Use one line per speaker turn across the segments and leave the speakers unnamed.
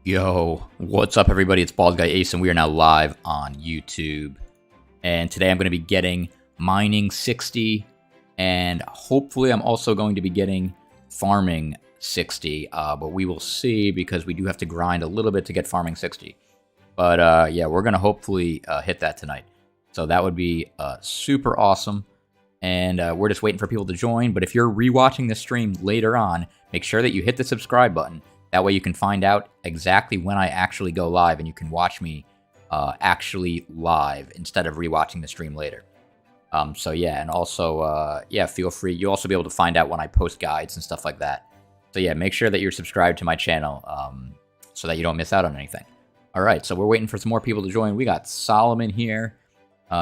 Yo, what's up everybody? It's BaldGuyAce and we are now live on YouTube. And today I'm going to be getting Mining 60 and hopefully I'm also going to be getting Farming 60. But we will see because we do have to grind a little bit to get Farming 60. But yeah, we're going to hopefully hit that tonight. So that would be super awesome. And we're just waiting for people to join. But if you're rewatching the stream later on, make sure that you hit the subscribe button. That way you can find out exactly when I actually go live and you can watch me actually live instead of rewatching the stream later. So yeah, and also, yeah, feel free. You'll also be able to find out when I post guides and stuff like that. So yeah, make sure that you're subscribed to my channel so that you don't miss out on anything. All right, so we're waiting for some more people to join. We got Solomon here.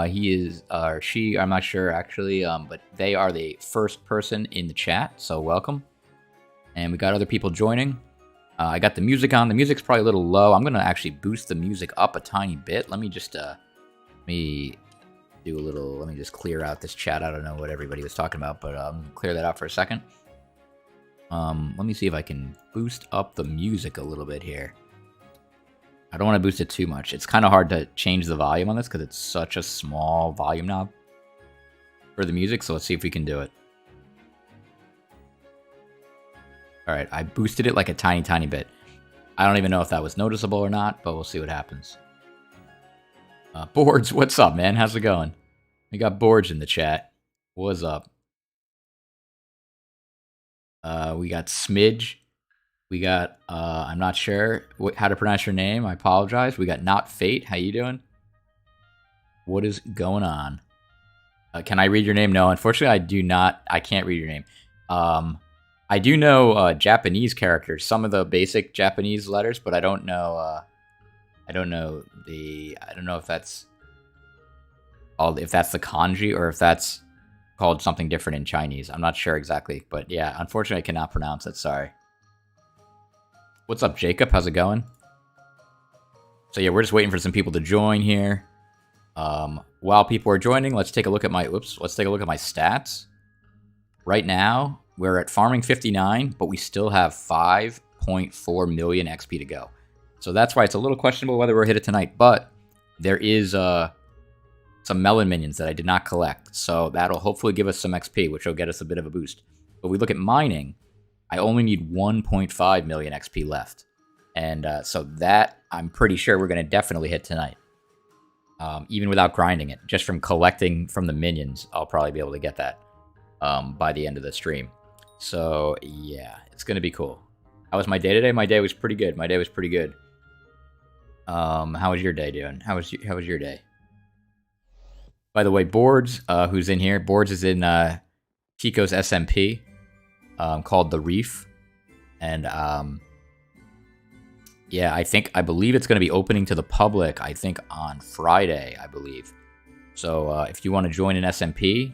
He is, or she, I'm not sure actually, but they are the first person in the chat, so welcome. And we got other people joining. I got the music on. The music's probably a little low. I'm going to actually boost the music up a tiny bit. Let me just, let me just clear out this chat. I don't know what everybody was talking about, but clear that out for a second. Let me see if I can boost up the music a little bit here. I don't want to boost it too much. It's kind of hard to change the volume on this because it's such a small volume knob for the music, so let's see if we can do it. Alright, I boosted it like a tiny bit. I don't even know if that was noticeable or not, but we'll see what happens. Boards, what's up, man? How's it going? We got Boards in the chat. What's up? We got Smidge. We got, I'm not sure how to pronounce your name. I apologize. We got Not Fate. How you doing? What is going on? Can I read your name? No, unfortunately, I do not. I can't read your name. I do know Japanese characters, some of the basic Japanese letters, but I don't know. I don't know if that's called, if that's the kanji or if that's called something different in Chinese. I'm not sure exactly, but yeah, unfortunately, I cannot pronounce it. Sorry. What's up, Jacob? How's it going? So yeah, we're just waiting for some people to join here. While people are joining, let's take a look at my let's take a look at my stats. Right now, we're at farming 59, but we still have 5.4 million XP to go. So that's why it's a little questionable whether we'll hit it tonight. But there is some melon minions that I did not collect. So that'll hopefully give us some XP, which will get us a bit of a boost. But we look at mining, I only need 1.5 million XP left. And so that, I'm pretty sure we're going to definitely hit tonight. Even without grinding it. Just from collecting from the minions, I'll probably be able to get that by the end of the stream. So, yeah, it's going to be cool. How was my day today? My day was pretty good. How was your day doing? How was your day? By the way, Boards, who's in here, Boards is in Chico's SMP called The Reef. And, yeah, I believe it's going to be opening to the public, I think, on Friday, I believe. So, if you want to join an SMP...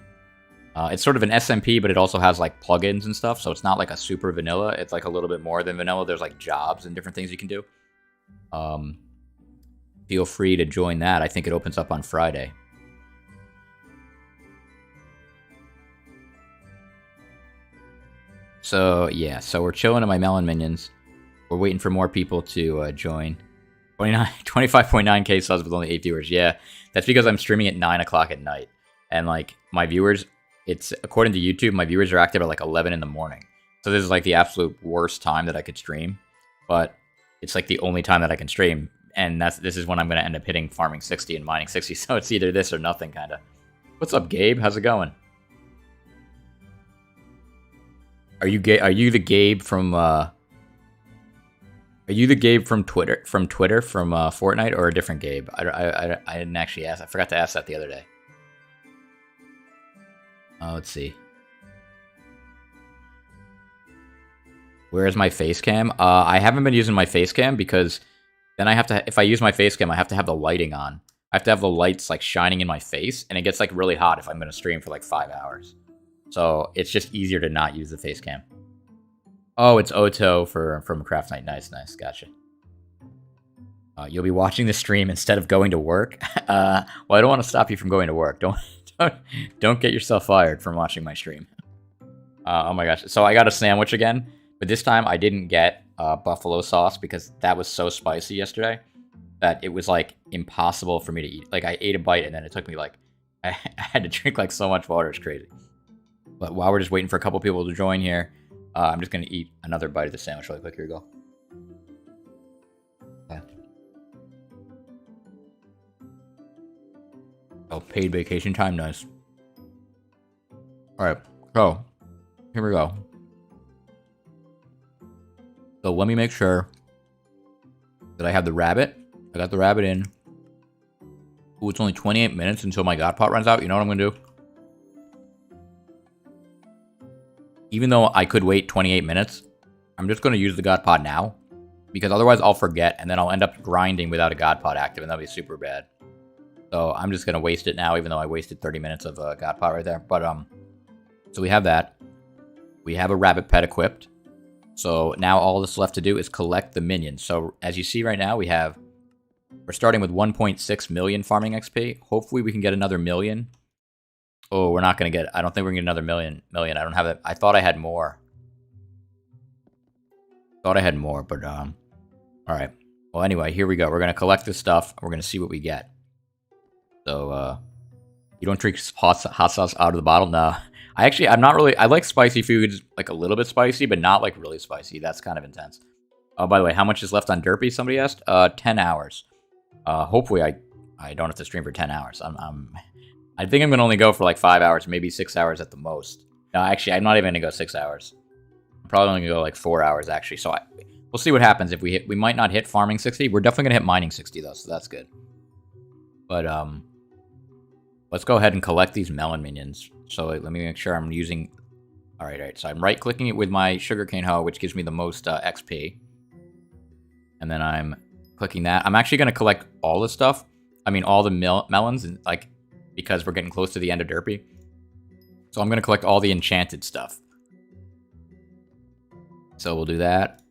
it's sort of an SMP, but it also has, like, plugins and stuff, so it's not, like, a super vanilla. It's, like, a little bit more than vanilla. There's, like, jobs and different things you can do. Feel free to join that. I think it opens up on Friday. So, yeah. So, we're chilling in my melon minions. We're waiting for more people to join. 25.9k subs with only 8 viewers. Yeah, that's because I'm streaming at 9 o'clock at night. And, like, my viewers... It's, according to YouTube, my viewers are active at like 11 in the morning. So this is like the absolute worst time that I could stream. But it's like the only time that I can stream. And this is when I'm going to end up hitting farming 60 and mining 60. So it's either this or nothing, kind of. What's up, Gabe? How's it going? Are you the Gabe from... Are you the Gabe from Twitter? From Fortnite, or a different Gabe? I didn't actually ask. I forgot to ask that the other day. Let's see. Where is my face cam? I haven't been using my face cam because then I have to, if I use my face cam, I have to have the lighting on. I have to have the lights like shining in my face, and it gets like really hot if I'm going to stream for like 5 hours. So it's just easier to not use the face cam. Oh, it's Oto from Craft Night. Nice, gotcha. You'll be watching the stream instead of going to work. Well, I don't want to stop you from going to work. Don't get yourself fired from watching my stream. Oh my gosh. So I got a sandwich again, but this time I didn't get buffalo sauce because that was so spicy yesterday that it was like impossible for me to eat. Like I ate a bite and then it took me like I had to drink like so much water. It's crazy. But while we're just waiting for a couple people to join here, I'm just gonna eat another bite of the sandwich really quick. Here we go. Okay. Oh, paid vacation time, nice. All right, so here we go. So let me make sure that I have the rabbit. I got the rabbit in. Ooh, it's only 28 minutes until my God pot runs out. You know what I'm gonna do? Even though I could wait 28 minutes, I'm just gonna use the God pot now. Because otherwise I'll forget, and then I'll end up grinding without a God pot active, and that'll be super bad. So I'm just gonna waste it now, even though I wasted 30 minutes of a God pot right there. But, so we have that. We have a rabbit pet equipped. So now all that's left to do is collect the minions. So as you see right now, we're starting with 1.6 million farming XP. Hopefully we can get another million. Oh, we're not going to get, I don't think we're going to get another million. I don't have it. I thought I had more. But, all right. Well, anyway, here we go. We're going to collect this stuff. We're going to see what we get. So, you don't drink hot sauce out of the bottle? No. I'm not really, I like spicy foods, like a little bit spicy, but not like really spicy. That's kind of intense. Oh, by the way, how much is left on Derpy? Somebody asked. 10 hours. Hopefully I don't have to stream for 10 hours. I think I'm going to only go for like 5 hours, maybe 6 hours at the most. No, actually, I'm not even going to go 6 hours. I'm probably only going to go like 4 hours, actually. So we'll see what happens if we might not hit farming 60. We're definitely going to hit mining 60, though, so that's good. But, let's go ahead and collect these melon minions. So let me make sure I'm using... Alright, so I'm right-clicking it with my sugarcane hoe, which gives me the most XP. And then I'm clicking that. I'm actually going to collect all the stuff. I mean, all the melons, and like, because we're getting close to the end of Derpy. So I'm going to collect all the enchanted stuff. So we'll do that.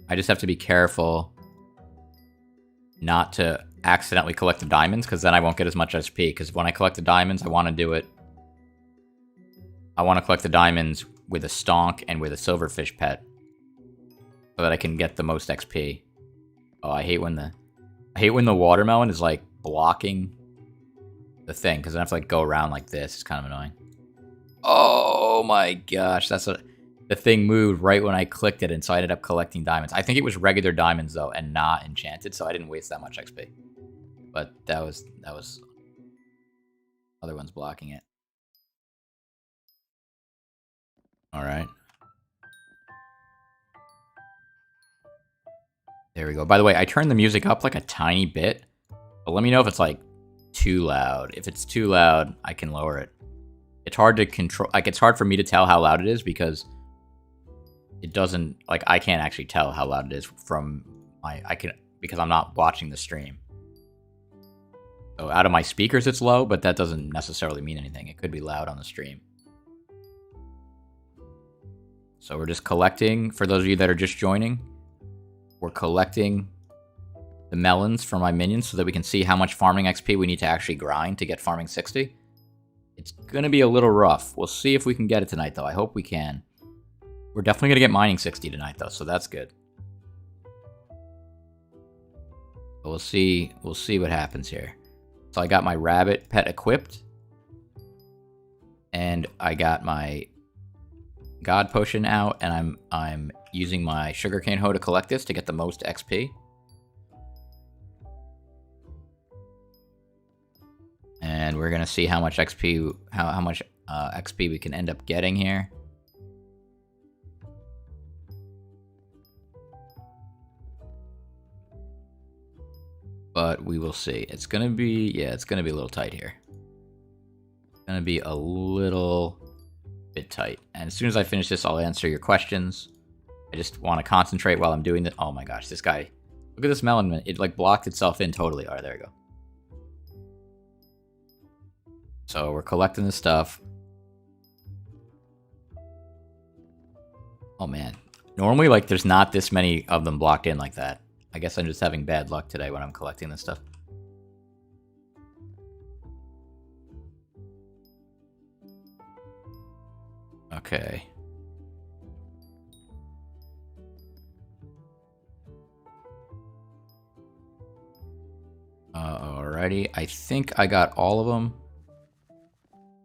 I just have to be careful not to accidentally collect the diamonds, because then I won't get as much XP. Because when I collect the diamonds, I want to do it... I want to collect the diamonds with a stonk and with a silverfish pet, so that I can get the most XP. Oh, I hate when the watermelon is like blocking the thing, because I have to like go around like this. It's kind of annoying. Oh my gosh, the thing moved right when I clicked it, and so I ended up collecting diamonds. I think it was regular diamonds though, and not enchanted, so I didn't waste that much XP. But that was other one's blocking it. All right. There we go. By the way, I turned the music up like a tiny bit, but let me know if it's like too loud. If it's too loud, I can lower it. It's hard to control, like it's hard for me to tell how loud it is because it doesn't, like I can't actually tell how loud it is from because I'm not watching the stream. So out of my speakers it's low, but that doesn't necessarily mean anything. It could be loud on the stream. So we're just collecting, for those of you that are just joining, we're collecting the melons for my minions so that we can see how much farming XP we need to actually grind to get farming 60. It's going to be a little rough. We'll see if we can get it tonight, though. I hope we can. We're definitely going to get mining 60 tonight, though, so that's good. But we'll see what happens here. So I got my rabbit pet equipped. And I got my God potion out, and I'm using my sugarcane hoe to collect this to get the most XP. And we're gonna see how much XP, how much XP we can end up getting here. But we will see. It's gonna be, yeah, it's gonna be a little tight here. It's gonna be a little bit tight. And as soon as I finish this, I'll answer your questions. I just want to concentrate while I'm doing this. Oh my gosh, this guy. Look at this melon. It like blocked itself in totally. All right, there we go. So we're collecting the stuff. Oh man. Normally, like, there's not this many of them blocked in like that. I guess I'm just having bad luck today when I'm collecting this stuff. Okay. Alrighty, I think I got all of them.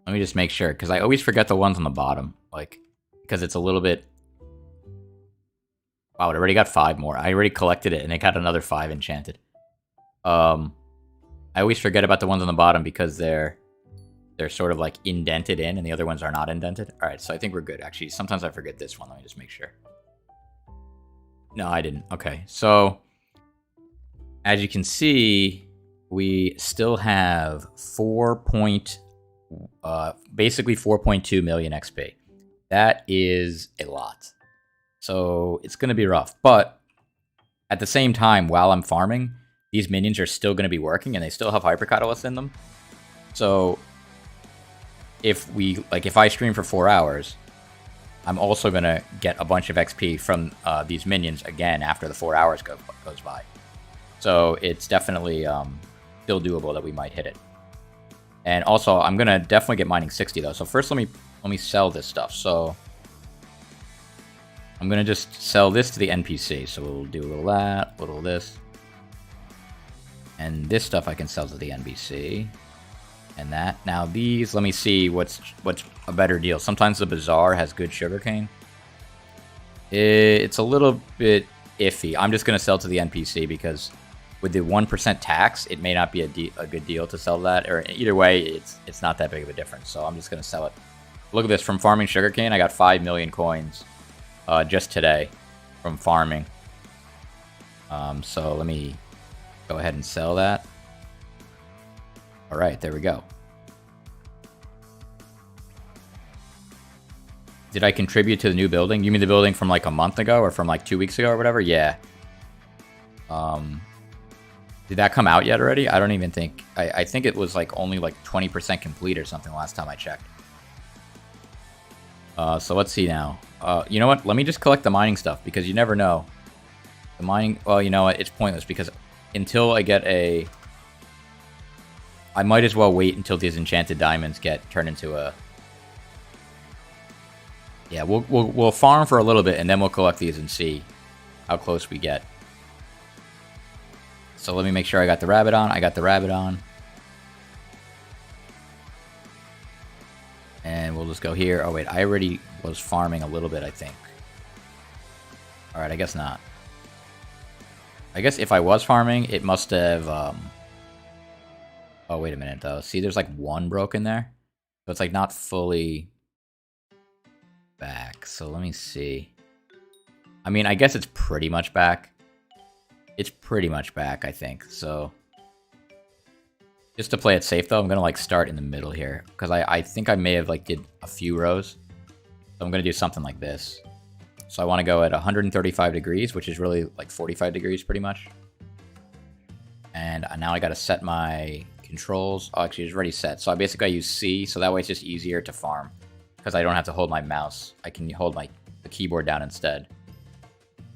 Let me just make sure, because I always forget the ones on the bottom. Like, because it's a little bit... Wow, it already got 5 more. I already collected it, and it got another 5 enchanted. I always forget about the ones on the bottom because they're sort of like indented in, and the other ones are not indented. Alright, so I think we're good. Actually, sometimes I forget this one. Let me just make sure. No, I didn't. Okay, so... As you can see, we still have basically 4.2 million XP. That is a lot. So it's going to be rough. But at the same time, while I'm farming, these minions are still going to be working, and they still have Hyper Catalyst in them. So if I stream for 4 hours, I'm also going to get a bunch of XP from these minions again after the 4 hours goes by. So it's definitely still doable that we might hit it. And also, I'm gonna definitely get mining 60 though. So first, let me sell this stuff. So I'm gonna just sell this to the NPC. So we'll do a little that, a little this, and this stuff I can sell to the NPC, and that. Now these, let me see what's a better deal. Sometimes the bazaar has good sugarcane. It's a little bit iffy. I'm just gonna sell to the NPC because with the 1% tax, it may not be a good deal to sell that. Or either way, it's not that big of a difference. So I'm just going to sell it. Look at this. From farming sugarcane, I got 5 million coins just today from farming. So let me go ahead and sell that. All right, there we go. Did I contribute to the new building? You mean the building from like a month ago or from like 2 weeks ago or whatever? Yeah. Did that come out yet already? I don't even think... I think it was like only like 20% complete or something last time I checked. So let's see now. You know what? Let me just collect the mining stuff because you never know. The mining... Well, you know what? It's pointless because until I get a... I might as well wait until these enchanted diamonds get turned into a... Yeah, we'll farm for a little bit and then we'll collect these and see how close we get. So let me make sure I got the rabbit on. I got the rabbit on. And we'll just go here. Oh, wait. I already was farming a little bit, I think. Alright, I guess not. I guess if I was farming, it must have... Oh, wait a minute, though. See, there's like 1 broken there. So it's like not fully back. So let me see. I mean, I guess it's pretty much back. It's pretty much back, I think. So just to play it safe, though, I'm going to like start in the middle here. Because I think I may have like did a few rows. So I'm going to do something like this. So I want to go at 135 degrees, which is really like 45 degrees pretty much. And now I got to set my controls. Oh, actually, it's already set. So I basically use C, so that way it's just easier to farm. Because I don't have to hold my mouse. I can hold the keyboard down instead.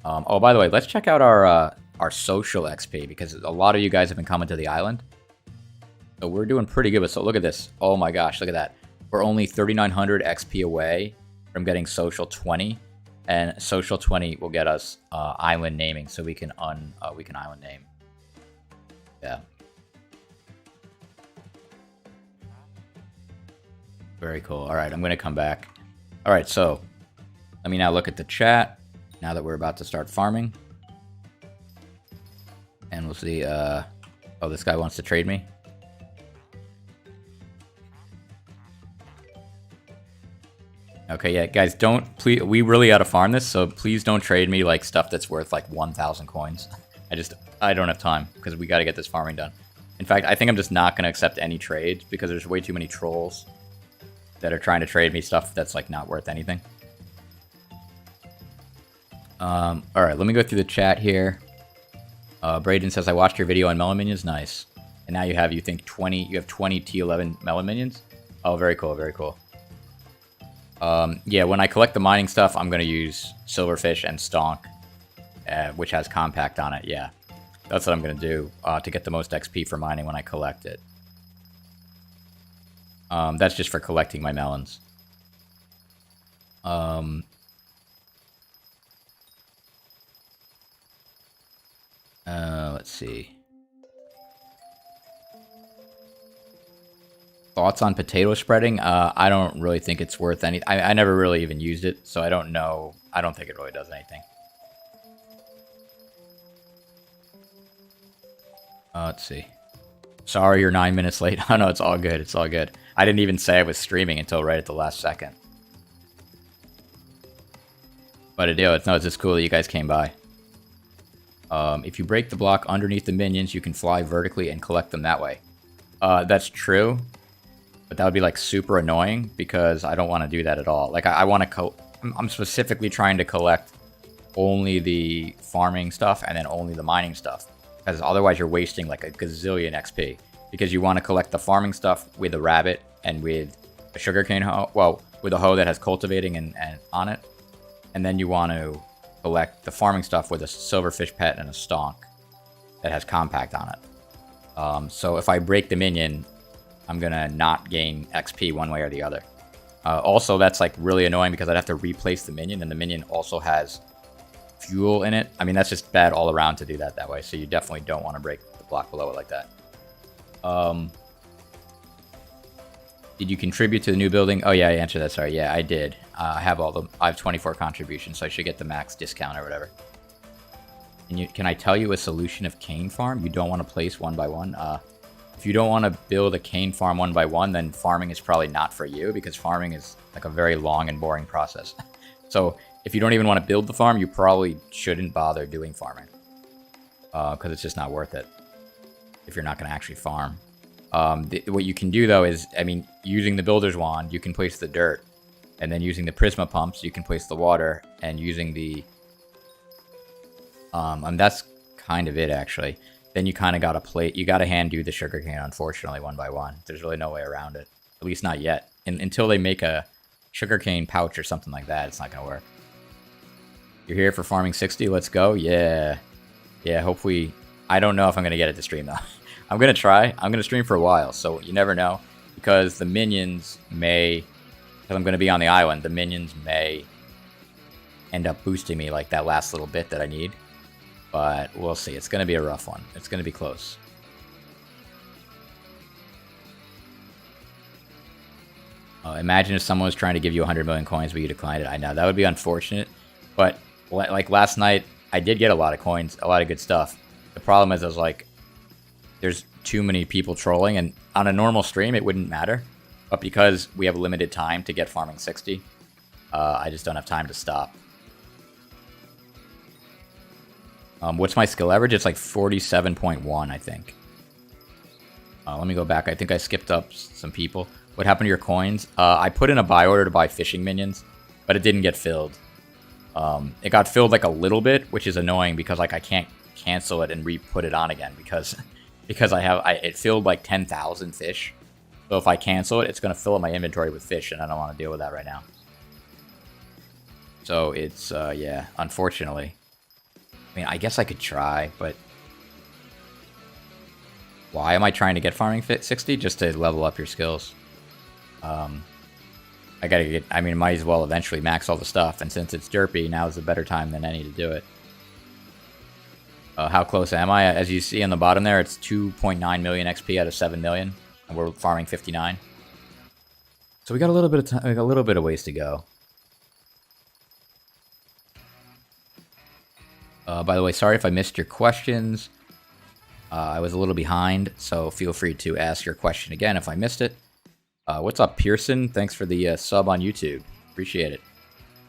Oh, by the way, let's check out our social XP, because a lot of you guys have been coming to the island. So we're doing pretty good. So look at this. Oh my gosh, look at that. We're only 3,900 XP away from getting social 20. And social 20 will get us island naming, so we can island name. Yeah. Very cool. All right, I'm going to come back. All right, so let me now look at the chat now that we're about to start farming. And we'll see. Oh, this guy wants to trade me. Okay, yeah, guys, please, we really gotta farm this, so please don't trade me like stuff that's worth like 1,000 coins. I don't have time because we gotta get this farming done. In fact, I think I'm just not gonna accept any trades because there's way too many trolls that are trying to trade me stuff that's like not worth anything. All right, let me go through the chat here. Braden says, I watched your video on melon minions. Nice. And now you have 20 T11 melon minions. Oh, very cool, very cool. Yeah, when I collect the mining stuff, I'm going to use Silverfish and Stonk, which has Compact on it, yeah. That's what I'm going to do to get the most XP for mining when I collect it. That's just for collecting my melons. Let's see. Thoughts on potato spreading? I don't really think it's worth any. I never really even used it, so I don't know. I don't think it really does anything. Let's see. Sorry, you're 9 minutes late. Oh no, it's all good. It's all good. I didn't even say I was streaming until right at the last second. But it's just cool that you guys came by. If you break the block underneath the minions, you can fly vertically and collect them that way. That's true. But that would be like super annoying because I don't want to do that at all. Like I want to I'm specifically trying to collect only the farming stuff and then only the mining stuff. Because otherwise you're wasting like a gazillion XP. Because you want to collect the farming stuff with a rabbit and with a sugarcane hoe. Well, with a hoe that has cultivating and on it. And then you want to collect the farming stuff with a silverfish pet and a stonk that has compact on it. So if I break the minion, I'm going to not gain XP one way or the other. Also, that's like really annoying because I'd have to replace the minion, and the minion also has fuel in it. I mean, that's just bad all around to do that way, so you definitely don't want to break the block below it like that. Did you contribute to the new building? Oh yeah, I answered that, sorry. Yeah, I did. I have 24 contributions, so I should get the max discount or whatever. Can I tell you a solution of cane farm? You don't want to place one by one? If you don't want to build a cane farm one by one, then farming is probably not for you, because farming is like a very long and boring process. So if you don't even want to build the farm, you probably shouldn't bother doing farming. Because it's just not worth it if you're not going to actually farm. What you can do, though, is, I mean, using the builder's wand, you can place the dirt. And then using the prisma pumps, you can place the water. And using the... and that's kind of it, actually. Then you kind of got to plate. You got to hand do the sugarcane, unfortunately, one by one. There's really no way around it. At least not yet. Until they make a sugarcane pouch or something like that, it's not going to work. You're here for farming 60? Let's go. Yeah. Yeah, hopefully... I don't know if I'm going to get it to stream, though. I'm going to try. I'm going to stream for a while, so you never know. Because the minions may... Because I'm going to be on the island, the minions may end up boosting me like that last little bit that I need. But we'll see. It's going to be a rough one. It's going to be close. Imagine if someone was trying to give you 100 million coins, but you declined it. I know. That would be unfortunate. But like last night, I did get a lot of coins, a lot of good stuff. The problem is I was like, there's too many people trolling. And on a normal stream, it wouldn't matter. But because we have limited time to get farming 60, I just don't have time to stop. What's my skill average? It's like 47.1, I think. Let me go back. I think I skipped up some people. What happened to your coins? I put in a buy order to buy fishing minions, but it didn't get filled. It got filled like a little bit, which is annoying because like I can't cancel it and re-put it on again because it filled like 10,000 fish. So if I cancel it, it's going to fill up my inventory with fish, and I don't want to deal with that right now. So it's, yeah, unfortunately. I mean, I guess I could try, but why am I trying to get farming 60? Just to level up your skills. I gotta get, I mean, might as well eventually max all the stuff, and since it's derpy, now is a better time than any to do it. How close am I? As you see on the bottom there, it's 2.9 million XP out of 7 million, and we're farming 59. So we got a little bit of time, a little bit of ways to go. By the way, sorry if I missed your questions. I was a little behind, so feel free to ask your question again if I missed it. What's up, Pearson? Thanks for the sub on YouTube. Appreciate it.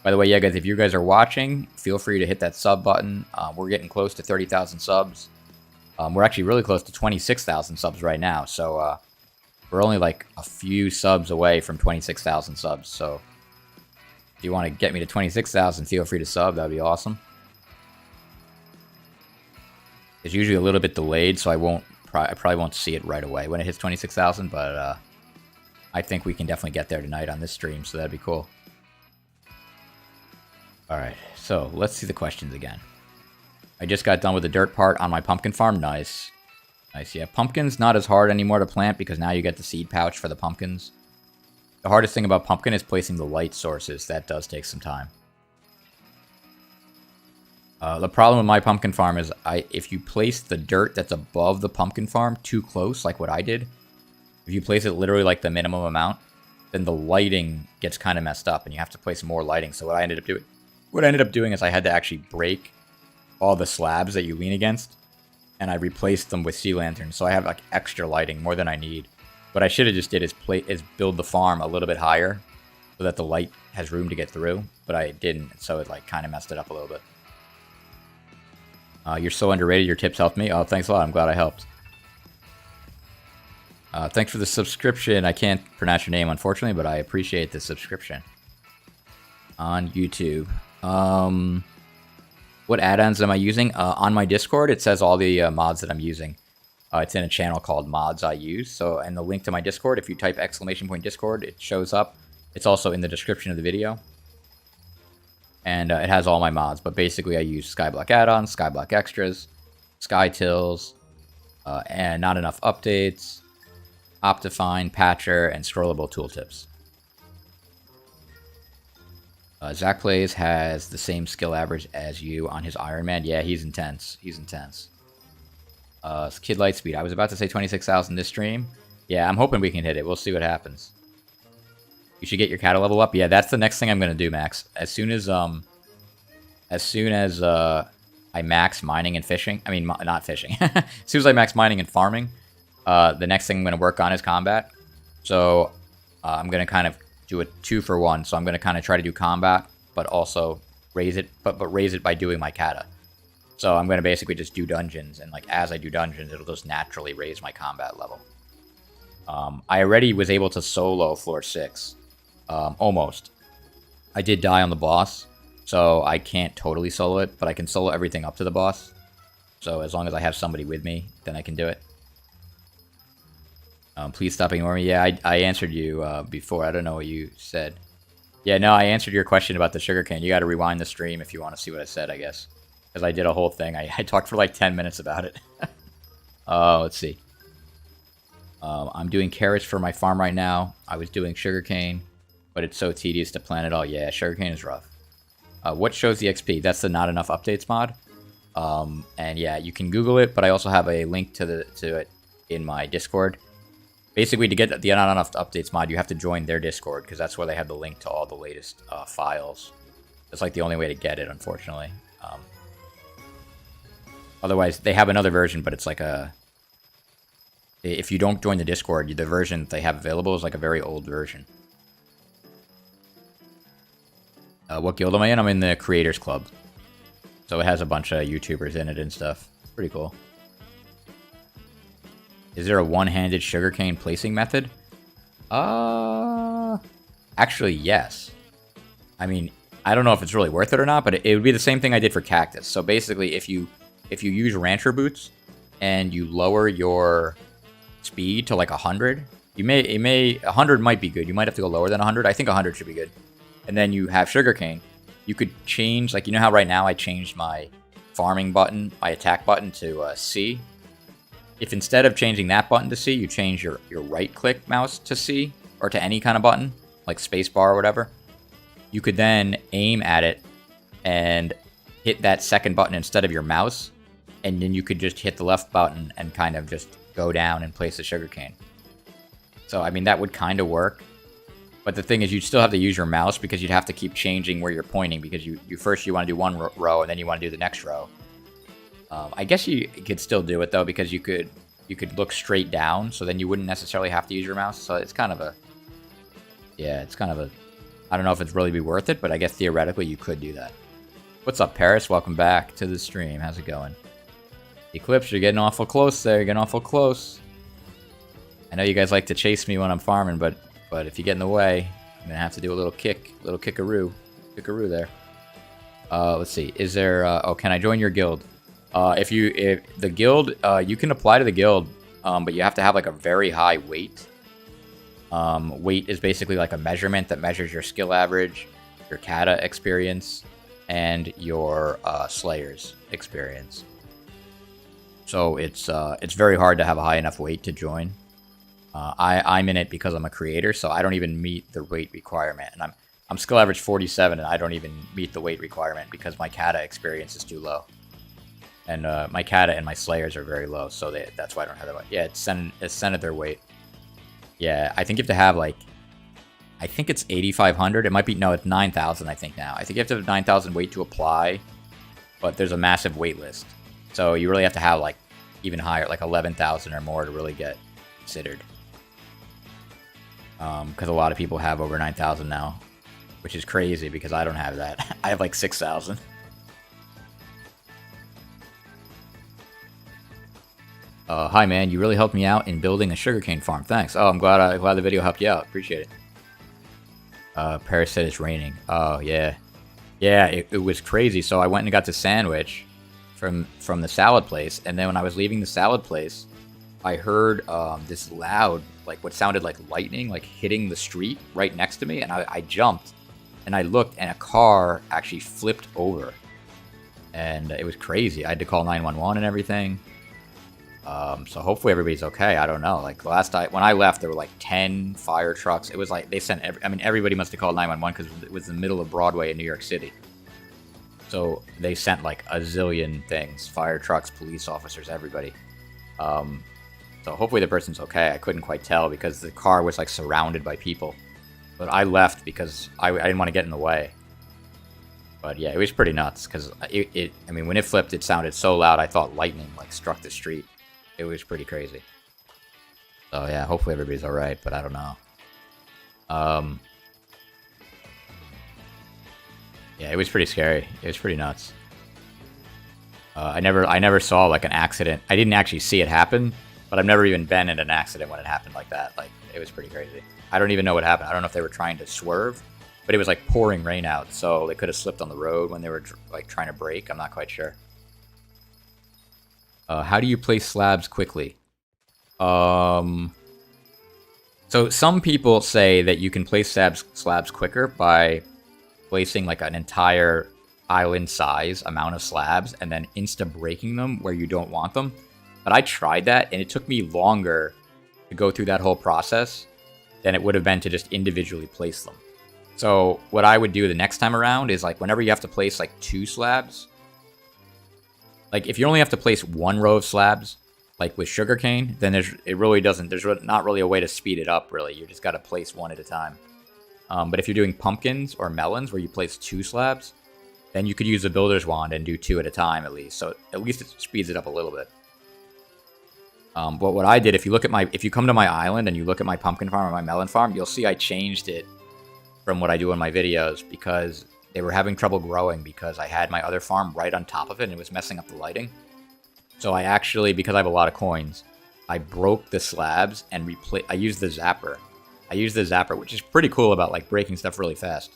By the way, yeah, guys, if you guys are watching, feel free to hit that sub button. We're getting close to 30,000 subs. We're actually really close to 26,000 subs right now, so we're only like a few subs away from 26,000 subs. So if you want to get me to 26,000, feel free to sub. That would be awesome. It's usually a little bit delayed, so I probably won't see it right away when it hits 26,000, but I think we can definitely get there tonight on this stream, so that'd be cool. Alright, so let's see the questions again. I just got done with the dirt part on my pumpkin farm. Nice. Nice, yeah. Pumpkin's not as hard anymore to plant because now you get the seed pouch for the pumpkins. The hardest thing about pumpkin is placing the light sources. That does take some time. The problem with my pumpkin farm is if you place the dirt that's above the pumpkin farm too close, like what I did, If you place it literally like the minimum amount, then the lighting gets kind of messed up and you have to place more lighting. So what I ended up doing is I had to actually break all the slabs that you lean against, and I replaced them with sea lanterns. So I have like extra lighting, more than I need. What I should have just did is build the farm a little bit higher so that the light has room to get through, but I didn't, so it like kind of messed it up a little bit. You're so underrated. Your tips helped me. Oh, thanks a lot. I'm glad I helped. Thanks for the subscription. I can't pronounce your name, unfortunately, but I appreciate the subscription on YouTube. What add-ons am I using? On my Discord, it says all the mods that I'm using. It's in a channel called Mods I Use. So, and the link to my Discord, if you type !Discord, it shows up. It's also in the description of the video. And it has all my mods. But basically, I use Skyblock add-ons, Skyblock extras, Sky Tills, and not enough updates, Optifine, Patcher, and scrollable tooltips. Zach Plays has the same skill average as you on his Iron Man. Yeah, he's intense. He's intense. Kid Lightspeed. I was about to say 26,000 this stream. Yeah, I'm hoping we can hit it. We'll see what happens. You should get your cattle level up. Yeah, that's the next thing I'm gonna do, Max. As soon as I max mining and fishing. I mean, not fishing. As soon as I max mining and farming, the next thing I'm gonna work on is combat. So I'm gonna kind of do a 2-for-1. So I'm gonna kind of try to do combat, but also raise it, but raise it by doing my kata. So I'm gonna basically just do dungeons, and like as I do dungeons, it'll just naturally raise my combat level. I already was able to solo floor 6. Almost. I did die on the boss, so I can't totally solo it, but I can solo everything up to the boss. So as long as I have somebody with me, then I can do it. Please stop ignoring me. Yeah, I answered you before. I don't know what you said. Yeah, no, I answered your question about the sugarcane. You got to rewind the stream if you want to see what I said, I guess. Because I did a whole thing. I talked for like 10 minutes about it. Let's see. I'm doing carrots for my farm right now. I was doing sugarcane, but it's so tedious to plant it all. Yeah, sugarcane is rough. What shows the XP? That's the not enough updates mod. And yeah, you can Google it, but I also have a link to it in my Discord. Basically, to get the not enough updates mod, you have to join their Discord, because that's where they have the link to all the latest files. That's like the only way to get it, unfortunately. Otherwise, they have another version, but it's like a... If you don't join the Discord, the version they have available is like a very old version. What guild am I in? I'm in the Creators Club. So it has a bunch of YouTubers in it and stuff. It's pretty cool. Is there a one-handed sugarcane placing method? Actually, yes. I mean, I don't know if it's really worth it or not, but it would be the same thing I did for cactus. So basically, if you use rancher boots and you lower your speed to like 100, 100 might be good. You might have to go lower than 100. I think 100 should be good. And then you have sugarcane. You could change, like, you know how right now I changed my farming button, my attack button to C? If instead of changing that button to C, you change your right-click mouse to C, or to any kind of button, like spacebar or whatever, you could then aim at it and hit that second button instead of your mouse, and then you could just hit the left button and kind of just go down and place the sugarcane. So, I mean, that would kind of work. But the thing is, you'd still have to use your mouse, because you'd have to keep changing where you're pointing, because you first you want to do one row, and then you want to do the next row. I guess you could still do it, though, because you could look straight down, so then you wouldn't necessarily have to use your mouse. So it's kind of a... Yeah, it's kind of a... I don't know if it's really be worth it, but I guess theoretically you could do that. What's up, Paris? Welcome back to the stream. How's it going? Eclipse, you're getting awful close there. You're getting awful close. I know you guys like to chase me when I'm farming, but if you get in the way, I'm going to have to do a little kickaroo there. Let's see. Is there... oh, can I join your guild? If the guild, you can apply to the guild, but you have to have like a very high weight. Weight is basically like a measurement that measures your skill average, your kata experience, and your slayer's experience. So it's very hard to have a high enough weight to join. I'm in it because I'm a creator, so I don't even meet the weight requirement, and I'm skill average 47, and I don't even meet the weight requirement because my kata experience is too low. And my kata and my slayers are very low, so that's why I don't have that much. Yeah, it's sent at their weight. Yeah, I think you have to have like, I think it's 8,500. It might be, no, it's 9,000 I think now. I think you have to have 9,000 weight to apply, but there's a massive wait list. So you really have to have like even higher, like 11,000 or more to really get considered. Because a lot of people have over 9,000 now, which is crazy because I don't have that. I have like 6,000. Hi man, you really helped me out in building a sugarcane farm. Thanks. Oh, I'm glad the video helped you out. Appreciate it. Paris said it's raining. Oh yeah, yeah. It was crazy. So I went and got the sandwich from the salad place, and then when I was leaving the salad place, I heard this loud, like what sounded like lightning, like hitting the street right next to me, and I jumped, and I looked, and a car actually flipped over, and it was crazy. I had to call 911 and everything. So hopefully everybody's okay. I don't know. Like when I left, there were like 10 fire trucks. It was like they sent. Everybody must have called 911 because it was the middle of Broadway in New York City. So they sent like a zillion things: fire trucks, police officers, everybody. So hopefully the person's okay. I couldn't quite tell because the car was like surrounded by people. But I left because I didn't want to get in the way. But yeah, it was pretty nuts because I mean, when it flipped, it sounded so loud. I thought lightning like struck the street. It was pretty crazy. So yeah, hopefully everybody's all right, but I don't know. Yeah, it was pretty scary. It was pretty nuts. I never saw like an accident. I didn't actually see it happen, but I've never even been in an accident when it happened like that. Like, it was pretty crazy. I don't even know what happened. I don't know if they were trying to swerve, but it was like pouring rain out, so they could have slipped on the road when they were like trying to brake. I'm not quite sure. How do you place slabs quickly? So some people say that you can place slabs quicker by placing like an entire island size amount of slabs and then insta-breaking them where you don't want them. But I tried that, and it took me longer to go through that whole process than it would have been to just individually place them. So what I would do the next time around is, like, whenever you have to place like 2 slabs, like if you only have to place 1 row of slabs, like with sugarcane, then there's not really a way to speed it up, really. You just got to place 1 at a time. But if you're doing pumpkins or melons where you place 2 slabs, then you could use the builder's wand and do 2 at a time at least. So at least it speeds it up a little bit. But what I did, if you come to my island and you look at my pumpkin farm or my melon farm, you'll see I changed it from what I do in my videos because they were having trouble growing because I had my other farm right on top of it and it was messing up the lighting. So I actually, because I have a lot of coins, I broke the slabs and I used the zapper. Which is pretty cool about like breaking stuff really fast.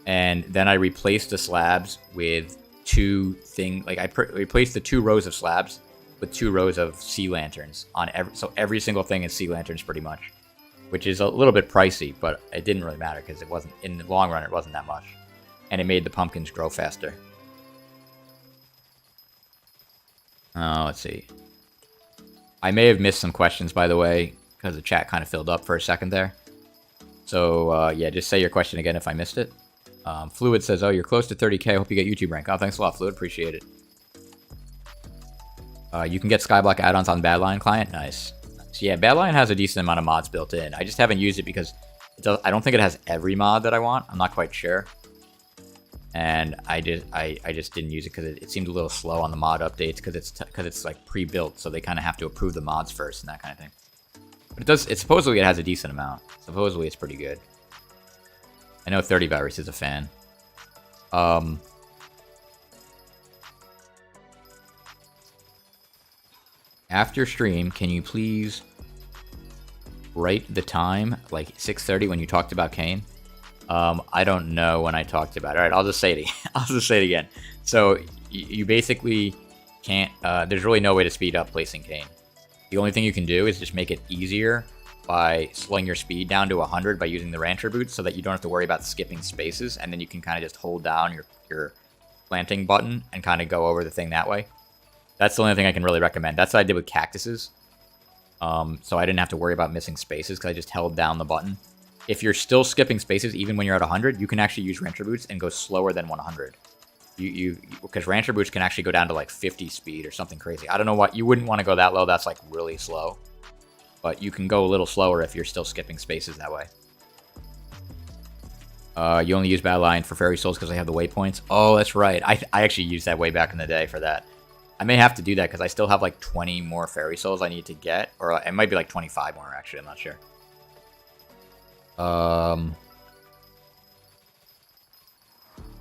And then I replaced the slabs with replaced the 2 rows of slabs with 2 rows of sea lanterns on every single thing is sea lanterns pretty much, which is a little bit pricey, but it didn't really matter because it wasn't, in the long run, it wasn't that much, and it made the pumpkins grow faster. Let's see. I may have missed some questions, by the way, because the chat kind of filled up for a second there. So yeah, just say your question again if I missed it. Fluid says, "Oh, you're close to 30K. Hope you get YouTube rank." Oh, thanks a lot, Fluid. Appreciate it. You can get Skyblock add-ons on Badlion client. Nice. So yeah, Badlion has a decent amount of mods built in. I just haven't used it because I don't think it has every mod that I want. I'm not quite sure. And I just didn't use it because it seemed a little slow on the mod updates because it's like pre-built, so they kind of have to approve the mods first and that kind of thing. But supposedly it has a decent amount. Supposedly it's pretty good. I know 30 Virus is a fan. After stream, can you please write the time, like 6:30 when you talked about Kane? I don't know when I talked about it. All right, I'll just say it again. I'll just say it again. So you basically can't. There's really no way to speed up placing Kane. The only thing you can do is just make it easier by slowing your speed down to 100 by using the rancher boots, so that you don't have to worry about skipping spaces, and then you can kind of just hold down your planting button and kind of go over the thing that way. That's the only thing I can really recommend. That's what I did with cactuses. So I didn't have to worry about missing spaces because I just held down the button. If you're still skipping spaces even when you're at 100, you can actually use rancher boots and go slower than 100. Because rancher boots can actually go down to like 50 speed or something crazy. I don't know what, you wouldn't want to go that low. That's like really slow. but you can go a little slower if you're still skipping spaces that way. You only use Battle Line for Fairy Souls because they have the waypoints. Oh, that's right. I actually used that way back in the day for that. I may have to do that because I still have like 20 more Fairy Souls I need to get. Or it might be like 25 more, actually. I'm not sure.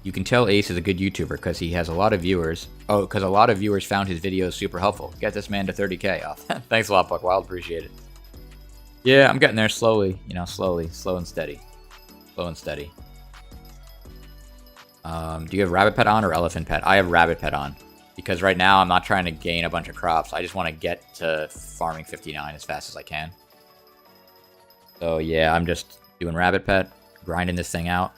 You can tell Ace is a good YouTuber because he has a lot of viewers. Oh, because a lot of viewers found his videos super helpful. Get this man to 30K. Oh, thanks a lot, Buckwild. Appreciate it. Yeah, I'm getting there slowly. You know, slowly. Slow and steady. Slow and steady. Do you have Rabbit Pet on or Elephant Pet? I have Rabbit Pet on. Because right now I'm not trying to gain a bunch of crops. I just want to get to farming 59 as fast as I can. So yeah, I'm just doing Rabbit Pet. Grinding this thing out.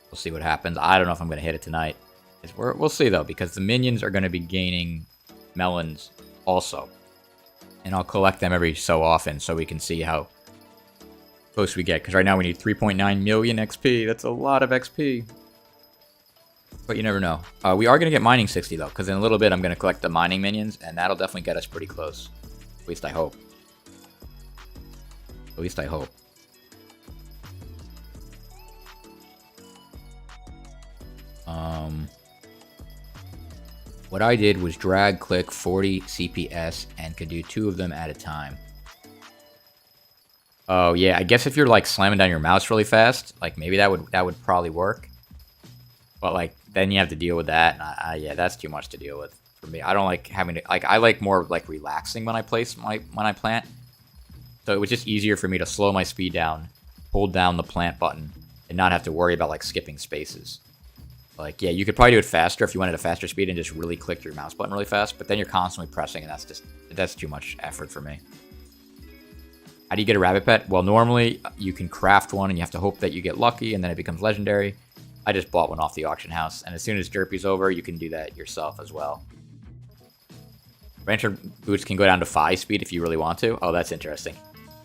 We'll see what happens. I don't know if I'm going to hit it tonight. We'll see though, because the minions are going to be gaining melons also. And I'll collect them every so often so we can see how close we get. Because right now we need 3.9 million XP. That's a lot of XP. But you never know. We are going to get mining 60 though, because in a little bit I'm going to collect the mining minions, and that'll definitely get us pretty close. At least I hope. At least I hope. What I did was drag click 40 CPS and could do 2 of them at a time. Oh yeah, I guess if you're like slamming down your mouse really fast, like maybe that would probably work. But like then you have to deal with that. And yeah, that's too much to deal with for me. I don't like having to like I like more like relaxing when I place when I plant. So it was just easier for me to slow my speed down, hold down the plant button, and not have to worry about like skipping spaces. Like, yeah, you could probably do it faster if you wanted a faster speed and just really click your mouse button really fast, but then you're constantly pressing, and that's too much effort for me. How do you get a rabbit pet? Well, normally you can craft one, and you have to hope that you get lucky, and then it becomes legendary. I just bought one off the auction house, and as soon as Derpy's over, you can do that yourself as well. Rancher boots can go down to 5 speed if you really want to. Oh, that's interesting.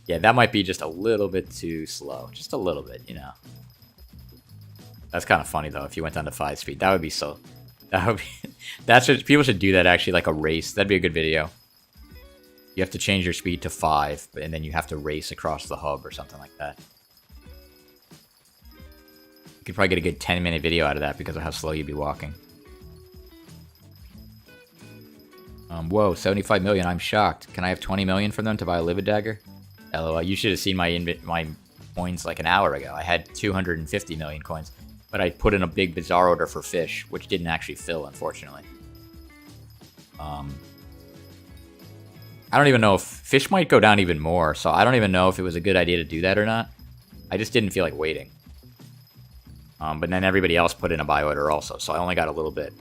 Yeah, that might be just a little bit too slow. Just a little bit, you know. That's kind of funny though. If you went down to 5 speed, that would be so. That would be. People should do that actually, like a race. That'd be a good video. You have to change your speed to 5, and then you have to race across the hub or something like that. You could probably get a good 10-minute video out of that because of how slow you'd be walking. Whoa, 75 million. I'm shocked. Can I have 20 million from them to buy a Livid Dagger? LOL. You should have seen my coins like an hour ago. I had 250 million coins. But I put in a big bizarre order for fish, which didn't actually fill, unfortunately. I don't even know if fish might go down even more, so I don't even know if it was a good idea to do that or not. I just didn't feel like waiting. But then everybody else put in a buy order also, so I only got a little bit.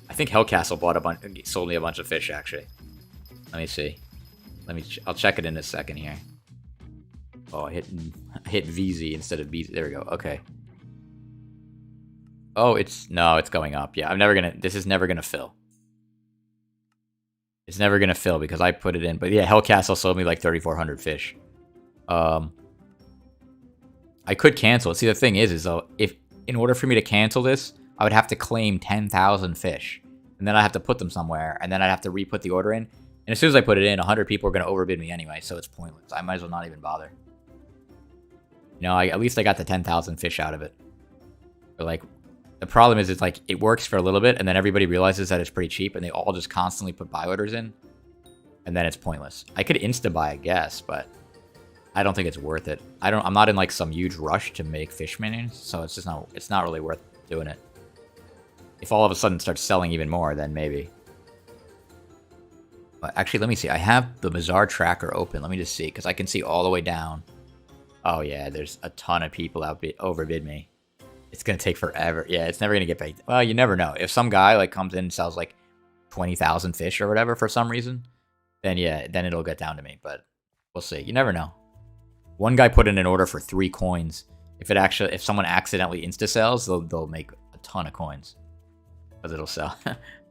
I think Hellcastle sold me a bunch of fish actually. Let me see. I'll check it in a second here. Oh, I hit VZ instead of BZ. There we go. Okay. Oh, it's going up. Yeah, this is never gonna fill. It's never gonna fill because I put it in. But yeah, Hellcastle sold me like 3,400 fish. I could cancel it. See, the thing is if in order for me to cancel this, I would have to claim 10,000 fish, and then I have to put them somewhere, and then I'd have to re-put the order in. And as soon as I put it in, 100 people are gonna overbid me anyway, so it's pointless. I might as well not even bother. You know, at least I got the 10,000 fish out of it. But like. The problem is, it's like, it works for a little bit, and then everybody realizes that it's pretty cheap, and they all just constantly put buy orders in, and then it's pointless. I could insta-buy, I guess, but I don't think it's worth it. I'm not in, like, some huge rush to make fish minions, so it's not really worth doing it. If all of a sudden it starts selling even more, then maybe. But actually, let me see. I have the Bazaar tracker open. Let me just see, because I can see all the way down. Oh, yeah, there's a ton of people overbid me. It's going to take forever. Yeah, it's never going to get paid. Well, you never know. If some guy like comes in and sells like 20,000 fish or whatever for some reason, then yeah, then it'll get down to me. But we'll see. You never know. One guy put in an order for 3 coins. If someone accidentally insta sells, they'll make a ton of coins because it'll sell.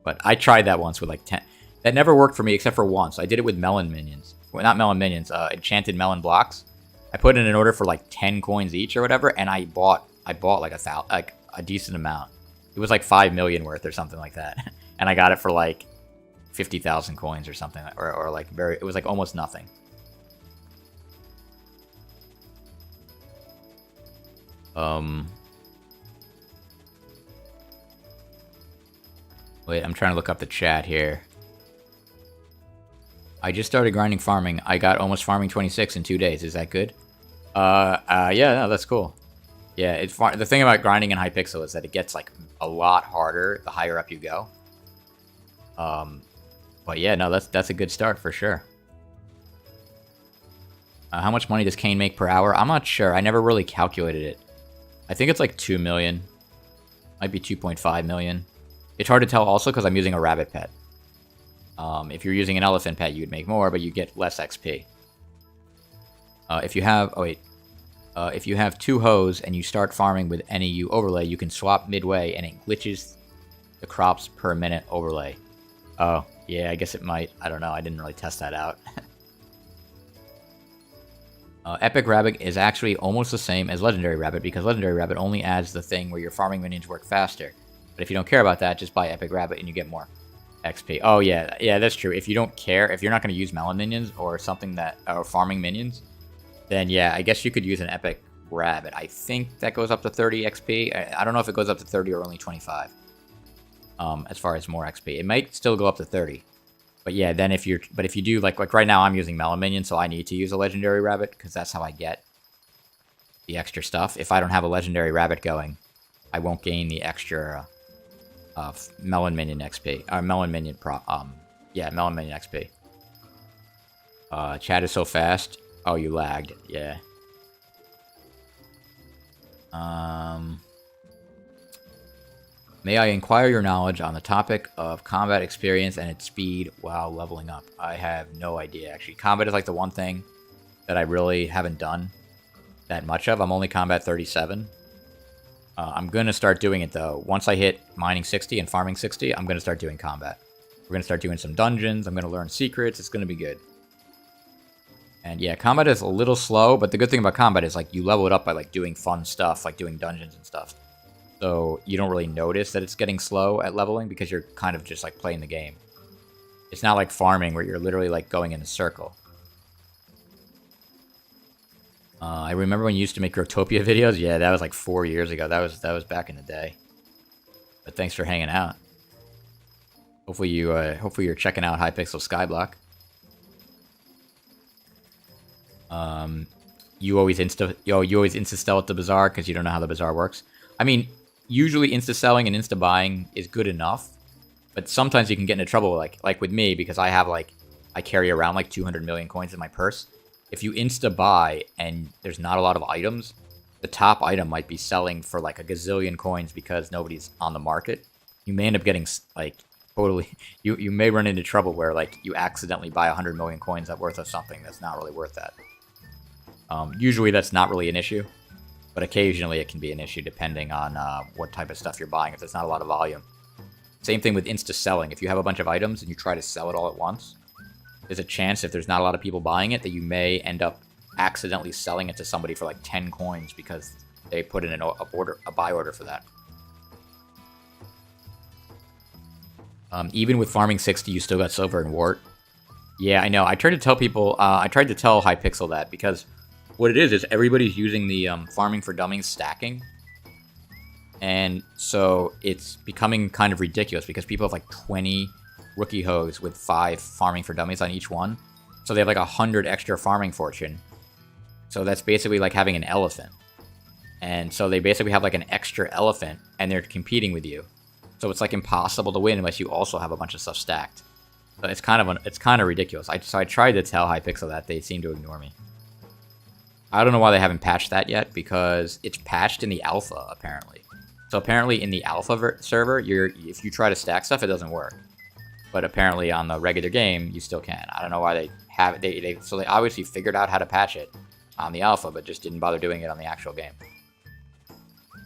But I tried that once with like 10. That never worked for me except for once. I did it with melon minions. Well, not melon minions. Enchanted melon blocks. I put in an order for like 10 coins each or whatever, and I bought like a decent amount. It was like 5 million worth or something like that, and I got it for like 50,000 coins or something, or like it was like almost nothing. Wait, I'm trying to look up the chat here. I just started grinding farming. I got almost farming 26 in 2 days. Is that good? Yeah, no, that's cool. Yeah, the thing about grinding in Hypixel is that it gets like a lot harder the higher up you go. But yeah, no, that's a good start for sure. How much money does Kane make per hour? I'm not sure. I never really calculated it. I think it's like 2 million. Might be 2.5 million. It's hard to tell also because I'm using a rabbit pet. If you're using an elephant pet, you'd make more, but you get less XP. If you have 2 hoes and you start farming with NEU overlay, you can swap midway and it glitches the crops per minute overlay. Oh, yeah, I guess it might. I don't know. I didn't really test that out. Epic Rabbit is actually almost the same as Legendary Rabbit because Legendary Rabbit only adds the thing where your farming minions work faster. But if you don't care about that, just buy Epic Rabbit and you get more XP. Oh, yeah. Yeah, that's true. If you don't care, if you're not going to use melon minions or something that are farming minions, then yeah, I guess you could use an Epic Rabbit. I think that goes up to 30 XP. I don't know if it goes up to 30 or only 25. As far as more XP. It might still go up to 30. But yeah, then if you do, like right now I'm using melon minions, so I need to use a legendary rabbit, because that's how I get the extra stuff. If I don't have a legendary rabbit going, I won't gain the extra melon minion XP. Or melon minion melon minion XP. Chat is so fast. Oh, you lagged. Yeah. May I inquire your knowledge on the topic of combat experience and its speed while leveling up? I have no idea, actually. Combat is like the one thing that I really haven't done that much of. I'm only combat 37. I'm going to start doing it, though. Once I hit mining 60 and farming 60, I'm going to start doing combat. We're going to start doing some dungeons. I'm going to learn secrets. It's going to be good. And yeah, combat is a little slow, but the good thing about combat is like you level it up by like doing fun stuff, like doing dungeons and stuff. So you don't really notice that it's getting slow at leveling because you're kind of just like playing the game. It's not like farming where you're literally like going in a circle. I remember when you used to make Growtopia videos. Yeah, that was like 4 years ago. That was back in the day. But thanks for hanging out. Hopefully you're checking out Hypixel Skyblock. You always insta-sell at the bazaar because you don't know how the bazaar works. I mean, usually insta-selling and insta-buying is good enough, but sometimes you can get into trouble, like with me, because I carry around like 200 million coins in my purse. If you insta-buy and there's not a lot of items, the top item might be selling for like a gazillion coins because nobody's on the market. You may end up getting like totally, you may run into trouble where like you accidentally buy 100 million coins worth of something that's not really worth that. Usually that's not really an issue, but occasionally it can be an issue depending on what type of stuff you're buying, if there's not a lot of volume. Same thing with insta-selling. If you have a bunch of items and you try to sell it all at once, there's a chance if there's not a lot of people buying it that you may end up accidentally selling it to somebody for like 10 coins because they put in a buy order for that. Even with farming 60, you still got silver and wart. Yeah, I know. I tried to tell people, I tried to tell Hypixel that because what it is everybody's using the farming for dummies stacking. And so it's becoming kind of ridiculous because people have like 20 rookie hoes with 5 farming for dummies on each one. So they have like 100 extra farming fortune. So that's basically like having an elephant. And so they basically have like an extra elephant and they're competing with you. So it's like impossible to win unless you also have a bunch of stuff stacked. So it's kind of ridiculous. So I tried to tell Hypixel that, they seem to ignore me. I don't know why they haven't patched that yet, because it's patched in the alpha apparently. So apparently in the alpha server, if you try to stack stuff, it doesn't work. But apparently on the regular game, you still can. I don't know why they have it. So they obviously figured out how to patch it on the alpha, but just didn't bother doing it on the actual game.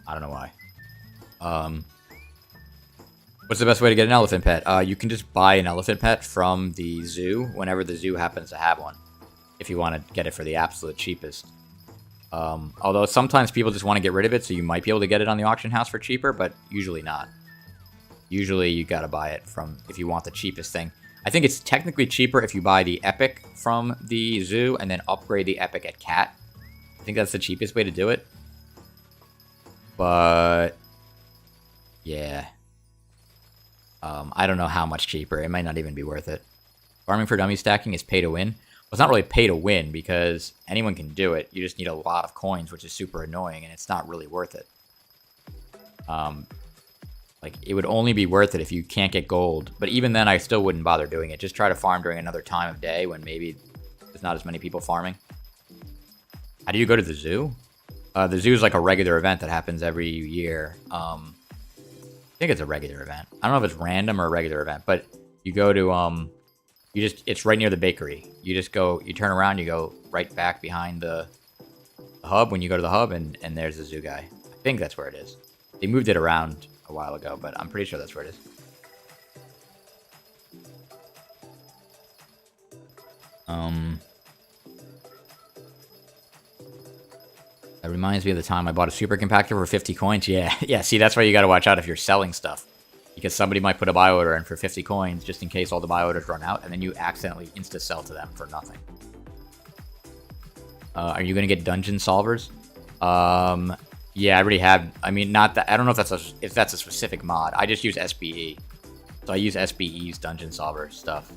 I don't know why. What's the best way to get an elephant pet? You can just buy an elephant pet from the zoo whenever the zoo happens to have one, if you want to get it for the absolute cheapest. Although sometimes people just want to get rid of it, so you might be able to get it on the auction house for cheaper, but usually not. Usually you gotta buy it from, if you want the cheapest thing. I think it's technically cheaper if you buy the epic from the zoo and then upgrade the epic at cat. I think that's the cheapest way to do it. But yeah. I don't know how much cheaper. It might not even be worth it. Farming for dummy stacking is pay to win. Well, it's not really pay to win because anyone can do it. You just need a lot of coins, which is super annoying, and it's not really worth it. Like, it would only be worth it if you can't get gold. But even then, I still wouldn't bother doing it. Just try to farm during another time of day when maybe there's not as many people farming. How do you go to the zoo? The zoo is like a regular event that happens every year. I think it's a regular event. I don't know if it's random or a regular event, but you go to, it's right near the bakery. You just go, you turn around, you go right back behind the hub when you go to the hub, and there's the zoo guy. I think that's where it is. They moved it around a while ago, but I'm pretty sure that's where it is. That reminds me of the time I bought a super compactor for 50 coins. Yeah, yeah, see, that's why you gotta watch out if you're selling stuff. Because somebody might put a buy order in for 50 coins just in case all the buy orders run out, and then you accidentally insta-sell to them for nothing. Are you gonna get dungeon solvers? Yeah, I already have. I mean, not that. I don't know if that's a specific mod. I just use SBE, so I use SBE's dungeon solver stuff.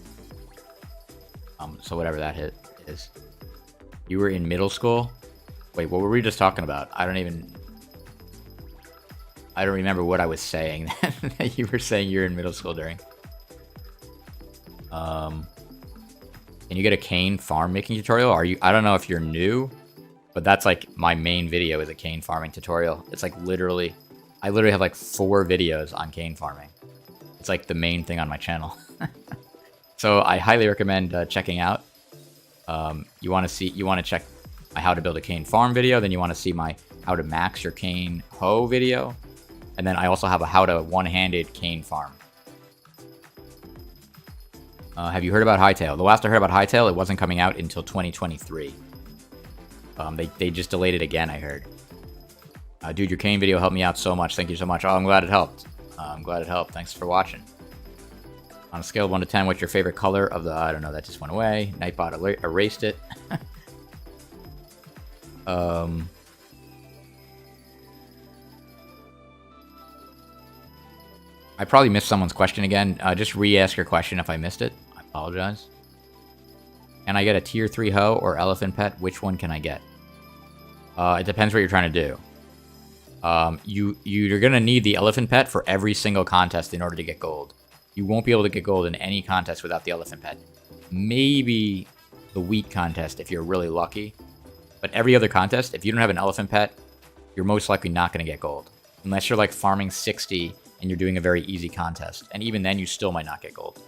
So whatever that is. You were in middle school. Wait, what were we just talking about? I don't remember what I was saying. You were saying you're in middle school during. Can you get a cane farm making tutorial? I don't know if you're new, but that's like my main video is a cane farming tutorial. It's like I literally have like 4 videos on cane farming. It's like the main thing on my channel. So I highly recommend checking out. You want to check my how to build a cane farm video, then you want to see my how to max your cane hoe video, and then I also have a how to one-handed cane farm. Have you heard about Hytale? The last I heard about Hytale, it wasn't coming out until 2023. They just delayed it again, I heard. Dude, your cane video helped me out so much. Thank you so much. Oh, I'm glad it helped. I'm glad it helped. Thanks for watching. On a scale of 1 to 10, what's your favorite color of the... I don't know, that just went away. Nightbot erased it. I probably missed someone's question again. Just re-ask your question if I missed it. I apologize. Can I get a tier 3 hoe or elephant pet? Which one can I get? It depends what you're trying to do. You're going to need the elephant pet for every single contest in order to get gold. You won't be able to get gold in any contest without the elephant pet. Maybe the wheat contest if you're really lucky. But every other contest, if you don't have an elephant pet, you're most likely not going to get gold. Unless you're like farming 60 and you're doing a very easy contest. And even then, you still might not get gold.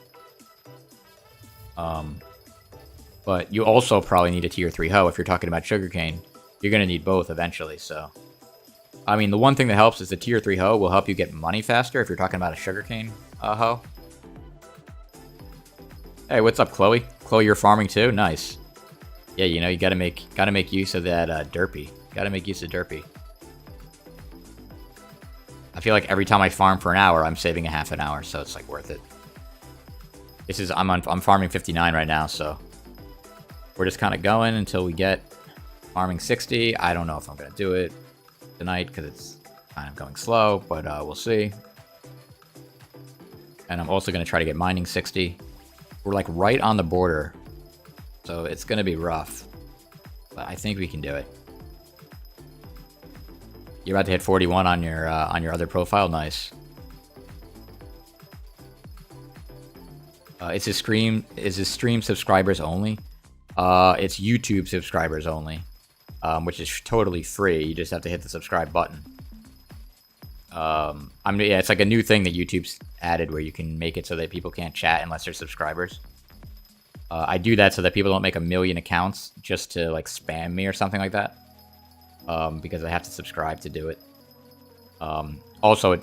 But you also probably need a tier 3 hoe if you're talking about sugarcane. You're going to need both eventually, so... I mean, the one thing that helps is the tier 3 hoe will help you get money faster if you're talking about a sugarcane hoe. Hey, what's up, Chloe? Chloe, you're farming too? Nice. Yeah, you know, you gotta make use of that derpy. Gotta make use of derpy. I feel like every time I farm for an hour, I'm saving a half an hour, so it's like worth it. I'm farming 59 right now, so we're just kind of going until we get farming 60. I don't know if I'm gonna do it tonight because it's kind of going slow, but we'll see. And I'm also gonna try to get mining 60. We're like right on the border, so it's gonna be rough, but I think we can do it. You're about to hit 41 on your other profile. Nice. Is his stream subscribers only? It's YouTube subscribers only, which is totally free. You just have to hit the subscribe button. Yeah, it's like a new thing that YouTube's added where you can make it so that people can't chat unless they're subscribers. I do that so that people don't make a million accounts just to like spam me or something like that. Because I have to subscribe to do it. Also,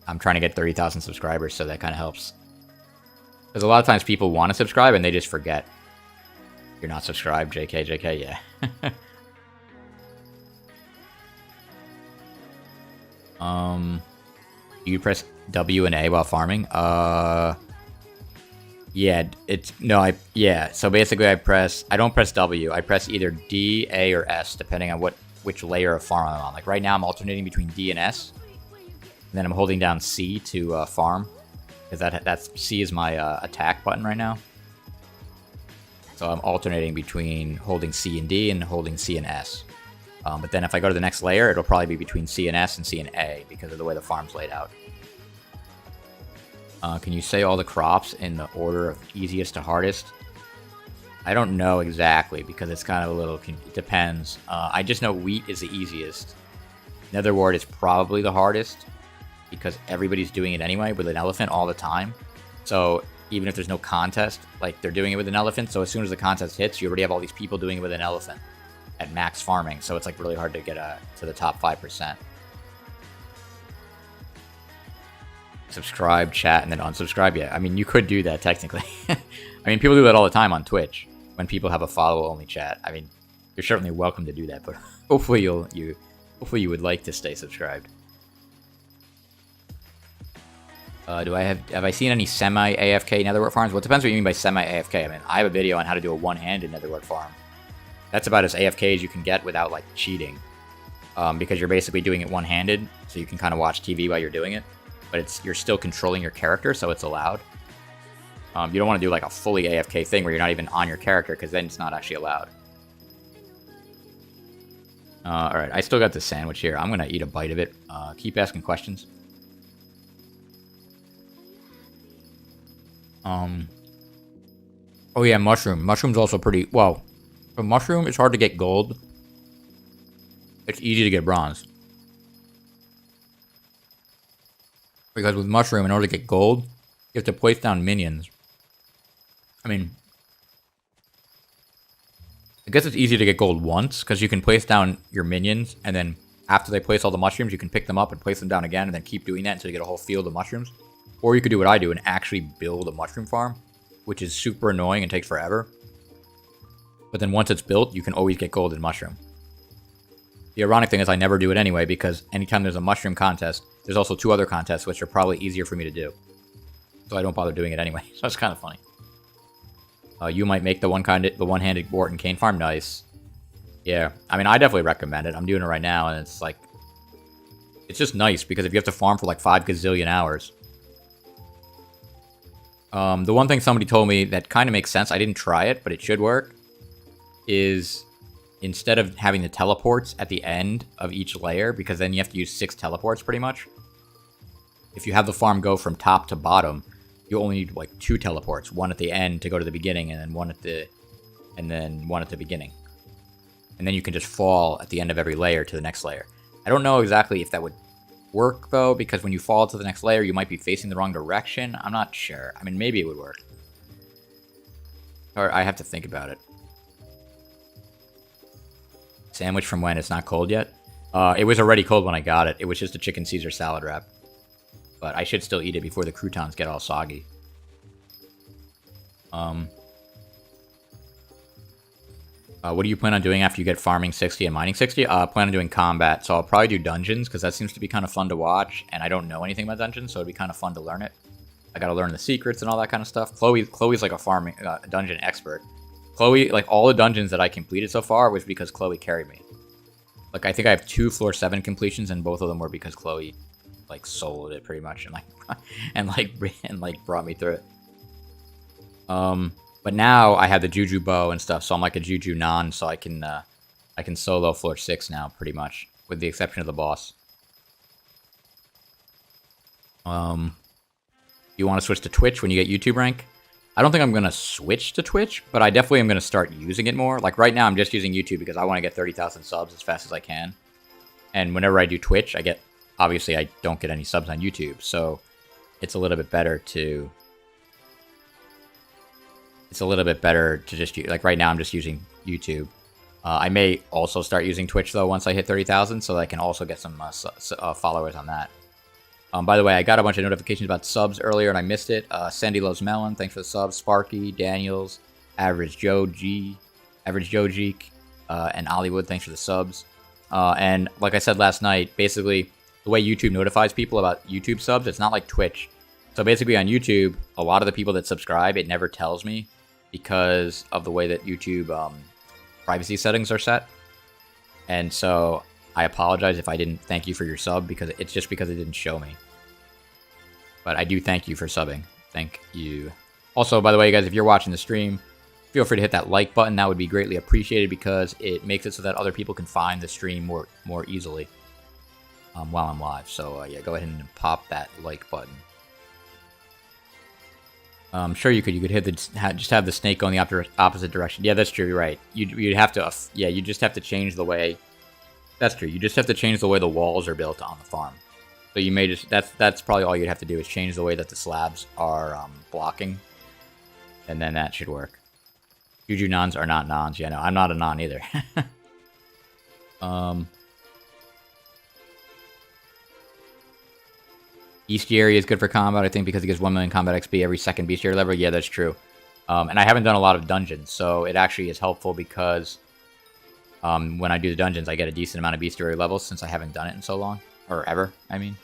I'm trying to get 30,000 subscribers, so that kind of helps. Because a lot of times people want to subscribe and they just forget. You're not subscribed, JK, yeah. You press W and A while farming? Yeah, so basically I don't press W. I press either D, A, or S, depending on what which layer of farm I'm on. Like right now I'm alternating between D and S. And then I'm holding down C to farm. Because that's C is my attack button right now. So I'm alternating between holding C and D and holding C and S. But then if I go to the next layer, it'll probably be between C and S and C and A because of the way the farm's laid out. Can you say all the crops in the order of easiest to hardest? I don't know exactly because it's kind of a little... It depends. I just know wheat is the easiest. Nether wart is probably the hardest because everybody's doing it anyway with an elephant all the time. So even if there's no contest, like they're doing it with an elephant. So as soon as the contest hits, you already have all these people doing it with an elephant at max farming. So it's like really hard to get to the top 5%. Subscribe, chat, and then unsubscribe. Yeah, I mean, you could do that technically. I mean, people do that all the time on Twitch when people have a follow-only chat. I mean, you're certainly welcome to do that, but hopefully hopefully you would like to stay subscribed. Have I seen any semi-AFK netherwart farms? Well, it depends what you mean by semi-AFK. I mean, I have a video on how to do a one-handed netherwart farm. That's about as AFK as you can get without, like, cheating. Because you're basically doing it one-handed, so you can kind of watch TV while you're doing it. But you're still controlling your character, so it's allowed. You don't want to do, like, a fully AFK thing where you're not even on your character, because then it's not actually allowed. Alright, I still got this sandwich here. I'm going to eat a bite of it. Keep asking questions. Oh yeah, mushroom. Mushroom's also pretty... Well, for mushroom, it's hard to get gold. It's easy to get bronze. Because with mushroom, in order to get gold, you have to place down minions. I mean... I guess it's easy to get gold once, because you can place down your minions, and then after they place all the mushrooms, you can pick them up and place them down again, and then keep doing that until you get a whole field of mushrooms. Or you could do what I do and actually build a mushroom farm, which is super annoying and takes forever. But then once it's built, you can always get gold in mushroom. The ironic thing is I never do it anyway, because anytime there's a mushroom contest, there's also 2 other contests which are probably easier for me to do. So I don't bother doing it anyway. So it's kind of funny. You might make the one-handed wart and cane farm. Nice. Yeah, I mean, I definitely recommend it. I'm doing it right now, and it's like... It's just nice, because if you have to farm for like 5 gazillion hours... the one thing somebody told me that kind of makes sense, I didn't try it, but it should work, is instead of having the teleports at the end of each layer, because then you have to use 6 teleports pretty much, if you have the farm go from top to bottom, you only need like 2 teleports, one at the end to go to the beginning, and then one at the beginning. And then you can just fall at the end of every layer to the next layer. I don't know exactly if that would work though, because when you fall to the next layer, you might be facing the wrong direction. I'm not sure. I mean, maybe it would work. Or I have to think about it. Sandwich from when? It's not cold yet? It was already cold when I got it. It was just a chicken Caesar salad wrap. But I should still eat it before the croutons get all soggy. What do you plan on doing after you get farming 60 and mining 60? Plan on doing combat, so I'll probably do dungeons, because that seems to be kind of fun to watch, and I don't know anything about dungeons, so it'd be kind of fun to learn it. I gotta learn the secrets and all that kind of stuff. Chloe's like a farming dungeon expert. Chloe, like all the dungeons that I completed so far was because Chloe carried me. Like I think I have 2 floor 7 completions, and both of them were because Chloe like soloed it pretty much and like brought me through it. But now I have the Juju bow and stuff, so I'm like a Juju non, so I can solo floor 6 now pretty much, with the exception of the boss. You want to switch to Twitch when you get YouTube rank? I don't think I'm gonna switch to Twitch, but I definitely am gonna start using it more. Like right now, I'm just using YouTube because I want to get 30,000 subs as fast as I can. And whenever I do Twitch, obviously I don't get any subs on YouTube, so it's a little bit better to just use, like right now I'm just using YouTube. I may also start using Twitch though once I hit 30,000, so that I can also get some followers on that. By the way, I got a bunch of notifications about subs earlier and I missed it. Sandy Loves Melon, thanks for the subs. Sparky, Daniels, Average Joe Geek, and Hollywood, thanks for the subs. And like I said last night, basically the way YouTube notifies people about YouTube subs, it's not like Twitch. So basically on YouTube, a lot of the people that subscribe, it never tells me because of the way that YouTube privacy settings are set. And so I apologize if I didn't thank you for your sub, because it's just because it didn't show me. But I do thank you for subbing. Thank you. Also, by the way, guys, if you're watching the stream, feel free to hit that like button. That would be greatly appreciated because it makes it so that other people can find the stream more easily while I'm live. So yeah, go ahead and pop that like button. Sure, you could hit the just have the snake go in the opposite direction. Yeah, that's true. You're right. You'd have to yeah, you just have to change the way. That's true. You just have to change the way the walls are built on the farm. So you may just that's probably all you'd have to do is change the way that the slabs are blocking, and then that should work. Juju nons are not nons. Yeah, no, I'm not a non either. Bestiary is good for combat, I think, because it gives 1 million combat XP every second bestiary level. Yeah, that's true. And I haven't done a lot of dungeons, so it actually is helpful because when I do the dungeons, I get a decent amount of bestiary levels since I haven't done it in so long. Or ever, I mean.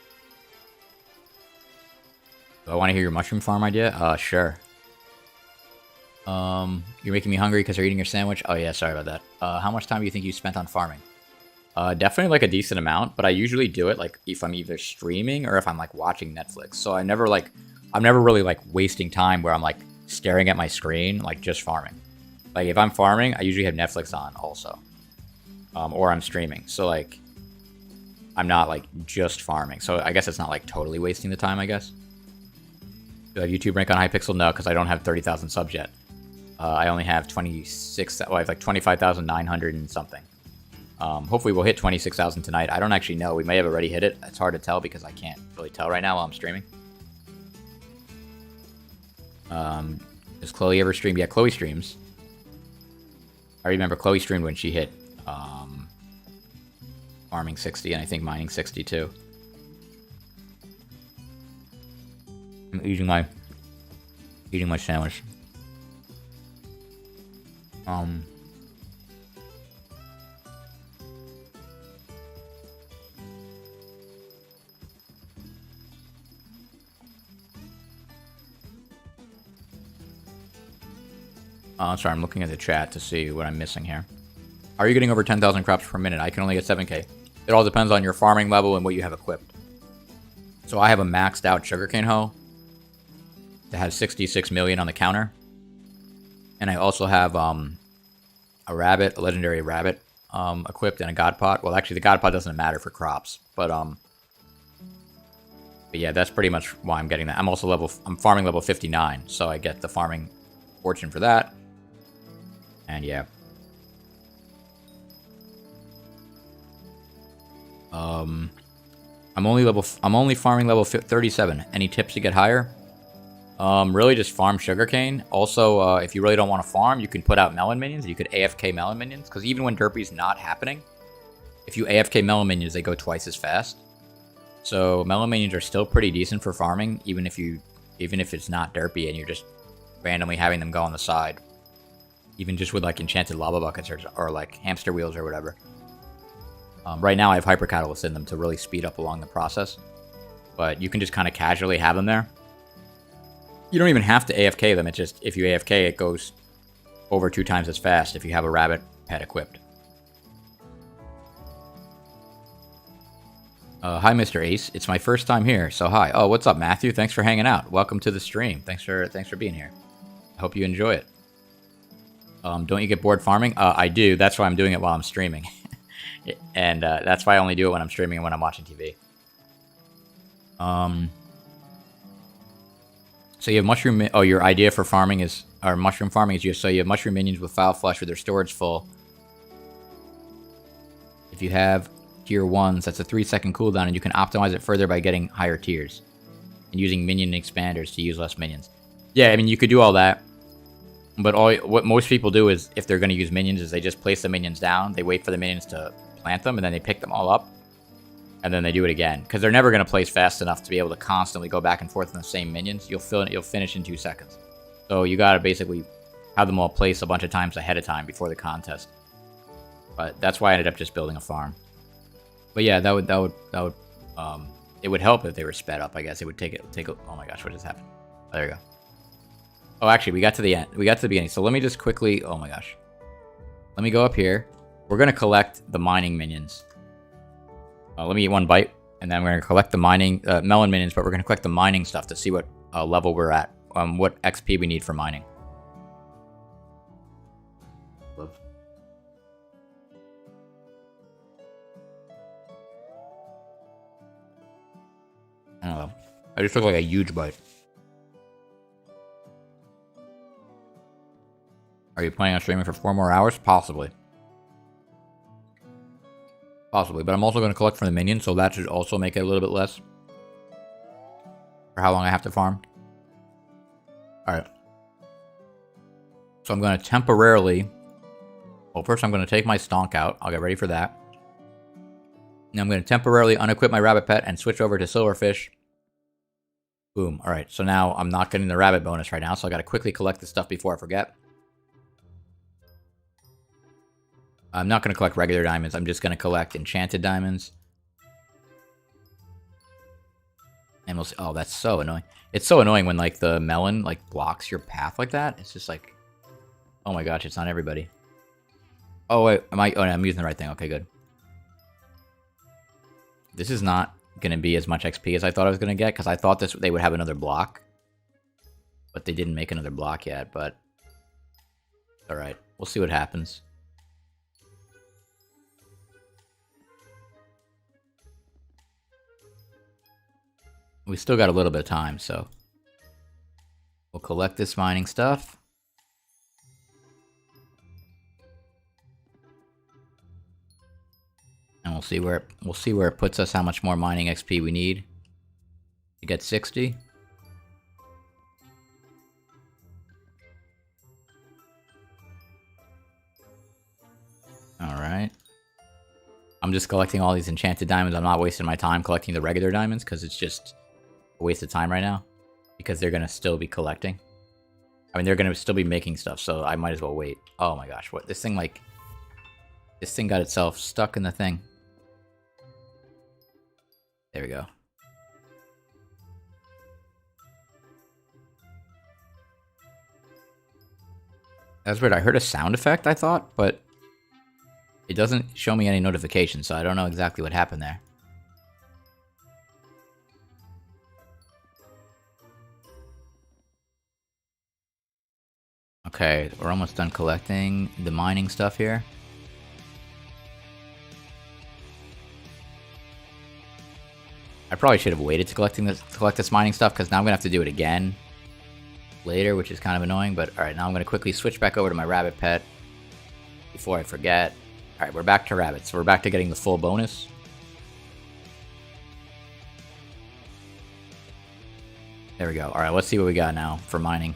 Do I want to hear your mushroom farm idea? Sure. You're making me hungry because you're eating your sandwich? Oh yeah, sorry about that. How much time do you think you spent on farming? Definitely like a decent amount, but I usually do it like if I'm either streaming or if I'm like watching Netflix. So I'm never really like wasting time where I'm like staring at my screen, like just farming. Like if I'm farming, I usually have Netflix on also. Or I'm streaming. So like I'm not like just farming. So I guess it's not like totally wasting the time, I guess. Do I have YouTube rank on Hypixel? No, because I don't have 30,000 subs yet. I only have 26, well, I have like 25,900 and something. Hopefully we'll hit 26,000 tonight. I don't actually know. We may have already hit it. It's hard to tell because I can't really tell right now while I'm streaming. Does Chloe ever stream? Yeah, Chloe streams. I remember Chloe streamed when she hit farming 60 and I think mining 60 too. I'm eating my sandwich. Sorry, I'm looking at the chat to see what I'm missing here. Are you getting over 10,000 crops per minute? I can only get 7k. It all depends on your farming level and what you have equipped. So I have a maxed out sugarcane hoe that has 66 million on the counter. And I also have a rabbit, a legendary rabbit, equipped and a god pot. Well, actually the god pot doesn't matter for crops, but yeah, that's pretty much why I'm getting that. I'm also I'm farming level 59, so I get the farming fortune for that. And yeah. I'm only farming level 37. Any tips to get higher? Really just farm sugarcane. Also, if you really don't want to farm, you can put out melon minions. You could AFK melon minions, because even when derpy's not happening, if you AFK melon minions, they go twice as fast. So melon minions are still pretty decent for farming, even if it's not derpy and you're just randomly having them go on the side. Even just with like enchanted lava buckets or like hamster wheels or whatever. Right now I have hyper catalysts in them to really speed up along the process. But you can just kind of casually have them there. You don't even have to AFK them. It's just, if you AFK, it goes over 2 times as fast if you have a rabbit pet equipped. Hi, Mr. Ace. It's my first time here, so hi. Oh, what's up, Matthew? Thanks for hanging out. Welcome to the stream. Thanks for being here. I hope you enjoy it. Don't you get bored farming? I do. That's why I'm doing it while I'm streaming. And that's why I only do it when I'm streaming and when I'm watching TV. So you have mushroom... Oh, your idea for farming is... Or mushroom farming is just so you have mushroom minions with foul flesh with their storage full. If you have tier 1s, that's a 3-second cooldown, and you can optimize it further by getting higher tiers. And using minion expanders to use less minions. Yeah, I mean, you could do all that. But what most people do is, if they're going to use minions, is they just place the minions down, they wait for the minions to plant them, and then they pick them all up. And then they do it again. Because they're never going to place fast enough to be able to constantly go back and forth on the same minions. You'll finish in 2 seconds. So you got to basically have them all placed a bunch of times ahead of time before the contest. But that's why I ended up just building a farm. But yeah, that would it would help if they were sped up, I guess. It would take oh my gosh, what just happened? Oh, there you go. Oh, actually, we got to the end. We got to the beginning. So let me just quickly, oh my gosh. Let me go up here. We're going to collect the mining minions. Let me eat one bite, and then we're going to collect the mining melon minions, but we're going to collect the mining stuff to see what level we're at, what XP we need for mining. I don't know. I just took like a huge bite. Are you planning on streaming for 4 more hours? Possibly. Possibly, but I'm also going to collect from the minions, so that should also make it a little bit less. For how long I have to farm. Alright. So I'm going to temporarily... Well, first I'm going to take my stonk out. I'll get ready for that. Now I'm going to temporarily unequip my rabbit pet and switch over to silverfish. Boom. Alright, so now I'm not getting the rabbit bonus right now, so I got to quickly collect this stuff before I forget. I'm not going to collect regular diamonds. I'm just going to collect enchanted diamonds. And we'll see. Oh, that's so annoying. It's so annoying when, like, the melon, like, blocks your path like that. It's just like... Oh my gosh, it's not everybody. Oh, wait. Am I... Oh, no, I'm using the right thing. Okay, good. This is not going to be as much XP as I thought I was going to get, because I thought they would have another block. But they didn't make another block yet, but... Alright. We'll see what happens. We still got a little bit of time, so we'll collect this mining stuff. And we'll see where it puts us, how much more mining XP we need to get 60. Alright. I'm just collecting all these enchanted diamonds. I'm not wasting my time collecting the regular diamonds, because it's just a waste of time right now, because they're going to still be collecting. I mean, they're going to still be making stuff, so I might as well wait. Oh my gosh, what? This thing, like... This thing got itself stuck in the thing. There we go. That's weird. I heard a sound effect, I thought, but... It doesn't show me any notifications, so I don't know exactly what happened there. Okay, we're almost done collecting the mining stuff here. I probably should have waited to collect this mining stuff, because now I'm going to have to do it again later, which is kind of annoying. But alright, now I'm going to quickly switch back over to my rabbit pet before I forget. Alright, we're back to rabbits. We're back to getting the full bonus. There we go. Alright, let's see what we got now for mining.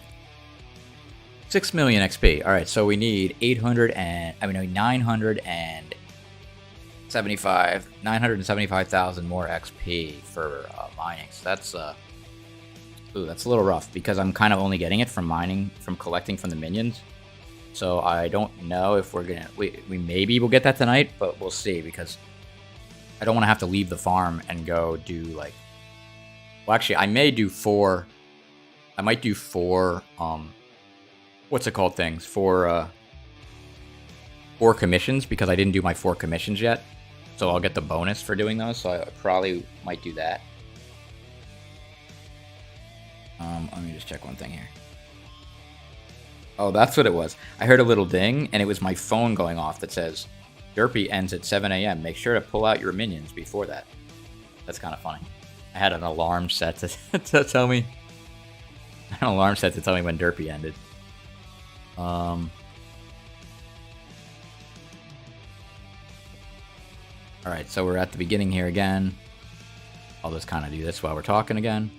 6 million XP. Alright, so we need 975,000 more XP for mining. So that's ooh, that's a little rough, because I'm kind of only getting it from mining, from collecting from the minions. So I don't know if we're gonna... We maybe will get that tonight, but we'll see, because I don't want to have to leave the farm and go do, like... Well, actually, I may do 4... I might do 4, what's it called things? 4 commissions, because I didn't do my 4 commissions yet. So I'll get the bonus for doing those, so I probably might do that. Let me just check one thing here. Oh, that's what it was. I heard a little ding, and it was my phone going off that says, Derpy ends at 7 a.m. Make sure to pull out your minions before that. That's kind of funny. I had an alarm set to tell me... An alarm set to tell me when Derpy ended. Alright, so we're at the beginning here again. I'll just kind of do this while we're talking again.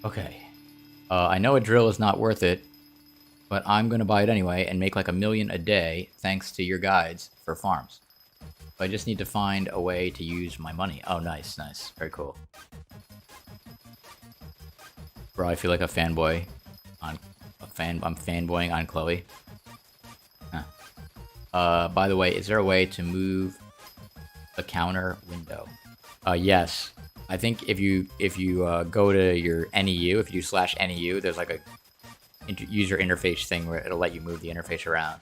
Okay. I know a drill is not worth it, but I'm going to buy it anyway and make like 1 million a day thanks to your guides for farms. So I just need to find a way to use my money. Oh, nice, nice. Very cool. Bro, I feel like a fanboy. I'm fanboying on Chloe. Huh. By the way, is there a way to move the counter window? Yes. I think if you go to your NEU, if you /NEU, there's like a user interface thing where it'll let you move the interface around.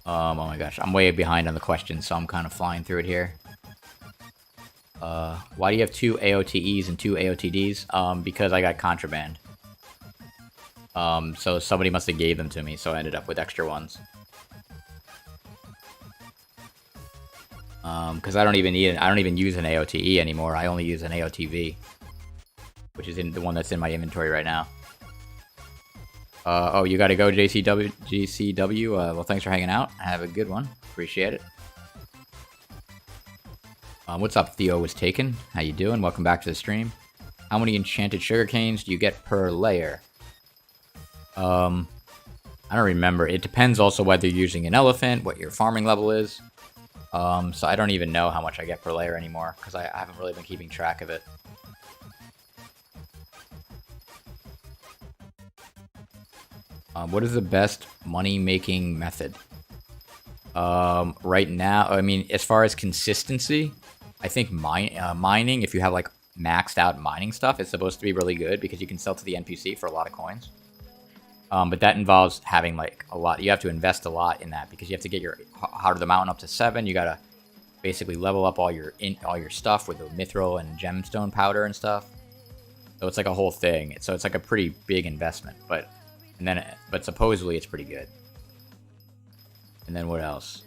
Oh my gosh, I'm way behind on the questions, so I'm kind of flying through it here. Why do you have 2 AOTEs and 2 AOTDs? Because I got contraband. So somebody must have gave them to me, so I ended up with extra ones. Because I don't even use an AOTE anymore. I only use an AOTV, which is the one that's in my inventory right now. Oh, you gotta go, GCW. Well, thanks for hanging out. Have a good one. Appreciate it. What's up, Theo was taken? How you doing? Welcome back to the stream. How many enchanted sugar canes do you get per layer? I don't remember. It depends also whether you're using an elephant, what your farming level is. So I don't even know how much I get per layer anymore, because I haven't really been keeping track of it. What is the best money-making method? Right now, I mean, as far as consistency, I think mining, if you have, like, maxed out mining stuff, it's supposed to be really good, because you can sell to the NPC for a lot of coins. But that involves having, like, a lot. You have to invest a lot in that, because you have to get your Heart of the Mountain up to 7. You gotta basically level up all your stuff with the mithril and gemstone powder and stuff. So it's like a whole thing. So it's like a pretty big investment, but supposedly it's pretty good. And then what else?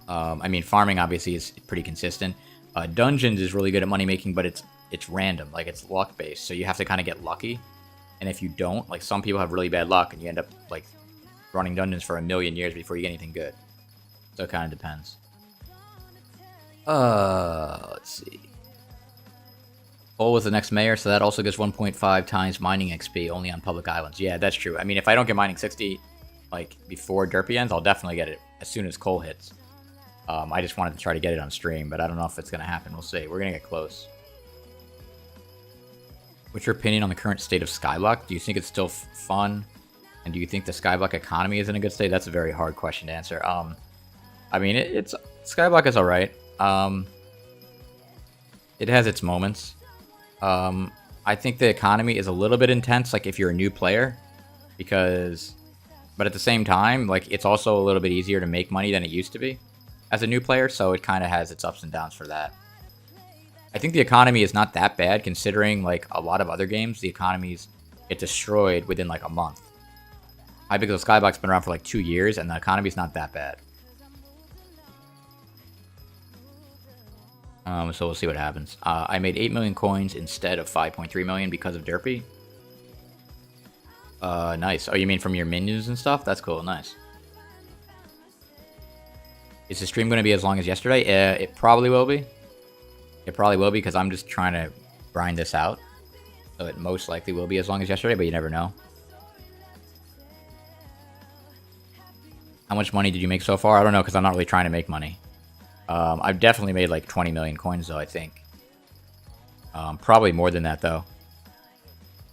I mean, farming obviously is pretty consistent. Dungeons is really good at money making, but it's random, like it's luck based. So you have to kind of get lucky. And if you don't, like some people have really bad luck, and you end up like running dungeons for 1,000,000 years before you get anything good. So it kind of depends. Let's see. Cole was the next mayor, so that also gets 1.5 times mining XP only on public islands. Yeah, that's true. I mean, if I don't get mining 60 like before Derpy ends, I'll definitely get it as soon as Cole hits. I just wanted to try to get it on stream, but I don't know if it's going to happen. We'll see. We're going to get close. What's your opinion on the current state of Skyblock? Do you think it's still fun? And do you think the Skyblock economy is in a good state? That's a very hard question to answer. I mean, Skyblock is alright. It has its moments. I think the economy is a little bit intense, like if you're a new player, but at the same time, like it's also a little bit easier to make money than it used to be as a new player, so it kind of has its ups and downs for that. I think the economy is not that bad considering like a lot of other games, the economies get destroyed within like a month. Hypixel Skyblock's been around for like 2 years and the economy's not that bad. So we'll see what happens. I made 8 million coins instead of 5.3 million because of Derpy. Nice. Oh, you mean from your minions and stuff? That's cool. Nice. Is the stream going to be as long as yesterday? It probably will be. It probably will be because I'm just trying to grind this out. So it most likely will be as long as yesterday, but you never know. How much money did you make so far? I don't know because I'm not really trying to make money. I've definitely made like 20 million coins though, I think. Probably more than that though.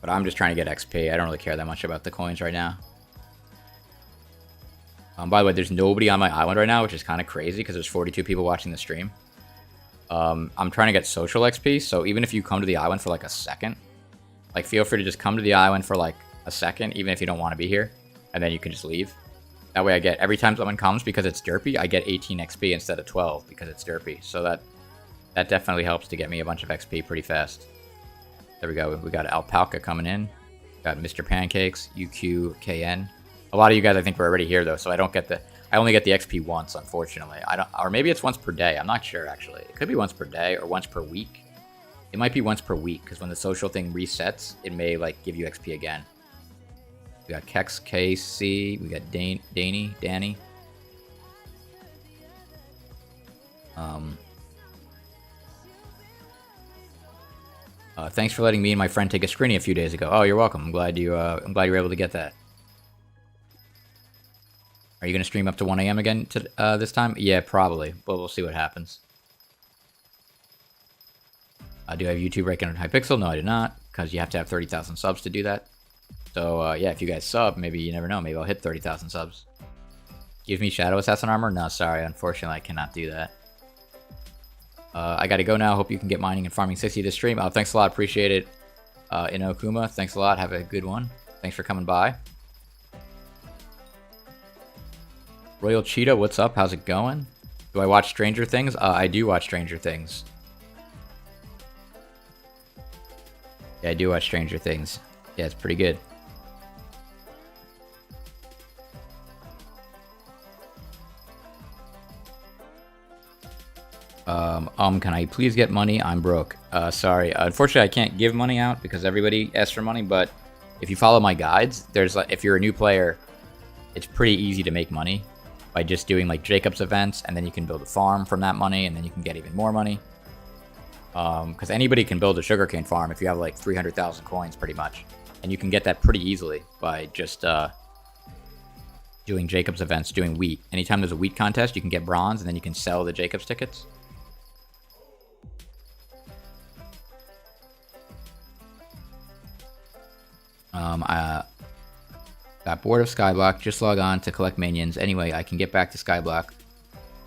But I'm just trying to get XP. I don't really care that much about the coins right now. By the way, there's nobody on my island right now, which is kind of crazy because there's 42 people watching the stream. I'm trying to get social XP, so even if you come to the island for like a second, like feel free to just come to the island for like a second, even if you don't want to be here, and then you can just leave. That way I get, every time someone comes, because it's Derpy, I get 18 XP instead of 12 because it's Derpy. So that definitely helps to get me a bunch of XP pretty fast. There we go. We got Alpaca coming in. Got Mr. Pancakes, UQKN. A lot of you guys I think were already here though, so I only get the XP once, unfortunately. Or maybe it's once per day. I'm not sure actually. It could be once per day or once per week. It might be once per week because when the social thing resets, it may like give you XP again. We got Kex KC. We got Danny. Thanks for letting me and my friend take a screening a few days ago. Oh, you're welcome. I'm glad you were able to get that. Are you gonna stream up to 1 AM again this time? Yeah, probably. But we'll see what happens. Do I have YouTube ranking on Hypixel? No, I do not, because you have to have 30,000 subs to do that. So yeah, if you guys sub, maybe you never know. Maybe I'll hit 30,000 subs. Give me Shadow Assassin armor? No, sorry. Unfortunately, I cannot do that. I gotta go now. Hope you can get mining and farming 60 this stream. Thanks a lot. Appreciate it. Inokuma, thanks a lot. Have a good one. Thanks for coming by. Royal Cheetah, what's up? How's it going? Do I watch Stranger Things? I do watch Stranger Things. Yeah, I do watch Stranger Things. Yeah, it's pretty good. Can I please get money? I'm broke. Sorry. Unfortunately, I can't give money out because everybody asks for money, but if you follow my guides, there's like, if you're a new player, it's pretty easy to make money by just doing like Jacob's events, and then you can build a farm from that money, and then you can get even more money. Because anybody can build a sugarcane farm if you have like 300,000 coins pretty much, and you can get that pretty easily by just doing Jacob's events, doing wheat. Anytime there's a wheat contest, you can get bronze, and then you can sell the Jacob's tickets. I got bored of Skyblock, just log on to collect minions. Anyway, I can get back to Skyblock,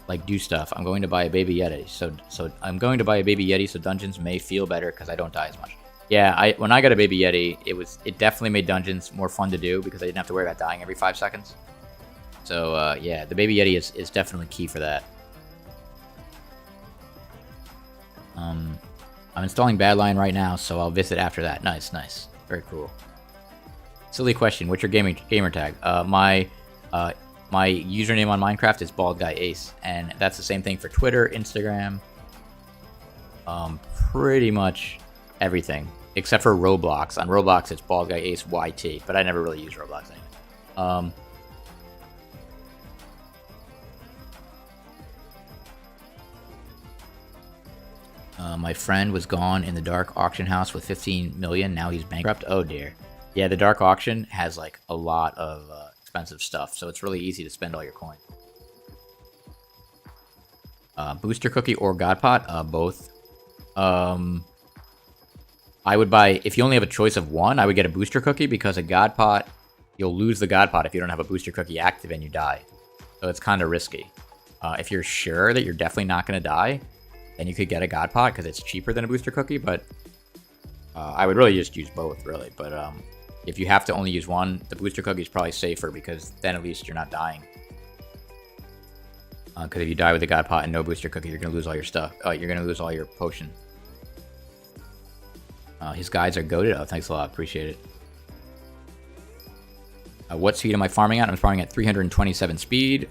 like do stuff. I'm going to buy a baby Yeti, so I'm going to buy a baby Yeti so dungeons may feel better because I don't die as much. Yeah, when I got a baby Yeti, it definitely made dungeons more fun to do because I didn't have to worry about dying every 5 seconds. So yeah, the baby Yeti is definitely key for that. I'm installing Badlion right now, so I'll visit after that. Nice, nice, very cool. Silly question. What's your gamer tag? My username on Minecraft is BaldGuyAce, and that's the same thing for Twitter, Instagram, pretty much everything except for Roblox. On Roblox, it's BaldGuyAce YT, but I never really use Roblox anyway. My friend was gone in the dark auction house with 15 million. Now he's bankrupt. Oh dear. Yeah, the dark auction has like a lot of expensive stuff, so it's really easy to spend all your coins. Booster cookie or God pot? Both. I would buy, if you only have a choice of one, I would get a booster cookie because a God pot, you'll lose the God pot if you don't have a booster cookie active and you die. So it's kind of risky. If you're sure that you're definitely not going to die, then you could get a God pot because it's cheaper than a booster cookie, but I would really just use both, really. But if you have to only use one, the booster cookie is probably safer because then at least you're not dying. Because if you die with the God pot and no booster cookie, you're going to lose all your stuff. You're going to lose all your potion. His guides are goated. Oh, thanks a lot. Appreciate it. What speed am I farming at? I'm farming at 327 speed,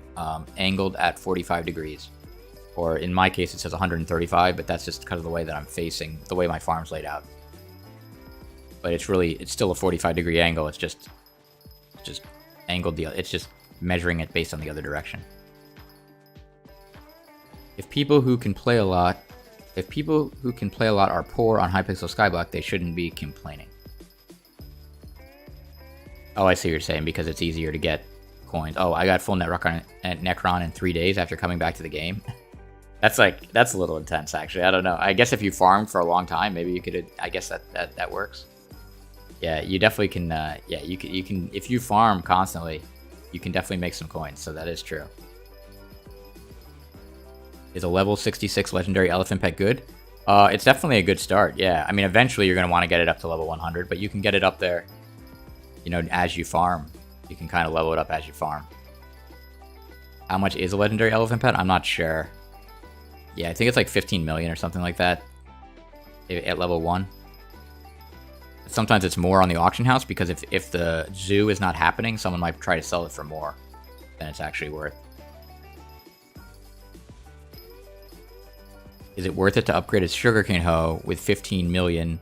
angled at 45 degrees. Or in my case, it says 135, but that's just because of the way that I'm facing, the way my farm's laid out. But it's still a 45-degree angle. It's just angled it's just measuring it based on the other direction. If people who can play a lot are poor on Hypixel Skyblock, they shouldn't be complaining. Oh, I see what you're saying, because it's easier to get coins. Oh, I got full Necron in 3 days after coming back to the game. That's a little intense, actually. I don't know. I guess if you farmed for a long time, maybe you could. I guess that works. Yeah, you definitely can. Yeah, you can. If you farm constantly, you can definitely make some coins. So that is true. Is a level 66 legendary elephant pet good? It's definitely a good start. Yeah, I mean, eventually you're gonna want to get it up to level 100, but you can get it up there. You know, as you farm, you can kind of level it up as you farm. How much is a legendary elephant pet? I'm not sure. Yeah, I think it's like 15 million or something like that at level 1. Sometimes it's more on the auction house because if the zoo is not happening, someone might try to sell it for more than it's actually worth. Is it worth it to upgrade a sugarcane hoe with 15 million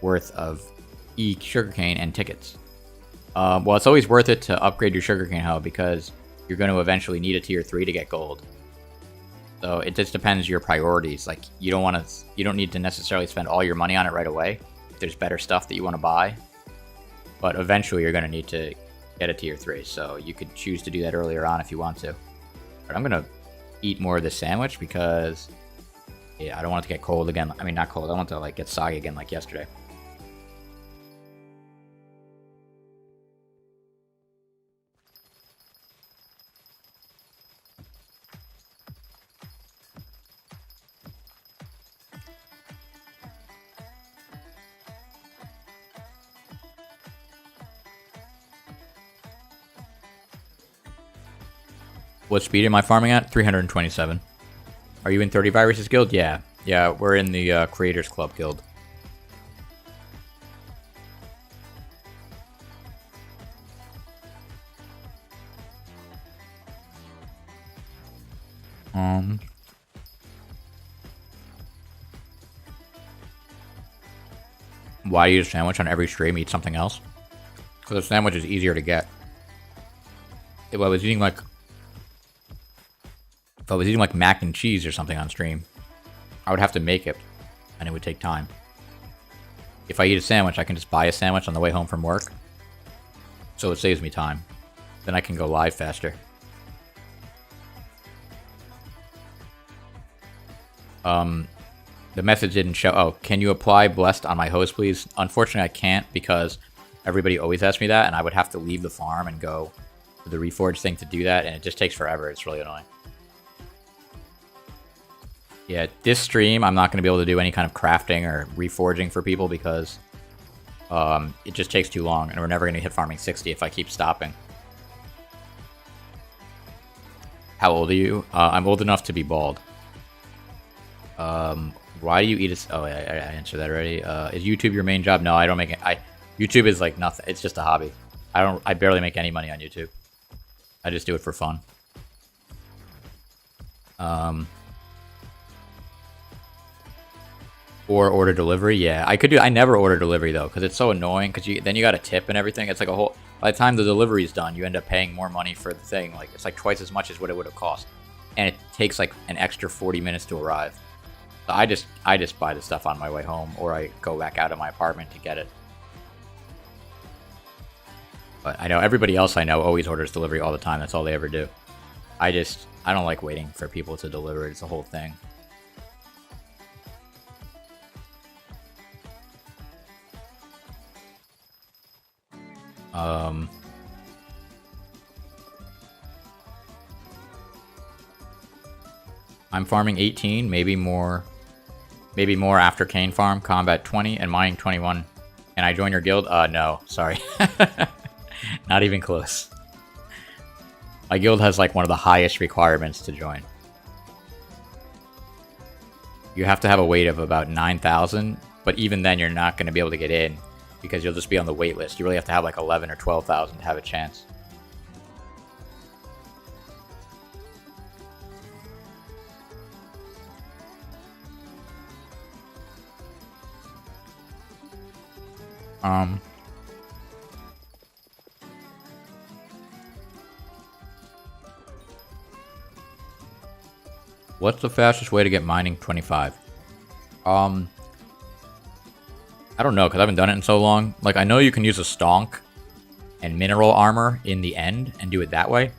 worth of sugarcane and tickets? Well, it's always worth it to upgrade your sugarcane hoe because you're going to eventually need a tier 3 to get gold. So it just depends your priorities. Like you don't need to necessarily spend all your money on it right away. There's better stuff that you want to buy, but eventually you're going to need to get a tier 3. So you could choose to do that earlier on if you want to. But I'm going to eat more of this sandwich because yeah, I don't want it to get cold again. I mean, not cold. I want it to like get soggy again like yesterday. What speed am I farming at? 327. Are you in 30 Viruses Guild? Yeah. Yeah, we're in the Creators Club Guild. Why eat a sandwich on every stream? Eat something else? Because a sandwich is easier to get. If I was eating like mac and cheese or something on stream, I would have to make it, and it would take time. If I eat a sandwich, I can just buy a sandwich on the way home from work, so it saves me time. Then I can go live faster. The message didn't show. Oh, can you apply Blessed on my host, please? Unfortunately, I can't because everybody always asks me that, and I would have to leave the farm and go to the Reforge thing to do that, and it just takes forever. It's really annoying. Yeah, this stream, I'm not going to be able to do any kind of crafting or reforging for people because it just takes too long, and we're never going to hit farming 60 if I keep stopping. How old are you? I'm old enough to be bald. Why do you eat a... Oh, I answered that already. Is YouTube your main job? No, I don't make it. YouTube is like nothing. It's just a hobby. I barely make any money on YouTube. I just do it for fun. Or order delivery. Yeah, I could do. I never order delivery though, because it's so annoying. Because then you got a tip and everything. It's like a whole. By the time the delivery is done, you end up paying more money for the thing. Like it's like twice as much as what it would have cost, and it takes like an extra 40 minutes to arrive. So I just buy the stuff on my way home, or I go back out of my apartment to get it. But I know everybody else I know always orders delivery all the time. That's all they ever do. I don't like waiting for people to deliver. It's a whole thing. I'm farming 18, maybe more after Kane farm, combat 20, and mining 21. Can I join your guild? No, sorry. Not even close. My guild has like one of the highest requirements to join. You have to have a weight of about 9,000, but even then you're not going to be able to get in because you'll just be on the wait list. You really have to have like 11 or 12,000 to have a chance. What's the fastest way to get mining 25? I don't know, because I haven't done it in so long. Like, I know you can use a stonk and mineral armor in the end and do it that way.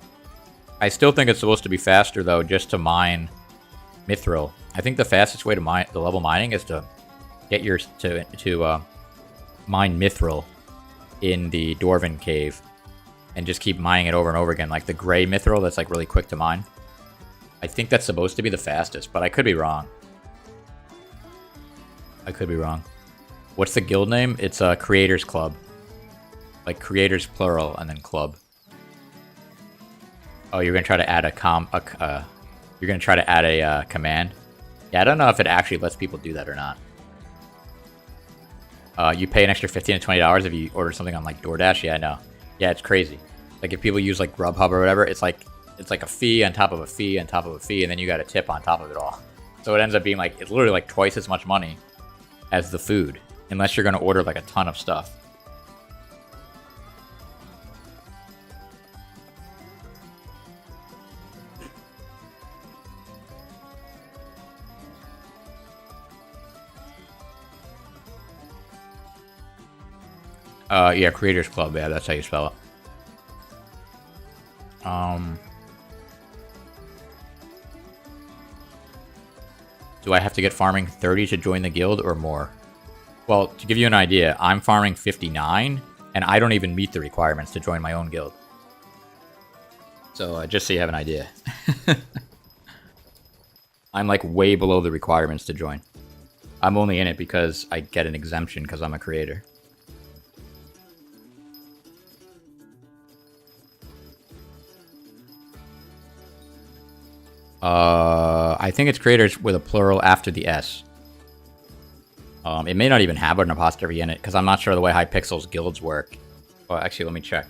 I still think it's supposed to be faster, though, just to mine mithril. I think the fastest way to mine the level mining is to get to mine mithril in the Dwarven cave and just keep mining it over and over again, like the gray mithril that's like really quick to mine. I think that's supposed to be the fastest, but I could be wrong. I could be wrong. What's the guild name? It's a Creators Club. Like Creators plural and then club. Oh, you're gonna try to add a command. Yeah, I don't know if it actually lets people do that or not. You pay an extra $15 to $20 if you order something on like DoorDash. Yeah, I know. Yeah, it's crazy. Like if people use like Grubhub or whatever, it's like a fee on top of a fee on top of a fee, and then you got a tip on top of it all. So it ends up being like it's literally like twice as much money as the food, unless you're gonna order like a ton of stuff. Yeah, Creators Club, yeah, that's how you spell it. Do I have to get farming 30 to join the guild or more? Well, to give you an idea, I'm farming 59, and I don't even meet the requirements to join my own guild. So, just so you have an idea. I'm like way below the requirements to join. I'm only in it because I get an exemption because I'm a creator. I think it's creators with a plural after the S. It may not even have an apostrophe in it, because I'm not sure the way Hypixel's guilds work. Well, actually, let me check.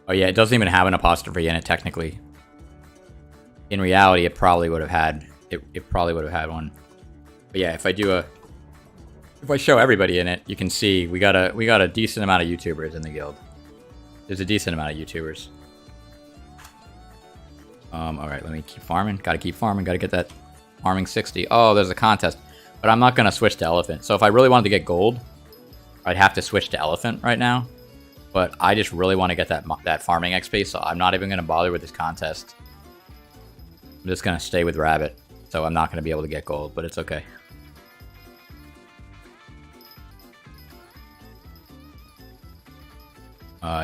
Oh yeah, it doesn't even have an apostrophe in it, technically. In reality, it probably would have had... It probably would have had one. But yeah, if I show everybody in it, you can see we got a decent amount of YouTubers in the guild. There's a decent amount of YouTubers. Alright, let me keep farming. Gotta keep farming, gotta get that farming 60. Oh, there's a contest. But I'm not gonna switch to elephant. So if I really wanted to get gold, I'd have to switch to elephant right now. But I just really want to get that farming XP, so I'm not even gonna bother with this contest. I'm just gonna stay with rabbit. So I'm not gonna be able to get gold, but it's okay.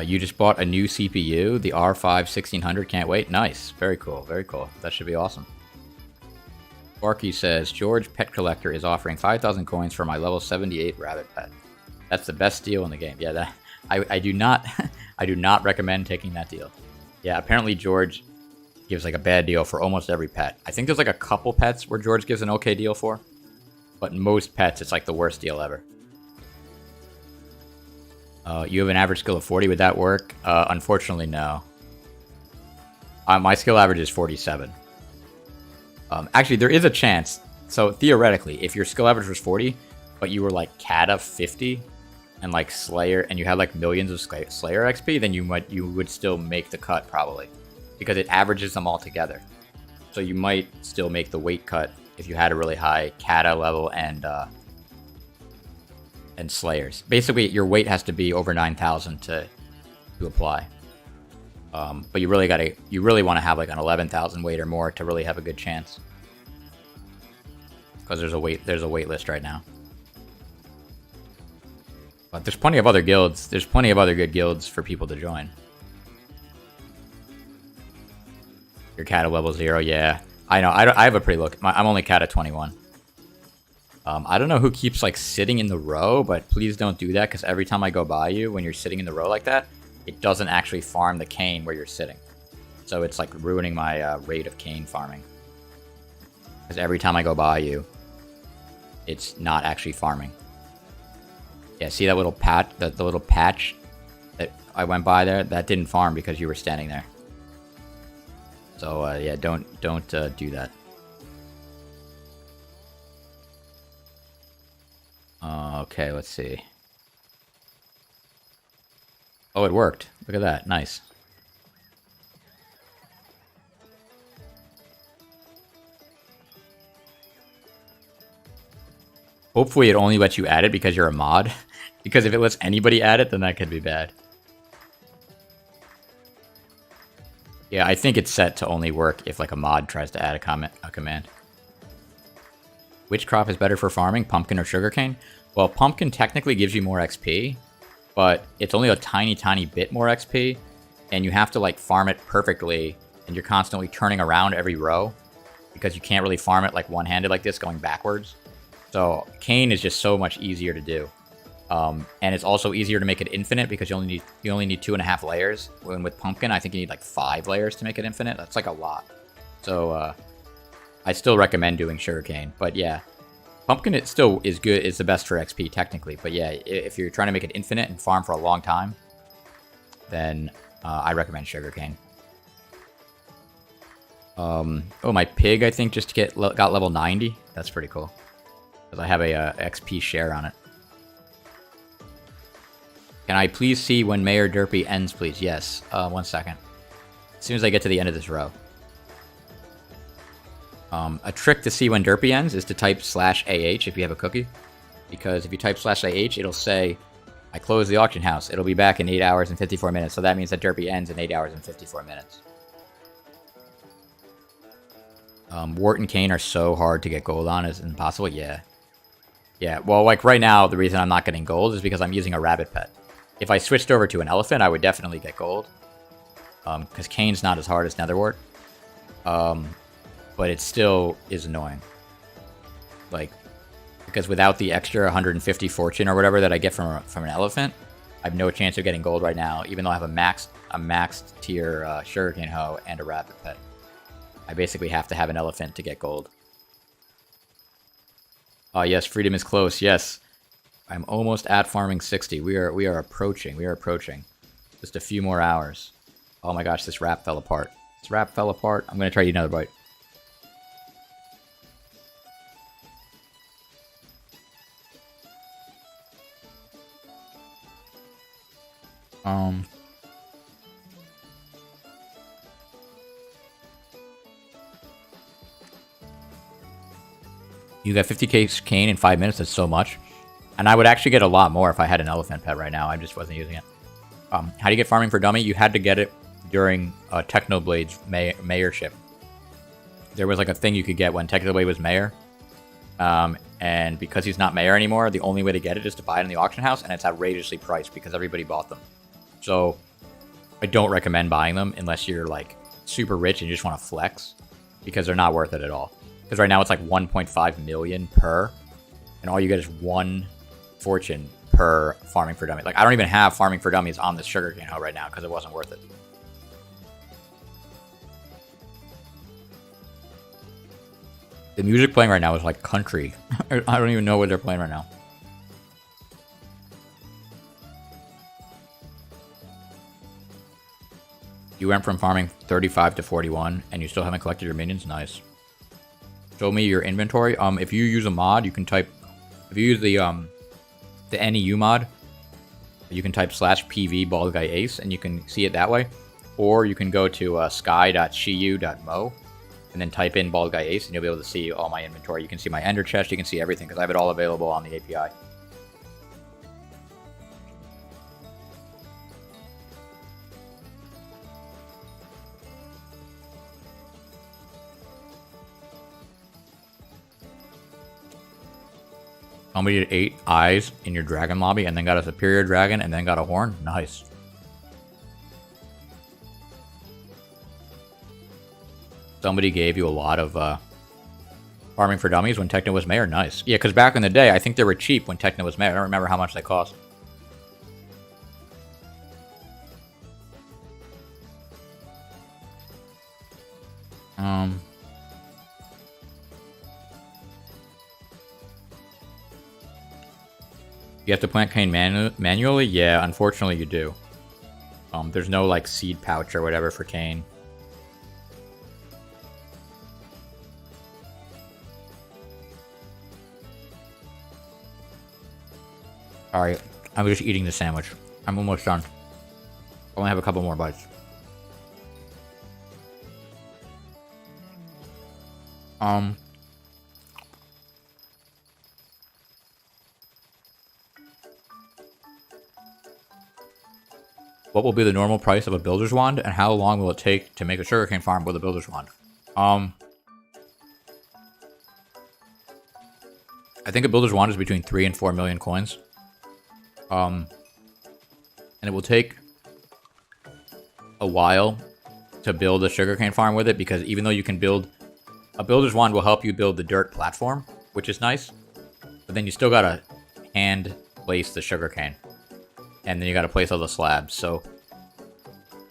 You just bought a new CPU, the R5 1600. Can't wait. Nice. Very cool. Very cool. That should be awesome. Barky says, George Pet Collector is offering 5,000 coins for my level 78 rabbit pet. That's the best deal in the game. Yeah, I do not I do not recommend taking that deal. Yeah, apparently George gives like a bad deal for almost every pet. I think there's like a couple pets where George gives an okay deal for, but most pets it's like the worst deal ever. You have an average skill of 40. Would that work? Unfortunately, no. My skill average is 47. Actually, there is a chance. So theoretically, if your skill average was 40, but you were like Kata 50 and like Slayer, and you had like millions of Slayer XP, then you would still make the cut probably, because it averages them all together. So you might still make the weight cut if you had a really high Kata level and Slayers. Basically, your weight has to be over 9,000 to apply. But you really want to have like an 11,000 weight or more to really have a good chance. Because there's a wait list right now. But there's plenty of other guilds. There's plenty of other good guilds for people to join. Your Kata level 0, yeah. I know. I have a pretty low. I'm only Kata 21. I don't know who keeps like sitting in the row, but please don't do that, because every time I go by you when you're sitting in the row like that, it doesn't actually farm the cane where you're sitting. So it's like ruining my rate of cane farming. Because every time I go by you, it's not actually farming. Yeah, see that little patch, the little patch that I went by there? That didn't farm because you were standing there. So yeah, don't do that. Okay, let's see. Oh, it worked. Look at that. Nice. Hopefully it only lets you add it because you're a mod. Because if it lets anybody add it, then that could be bad. Yeah, I think it's set to only work if like a mod tries to add a command. Which crop is better for farming, pumpkin or sugarcane? Well, pumpkin technically gives you more XP, but it's only a tiny, tiny bit more XP, and you have to like farm it perfectly, and you're constantly turning around every row, because you can't really farm it like one-handed like this, going backwards. So cane is just so much easier to do, and it's also easier to make it infinite because you only need 2.5 layers. When with pumpkin, I think you need like 5 layers to make it infinite. That's like a lot. So I still recommend doing sugarcane, but yeah, pumpkin it still is good. It's the best for XP technically, but yeah, if you're trying to make it infinite and farm for a long time, then I recommend sugarcane. Oh, my pig I think just got level 90. That's pretty cool because I have a XP share on it. Can I please see when Mayor Derpy ends, please? Yes. 1 second. As soon as I get to the end of this row. A trick to see when Derpy ends is to type /AH if you have a cookie. Because if you type /AH, it'll say, I closed the auction house. It'll be back in 8 hours and 54 minutes. So that means that Derpy ends in 8 hours and 54 minutes. Wart and cane are so hard to get gold on. Is it impossible? Yeah. Yeah, well, like right now, the reason I'm not getting gold is because I'm using a rabbit pet. If I switched over to an elephant, I would definitely get gold. Because cane's not as hard as netherwart. But it still is annoying. Like, because without the extra 150 fortune or whatever that I get from an elephant, I have no chance of getting gold right now, even though I have a maxed tier sugarcane hoe and a rabbit pet. I basically have to have an elephant to get gold. Oh yes, freedom is close. Yes, I'm almost at farming 60. We are approaching. We are approaching. Just a few more hours. Oh my gosh, this wrap fell apart. This wrap fell apart. I'm gonna try to eat another bite. You got 50k cane in 5 minutes. That's so much. And I would actually get a lot more if I had an elephant pet right now. I just wasn't using it. How do you get farming for dummy? You had to get it during Technoblade's mayorship. There was like a thing you could get when Technoblade was mayor. And because he's not mayor anymore, the only way to get it is to buy it in the auction house, and it's outrageously priced because everybody bought them. So I don't recommend buying them unless you're like super rich and you just want to flex, because they're not worth it at all. Because right now it's like 1.5 million per, and all you get is 1 fortune per farming for dummies. Like, I don't even have farming for dummies on this sugarcane hoe right now because it wasn't worth it. The music playing right now is like country. I don't even know what they're playing right now. You went from farming 35 to 41, and you still haven't collected your minions? Nice. Show me your inventory. If you use a mod, you can type... If you use the NEU mod, you can type /PV BaldGuyAce, and you can see it that way. Or you can go to sky.shiu.mo, and then type in BaldGuyAce, and you'll be able to see all my inventory. You can see my ender chest, you can see everything, because I have it all available on the API. Somebody did 8 eyes in your dragon lobby, and then got a superior dragon, and then got a horn. Nice. Somebody gave you a lot of farming for dummies when Techno was mayor. Nice. Yeah, because back in the day, I think they were cheap when Techno was mayor. I don't remember how much they cost. You have to plant cane manually? Yeah, unfortunately you do. There's no, like, seed pouch or whatever for cane. Alright, I'm just eating the sandwich. I'm almost done. I only have a couple more bites. What will be the normal price of a builder's wand, and how long will it take to make a sugarcane farm with a builder's wand? I think a builder's wand is between 3 and 4 million coins. And it will take a while to build a sugarcane farm with it, because even though you can build... A builder's wand will help you build the dirt platform, which is nice. But then you still gotta hand place the sugarcane. And then you gotta place all the slabs, so...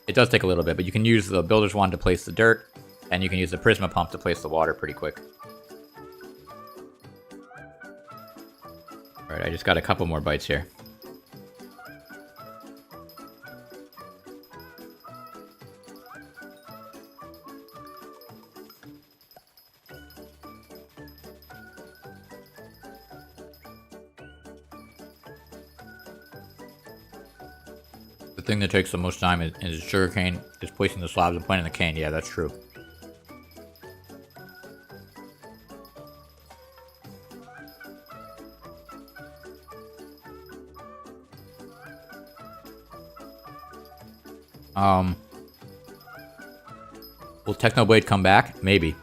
It does take a little bit, but you can use the builder's wand to place the dirt, and you can use the prisma pump to place the water pretty quick. Alright, I just got a couple more bites here. The thing that takes the most time is sugarcane, is placing the slabs and planting the cane. Yeah, that's true. Will Technoblade come back? Maybe.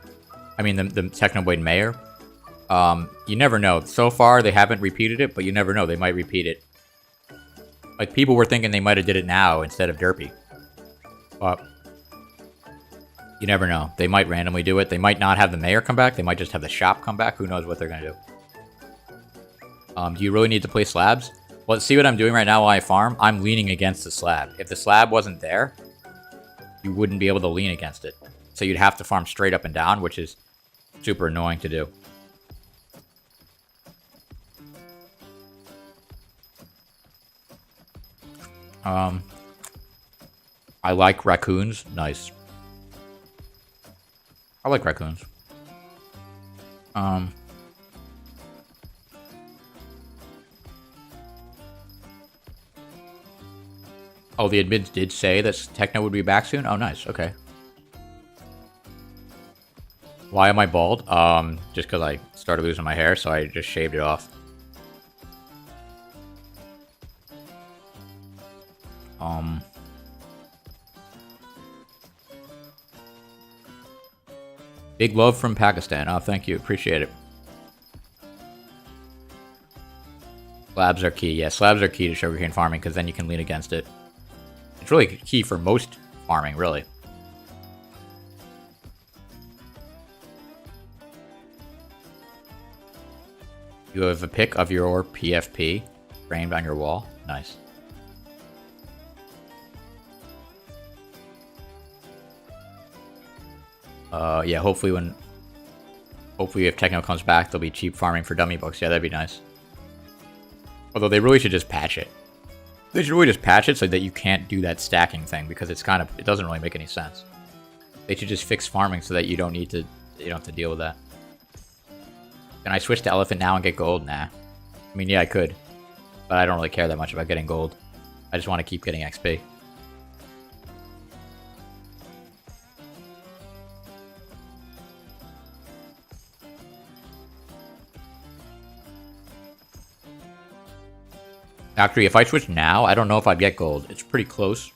I mean, the Technoblade mayor. You never know. So far, they haven't repeated it, but you never know. They might repeat it. Like, people were thinking they might have did it now instead of Derpy. But you never know. They might randomly do it. They might not have the mayor come back. They might just have the shop come back. Who knows what they're going to do. Do you really need to place slabs? Well, see what I'm doing right now while I farm? I'm leaning against the slab. If the slab wasn't there, you wouldn't be able to lean against it. So you'd have to farm straight up and down, which is super annoying to do. I like raccoons. Nice. I like raccoons. Oh, the admins did say that Techno would be back soon? Oh, nice. Okay. Why am I bald? Just because I started losing my hair, so I just shaved it off. Big love from Pakistan. Oh, thank you. Appreciate it. Slabs are key. Yeah, slabs are key to sugarcane farming because then you can lean against it. It's really key for most farming, really. You have a pic of your PFP framed on your wall. Nice. Yeah, hopefully if Techno comes back, there'll be cheap farming for dummy books. Yeah, that'd be nice. Although they really should just patch it. They should really just patch it so that you can't do that stacking thing because it doesn't really make any sense. They should just fix farming so that you don't have to deal with that. Can I switch to elephant now and get gold? Nah. I mean, yeah, I could. But I don't really care that much about getting gold. I just want to keep getting XP. Actually, if I switch now, I don't know if I'd get gold. It's pretty close,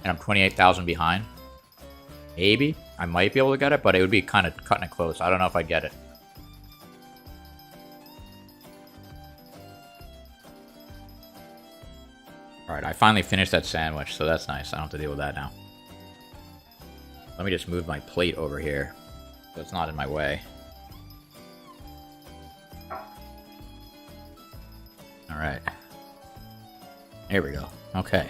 and I'm 28,000 behind. Maybe. I might be able to get it, but it would be kind of cutting it close. I don't know if I'd get it. Alright, I finally finished that sandwich, so that's nice. I don't have to deal with that now. Let me just move my plate over here, so it's not in my way. Alright. There we go. Okay.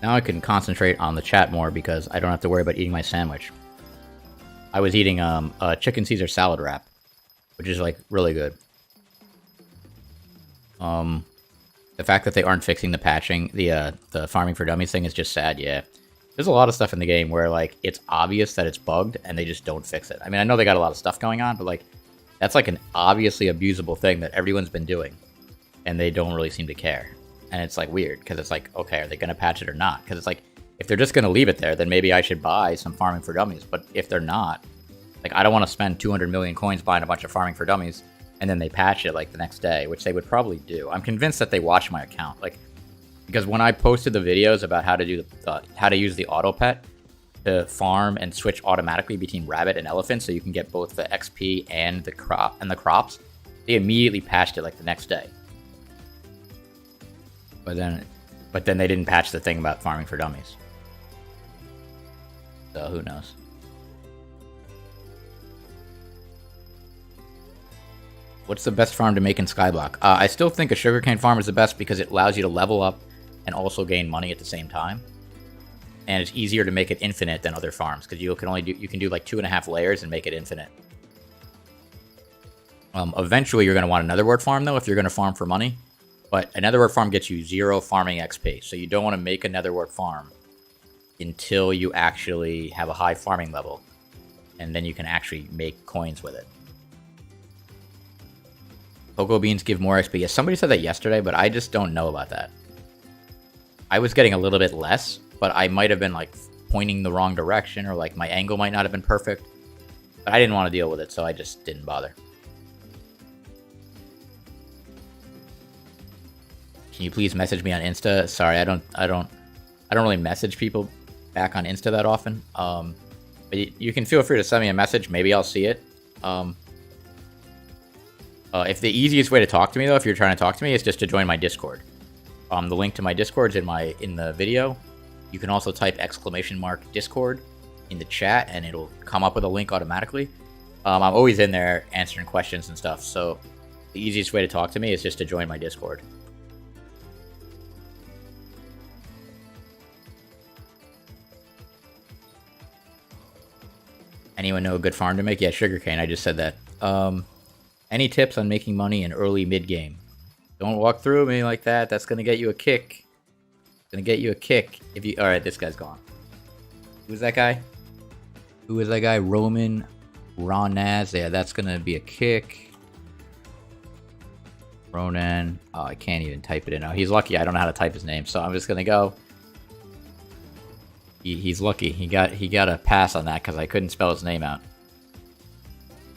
Now I can concentrate on the chat more because I don't have to worry about eating my sandwich. I was eating a chicken Caesar salad wrap, which is like really good. The fact that they aren't fixing the patching, the farming for dummies thing is just sad. Yeah, there's a lot of stuff in the game where like it's obvious that it's bugged and they just don't fix it. I mean, I know they got a lot of stuff going on, but like that's like an obviously abusable thing that everyone's been doing, and they don't really seem to care. And it's like weird because it's like, okay, are they gonna patch it or not? Because it's like if they're just gonna leave it there, then maybe I should buy some farming for dummies. But if they're not, like I don't want to spend 200 million coins buying a bunch of farming for dummies. And then they patch it like the next day, which they would probably do. I'm convinced that they watch my account, like because when I posted the videos about how to do how to use the auto pet to farm and switch automatically between rabbit and elephant, so you can get both the XP and the crops, they immediately patched it like the next day. But then they didn't patch the thing about farming for dummies. So who knows? What's the best farm to make in Skyblock? I still think a sugarcane farm is the best because it allows you to level up and also gain money at the same time. And it's easier to make it infinite than other farms because you can do like 2.5 layers and make it infinite. Eventually you're going to want a netherwort farm though if you're going to farm for money. But a netherwort farm gets you 0 farming XP, so you don't want to make a netherwort farm until you actually have a high farming level. And then you can actually make coins with it. Cocoa beans give more XP. Yeah, somebody said that yesterday, but I just don't know about that. I was getting a little bit less, but I might have been like pointing the wrong direction, or like my angle might not have been perfect. But I didn't want to deal with it, so I just didn't bother. Can you please message me on Insta? Sorry, I don't really message people back on Insta that often. But you can feel free to send me a message. Maybe I'll see it. If the easiest way to talk to me, though, if you're trying to talk to me, is just to join my Discord. The link to my Discord is in the video. You can also type !Discord in the chat, and it'll come up with a link automatically. I'm always in there answering questions and stuff, so The easiest way to talk to me is just to join my Discord. Anyone know a good farm to make? Yeah, sugarcane, I just said that. Any tips on making money in early mid-game? Don't walk through me like that. That's gonna get you a kick. Gonna get you a kick. If you... Alright, this guy's gone. Who's that guy? Who is that guy? Roman Ronaz. Yeah, that's gonna be a kick. Ronan. Oh, I can't even type it in. Oh, he's lucky I don't know how to type his name, so I'm just gonna go. He's lucky. He got a pass on that because I couldn't spell his name out.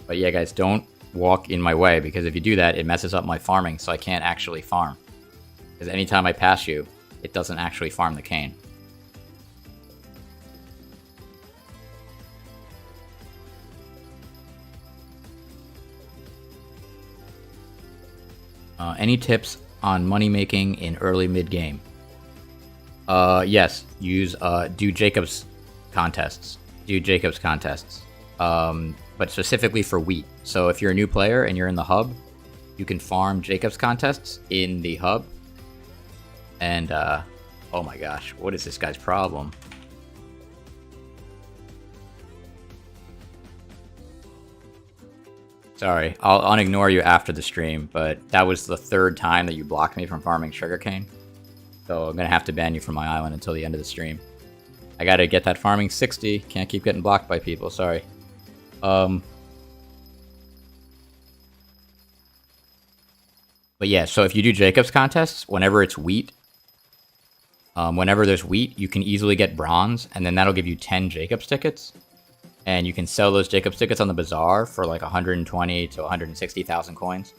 But yeah, guys, don't walk in my way, because if you do that, it messes up my farming, so I can't actually farm. Because anytime I pass you, it doesn't actually farm the cane. Any tips on money making in early mid-game? Yes. Do Jacob's contests. Do Jacob's contests. But specifically for wheat. So if you're a new player and you're in the hub, you can farm Jacob's contests in the hub. And, oh my gosh, what is this guy's problem? Sorry, I'll unignore you after the stream, but that was the 3rd time that you blocked me from farming sugarcane. So I'm gonna have to ban you from my island until the end of the stream. I gotta get that farming 60. Can't keep getting blocked by people, sorry. But yeah, so if you do Jacob's contests, whenever it's wheat, whenever there's wheat, you can easily get bronze, and then that'll give you 10 Jacob's tickets. And you can sell those Jacob's tickets on the bazaar for like 120 to 160,000 coins.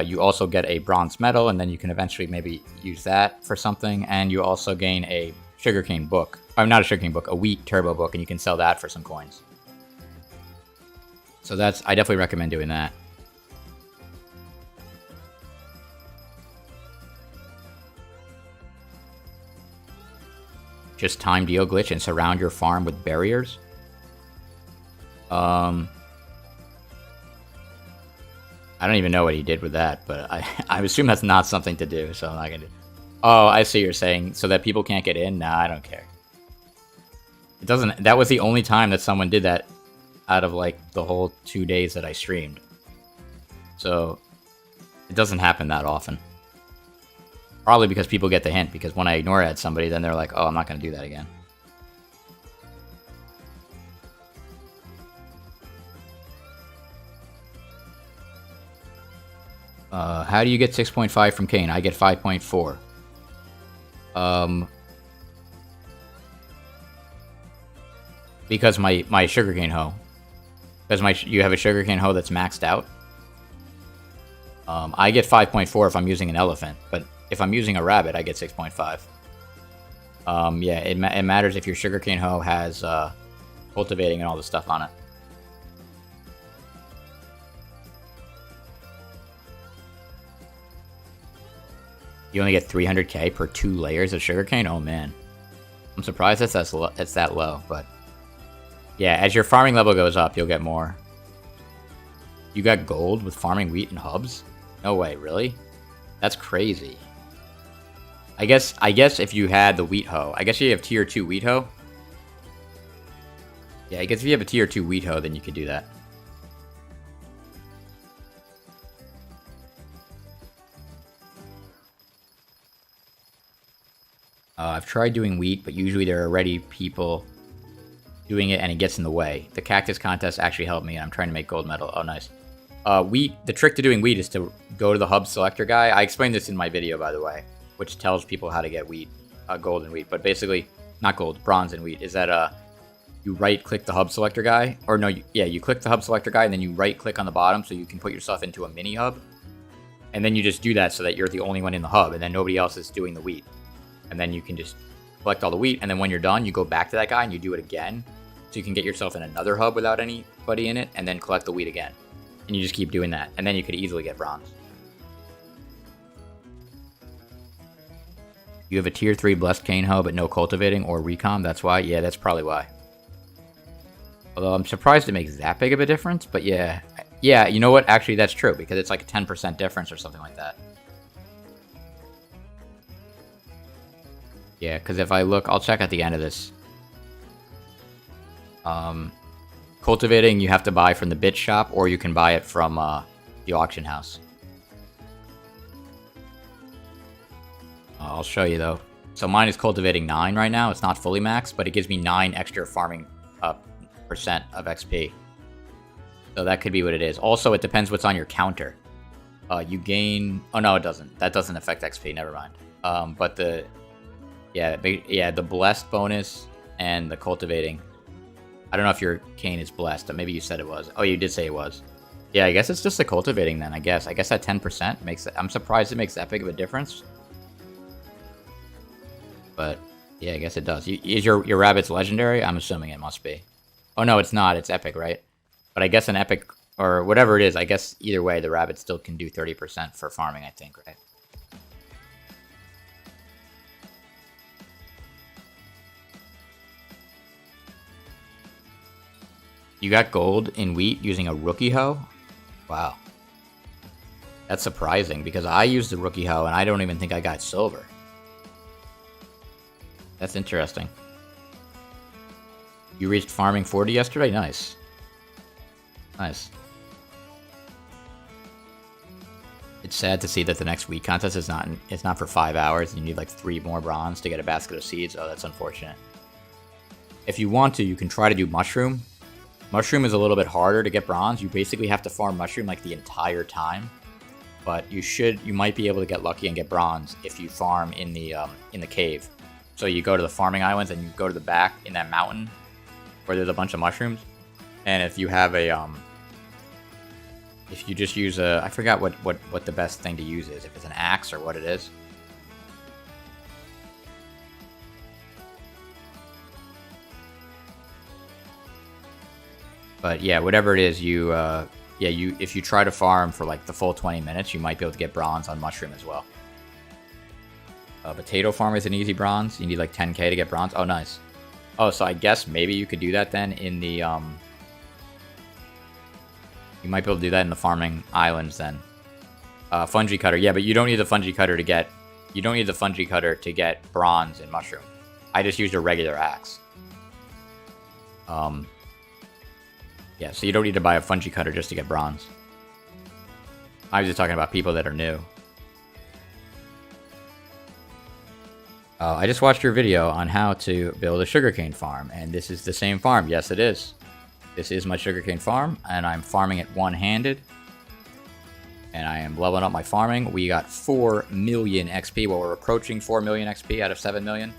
You also get a bronze medal, and then you can eventually maybe use that for something. And you also gain a sugarcane book. Oh, not a sugarcane book, a wheat turbo book, and you can sell that for some coins. So I definitely recommend doing that. Just time deal glitch and surround your farm with barriers. I don't even know what he did with that, but I assume that's not something to do, so I'm not gonna do. Oh, I see what you're saying. So that people can't get in? Nah, I don't care. It doesn't... That was the only time that someone did that out of, like, the whole 2 days that I streamed. So, it doesn't happen that often. Probably because people get the hint, because when I ignore at somebody, then they're like, oh, I'm not gonna do that again. How do you get 6.5 from Kane? I get 5.4. Because my sugarcane hoe. Because you have a sugarcane hoe that's maxed out. I get 5.4 if I'm using an elephant, but if I'm using a rabbit, I get 6.5. Yeah, it matters if your sugarcane hoe has cultivating and all the stuff on it. You only get 300k per 2 layers of sugarcane? Oh man. I'm surprised it's that low, but... Yeah, as your farming level goes up, you'll get more. You got gold with farming wheat and hubs? No way, really? That's crazy. I guess if you had the wheat hoe... I guess you have tier 2 wheat hoe? Yeah, I guess if you have a tier 2 wheat hoe, then you could do that. I've tried doing wheat, but usually there are already people doing it and it gets in the way. The cactus contest actually helped me, and I'm trying to make gold medal. Oh, nice. Wheat, the trick to doing wheat is to go to the hub selector guy. I explained this in my video, by the way, which tells people how to get wheat, gold and wheat. But basically, not gold, bronze and wheat, is that you right-click the hub selector guy. Or no, you click the hub selector guy, and then you right-click on the bottom so you can put yourself into a mini hub. And then you just do that so that you're the only one in the hub, and then nobody else is doing the wheat. And then you can just collect all the wheat, and then when you're done, you go back to that guy and you do it again. So you can get yourself in another hub without anybody in it, and then collect the wheat again. And you just keep doing that, and then you could easily get bronze. You have a tier 3 blessed cane hoe, but no cultivating or recom, that's why? Yeah, that's probably why. Although I'm surprised it makes that big of a difference, but yeah, Yeah, you know what? Actually, that's true, because it's like a 10% difference or something like that. Yeah, because if I look, I'll check at the end of this. Cultivating, you have to buy from the bit shop, or you can buy it from the auction house. I'll show you, though. So mine is cultivating 9 right now. It's not fully maxed, but it gives me 9 extra farming percent of XP. So that could be what it is. Also, it depends what's on your counter. You gain... Oh, no, it doesn't. That doesn't affect XP. Never mind. But the... Yeah, the blessed bonus and the cultivating. I don't know if your cane is blessed, but maybe you said it was. Oh, you did say it was. Yeah, I guess it's just the cultivating then, I guess. I guess that 10% makes it... I'm surprised it makes that big of a difference. But, yeah, I guess it does. Is your rabbit's legendary? I'm assuming it must be. Oh, no, it's not. It's epic, right? But I guess an epic, or whatever it is, I guess either way, the rabbit still can do 30% for farming, I think, right? You got gold in wheat using a rookie hoe? Wow. That's surprising, because I used the rookie hoe, and I don't even think I got silver. That's interesting. You reached farming 40 yesterday? Nice. Nice. It's sad to see that the next wheat contest is not for 5 hours, and you need like 3 more bronze to get a basket of seeds. Oh, that's unfortunate. If you want to, you can try to do mushroom. Mushroom is a little bit harder to get bronze. You basically have to farm mushroom like the entire time. But you might be able to get lucky and get bronze if you farm in the cave. So you go to the farming islands and you go to the back in that mountain where there's a bunch of mushrooms. And if you have a if you just use a, I forgot what the best thing to use is, if it's an axe or what it is. But yeah, whatever it is, if you try to farm for like the full 20 minutes, you might be able to get bronze on mushroom as well. Potato farm is an easy bronze. You need like 10k to get bronze. Oh, nice. Oh, so I guess maybe you could do that then in the, you might be able to do that in the farming islands then. Fungi cutter. Yeah, but you don't need the fungi cutter to get, bronze in mushroom. I just used a regular axe. Yeah, so you don't need to buy a fungi cutter just to get bronze. I was just talking about people that are new. I just watched your video on how to build a sugarcane farm, and this is the same farm. Yes, it is. This is my sugarcane farm, and I'm farming it one-handed. And I am leveling up my farming. We got 4 million XP. Well, we're approaching 4 million XP out of 7 million.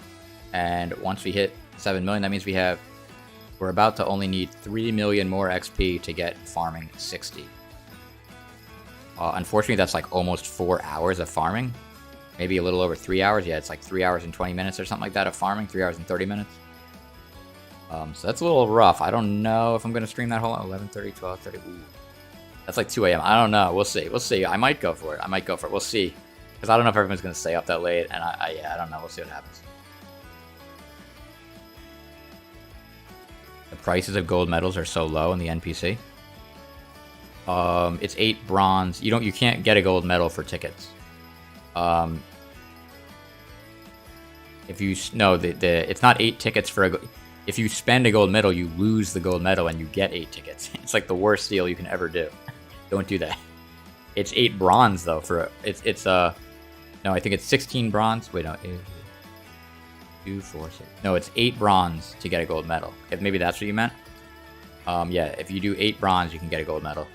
And once we hit 7 million, that means we're about to only need 3 million more XP to get farming 60. Unfortunately, that's like almost 4 hours of farming. Maybe a little over 3 hours. Yeah, it's like 3 hours and 20 minutes or something like that of farming. 3 hours and 30 minutes. So that's a little rough. I don't know if I'm going to stream that whole 11:30, 12:30. Ooh. That's like 2 a.m. I don't know. We'll see. We'll see. I might go for it. We'll see. Because I don't know if everyone's going to stay up that late. And I don't know. We'll see what happens. The prices of gold medals are so low in the NPC. It's 8 bronze. You can't get a gold medal for tickets. It's not 8 tickets for if you spend a gold medal, you lose the gold medal and you get 8 tickets. It's like the worst deal you can ever do. Don't do that. It's 8 bronze though no, I think it's 16 bronze. Wait, no. 2, 4, 6. No, it's 8 bronze to get a gold medal. If maybe that's what you meant. Yeah, if you do 8 bronze, you can get a gold medal.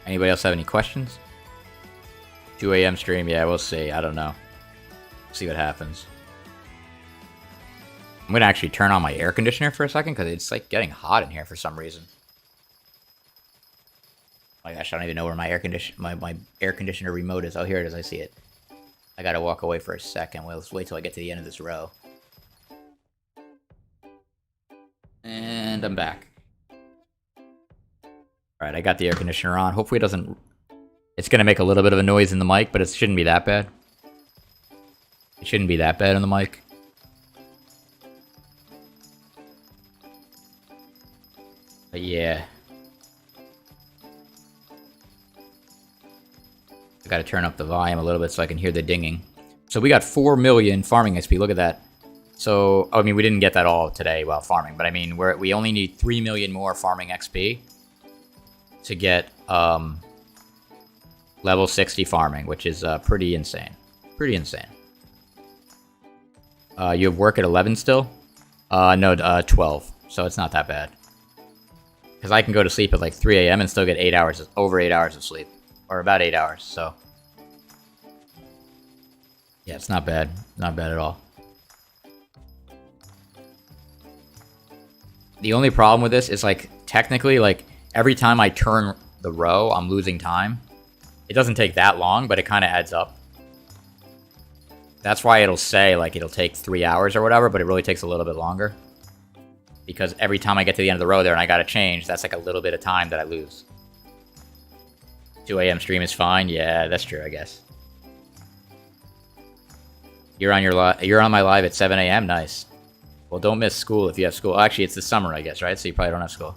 Anybody else have any questions? 2 a.m. stream, yeah, we'll see. I don't know. See what happens. I'm gonna actually turn on my air conditioner for a second because it's like getting hot in here for some reason. Oh my gosh, I don't even know where my air conditioner remote is. Oh, here it is. I see it. I gotta walk away for a second. Well, let's wait till I get to the end of this row. And I'm back. Alright, I got the air conditioner on. Hopefully it doesn't... It's gonna make a little bit of a noise in the mic, but it shouldn't be that bad. It shouldn't be that bad on the mic. But yeah. I gotta turn up the volume a little bit so I can hear the dinging. So we got 4 million farming XP, look at that. So, I mean, we didn't get that all today while farming, but I mean, we only need 3 million more farming XP to get level 60 farming, which is pretty insane. Pretty insane. You have work at 11 still? No, 12, so it's not that bad. Because I can go to sleep at like 3 a.m. and still get 8 hours, over 8 hours of sleep. Or about 8 hours, so. Yeah, it's not bad. Not bad at all. The only problem with this is, like, technically, like, every time I turn the row, I'm losing time. It doesn't take that long, but it kind of adds up. That's why it'll say, like, it'll take 3 hours or whatever, but it really takes a little bit longer. Because every time I get to the end of the row there and I gotta change, that's like a little bit of time that I lose. 2 a.m. stream is fine? Yeah, that's true, I guess. You're on my live at 7 a.m.? Nice. Well, don't miss school if you have school. Actually, it's the summer, I guess, right? So you probably don't have school.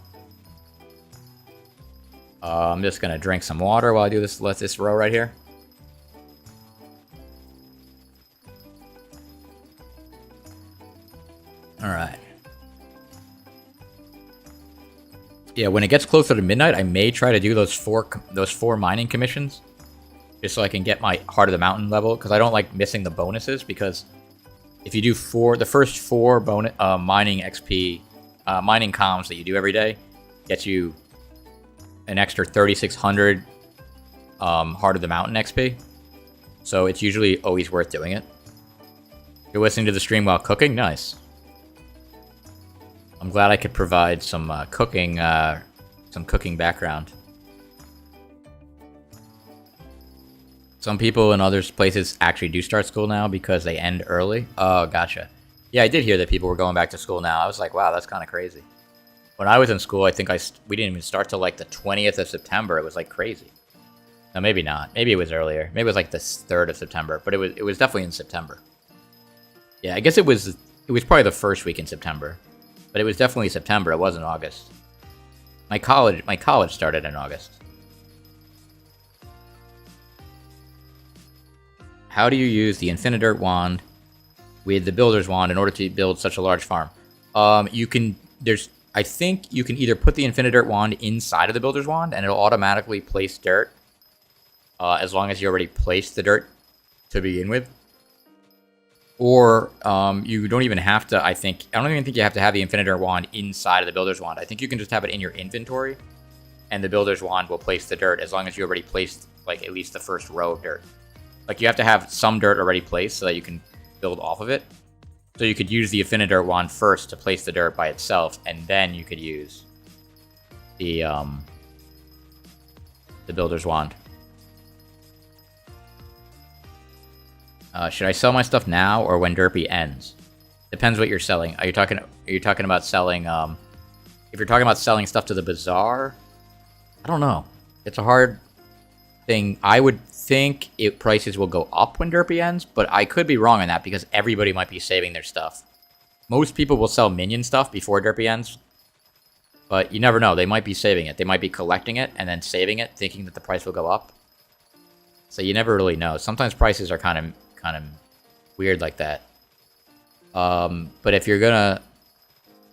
I'm just gonna drink some water while I do this row right here. Alright. Yeah, when it gets closer to midnight, I may try to do those four mining commissions, just so I can get my Heart of the Mountain level, because I don't like missing the bonuses, because if you do the first 4 mining XP, mining comms that you do every day, gets you an extra 3,600 Heart of the Mountain XP, so it's usually always worth doing it. You're listening to the stream while cooking? Nice. I'm glad I could provide some cooking background. Some people in other places actually do start school now because they end early. Oh, gotcha. Yeah, I did hear that people were going back to school now. I was like, wow, that's kind of crazy. When I was in school, I think we didn't even start till like the 20th of September. It was like crazy. No, maybe not. Maybe it was earlier. Maybe it was like the 3rd of September, but it was definitely in September. Yeah, I guess it was probably the first week in September. But it was definitely September. It wasn't August. My college started in August. How do you use the Infinidurt wand with the Builder's wand in order to build such a large farm? I think you can either put the Infinidurt wand inside of the Builder's wand and it'll automatically place dirt, as long as you already placed the dirt to begin with. Or you don't even have to, I don't even think you have to have the Infinidurt wand inside of the Builder's wand. I think you can just have it in your inventory, and the Builder's wand will place the dirt as long as you already placed, like, at least the first row of dirt. Like, you have to have some dirt already placed so that you can build off of it. So you could use the Infinidurt wand first to place the dirt by itself, and then you could use the Builder's wand. Should I sell my stuff now or when Derpy ends? Depends what you're selling. Are you talking about selling, if you're talking about selling stuff to the bazaar? I don't know. It's a hard thing. I would think prices will go up when Derpy ends, but I could be wrong on that because everybody might be saving their stuff. Most people will sell minion stuff before Derpy ends, but you never know. They might be saving it. They might be collecting it and then saving it, thinking that the price will go up. So you never really know. Sometimes prices are kind of weird like that. But if you're gonna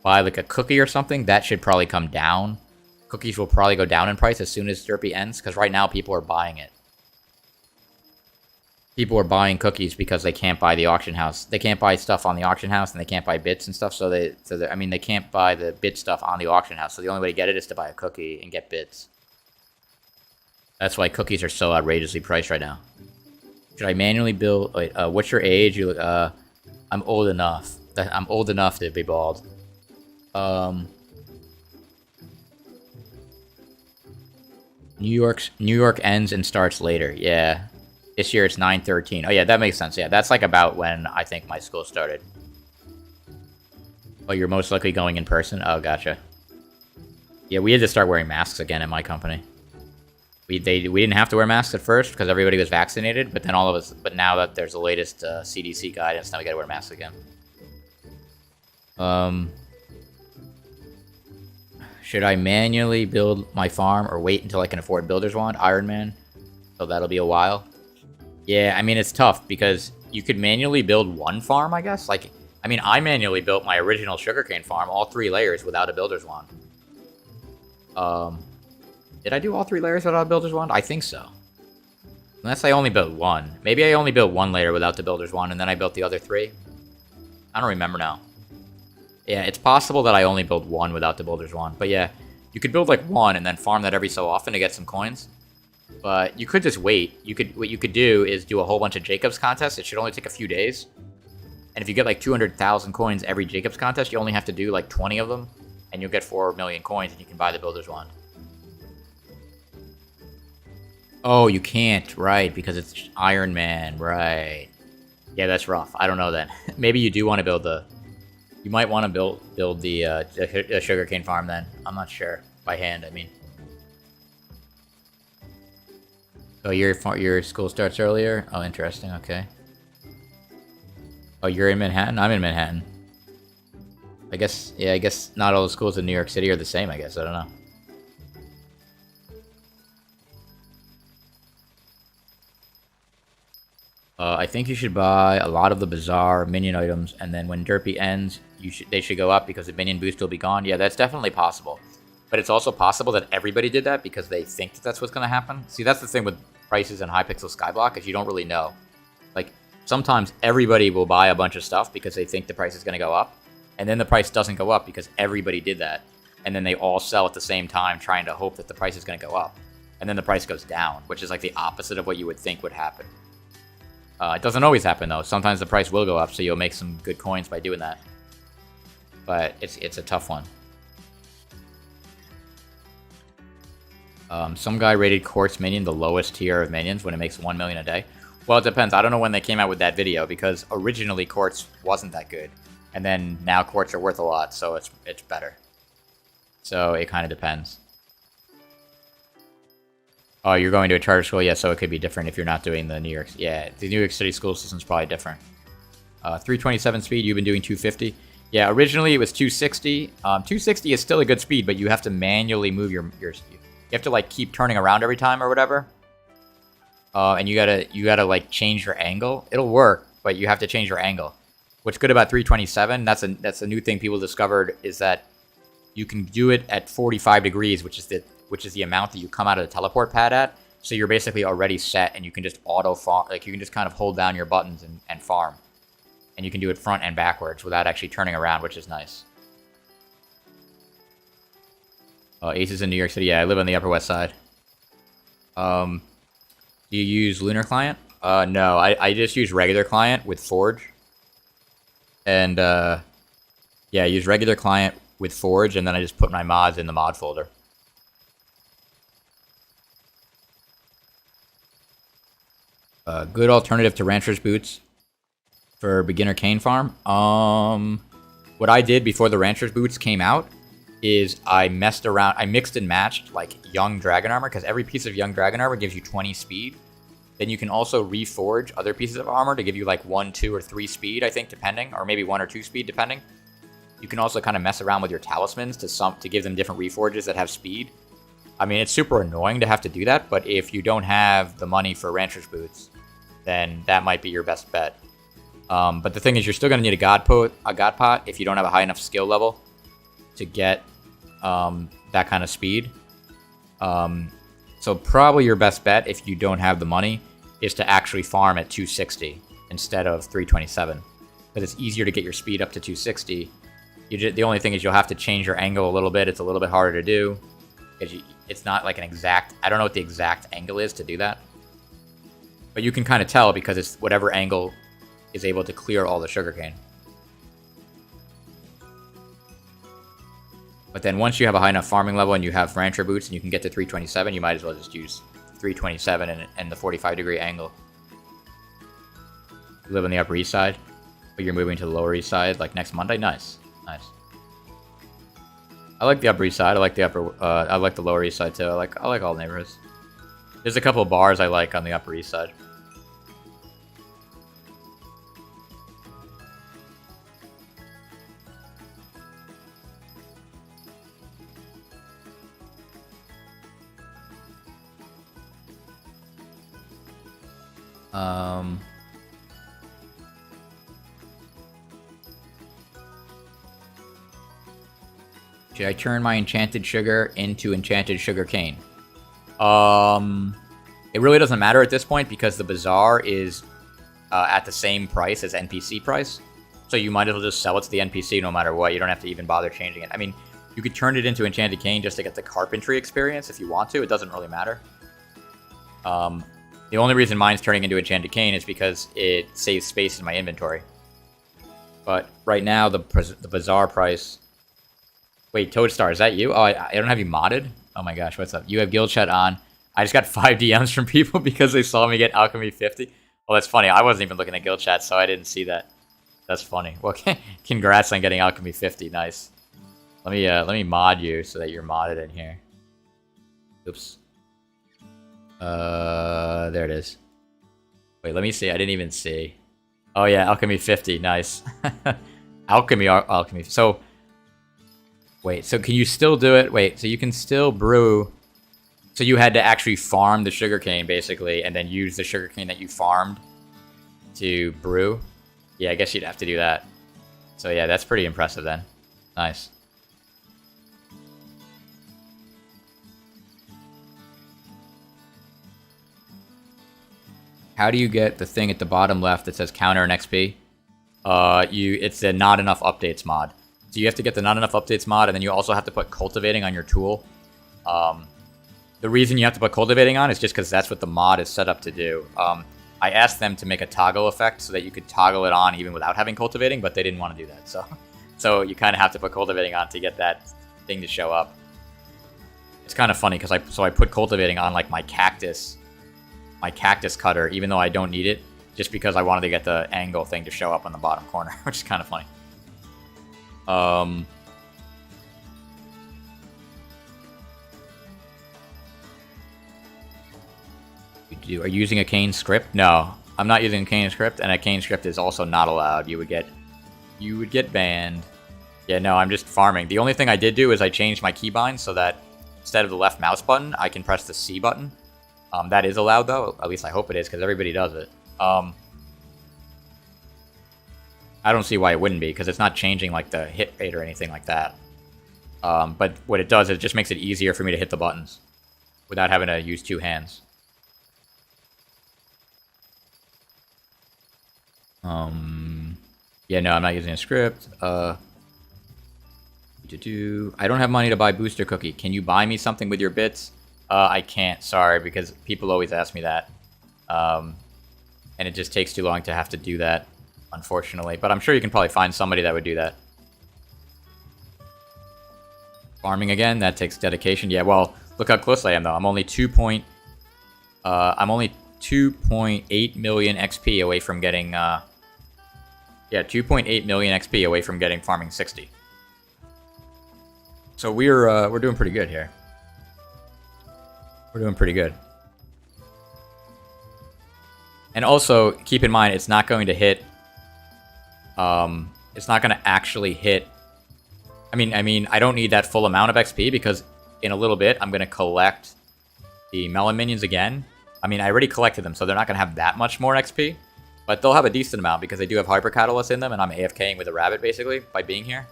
buy like a cookie or something, that should probably come down. Cookies will probably go down in price as soon as Derpy ends, because right now people are buying it. People are buying cookies because they can't buy the auction house. They can't buy stuff on the auction house, and they can't buy bits and stuff. They can't buy the bit stuff on the auction house. So the only way to get it is to buy a cookie and get bits. That's why cookies are so outrageously priced right now. Should I manually build? Wait, what's your age? You look. I'm old enough. I'm old enough to be bald. New York ends and starts later. Yeah, this year it's 9/13. Oh yeah, that makes sense. Yeah, that's like about when I think my school started. Oh, you're most likely going in person. Oh, gotcha. Yeah, we had to start wearing masks again in my company. We didn't have to wear masks at first because everybody was vaccinated, but then all of us. But now that there's the latest CDC guidance, now we gotta wear masks again. Should I manually build my farm or wait until I can afford Builder's Wand? Iron Man. So that'll be a while. Yeah, I mean, it's tough because you could manually build one farm, I guess. Like, I mean, I manually built my original sugarcane farm, all 3 layers, without a Builder's Wand. Did I do all 3 layers without a Builder's Wand? I think so. Unless I only built 1. Maybe I only built 1 layer without the Builder's Wand, and then I built the other 3. I don't remember now. Yeah, it's possible that I only build 1 without the Builder's Wand. But yeah, you could build like 1 and then farm that every so often to get some coins. But you could just wait. What you could do is do a whole bunch of Jacobs contests. It should only take a few days. And if you get like 200,000 coins every Jacobs contest, you only have to do like 20 of them. And you'll get 4 million coins and you can buy the Builder's Wand. Oh, you can't, right, because it's Iron Man, right. Yeah, that's rough. I don't know then. Maybe you do want to build the... You might want to build the sugarcane farm then. I'm not sure. By hand, I mean. Oh, your school starts earlier? Oh, interesting, okay. Oh, you're in Manhattan? I'm in Manhattan. I guess not all the schools in New York City are the same, I guess. I don't know. I think you should buy a lot of the Bazaar minion items, and then when Derpy ends, they should go up because the minion boost will be gone. Yeah, that's definitely possible. But it's also possible that everybody did that because they think that that's what's going to happen. See, that's the thing with prices in Hypixel Skyblock, is you don't really know. Like, sometimes everybody will buy a bunch of stuff because they think the price is going to go up, and then the price doesn't go up because everybody did that. And then they all sell at the same time trying to hope that the price is going to go up. And then the price goes down, which is like the opposite of what you would think would happen. It doesn't always happen, though. Sometimes the price will go up, so you'll make some good coins by doing that. But it's a tough one. Some guy rated Quartz Minion the lowest tier of minions when it makes 1 million a day. Well, it depends. I don't know when they came out with that video, because originally Quartz wasn't that good. And then now Quartz are worth a lot, so it's better. So it kind of depends. Oh, you're going to a charter school? Yeah, so it could be different if you're not doing the New York... Yeah, the New York City school system's probably different. 327 speed, you've been doing 250. Yeah, originally it was 260. 260 is still a good speed, but you have to manually move your you have to, like, keep turning around every time or whatever. And you gotta, like, change your angle. It'll work, but you have to change your angle. What's good about 327, that's a new thing people discovered, is that you can do it at 45 degrees, which is the amount that you come out of the teleport pad at. So you're basically already set, and you can just auto farm. Like, you can just kind of hold down your buttons and farm. And you can do it front and backwards without actually turning around, which is nice. Ace is in New York City. Yeah, I live on the Upper West Side. Do you use Lunar Client? No, I just use regular client with Forge. And, yeah, I use regular client with Forge, and then I just put my mods in the mod folder. Good alternative to Rancher's Boots for beginner cane farm. What I did before the Rancher's Boots came out is I messed around. I mixed and matched like Young Dragon Armor, because every piece of Young Dragon Armor gives you 20 speed. Then you can also reforge other pieces of armor to give you like 1, 2, or 3 speed, I think, depending, or maybe 1 or 2 speed, depending. You can also kind of mess around with your talismans to give them different reforges that have speed. I mean, it's super annoying to have to do that, but if you don't have the money for Rancher's Boots, then that might be your best bet. But the thing is, you're still going to need a God Pot if you don't have a high enough skill level to get that kind of speed. So probably your best bet, if you don't have the money, is to actually farm at 260 instead of 327. Because it's easier to get your speed up to 260. The only thing is you'll have to change your angle a little bit. It's a little bit harder to do. It's not like an exact... I don't know what the exact angle is to do that. But you can kind of tell because it's whatever angle is able to clear all the sugarcane. But then once you have a high enough farming level and you have Rancher Boots and you can get to 327, you might as well just use 327 and the 45 degree angle. You live on the Upper East Side, but you're moving to the Lower East Side like next Monday? Nice. Nice. I like the Upper East Side. I like the Lower East Side too. I like all the neighborhoods. There's a couple of bars I like on the Upper East Side. Should I turn my enchanted sugar into enchanted sugar cane? It really doesn't matter at this point because the bazaar is at the same price as NPC price. So you might as well just sell it to the NPC no matter what. You don't have to even bother changing it. I mean, you could turn it into enchanted cane just to get the carpentry experience if you want to. It doesn't really matter. The only reason mine's turning into enchanted cane is because it saves space in my inventory. But right now, the bazaar price... Wait, Toadstar, is that you? Oh, I don't have you modded? Oh my gosh, what's up? You have guild chat on. I just got 5 DMs from people because they saw me get Alchemy 50. Well, that's funny. I wasn't even looking at guild chat, so I didn't see that. That's funny. Well, congrats on getting Alchemy 50. Nice. Let me mod you so that you're modded in here. Oops. There it is. Wait, let me see. I didn't even see. Oh yeah, Alchemy 50. Nice. Alchemy. So... Wait, so can you still do it? Wait, so you can still brew... So you had to actually farm the sugarcane, basically, and then use the sugarcane that you farmed to brew? Yeah, I guess you'd have to do that. So yeah, that's pretty impressive then. Nice. How do you get the thing at the bottom left that says counter and XP? It's the not enough updates mod. So you have to get the not enough updates mod, and then you also have to put cultivating on your tool. The reason you have to put cultivating on is just because that's what the mod is set up to do. I asked them to make a toggle effect so that you could toggle it on even without having cultivating, but they didn't want to do that. So you kind of have to put cultivating on to get that thing to show up. It's kind of funny because I put cultivating on like my cactus cutter, even though I don't need it, just because I wanted to get the angle thing to show up on the bottom corner, which is kind of funny. Are you using a cane script? No, I'm not using a cane script, and a cane script is also not allowed. You would get banned. Yeah, no, I'm just farming. The only thing I did do is I changed my keybind so that instead of the left mouse button, I can press the C button. That is allowed though. At least I hope it is, because everybody does it. I don't see why it wouldn't be, because it's not changing like the hit rate or anything like that. But what it does is it just makes it easier for me to hit the buttons without having to use 2 hands. Yeah, no, I'm not using a script. I don't have money to buy Booster Cookie. Can you buy me something with your bits? I can't, sorry, because people always ask me that. And it just takes too long to have to do that, unfortunately. But I'm sure you can probably find somebody that would do that. Farming again, that takes dedication. Yeah, well, look how close I am, though. I'm only 2.8 million XP away from getting, yeah, 2.8 million XP away from getting farming 60. So we're doing pretty good here. We're doing pretty good. And also, keep in mind, it's not going to hit... it's not going to actually hit... I mean, I don't need that full amount of XP, because in a little bit, I'm going to collect the melon minions again. I mean, I already collected them, so they're not going to have that much more XP. But they'll have a decent amount, because they do have Hyper Catalyst in them, and I'm AFKing with a rabbit, basically, by being here.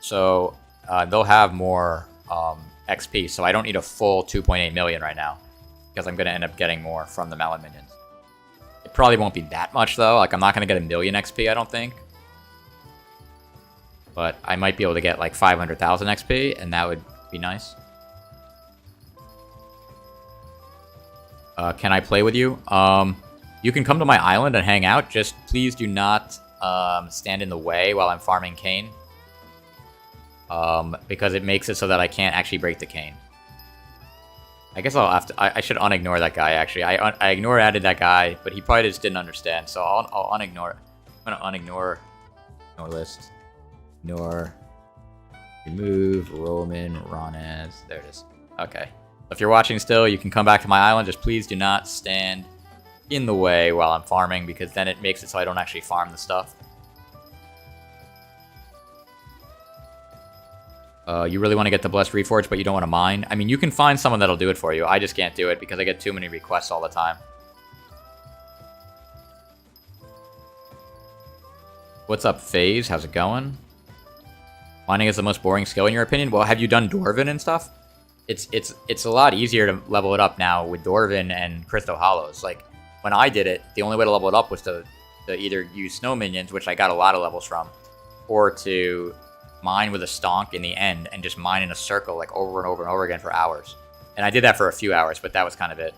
So, they'll have more XP, so I don't need a full 2.8 million right now, because I'm going to end up getting more from the melon minions. It probably won't be that much, though. Like, I'm not going to get 1 million XP, I don't think. But I might be able to get, like, 500,000 XP, and that would be nice. Can I play with you? You can come to my island and hang out. Just please do not stand in the way while I'm farming cane. Because it makes it so that I can't actually break the cane. I guess I'll have to... I should unignore that guy, actually. I added that guy, but he probably just didn't understand, so I'll unignore it. I'm gonna unignore... Ignore list. Ignore... Remove Roman Ronez. There it is. Okay. If you're watching still, you can come back to my island. Just please do not stand in the way while I'm farming, because then it makes it so I don't actually farm the stuff. You really want to get the Blessed Reforge, but you don't want to mine? I mean, you can find someone that'll do it for you. I just can't do it because I get too many requests all the time. What's up, FaZe? How's it going? Mining is the most boring skill in your opinion? Well, have you done Dwarven and stuff? It's a lot easier to level it up now with Dwarven and Crystal Hollows. Like, when I did it, the only way to level it up was to either use snow minions, which I got a lot of levels from, or to mine with a stonk in the end and just mine in a circle like over and over and over again for hours. And I did that for a few hours, but that was kind of it.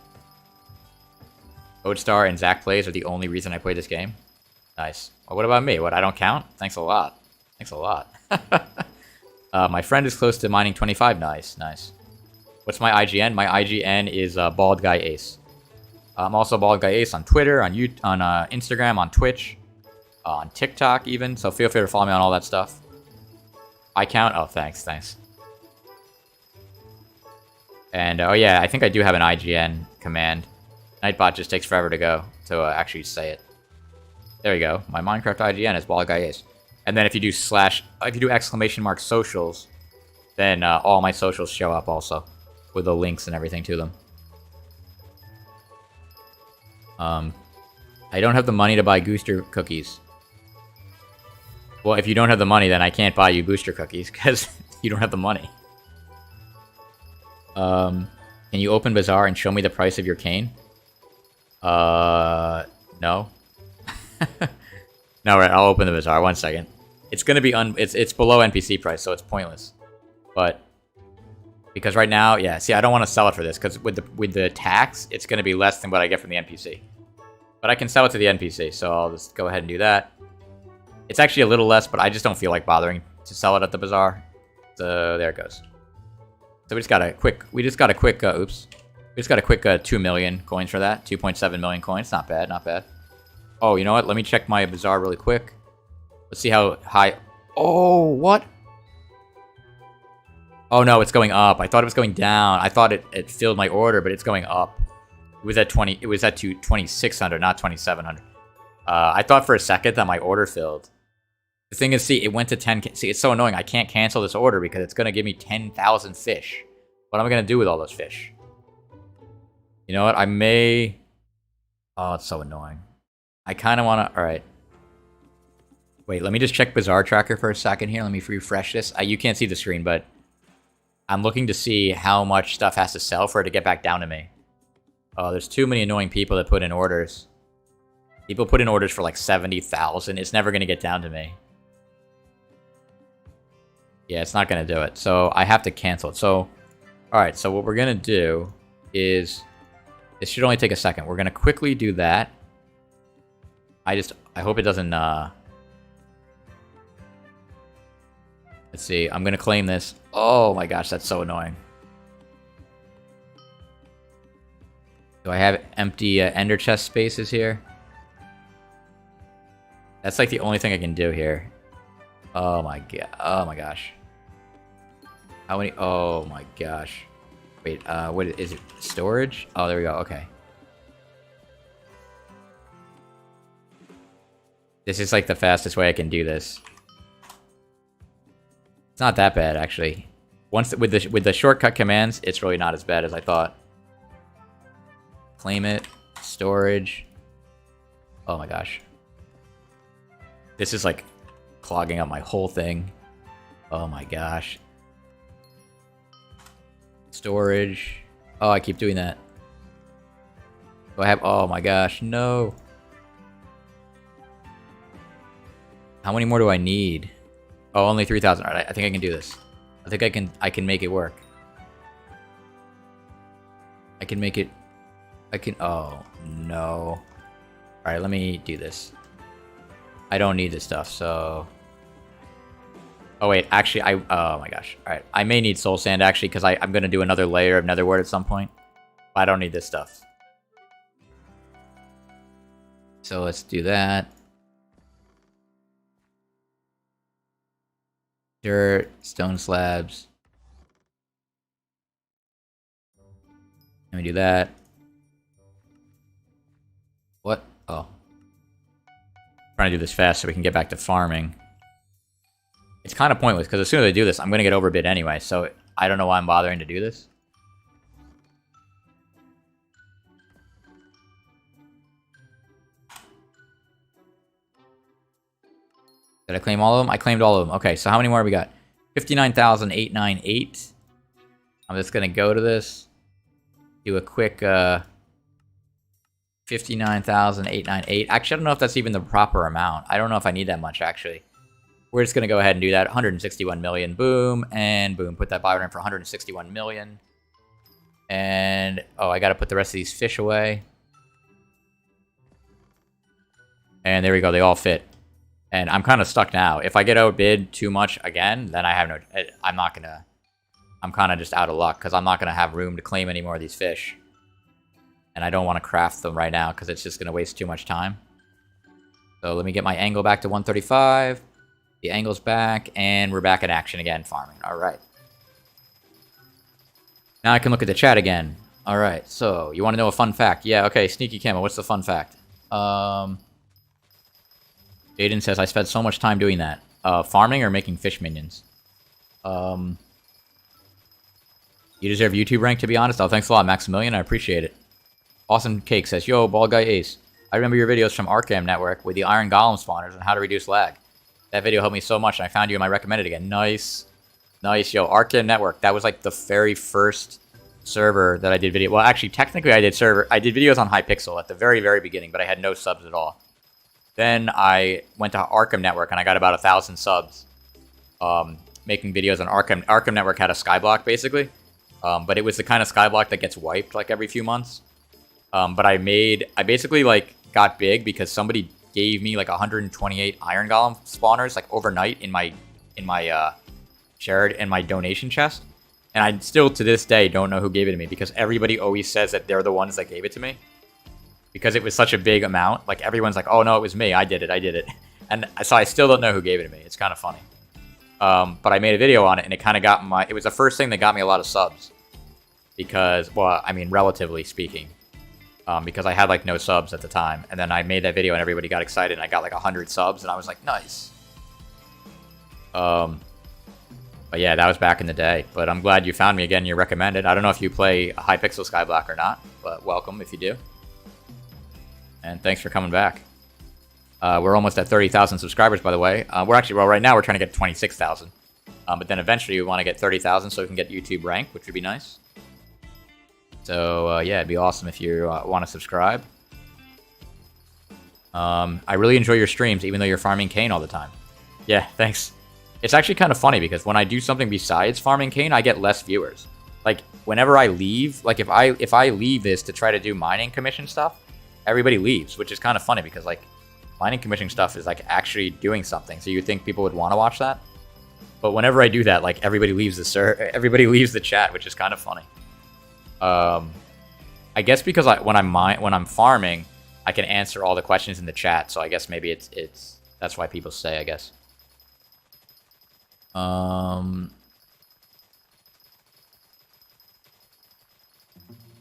Odestar and Zach Plays are the only reason I play this game. Nice. Well, what about me? What, I don't count? Thanks a lot. Thanks a lot. My friend is close to mining 25. Nice, nice. What's my IGN? My IGN is BaldGuyAce. I'm also BaldGuyAce on Twitter, on Instagram, on Twitch, on TikTok even. So feel free to follow me on all that stuff. I count. Oh, thanks, thanks. And oh yeah, I think I do have an IGN command. Nightbot just takes forever to go to actually say it. There you go. My Minecraft IGN is BaldGuyAce. And then if you do exclamation mark socials, then all my socials show up also, with the links and everything to them. I don't have the money to buy booster cookies. Well, if you don't have the money, then I can't buy you booster cookies, because you don't have the money. Can you open Bazaar and show me the price of your cane? No. No, right, I'll open the Bazaar. 1 second. It's gonna be it's below NPC price, so it's pointless. But because right now, yeah, see, I don't want to sell it for this, because with the tax, it's gonna be less than what I get from the NPC. But I can sell it to the NPC, so I'll just go ahead and do that. It's actually a little less, but I just don't feel like bothering to sell it at the Bazaar. So there it goes. So we just got a quick, oops. We just got a quick 2 million coins for that. 2.7 million coins. Not bad, not bad. Oh, you know what? Let me check my Bazaar really quick. Let's see how high. Oh, what? Oh no, it's going up. I thought it was going down. I thought it filled my order, but it's going up. It was at 2600, not 2700. I thought for a second that my order filled. The thing is, see, it went to 10. See, it's so annoying. I can't cancel this order because it's going to give me 10,000 fish. What am I going to do with all those fish? You know what? I may... Oh, it's so annoying. I kind of want to... Alright. Wait, let me just check Bazaar Tracker for a second here. Let me refresh this. You can't see the screen, but... I'm looking to see how much stuff has to sell for it to get back down to me. Oh, there's too many annoying people that put in orders. People put in orders for like 70,000. It's never going to get down to me. Yeah, it's not going to do it. So I have to cancel it. So, alright, so what we're going to do is... This should only take a second. We're going to quickly do that. I hope it doesn't, Let's see, I'm going to claim this. Oh my gosh, that's so annoying. Do I have empty ender chest spaces here? That's like the only thing I can do here. Oh my god. Oh my gosh. How many? Oh my gosh. Wait, what is it? Storage? Oh, there we go. Okay. This is like the fastest way I can do this. It's not that bad, actually. Once with the shortcut commands, it's really not as bad as I thought. Claim it. Storage. Oh my gosh. This is like clogging up my whole thing. Oh my gosh. Storage. Oh, I keep doing that. Do I have... Oh my gosh, no. How many more do I need? Oh, only 3,000. Alright, I think I can do this. I think I can make it work. I can make it... Oh, no. Alright, let me do this. I don't need this stuff, so... Oh, wait, actually, oh my gosh. Alright, I may need soul sand, actually, because I'm going to do another layer of netherwort at some point. But I don't need this stuff. So let's do that. Dirt, stone slabs. Let me do that. What? Oh. Trying to do this fast so we can get back to farming. It's kind of pointless, because as soon as I do this, I'm going to get overbid anyway, so I don't know why I'm bothering to do this. Did I claim all of them? I claimed all of them. Okay, so how many more we got? 59,898. I'm just going to go to this. Do a quick 59,898. Actually, I don't know if that's even the proper amount. I don't know if I need that much, actually. We're just going to go ahead and do that. 161 million. Boom. And boom. Put that buy order in for 161 million. And, oh, I got to put the rest of these fish away. And there we go. They all fit. And I'm kind of stuck now. If I get outbid too much again, then I have no... I'm not going to... I'm kind of just out of luck, because I'm not going to have room to claim any more of these fish. And I don't want to craft them right now, because it's just going to waste too much time. So let me get my angle back to 135. The angle's back, and we're back in action again, farming. Alright. Now I can look at the chat again. Alright, so, you want to know a fun fact? Yeah, okay, Sneaky Camo, what's the fun fact? Jaden says, I spent so much time doing that. Farming or making fish minions? You deserve YouTube rank, to be honest. Oh, thanks a lot, Maximilian. I appreciate it. Awesome Cake says, yo, BaldGuyAce. I remember your videos from Arkham Network with the Iron Golem spawners and how to reduce lag. That video helped me so much, and I found you and I recommended it again. Nice. Nice, yo. Arkham Network. That was like the very first server that I did video. Well, actually, technically, I did videos on Hypixel at the very, very beginning, but I had no subs at all. Then I went to Arkham Network, and I got about 1,000 subs. Making videos on Arkham. Arkham Network had a skyblock, basically. But it was the kind of skyblock that gets wiped, like, every few months. But I basically, like, got big because somebody gave me, like, 128 Iron Golem spawners, like, overnight in my donation chest. And I still, to this day, don't know who gave it to me, because everybody always says that they're the ones that gave it to me. Because it was such a big amount. Like, everyone's like, oh, no, it was me. I did it. And so I still don't know who gave it to me. It's kind of funny. But I made a video on it, and it kind of got it was the first thing that got me a lot of subs. Because, well, I mean, relatively speaking. Because I had, like, no subs at the time. And then I made that video, and everybody got excited, and I got, like, 100 subs, and I was like, nice. But yeah, that was back in the day. But I'm glad you found me again. You're recommended. I don't know if you play Hypixel Skyblock or not, but welcome if you do. And thanks for coming back. We're almost at 30,000 subscribers, by the way. Right now we're trying to get 26,000. But then eventually we want to get 30,000 so we can get YouTube rank, which would be nice. So, yeah, it'd be awesome if you want to subscribe. I really enjoy your streams, even though you're farming cane all the time. Yeah, thanks. It's actually kind of funny, because when I do something besides farming cane, I get less viewers. Like, whenever I leave, like, if I leave this to try to do mining commission stuff, everybody leaves, which is kind of funny, because, like, mining commission stuff is, like, actually doing something, so you'd think people would want to watch that. But whenever I do that, like, everybody leaves the chat, which is kind of funny. I guess because when I'm farming, I can answer all the questions in the chat, so I guess maybe that's why people stay, I guess.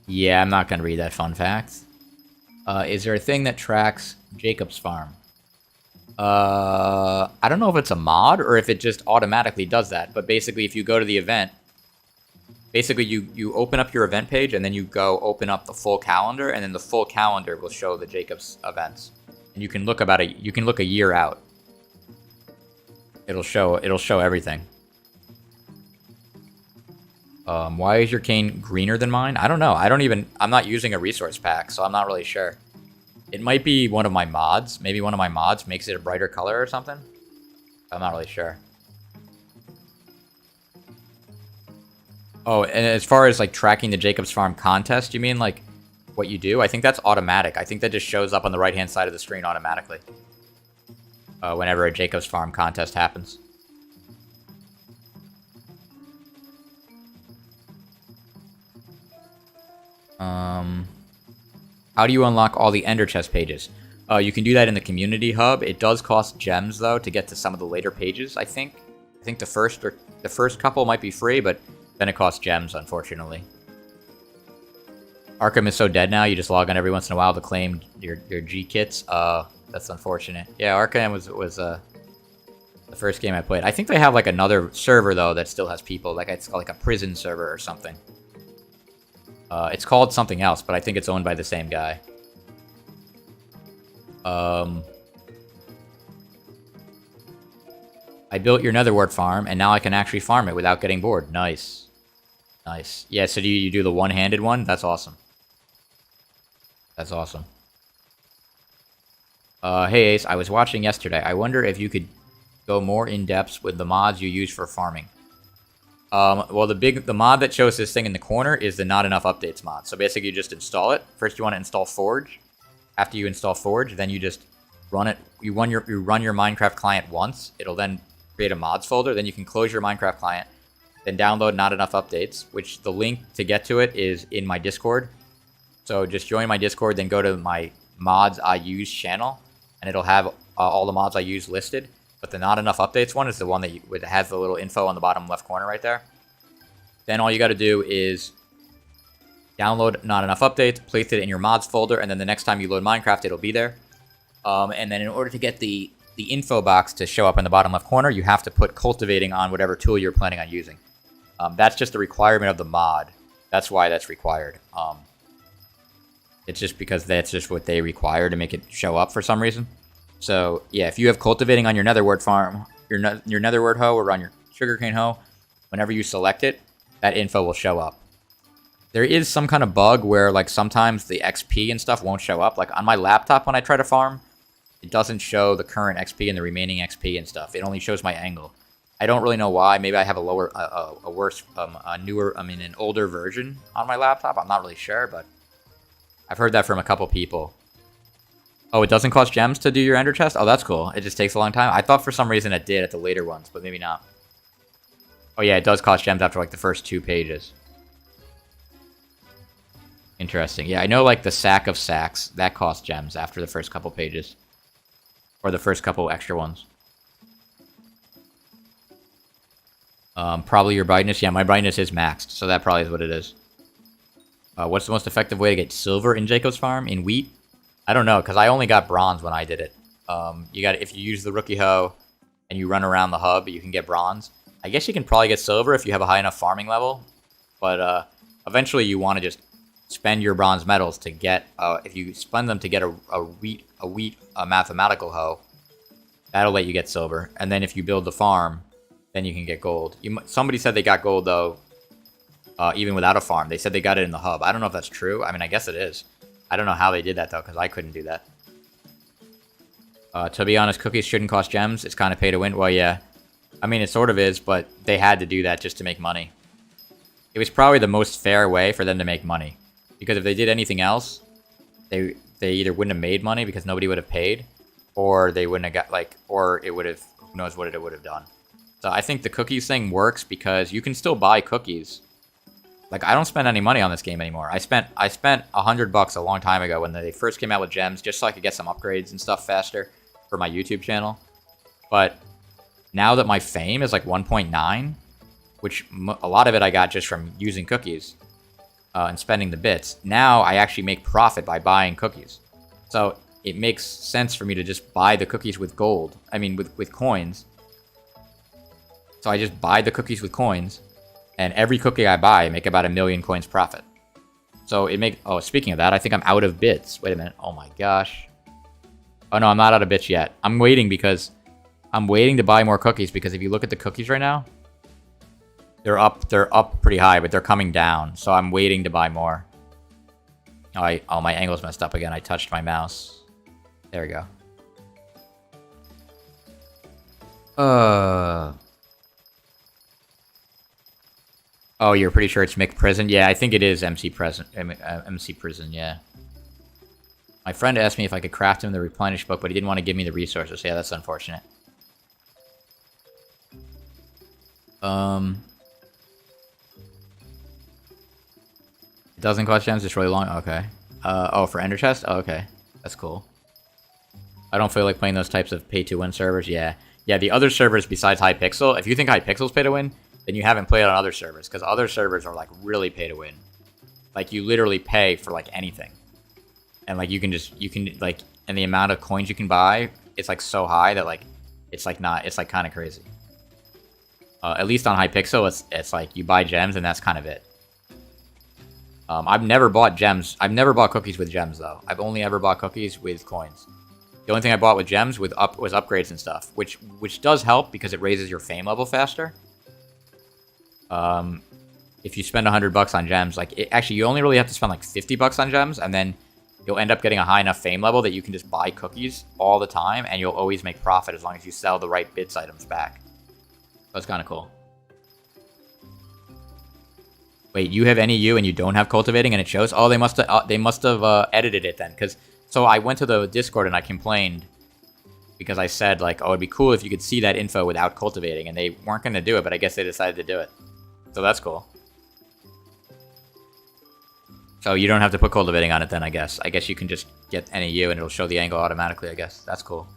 Yeah, I'm not gonna read that fun fact. Is there a thing that tracks Jacob's farm? I don't know if it's a mod or if it just automatically does that, but basically if you go to the event, basically you open up your event page and then you go open up the full calendar, and then the full calendar will show the Jacob's events. And you can look a year out. It'll show everything. Why is your cane greener than mine? I don't know. I'm not using a resource pack, so I'm not really sure. It might be one of my mods. Maybe one of my mods makes it a brighter color or something. I'm not really sure. Oh, and as far as, like, tracking the Jacob's Farm contest, you mean, like, what you do? I think that's automatic. I think that just shows up on the right-hand side of the screen automatically. Whenever a Jacob's Farm contest happens. How do you unlock all the Ender Chest pages? You can do that in the community hub. It does cost gems, though, to get to some of the later pages, I think. I think the first couple might be free, but then it costs gems, unfortunately. Arkham is so dead now, you just log on every once in a while to claim your G kits. That's unfortunate. Yeah, Arkham was the first game I played. I think they have like another server though that still has people. Like it's like a prison server or something. It's called something else, but I think it's owned by the same guy. I built your netherwart farm, and now I can actually farm it without getting bored. Nice. Nice. Yeah, so do you do the one-handed one? That's awesome. That's awesome. Hey Ace, I was watching yesterday. I wonder if you could go more in-depth with the mods you use for farming. Well, the mod that shows this thing in the corner is the not enough updates mod. So basically you just install it. First you want to install Forge. After you install Forge, then you just run it. You run your Minecraft client once. It'll then create a mods folder. Then you can close your Minecraft client. Then download not enough updates, which the link to get to it is in my Discord. So just join my Discord, then go to my mods I use channel, and it'll have all the mods I use listed. But the not enough updates one is the one that has the little info on the bottom left corner right there. Then all you got to do is download not enough updates, place it in your mods folder, and then the next time you load Minecraft, it'll be there. And then in order to get the info box to show up in the bottom left corner, you have to put cultivating on whatever tool you're planning on using. That's just a requirement of the mod. That's why that's required. It's just because that's just what they require to make it show up for some reason. So yeah, if you have cultivating on your netherwart farm, your netherwart hoe, or on your sugarcane hoe, whenever you select it, that info will show up. There is some kind of bug where like sometimes the XP and stuff won't show up. Like on my laptop when I try to farm, it doesn't show the current XP and the remaining XP and stuff. It only shows my angle. I don't really know why. Maybe I have an older version on my laptop. I'm not really sure, but I've heard that from a couple people. Oh, it doesn't cost gems to do your ender chest? Oh, that's cool. It just takes a long time. I thought for some reason it did at the later ones, but maybe not. Oh yeah, it does cost gems after like the first 2 pages. Interesting. Yeah, I know like the sack of sacks, that costs gems after the first couple pages. Or the first couple extra ones. Probably your brightness. Yeah, my brightness is maxed, so that probably is what it is. What's the most effective way to get silver in Jacob's farm? In wheat? I don't know, because I only got bronze when I did it. If you use the rookie hoe and you run around the hub, you can get bronze. I guess you can probably get silver if you have a high enough farming level. But eventually you want to just spend your bronze metals to get... if you spend them to get a wheat mathematical hoe, that'll let you get silver. And then if you build the farm, then you can get gold. Somebody said they got gold, though, even without a farm. They said they got it in the hub. I don't know if that's true. I mean, I guess it is. I don't know how they did that, though, because I couldn't do that. To be honest, cookies shouldn't cost gems. It's kind of pay to win. Well, yeah. I mean, it sort of is, but they had to do that just to make money. It was probably the most fair way for them to make money. Because if they did anything else, they either wouldn't have made money because nobody would have paid, or they wouldn't have got, like, or it would have, who knows what it would have done. So I think the cookies thing works because you can still buy cookies. Like, I don't spend any money on this game anymore. I spent $100 a long time ago when they first came out with gems, just so I could get some upgrades and stuff faster for my YouTube channel. But now that my fame is like 1.9, which a lot of it I got just from using cookies and spending the bits, now I actually make profit by buying cookies. So it makes sense for me to just buy the cookies with gold. I mean, with coins. So I just buy the cookies with coins. And every cookie I buy, I make about 1 million coins profit. So it make... Oh, speaking of that, I think I'm out of bits. Wait a minute. Oh my gosh. Oh no, I'm not out of bits yet. I'm waiting because... I'm waiting to buy more cookies because if you look at the cookies right now, they're up pretty high, but they're coming down. So I'm waiting to buy more. Oh, my angle's messed up again. I touched my mouse. There we go. Oh, you're pretty sure it's Mick Prison? Yeah, I think it is MC Prison, yeah. My friend asked me if I could craft him the replenish book, but he didn't want to give me the resources. Yeah, that's unfortunate. It doesn't cost gems, it's really long? Okay. Oh, for Ender Chest? Oh, okay. That's cool. I don't feel like playing those types of pay-to-win servers. Yeah. Yeah, the other servers besides Hypixel, if you think Hypixel's pay-to-win, then you haven't played on other servers, because other servers are, like, really pay-to-win. Like, you literally pay for, like, anything. And, like, like, and the amount of coins you can buy, it's, like, so high that, like, it's, like, kind of crazy. At least on Hypixel, it's, like, you buy gems and that's kind of it. I've never bought gems. I've never bought cookies with gems, though. I've only ever bought cookies with coins. The only thing I bought with gems was upgrades and stuff, which does help because it raises your fame level faster. If you spend $100 on gems, like, actually, you only really have to spend, like, $50 on gems, and then you'll end up getting a high enough fame level that you can just buy cookies all the time, and you'll always make profit as long as you sell the right bits items back. That's kind of cool. Wait, you have any U and you don't have cultivating and it shows? Oh, they must have edited it then, because so I went to the Discord and I complained because I said, like, oh, it'd be cool if you could see that info without cultivating, and they weren't going to do it, but I guess they decided to do it. So that's cool. So you don't have to put cultivating on it then, I guess. I guess you can just get any U and it'll show the angle automatically, I guess. That's cool.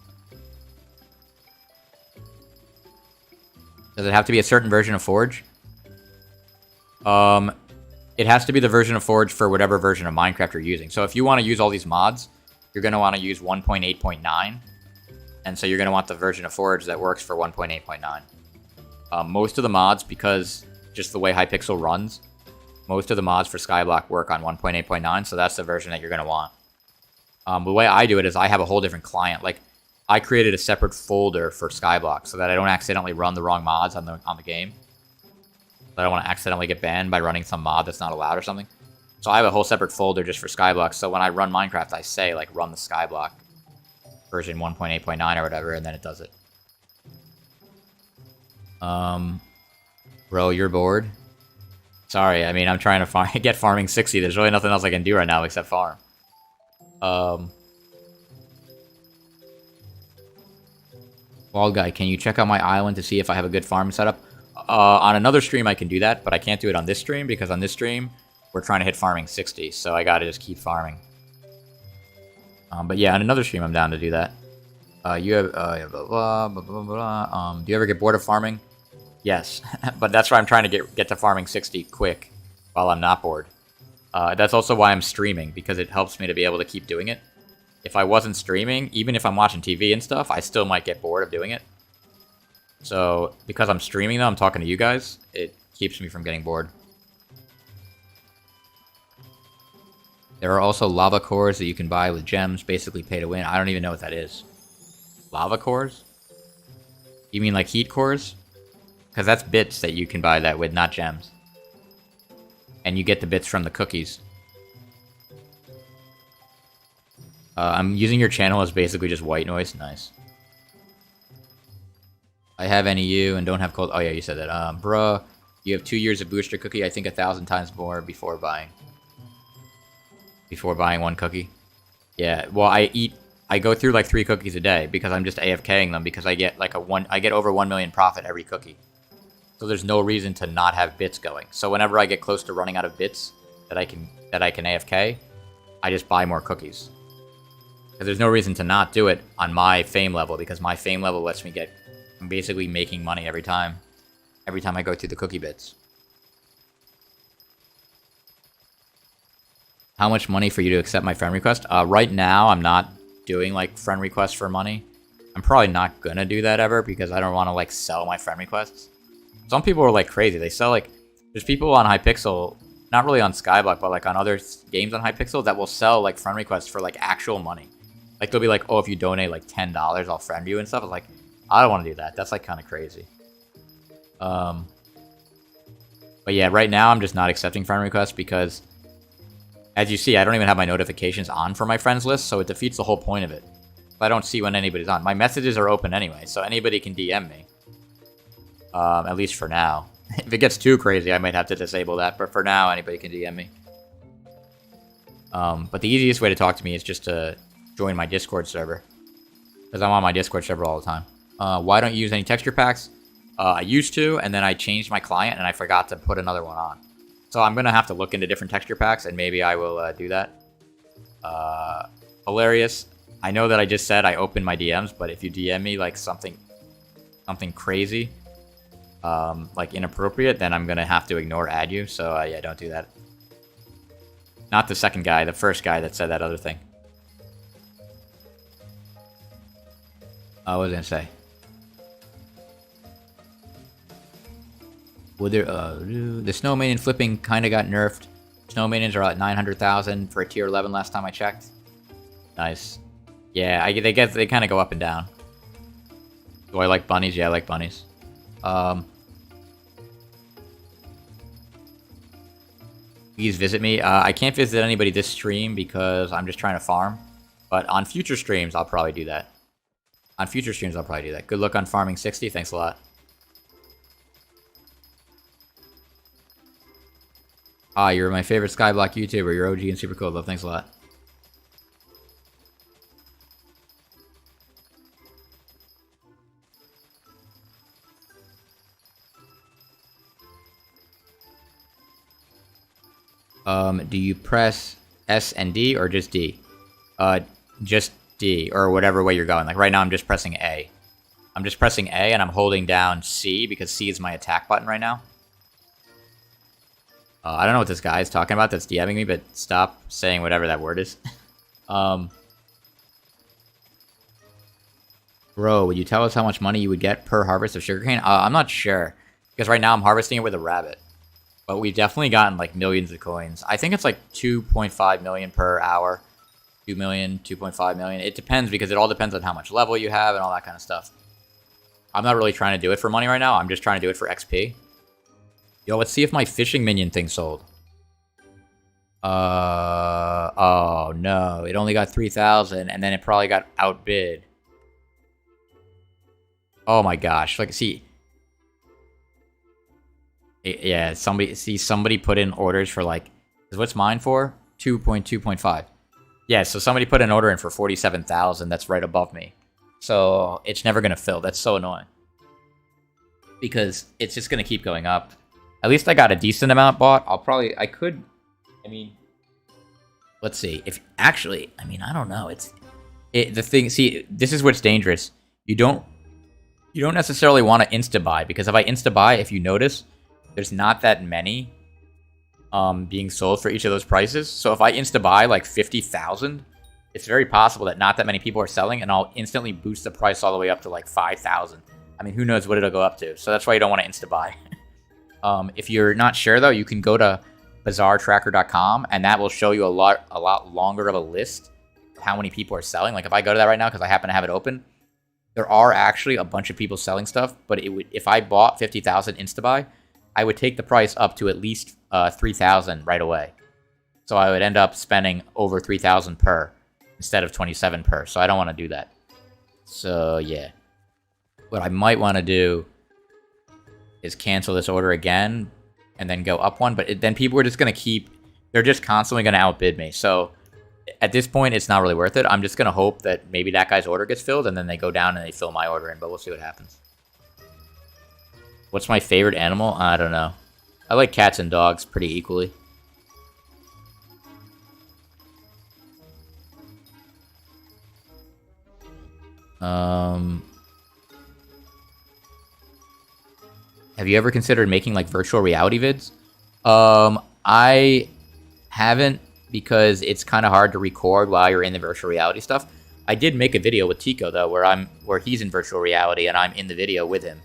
Does it have to be a certain version of Forge? It has to be the version of Forge for whatever version of Minecraft you're using. So if you want to use all these mods, you're going to want to use 1.8.9. And so you're going to want the version of Forge that works for 1.8.9. Most of the mods, because just the way Hypixel runs, most of the mods for Skyblock work on 1.8.9, so that's the version that you're going to want. The way I do it is I have a whole different client. Like, I created a separate folder for Skyblock so that I don't accidentally run the wrong mods on the game. I don't want to accidentally get banned by running some mod that's not allowed or something. So I have a whole separate folder just for Skyblock, so when I run Minecraft, I say, like, run the Skyblock version 1.8.9 or whatever, and then it does it. Bro, you're bored? Sorry, I mean, I'm trying to get farming 60. There's really nothing else I can do right now except farm. Bald Guy, can you check out my island to see if I have a good farm setup? On another stream, I can do that, but I can't do it on this stream, because on this stream, we're trying to hit farming 60, so I gotta just keep farming. But yeah, on another stream, I'm down to do that. You have, blah, blah, blah, blah, blah. Do you ever get bored of farming? Yes, but that's why I'm trying to get to farming 60 quick, while I'm not bored. That's also why I'm streaming, because it helps me to be able to keep doing it. If I wasn't streaming, even if I'm watching TV and stuff, I still might get bored of doing it. So, because I'm streaming though, I'm talking to you guys, it keeps me from getting bored. There are also lava cores that you can buy with gems, basically pay to win. I don't even know what that is. Lava cores? You mean like heat cores? Because that's bits that you can buy that with, not gems. And you get the bits from the cookies. I'm using your channel as basically just white noise. Nice. I have NEU and don't have cold. Oh yeah, you said that. Bruh, you have 2 years of booster cookie. I think 1,000 times more before buying. Before buying one cookie. Yeah, well, I go through like 3 cookies a day because I'm just AFKing them because I get like I get over 1 million profit every cookie. So there's no reason to not have bits going. So whenever I get close to running out of bits that I can AFK, I just buy more cookies. Because there's no reason to not do it on my fame level, because my fame level lets me I'm basically making money every time I go through the cookie bits. How much money for you to accept my friend request? Right now, I'm not doing like friend requests for money. I'm probably not gonna do that ever because I don't want to like sell my friend requests. Some people are like crazy. They sell like, there's people on Hypixel, not really on Skyblock, but like on other games on Hypixel that will sell like friend requests for like actual money. Like they'll be like, oh, if you donate like $10, I'll friend you and stuff. It's like, I don't want to do that. That's like kind of crazy. But yeah, right now I'm just not accepting friend requests because, as you see, I don't even have my notifications on for my friends list, so it defeats the whole point of it. I don't see when anybody's on. My messages are open anyway, so anybody can DM me. At least for now. If it gets too crazy, I might have to disable that, but for now, anybody can DM me. But the easiest way to talk to me is just to join my Discord server, because I'm on my Discord server all the time. Why don't you use any texture packs? I used to, and then I changed my client, and I forgot to put another one on. So I'm going to have to look into different texture packs, and maybe I will do that. Hilarious. I know that I just said I opened my DMs, but if you DM me like something crazy, like inappropriate, then I'm going to have to add you. So yeah, don't do that. Not the second guy, the first guy that said that other thing. What was I gonna say? Would there, the snow maiden flipping kind of got nerfed. Snow maidens are at 900,000 for a tier 11 last time I checked. Nice. Yeah, they kind of go up and down. Do I like bunnies? Yeah, I like bunnies. Please visit me. I can't visit anybody this stream because I'm just trying to farm. But on future streams, I'll probably do that. On future streams, I'll probably do that. Good luck on farming 60. Thanks a lot. Ah, you're my favorite Skyblock YouTuber. You're OG and super cool, love. Thanks a lot. Do you press S and D or just D? Just D, or whatever way you're going. Like right now, I'm just pressing A. I'm just pressing A, and I'm holding down C because C is my attack button right now. I don't know what this guy is talking about that's DMing me, but stop saying whatever that word is. Bro, would you tell us how much money you would get per harvest of sugarcane? I'm not sure, because right now I'm harvesting it with a rabbit. But we've definitely gotten, like, millions of coins. I think it's, like, 2.5 million per hour. 2 million, 2.5 million. It depends, because it all depends on how much level you have and all that kind of stuff. I'm not really trying to do it for money right now. I'm just trying to do it for XP. Yo, let's see if my fishing minion thing sold. Oh, no. It only got 3,000, and then it probably got outbid. Oh, my gosh. Like, see... Yeah, somebody put in orders for, like, what's mine for? 2.2.5. Yeah, so somebody put an order in for 47,000. That's right above me. So it's never going to fill. That's so annoying. Because it's just going to keep going up. At least I got a decent amount bought. Let's see. I don't know. See, this is what's dangerous. You don't necessarily want to insta-buy, because if I insta-buy, if you notice... There's not that many being sold for each of those prices. So if I insta-buy like 50,000, it's very possible that not that many people are selling, and I'll instantly boost the price all the way up to like 5,000. I mean, who knows what it'll go up to. So that's why you don't want to insta-buy. If you're not sure, though, you can go to bazaartracker.com, and that will show you a lot longer of a list of how many people are selling. Like if I go to that right now, because I happen to have it open, there are actually a bunch of people selling stuff. But if I bought 50,000 insta-buy, I would take the price up to at least 3,000 right away. So I would end up spending over 3,000 per instead of 27 per. So I don't want to do that. So yeah. What I might want to do is cancel this order again and then go up one. But then people are just going to they're just constantly going to outbid me. So at this point, it's not really worth it. I'm just going to hope that maybe that guy's order gets filled and then they go down and they fill my order in. But we'll see what happens. What's my favorite animal? I don't know. I like cats and dogs pretty equally. Have you ever considered making like virtual reality vids? I haven't, because it's kind of hard to record while you're in the virtual reality stuff. I did make a video with Tico though, where he's in virtual reality and I'm in the video with him.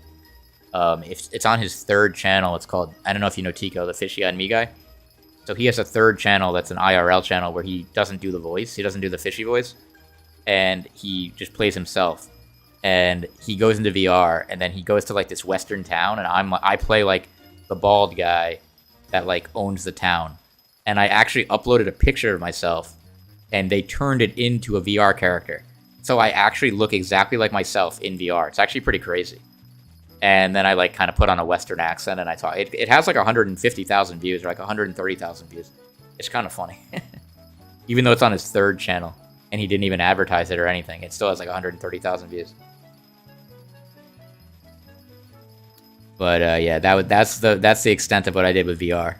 It's on his third channel. It's called, I don't know if you know Tico, the fishy and me guy. So he has a third channel that's an IRL channel where he doesn't do the voice. He doesn't do the fishy voice. And he just plays himself. And he goes into VR, and then he goes to like this western town, and I play like the bald guy that like owns the town. And I actually uploaded a picture of myself, and they turned it into a VR character. So I actually look exactly like myself in VR. It's actually pretty crazy. And then I like kind of put on a Western accent and I talk. It has like 150,000 views or like 130,000 views. It's kind of funny. Even though it's on his third channel and he didn't even advertise it or anything, it still has like 130,000 views. But yeah, that's the extent of what I did with VR.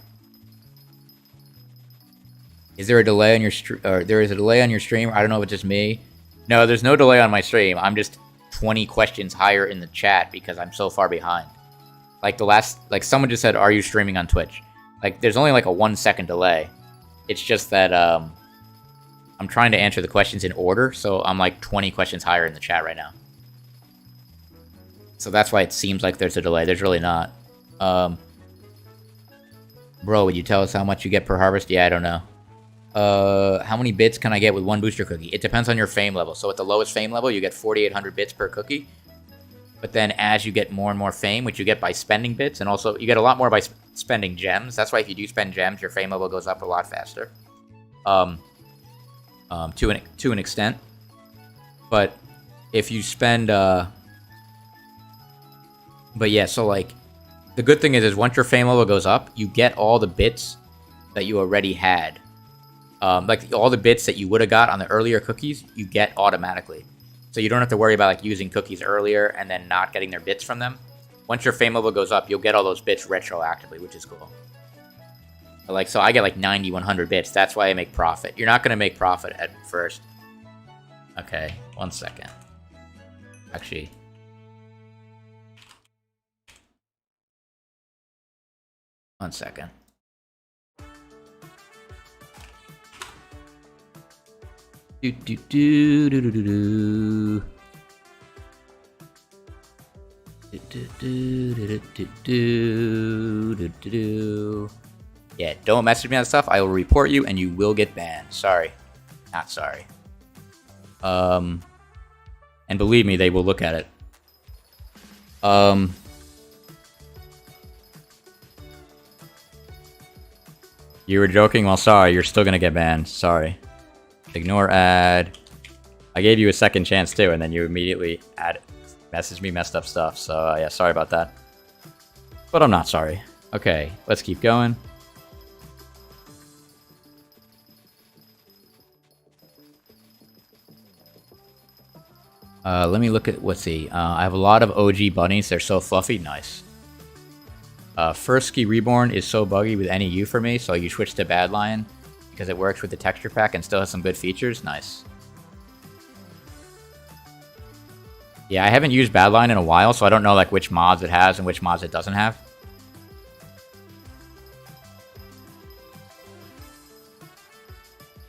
Is there a delay on your stream? Or there is a delay on your stream? I don't know if it's just me. No, there's no delay on my stream. I'm just 20 questions higher in the chat because I'm so far behind. Like someone just said, "Are you streaming on Twitch?" Like there's only like a 1 second delay, It's just that I'm trying to answer the questions in order, so I'm like 20 questions higher in the chat right now. So that's why it seems like there's a delay. There's really not. Bro, would you tell us how much you get per harvest? Yeah, I don't know. How many bits can I get with one booster cookie? It depends on your fame level. So at the lowest fame level, you get 4,800 bits per cookie. But then as you get more and more fame, which you get by spending bits, and also you get a lot more by spending gems. That's why if you do spend gems, your fame level goes up a lot faster. To an extent. But if you spend, but yeah, so like, the good thing is once your fame level goes up, you get all the bits that you already had. Like all the bits that you would have got on the earlier cookies, you get automatically. So you don't have to worry about like using cookies earlier and then not getting their bits from them. Once your fame level goes up, you'll get all those bits retroactively, which is cool. But like, so I get like 90, 100 bits. That's why I make profit. You're not going to make profit at first. Okay, 1 second. Actually. One second. Do do do do do do do. Yeah, don't message me on stuff. I will report you and you will get banned. Sorry. Not sorry. And believe me, they will look at it. You were joking? Well, sorry. You're still gonna get banned. Sorry. Ignore ad. I gave you a second chance too, and then you immediately messaged me messed up stuff. So yeah, sorry about that. But I'm not sorry. Okay, let's keep going. Let me look at, let's see. I have a lot of OG bunnies. They're so fluffy. Nice. First Ski Reborn is so buggy with any U for me, so you switch to Bad Lion because it works with the texture pack and still has some good features. Nice. Yeah, I haven't used Bad Lion in a while, so I don't know like which mods it has and which mods it doesn't have.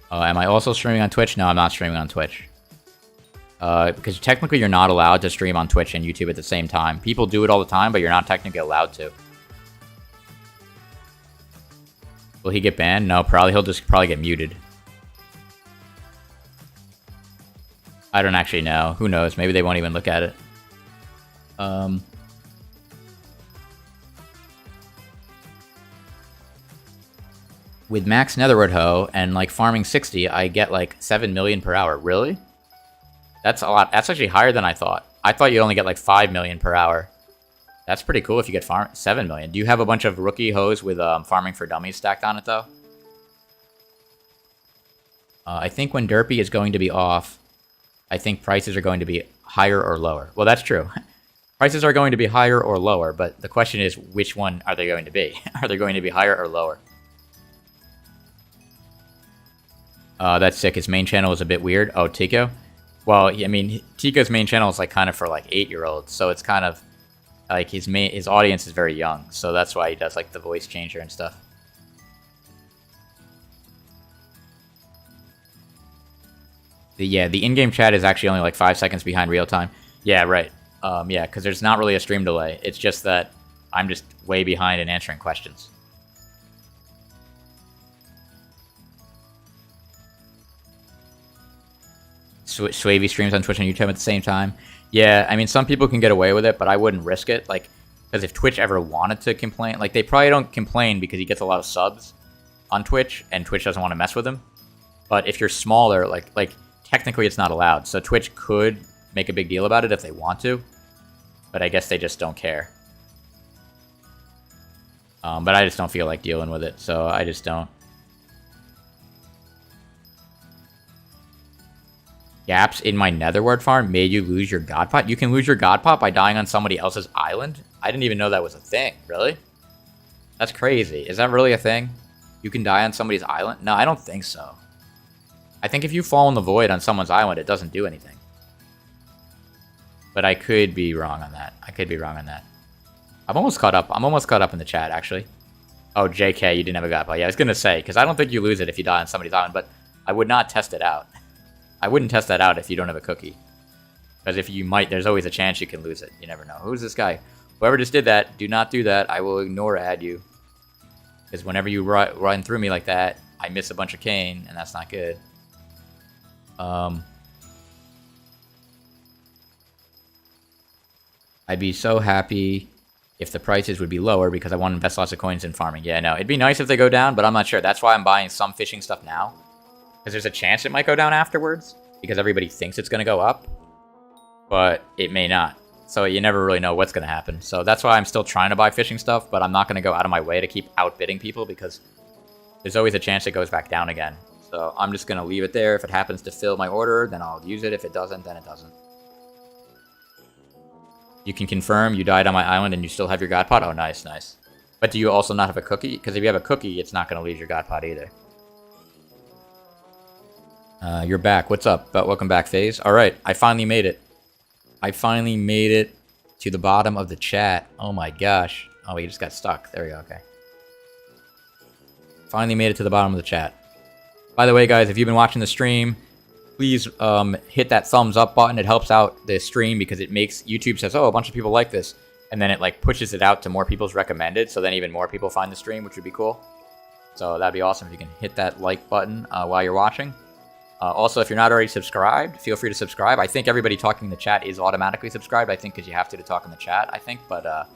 Am I also streaming on Twitch? No, I'm not streaming on Twitch. Because technically you're not allowed to stream on Twitch and YouTube at the same time. People do it all the time, but you're not technically allowed to. Will he get banned? No, probably. He'll just probably get muted. I don't actually know. Who knows? Maybe they won't even look at it. With max Netherwood Hoe and like farming 60, I get like 7 million per hour. Really? That's a lot. That's actually higher than I thought. I thought you'd only get like 5 million per hour. That's pretty cool if you get 7 million. Do you have a bunch of rookie hoes with farming for dummies stacked on it though? I think when Derpy is going to be off, I think prices are going to be higher or lower. Well, that's true. Prices are going to be higher or lower, but the question is, which one are they going to be? Are they going to be higher or lower? That's sick. His main channel is a bit weird. Oh, Tico? Well, I mean, Tico's main channel is like kind of for like 8-year-olds, so it's kind of like his audience is very young, so that's why he does like the voice changer and stuff. Yeah, the in-game chat is actually only like 5 seconds behind real time. Yeah, right. Yeah, because there's not really a stream delay. It's just that I'm just way behind in answering questions. Swavy streams on Twitch and YouTube at the same time. Yeah, I mean, some people can get away with it, but I wouldn't risk it. Like, because if Twitch ever wanted to complain, like, they probably don't complain because he gets a lot of subs on Twitch, and Twitch doesn't want to mess with him. But if you're smaller, like technically it's not allowed. So Twitch could make a big deal about it if they want to, but I guess they just don't care. But I just don't feel like dealing with it, so I just don't. Gaps in my Netherward farm made you lose your God Pot? You can lose your God Pot by dying on somebody else's island? I didn't even know that was a thing. Really? That's crazy. Is that really a thing? You can die on somebody's island? No, I don't think so. I think if you fall in the void on someone's island, it doesn't do anything. But I could be wrong on that. I could be wrong on that. I'm almost caught up. I'm almost caught up in the chat, actually. Oh, JK, you didn't have a god pot. Yeah, I was going to say, because I don't think you lose it if you die on somebody's island, but I would not test it out. I wouldn't test that out if you don't have a cookie. Because if you might, there's always a chance you can lose it. You never know. Who's this guy? Whoever just did that, do not do that. I will ignore add you. Because whenever you run through me like that, I miss a bunch of cane, and that's not good. I'd be so happy if the prices would be lower because I want to invest lots of coins in farming. Yeah, no, it'd be nice if they go down, but I'm not sure. That's why I'm buying some fishing stuff now. Because there's a chance it might go down afterwards. Because everybody thinks it's going to go up. But it may not. So you never really know what's going to happen. So that's why I'm still trying to buy fishing stuff, but I'm not going to go out of my way to keep outbidding people because there's always a chance it goes back down again. So I'm just going to leave it there. If it happens to fill my order, then I'll use it. If it doesn't, then it doesn't. You can confirm you died on my island and you still have your god pot? Oh, nice, nice. But do you also not have a cookie? Because if you have a cookie, it's not going to leave your god pot either. You're back. What's up? Welcome back, FaZe. All right, I finally made it. I finally made it to the bottom of the chat. Oh my gosh. Oh, we just got stuck. There we go, okay. Finally made it to the bottom of the chat. By the way, guys, if you've been watching the stream, please hit that thumbs up button. It helps out the stream because it makes YouTube says, oh, a bunch of people like this. And then it like pushes it out to more people's recommended. So then even more people find the stream, which would be cool. So that'd be awesome if you can hit that like button while you're watching. Also, if you're not already subscribed, feel free to subscribe. I think everybody talking in the chat is automatically subscribed. I think because you have to talk in the chat, I think. But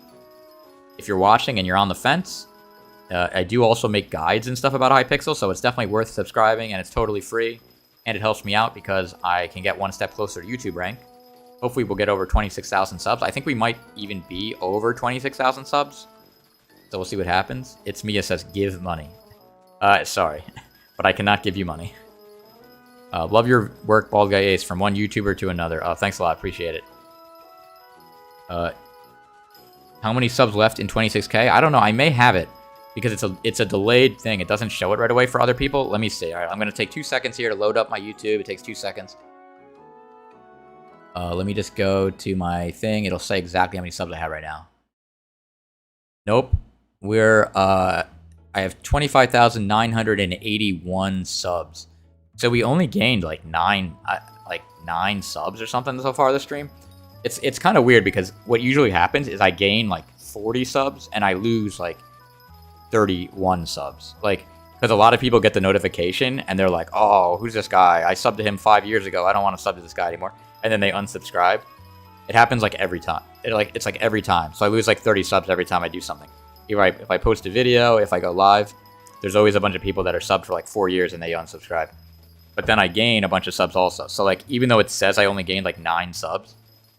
if you're watching and you're on the fence, I do also make guides and stuff about Hypixel. So it's definitely worth subscribing and it's totally free. And it helps me out because I can get one step closer to YouTube rank. Hopefully we'll get over 26,000 subs. I think we might even be over 26,000 subs. So we'll see what happens. It's Mia says, give money. Sorry, but I cannot give you money. Love your work, BaldGuyAce, from one YouTuber to another. Thanks a lot. Appreciate it. How many subs left in 26K? I don't know. I may have it because it's a delayed thing. It doesn't show it right away for other people. Let me see. All right, I'm going to take 2 seconds here to load up my YouTube. It takes 2 seconds. Let me just go to my thing. It'll say exactly how many subs I have right now. Nope. I have 25,981 subs. So we only gained like nine subs or something so far this stream. It's kind of weird because what usually happens is I gain like 40 subs and I lose like 31 subs. Like, because a lot of people get the notification and they're like, oh, who's this guy? I subbed to him 5 years ago. I don't want to sub to this guy anymore. And then they unsubscribe. It happens like every time. It's like every time. So I lose like 30 subs every time I do something. If I post a video, if I go live, there's always a bunch of people that are subbed for like 4 years and they unsubscribe. But then I gain a bunch of subs also. So like, even though it says I only gained like 9 subs,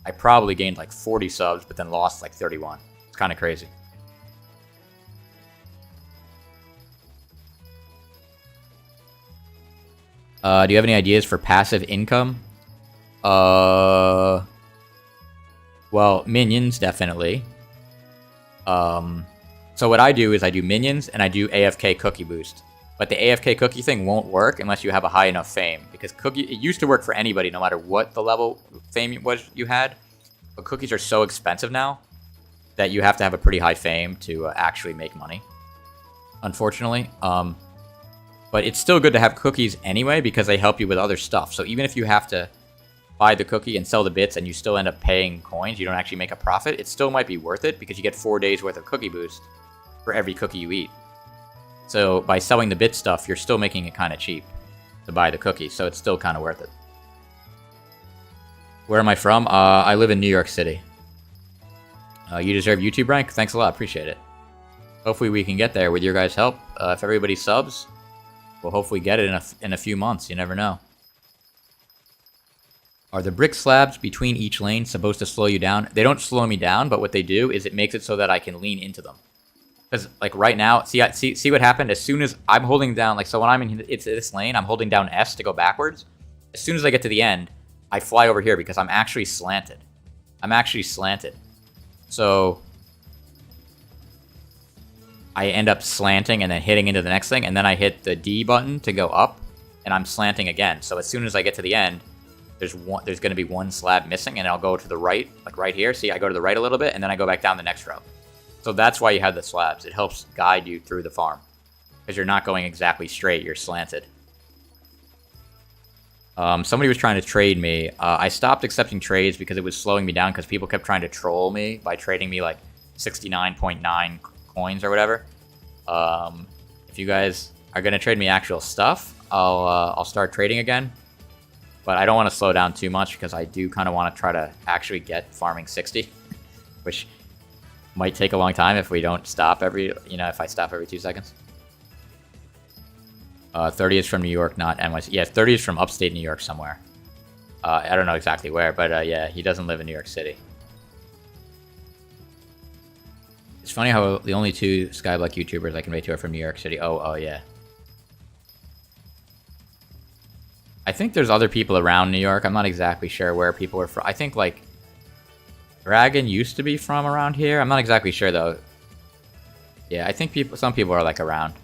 I probably gained like 40 subs, but then lost like 31. It's kind of crazy. Do you have any ideas for passive income? Well, minions, definitely. So what I do is I do minions and I do AFK cookie boost. But the AFK cookie thing won't work unless you have a high enough fame. Because it used to work for anybody, no matter what the level fame was you had. But cookies are so expensive now that you have to have a pretty high fame to actually make money. Unfortunately. But it's still good to have cookies anyway because they help you with other stuff. So even if you have to buy the cookie and sell the bits and you still end up paying coins, you don't actually make a profit, it still might be worth it because you get 4 days worth of cookie boost for every cookie you eat. So by selling the bit stuff, you're still making it kind of cheap to buy the cookie, so it's still kind of worth it. Where am I from? I live in New York City. You deserve YouTube rank? Thanks a lot, appreciate it. Hopefully we can get there with your guys' help. If everybody subs, we'll hopefully get it in a few months, you never know. Are the brick slabs between each lane supposed to slow you down? They don't slow me down, but what they do is it makes it so that I can lean into them. Because, like, right now, see what happened? As soon as I'm holding down, like, so when I'm in this lane, I'm holding down S to go backwards. As soon as I get to the end, I fly over here because I'm actually slanted. So I end up slanting and then hitting into the next thing, and then I hit the D button to go up, and I'm slanting again. So as soon as I get to the end, there's going to be one slab missing, and I'll go to the right, like right here. See, I go to the right a little bit, and then I go back down the next row. So that's why you have the slabs. It helps guide you through the farm. Because you're not going exactly straight, you're slanted. Somebody was trying to trade me. I stopped accepting trades because it was slowing me down because people kept trying to troll me by trading me like 69.9 coins or whatever. If you guys are going to trade me actual stuff, I'll start trading again. But I don't want to slow down too much because I do kind of want to try to actually get farming 60. Which might take a long time if we don't stop if I stop every 2 seconds. 30 is from New York, not NYC. Yeah, 30 is from upstate New York somewhere. I don't know exactly where, but yeah, he doesn't live in New York City. It's funny how the only 2 Skyblock YouTubers I can rate to are from New York City. Oh, yeah. I think there's other people around New York. I'm not exactly sure where people are from. I think, like, Dragon used to be from around here. I'm not exactly sure, though. Yeah, I think some people are, like, around.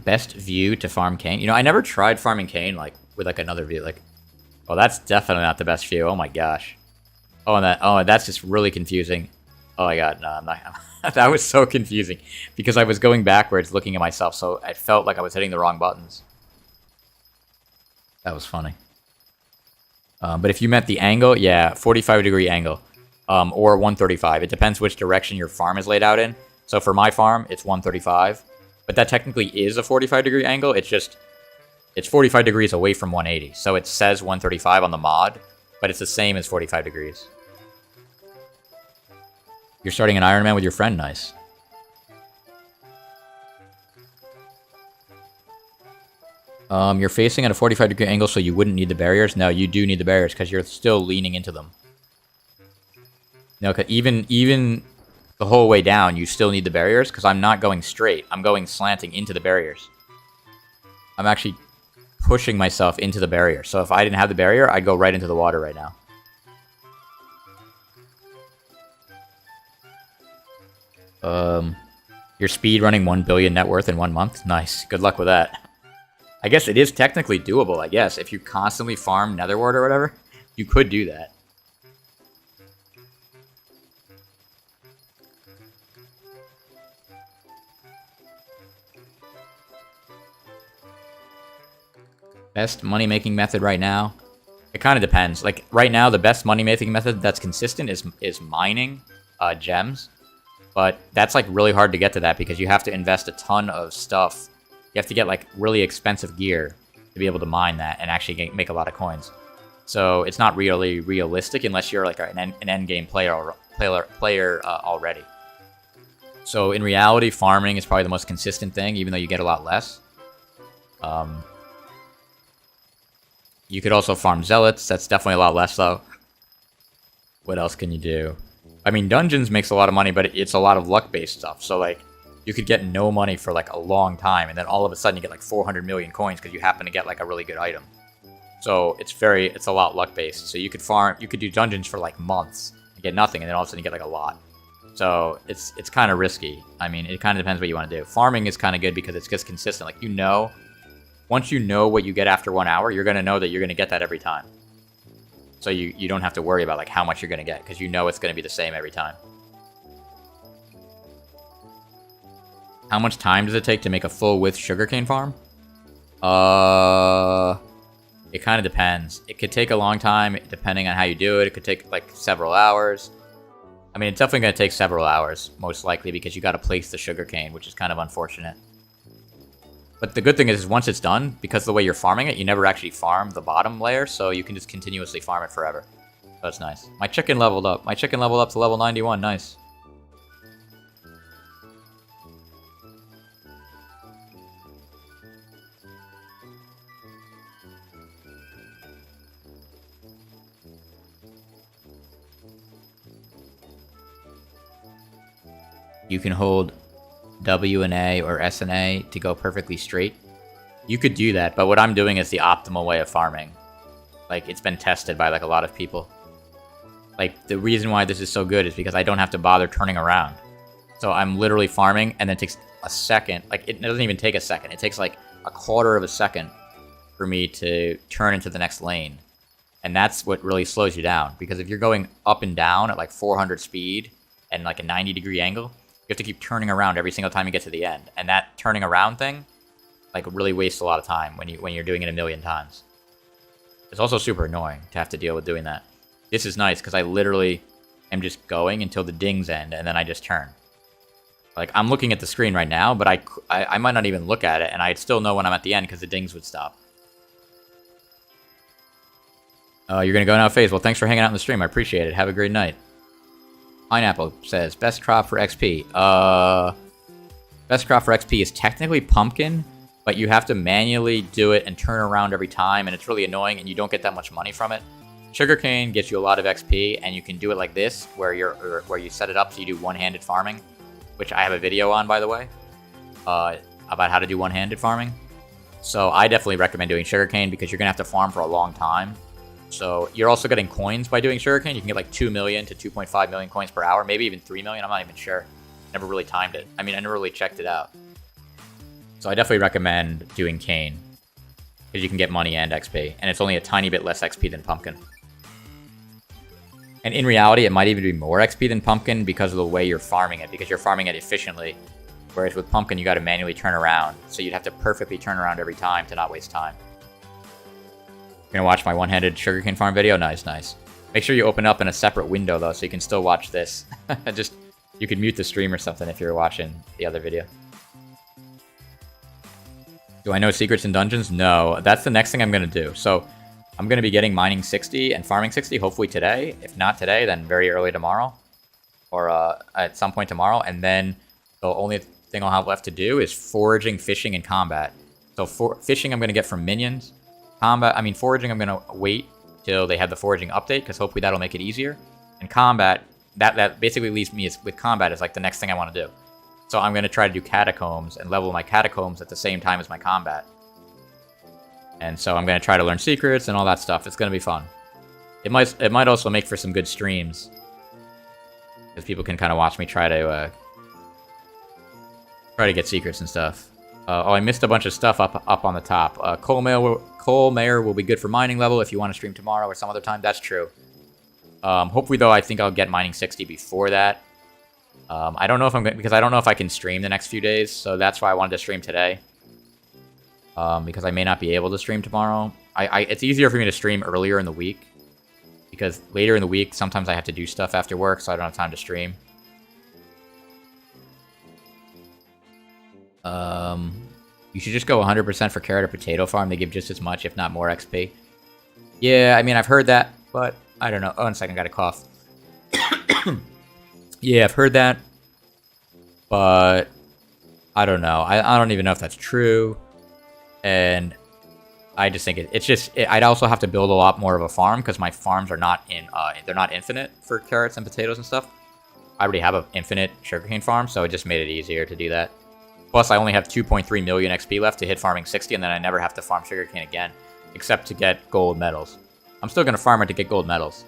Best view to farm cane. You know, I never tried farming cane, like, with, like, another view. Like, oh, that's definitely not the best view. Oh, my gosh. Oh, and that's just really confusing. Oh, my God. No, I'm not... That was so confusing. Because I was going backwards looking at myself, so I felt like I was hitting the wrong buttons. That was funny. But if you meant the angle, yeah, 45-degree angle. Or 135. It depends which direction your farm is laid out in. So for my farm, it's 135. But that technically is a 45-degree angle. It's just... It's 45 degrees away from 180. So it says 135 on the mod, but it's the same as 45 degrees. You're starting an Iron Man with your friend. Nice. You're facing at a 45-degree angle, so you wouldn't need the barriers. No, you do need the barriers, because you're still leaning into them. No, cause even the whole way down, you still need the barriers, because I'm not going straight. I'm going slanting into the barriers. I'm actually pushing myself into the barrier. So if I didn't have the barrier, I'd go right into the water right now. Your speed running 1 billion net worth in 1 month? Nice. Good luck with that. I guess it is technically doable, I guess. If you constantly farm netherwort or whatever, you could do that. Best money-making method right now? It kind of depends. Like, right now, the best money-making method that's consistent is mining gems. But that's, like, really hard to get to that because you have to invest a ton of stuff. You have to get, like, really expensive gear to be able to mine that and actually make a lot of coins. So it's not really realistic unless you're, like, an endgame player already. So in reality, farming is probably the most consistent thing, even though you get a lot less. You could also farm zealots. That's definitely a lot less, though. What else can you do? I mean, dungeons makes a lot of money, but it's a lot of luck-based stuff. So, like, you could get no money for, like, a long time, and then all of a sudden you get, like, 400 million coins because you happen to get, like, a really good item. So, it's a lot luck-based. So, you could do dungeons for, like, months and get nothing, and then all of a sudden you get, like, a lot. So, it's kind of risky. I mean, it kind of depends what you want to do. Farming is kind of good because it's just consistent. Like, once you know what you get after 1 hour, you're going to know that you're going to get that every time. So you don't have to worry about, like, how much you're going to get, because you know it's going to be the same every time. How much time does it take to make a full-width sugarcane farm? It kind of depends. It could take a long time, depending on how you do it. It could take, like, several hours. I mean, it's definitely going to take several hours, most likely, because you got to place the sugarcane, which is kind of unfortunate. But the good thing is, once it's done, because of the way you're farming it, you never actually farm the bottom layer, so you can just continuously farm it forever. So that's nice. My chicken leveled up. My chicken leveled up to level 91. Nice. You can hold W and A or S and A to go perfectly straight. You could do that, but what I'm doing is the optimal way of farming. Like, it's been tested by, like, a lot of people. Like, the reason why this is so good is because I don't have to bother turning around. So I'm literally farming, and then it takes a second. Like, it doesn't even take a second. It takes, like, a quarter of a second for me to turn into the next lane. And that's what really slows you down. Because if you're going up and down at like 400 speed and like a 90-degree angle, you have to keep turning around every single time you get to the end. And that turning around thing, like, really wastes a lot of time when you're doing it a million times. It's also super annoying to have to deal with doing that. This is nice because I literally am just going until the dings end, and then I just turn. Like, I'm looking at the screen right now, but I might not even look at it, and I'd still know when I'm at the end because the dings would stop. You're going to go now, FaZe. Well, thanks for hanging out in the stream. I appreciate it. Have a great night. Pineapple says, best crop for XP. Best crop for XP is technically pumpkin, but you have to manually do it and turn around every time, and it's really annoying, and you don't get that much money from it. Sugarcane gets you a lot of XP, and you can do it like this, where you set it up so you do one-handed farming, which I have a video on, by the way, about how to do one-handed farming. So I definitely recommend doing sugarcane because you're going to have to farm for a long time. So you're also getting coins by doing sugarcane. You can get like 2 million to 2.5 million coins per hour, maybe even 3 million. I'm not even sure. Never really timed it. I mean, I never really checked it out. So I definitely recommend doing cane because you can get money and XP, and it's only a tiny bit less XP than pumpkin. And in reality, it might even be more XP than pumpkin because of the way you're farming it, because you're farming it efficiently. Whereas with pumpkin, you got to manually turn around. So you'd have to perfectly turn around every time to not waste time. You're gonna watch my one-handed sugarcane farm video? Nice, nice. Make sure you open up in a separate window though, so you can still watch this. You can mute the stream or something if you're watching the other video. Do I know secrets in dungeons? No, that's the next thing I'm gonna do. So I'm gonna be getting mining 60 and farming 60 hopefully today. If not today, then very early tomorrow, or at some point tomorrow. And then the only thing I'll have left to do is foraging, fishing, and combat. So for fishing, I'm gonna get from minions. Foraging, I'm going to wait till they have the foraging update, because hopefully that'll make it easier. And combat, that basically leaves me with combat is like the next thing I want to do. So I'm going to try to do catacombs and level my catacombs at the same time as my combat. And so I'm going to try to learn secrets and all that stuff. It's going to be fun. It might also make for some good streams, because people can kind of watch me try to get secrets and stuff. Oh, I missed a bunch of stuff up on the top. Coal Mayor will be good for mining level if you want to stream tomorrow or some other time. That's true. Hopefully, though, I think I'll get mining 60 before that. I don't know if because I don't know if I can stream the next few days, so that's why I wanted to stream today. Because I may not be able to stream tomorrow. It's easier for me to stream earlier in the week, because later in the week, sometimes I have to do stuff after work, so I don't have time to stream. You should just go 100% for carrot or potato farm. They give just as much, if not more XP. Yeah, I mean, I've heard that, but I don't know. Oh, 1 second, I got a cough. Yeah, I've heard that, but I don't know. I don't even know if that's true. And I just think I'd also have to build a lot more of a farm, because my farms are not they're not infinite for carrots and potatoes and stuff. I already have an infinite sugarcane farm, so it just made it easier to do that. Plus, I only have 2.3 million XP left to hit farming 60, and then I never have to farm sugarcane again, except to get gold medals. I'm still going to farm it to get gold medals.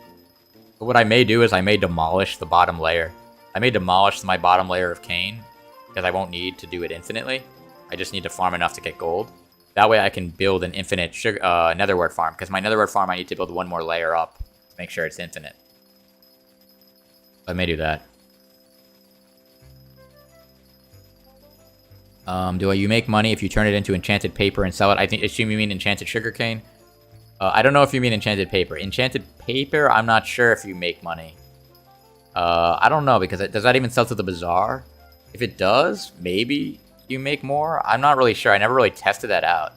But what I may do is I may demolish the bottom layer. I may demolish my bottom layer of cane, because I won't need to do it infinitely. I just need to farm enough to get gold. That way I can build an infinite netherwort farm, because my netherwort farm I need to build one more layer up to make sure it's infinite. I may do that. Do you make money if you turn it into enchanted paper and sell it? I assume you mean enchanted sugarcane. I don't know if you mean enchanted paper. Enchanted paper, I'm not sure if you make money. I don't know, because does that even sell to the bazaar? If it does, maybe you make more. I'm not really sure. I never really tested that out.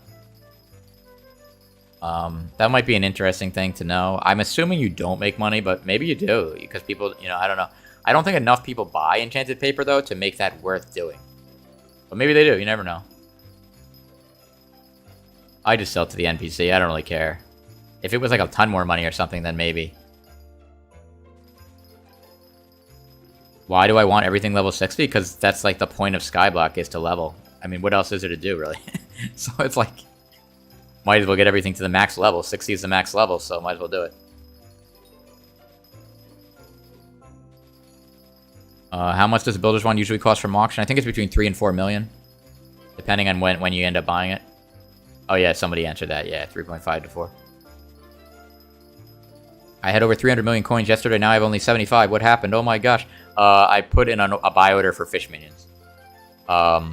That might be an interesting thing to know. I'm assuming you don't make money, but maybe you do, because people, I don't know. I don't think enough people buy enchanted paper, though, to make that worth doing. But maybe they do. You never know. I just sell it to the NPC. I don't really care. If it was like a ton more money or something, then maybe. Why do I want everything level 60? Because that's like the point of Skyblock, is to level. I mean, what else is there to do, really? So it's like, might as well get everything to the max level. 60 is the max level, so might as well do it. How much does a builder's one usually cost from auction? I think it's between 3 and 4 million, depending on when you end up buying it. Oh yeah, somebody answered that. Yeah, 3.5 to 4. I had over 300 million coins yesterday. Now I have only 75. What happened? Oh my gosh. I put in a buy order for fish minions.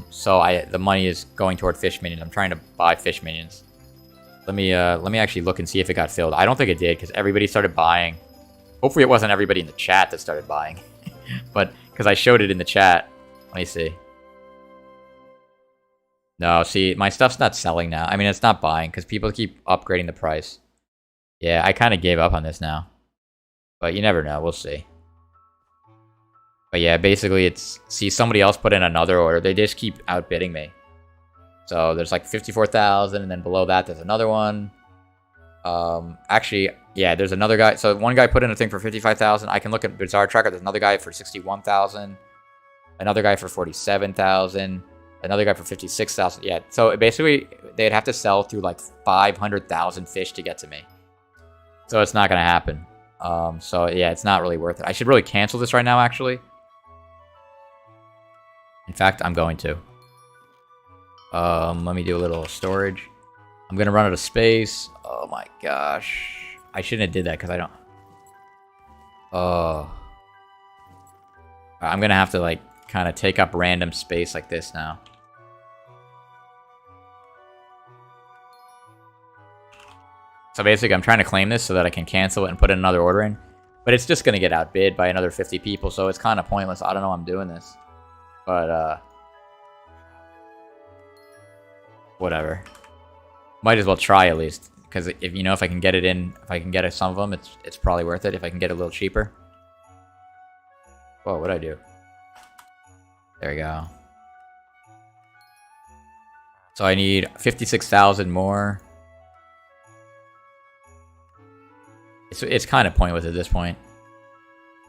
So the money is going toward fish minions. I'm trying to buy fish minions. Let me actually look and see if it got filled. I don't think it did because everybody started buying. Hopefully it wasn't everybody in the chat that started buying. But because I showed it in the chat. Let me see. No, see, my stuff's not selling now. I mean, it's not buying because people keep upgrading the price. Yeah, I kind of gave up on this now. But you never know. We'll see. But yeah, basically it's... See, somebody else put in another order. They just keep outbidding me. So there's like 54,000, and then below that there's another one. Actually, yeah, there's another guy. So one guy put in a thing for 55,000. I can look at Bizarre Tracker. There's another guy for 61,000. Another guy for 47,000. Another guy for 56,000. Yeah, so basically they'd have to sell through like 500,000 fish to get to me. So it's not going to happen. So yeah, it's not really worth it. I should really cancel this right now, actually. In fact, I'm going to. Let me do a little storage. I'm going to run out of space. Oh my gosh. I shouldn't have did that because I don't... I'm going to have to like kind of take up random space like this now. So basically, I'm trying to claim this so that I can cancel it and put in another order in. But it's just going to get outbid by another 50 people, so it's kind of pointless. I don't know why I'm doing this. But, whatever. Might as well try at least. Because if you know, if I can get it in, if I can get some of them, it's probably worth it. If I can get it a little cheaper. Whoa, what'd I do? There we go. So I need 56,000 more. It's kind of pointless at this point.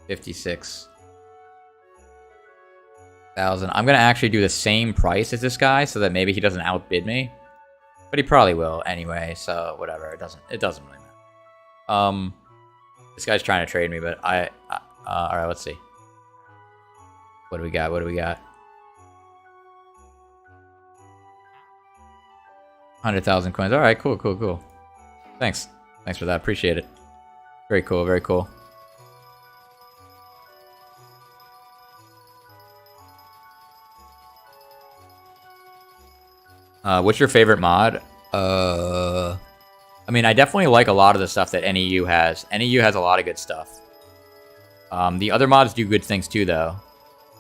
56,000. I'm gonna actually do the same price as this guy so that maybe he doesn't outbid me, but he probably will anyway. So whatever. It doesn't really matter. This guy's trying to trade me, but all right. Let's see. What do we got? 100,000 coins. All right. Cool. Thanks for that. Appreciate it. Very cool. What's your favorite mod? I mean, I definitely like a lot of the stuff that NEU has. NEU has a lot of good stuff. The other mods do good things too, though.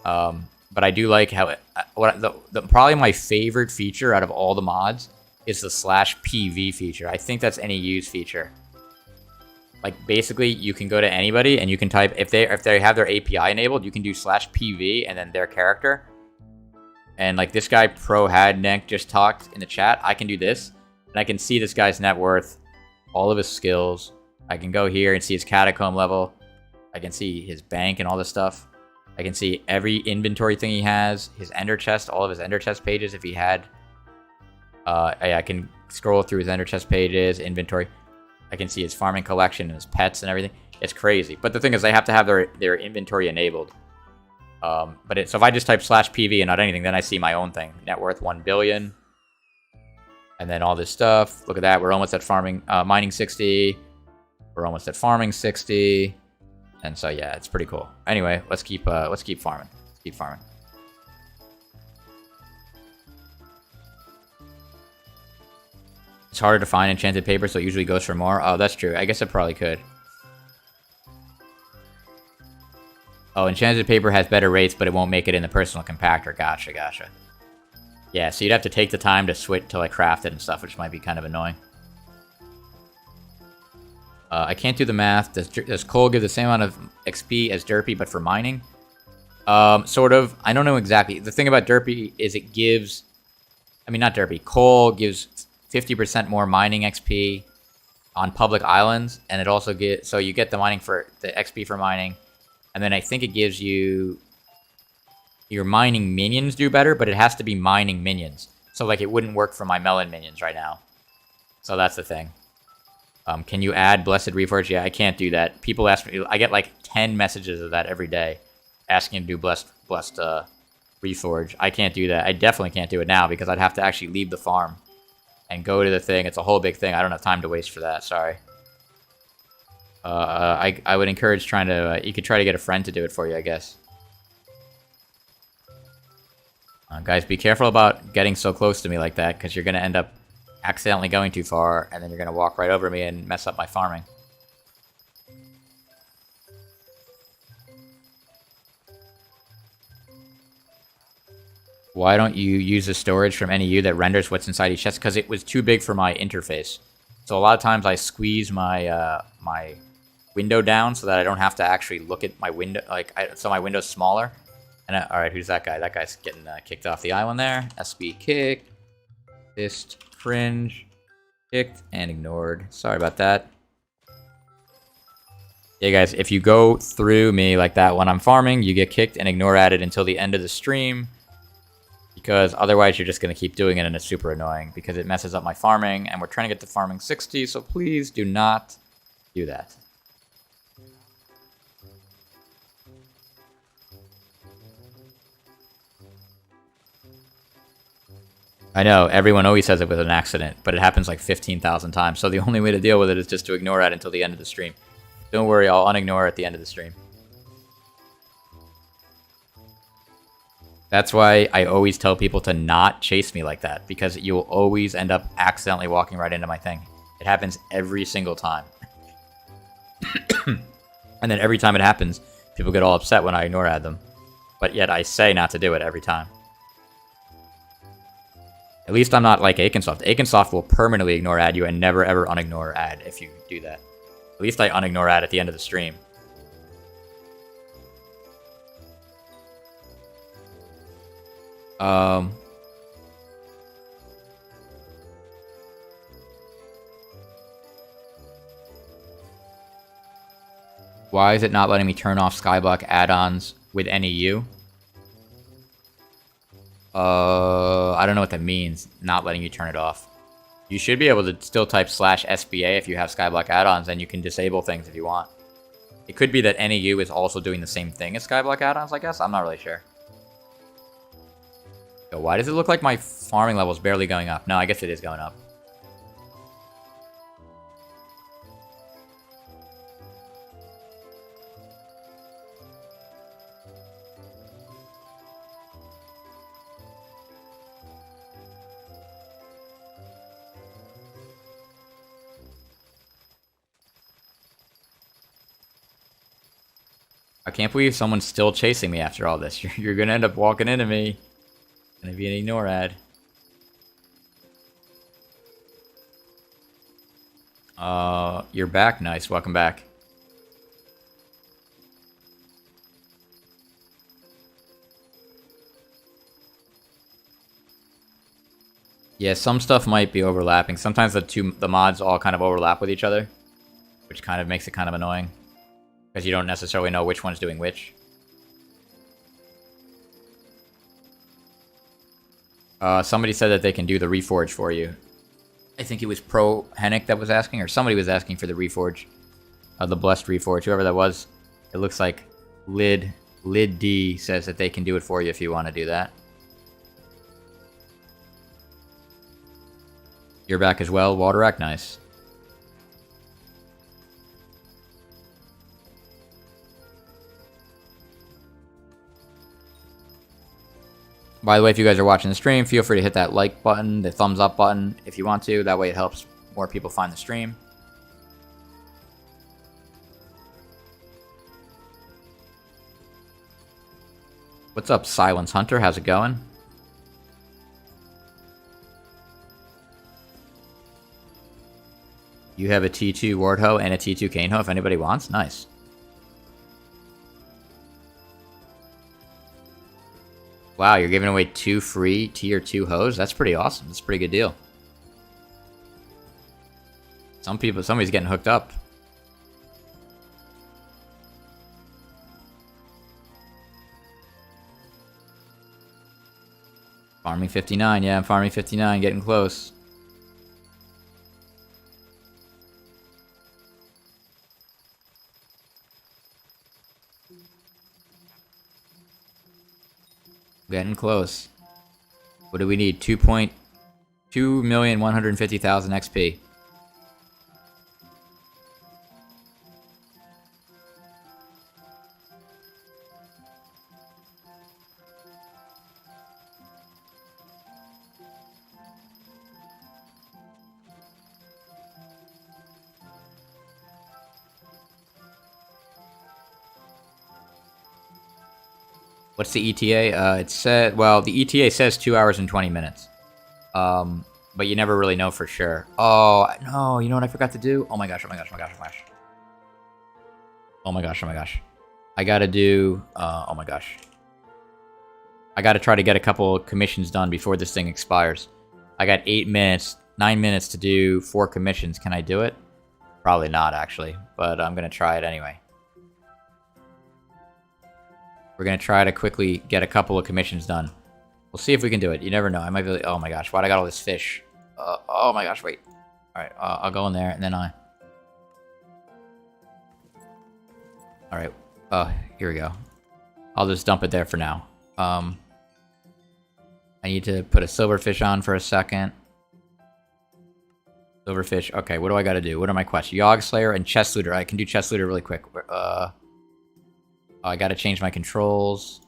But I do like how probably my favorite feature out of all the mods is the /PV feature. I think that's NEU's feature. Like, basically, you can go to anybody and you can type, if they have their API enabled, you can do /PV and then their character. And like this guy, Pro Hadneck, just talked in the chat. I can do this, and I can see this guy's net worth, all of his skills. I can go here and see his catacomb level. I can see his bank and all this stuff. I can see every inventory thing he has, his ender chest, all of his ender chest pages if he had. I can scroll through his ender chest pages, inventory. I can see his farming collection and his pets and everything. It's crazy. But the thing is, they have to have their inventory enabled. So if I just type /PV and not anything, then I see my own thing. Net worth 1 billion. And then all this stuff. Look at that. We're almost at mining 60. We're almost at farming 60. And so yeah, it's pretty cool. Anyway, let's keep farming. Let's keep farming. It's harder to find enchanted paper, so it usually goes for more. Oh, that's true. I guess it probably could. Oh, enchanted paper has better rates, but it won't make it in the personal compactor. Gotcha. Yeah, so you'd have to take the time to switch to like craft it and stuff, which might be kind of annoying. I can't do the math. Does coal give the same amount of XP as Derpy, but for mining? Sort of. I don't know exactly. The thing about Derpy is it gives... I mean, not Derpy. Coal gives 50% more mining XP on public islands, and it also gets... So you get the XP for mining, and then I think it gives you... Your mining minions do better, but it has to be mining minions. So, like, it wouldn't work for my melon minions right now. So that's the thing. Can you add Blessed Reforge? Yeah, I can't do that. People ask me... I get, like, 10 messages of that every day asking to do Blessed Reforge. I can't do that. I definitely can't do it now because I'd have to actually leave the farm and go to the thing. It's a whole big thing. I don't have time to waste for that. Sorry. I would encourage trying to, you could try to get a friend to do it for you, I guess. Guys, be careful about getting so close to me like that, because you're going to end up accidentally going too far, and then you're going to walk right over me and mess up my farming. Why don't you use the storage from NEU that renders what's inside each chest? Because it was too big for my interface. So a lot of times I squeeze my my window down so that I don't have to actually look at my window. So my window's smaller. And all right, who's that guy? That guy's getting kicked off the island there. SB kicked, fist cringe, kicked and ignored. Sorry about that. Yeah, guys, if you go through me like that when I'm farming, you get kicked and ignore added until the end of the stream. Because otherwise you're just going to keep doing it and it's super annoying because it messes up my farming and we're trying to get to farming 60, so please do not do that. I know, everyone always says it with an accident, but it happens like 15,000 times, so the only way to deal with it is just to ignore it until the end of the stream. Don't worry, I'll unignore at the end of the stream. That's why I always tell people to not chase me like that, because you will always end up accidentally walking right into my thing. It happens every single time. And then every time it happens, people get all upset when I ignore ad them. But yet I say not to do it every time. At least I'm not like Aikensoft. Aikensoft will permanently ignore ad you and never ever unignore ad if you do that. At least I unignore ad at the end of the stream. Why is it not letting me turn off Skyblock add-ons with NEU? I don't know what that means, not letting you turn it off. You should be able to still type /SBA if you have Skyblock add-ons, and you can disable things if you want. It could be that NEU is also doing the same thing as Skyblock add-ons, I guess? I'm not really sure. So why does it look like my farming level is barely going up? No, I guess it is going up. I can't believe someone's still chasing me after all this. You're gonna end up walking into me. Gonna be an ignore ad. You're back. Nice. Welcome back. Yeah, some stuff might be overlapping. Sometimes the mods all kind of overlap with each other, which kind of makes it kind of annoying because you don't necessarily know which one's doing which. Somebody said that they can do the reforge for you. I think it was Pro Hennick that was asking, or somebody was asking for the reforge. The Blessed Reforge, whoever that was. It looks like Lid D says that they can do it for you if you want to do that. You're back as well, Wateract, nice. By the way, if you guys are watching the stream, feel free to hit that like button, the thumbs up button, if you want to. That way it helps more people find the stream. What's up, Silence Hunter? How's it going? You have a T2 Wardho and a T2 Caneho if anybody wants. Nice. Wow, you're giving away 2 free tier 2 hoes? That's pretty awesome. That's a pretty good deal. Somebody's getting hooked up. Farming 59, yeah, I'm farming 59, getting close. Getting close. What do we need? 2,150,000 XP. What's the ETA? It said, well, the ETA says 2 hours and 20 minutes. But you never really know for sure. Oh, no, you know what I forgot to do? Oh my gosh, oh my gosh, oh my gosh, oh my gosh. Oh my gosh, oh my gosh. I gotta do, oh my gosh. I gotta try to get a couple commissions done before this thing expires. I got 8 minutes, 9 minutes to do 4 commissions. Can I do it? Probably not, actually, but I'm gonna try it anyway. We're gonna try to quickly get a couple of commissions done. We'll see if we can do it. You never know. I might be like, oh my gosh, why'd I got all this fish? Oh my gosh, wait. Alright, I'll go in there, and then Alright, here we go. I'll just dump it there for now. I need to put a silverfish on for a second. Silverfish, okay, what do I gotta do? What are my quests? Yogg Slayer and Chest Looter. I can do Chest Looter really quick. I gotta change my controls.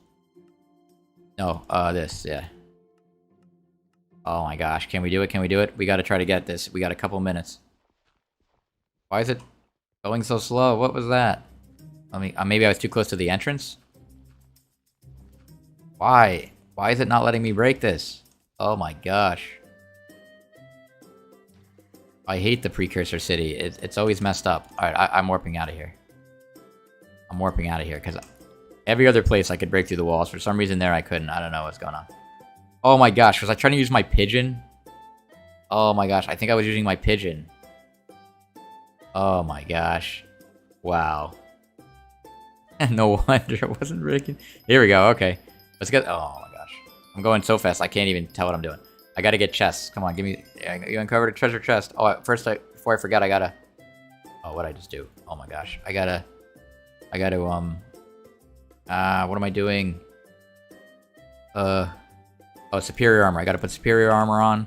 No, this, yeah. Oh my gosh, can we do it? Can we do it? We gotta try to get this. We got a couple minutes. Why is it going so slow? What was that? Maybe I was too close to the entrance? Why? Why is it not letting me break this? Oh my gosh. I hate the Precursor City. It's always messed up. Alright, I'm warping out of here. I'm warping out of here, because every other place I could break through the walls. For some reason there I couldn't. I don't know what's going on. Oh my gosh, was I trying to use my pigeon? Oh my gosh, I think I was using my pigeon. Oh my gosh. Wow. No wonder it wasn't breaking. Here we go, okay. Let's get... Oh my gosh. I'm going so fast, I can't even tell what I'm doing. I gotta get chests. Come on, give me... You uncovered a treasure chest. Oh, first, before I forget, I gotta... Oh, what'd I just do? Oh my gosh. I gotta, what am I doing? Oh, superior armor. I gotta put superior armor on.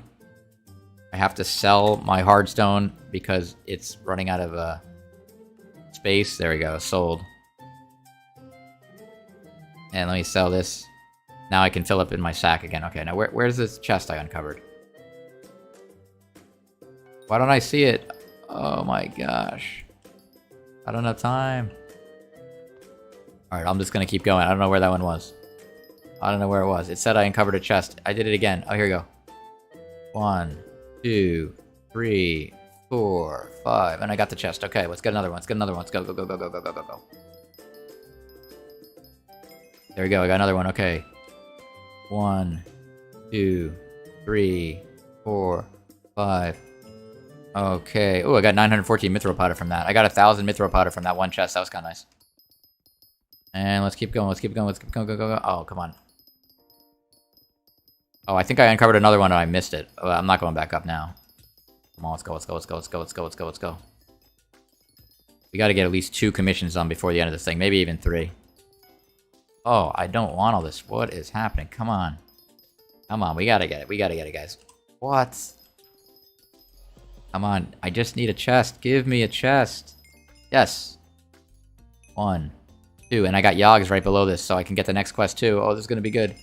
I have to sell my hardstone because it's running out of, space. There we go. Sold. And let me sell this. Now I can fill up in my sack again. Okay, now where's this chest I uncovered? Why don't I see it? Oh my gosh. I don't have time. Alright, I'm just gonna keep going. I don't know where that one was. I don't know where it was. It said I uncovered a chest. I did it again. Oh, here we go. 1, 2, 3, 4, 5. And I got the chest. Okay, let's get another one. Let's get another one. Let's go, go, go, go, go, go, go, go, go. There we go. I got another one. Okay. 1, 2, 3, 4, 5. Okay. Oh, I got 914 mithril powder from that. I got 1,000 mithril powder from that one chest. That was kind of nice. And let's keep going. Let's keep going. Let's keep going. Go, go, go. Oh, come on. Oh, I think I uncovered another one and I missed it. Oh, I'm not going back up now. Come on, let's go. Let's go. Let's go. Let's go. Let's go. Let's go. Let's go. We got to get at least 2 commissions done before the end of this thing. Maybe even 3. Oh, I don't want all this. What is happening? Come on. Come on. We got to get it. We got to get it, guys. What? Come on. I just need a chest. Give me a chest. Yes. 1, 2. And I got Yogg's right below this, so I can get the next quest too. Oh, this is going to be good.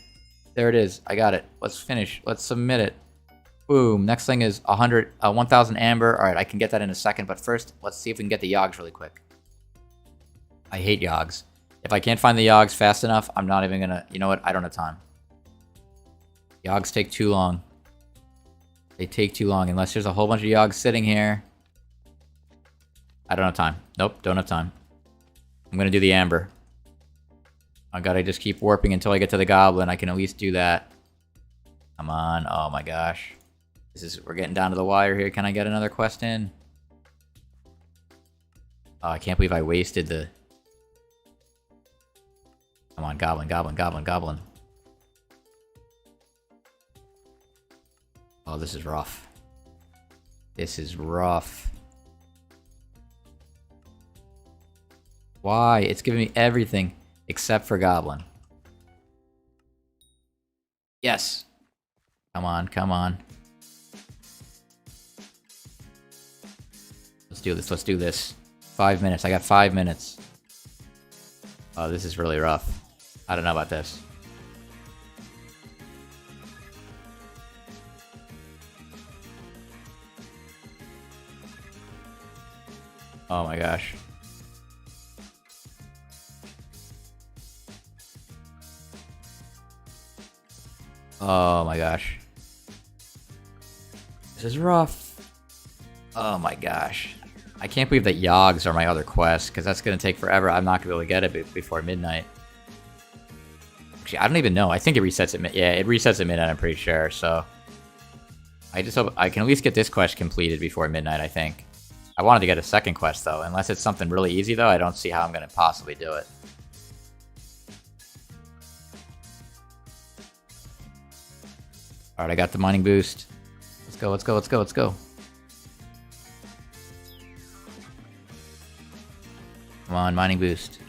There it is. I got it. Let's finish. Let's submit it. Boom. Next thing is 1,000 amber. Alright, I can get that in a second, but first, let's see if we can get the Yogg's really quick. I hate Yogg's. If I can't find the Yogg's fast enough, I'm not even gonna... You know what? I don't have time. Yogg's take too long. They take too long, unless there's a whole bunch of Yogg's sitting here. I don't have time. Nope, don't have time. I'm gonna do the amber. I gotta just keep warping until I get to the goblin. I can at least do that. Come on. Oh my gosh. We're getting down to the wire here. Can I get another quest in? Oh, I can't believe I wasted the... Come on, goblin, goblin, goblin, goblin. Oh, this is rough. This is rough. Why? It's giving me everything. Except for Goblin. Yes. Come on, come on. Let's do this, let's do this. 5 minutes, I got 5 minutes. Oh, this is really rough. I don't know about this. Oh my gosh. Oh my gosh. This is rough. Oh my gosh. I can't believe that Yogs are my other quest, because that's going to take forever. I'm not going to be able to get it before midnight. Actually, I don't even know. I think it resets at midnight. Yeah, it resets at midnight, I'm pretty sure, so... I just hope I can at least get this quest completed before midnight, I think. I wanted to get a second quest, though. Unless it's something really easy, though, I don't see how I'm going to possibly do it. Alright, I got the mining boost. Let's go, let's go, let's go, let's go. Come on, mining boost.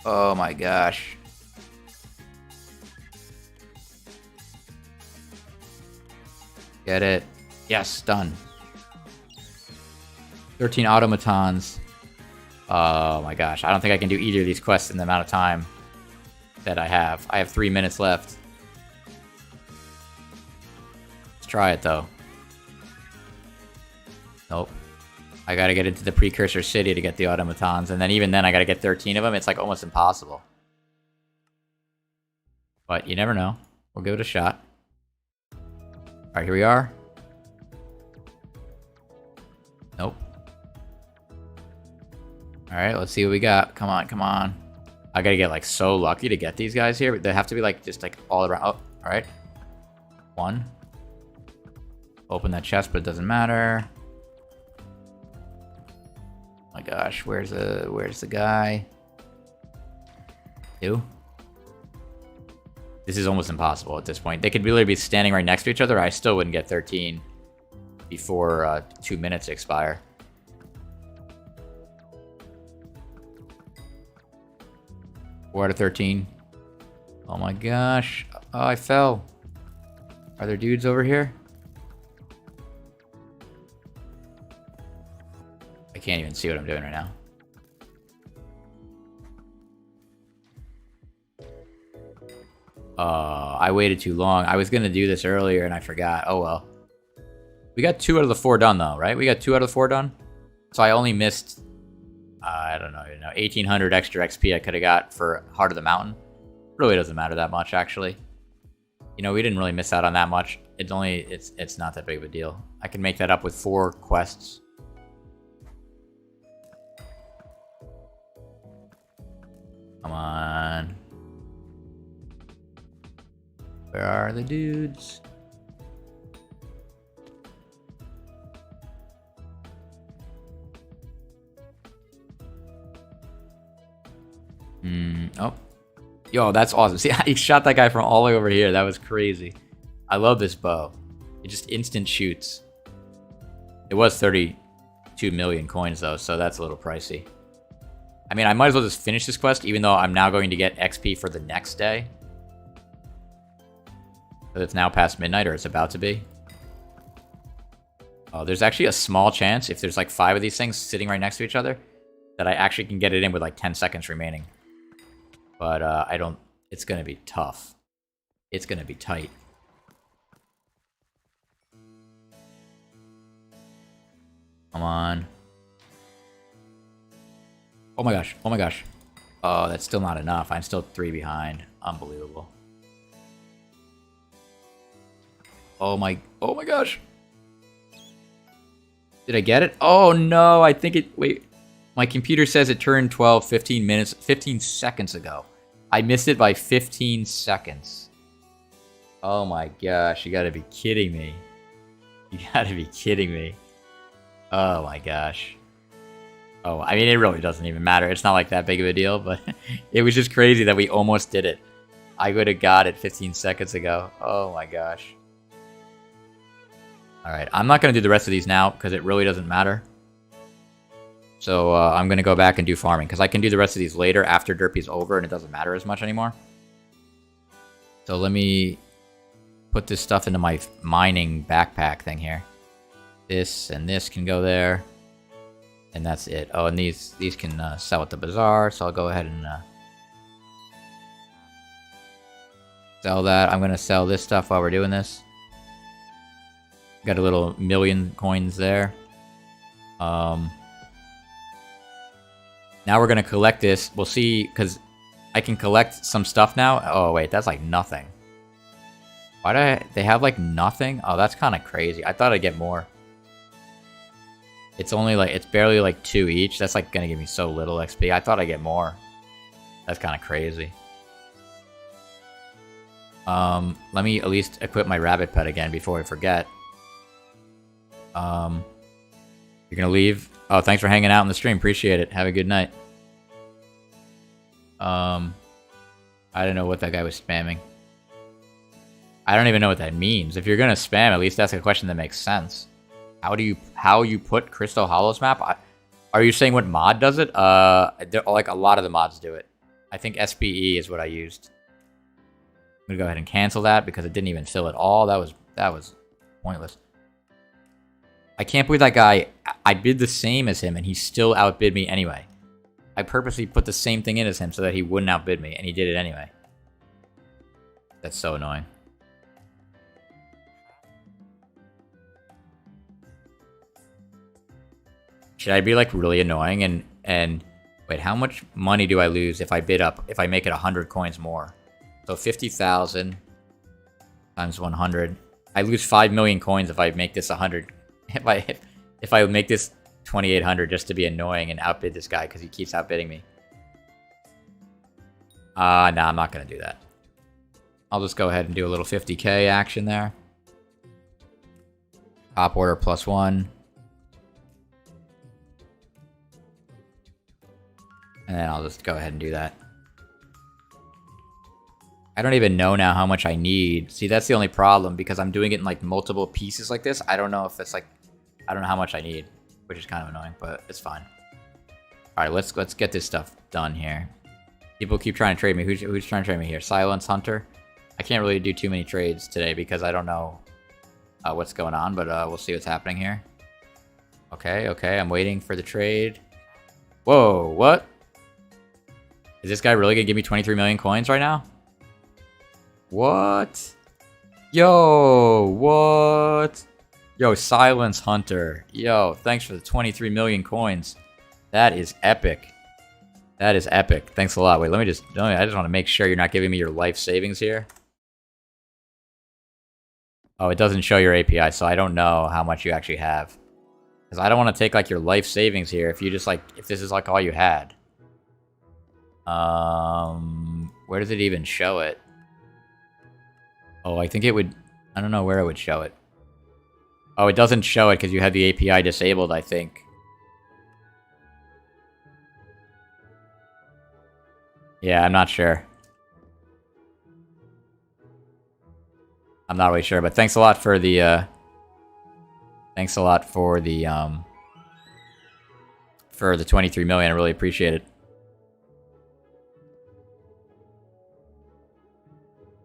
Oh my gosh. Get it. Yes, done. 13 automatons. Oh my gosh. I don't think I can do either of these quests in the amount of time that I have. I have 3 minutes left. Let's try it though. Nope. I gotta get into the precursor city to get the automatons, and then even then I gotta get 13 of them. It's like almost impossible. But you never know. We'll give it a shot. Alright, here we are. Nope. Alright, let's see what we got. Come on, come on. I gotta get like so lucky to get these guys here. They have to be like just like all around. Oh, alright. One. Open that chest, but it doesn't matter. Oh my gosh, where's the guy? Two. This is almost impossible at this point. They could literally be standing right next to each other. I still wouldn't get 13 before 2 minutes expire. Four out of 13. Oh my gosh. Oh, I fell. Are there dudes over here? I can't even see what I'm doing right now. I waited too long. I was gonna do this earlier and I forgot. Oh well. We got 2 out of the 4 done though, right? We got 2 out of the 4 done. So I only missed, I don't know, 1,800 extra XP I could have got for Heart of the Mountain. Really doesn't matter that much, actually. You know, we didn't really miss out on that much. It's not that big of a deal. I can make that up with 4 quests. Come on. Where are the dudes? Oh. Yo, that's awesome. See, he shot that guy from all the way over here. That was crazy. I love this bow. It just instant shoots. It was 32 million coins, though, so that's a little pricey. I mean, I might as well just finish this quest, even though I'm now going to get XP for the next day. But it's now past midnight, or it's about to be. Oh, there's actually a small chance, if there's like 5 of these things sitting right next to each other, that I actually can get it in with like 10 seconds remaining. But I don't... It's going to be tough. It's going to be tight. Come on. Oh my gosh. Oh my gosh. Oh, that's still not enough. I'm still 3 behind. Unbelievable. Oh my gosh. Did I get it? Oh no, I think it... Wait. My computer says it turned 15 seconds ago. I missed it by 15 seconds. Oh my gosh, you gotta be kidding me. You gotta be kidding me. Oh my gosh. Oh, I mean, it really doesn't even matter. It's not like that big of a deal, but it was just crazy that we almost did it. I would have got it 15 seconds ago. Oh my gosh. Alright, I'm not going to do the rest of these now, because it really doesn't matter. So, I'm going to go back and do farming, because I can do the rest of these later, after Derpy's over, and it doesn't matter as much anymore. So let me put this stuff into my mining backpack thing here. This and this can go there. And that's it. Oh, and these can sell at the bazaar, so I'll go ahead and sell that. I'm going to sell this stuff while we're doing this. Got a little 1,000,000 coins there. Now we're gonna collect this. We'll see, because I can collect some stuff now. Oh wait, that's like nothing. Why do they have like nothing? Oh, that's kind of crazy. I thought I'd get more. It's only like, it's barely like 2 each. That's like gonna give me so little XP. I thought I'd get more. That's kind of crazy. Let me at least equip my rabbit pet again before I forget. You're gonna leave? Oh, thanks for hanging out in the stream. Appreciate it. Have a good night. I don't know what that guy was spamming. I don't even know what that means. If you're gonna spam, at least ask a question that makes sense. How you put Crystal Hollows map? Are you saying what mod does it? Like a lot of the mods do it. I think SPE is what I used. I'm gonna go ahead and cancel that because it didn't even fill at all. That was pointless. I can't believe that guy. I bid the same as him and he still outbid me anyway. I purposely put the same thing in as him so that he wouldn't outbid me, and he did it anyway. That's so annoying. Should I be like really annoying and wait, how much money do I lose if I bid up, if I make it 100 coins more? So 50,000 times 100. I lose 5 million coins if I make this 100. If I make this 2,800 just to be annoying and outbid this guy because he keeps outbidding me. No, I'm not gonna do that. I'll just go ahead and do a little 50k action there. Top order +1. And then I'll just go ahead and do that. I don't even know now how much I need. See, that's the only problem, because I'm doing it in like multiple pieces like this. I don't know if it's like, I don't know how much I need, which is kind of annoying, but it's fine. All right, let's get this stuff done here. People keep trying to trade me. Who's trying to trade me here? Silence Hunter. I can't really do too many trades today because I don't know what's going on, but we'll see what's happening here. Okay, I'm waiting for the trade. Whoa, what? Is this guy really gonna give me 23 million coins right now? What? Yo, what? Yo, Silence Hunter. Yo, thanks for the 23 million coins. That is epic. That is epic. Thanks a lot. Wait, I just want to make sure you're not giving me your life savings here. Oh, it doesn't show your API, so I don't know how much you actually have. Because I don't want to take like your life savings here if you just like, if this is like all you had. Where does it even show it? Oh, I think it would, I don't know where it would show it. Oh, it doesn't show it because you have the API disabled, I think. Yeah, I'm not sure. I'm not really sure, but thanks a lot for the, for the 23 million. I really appreciate it.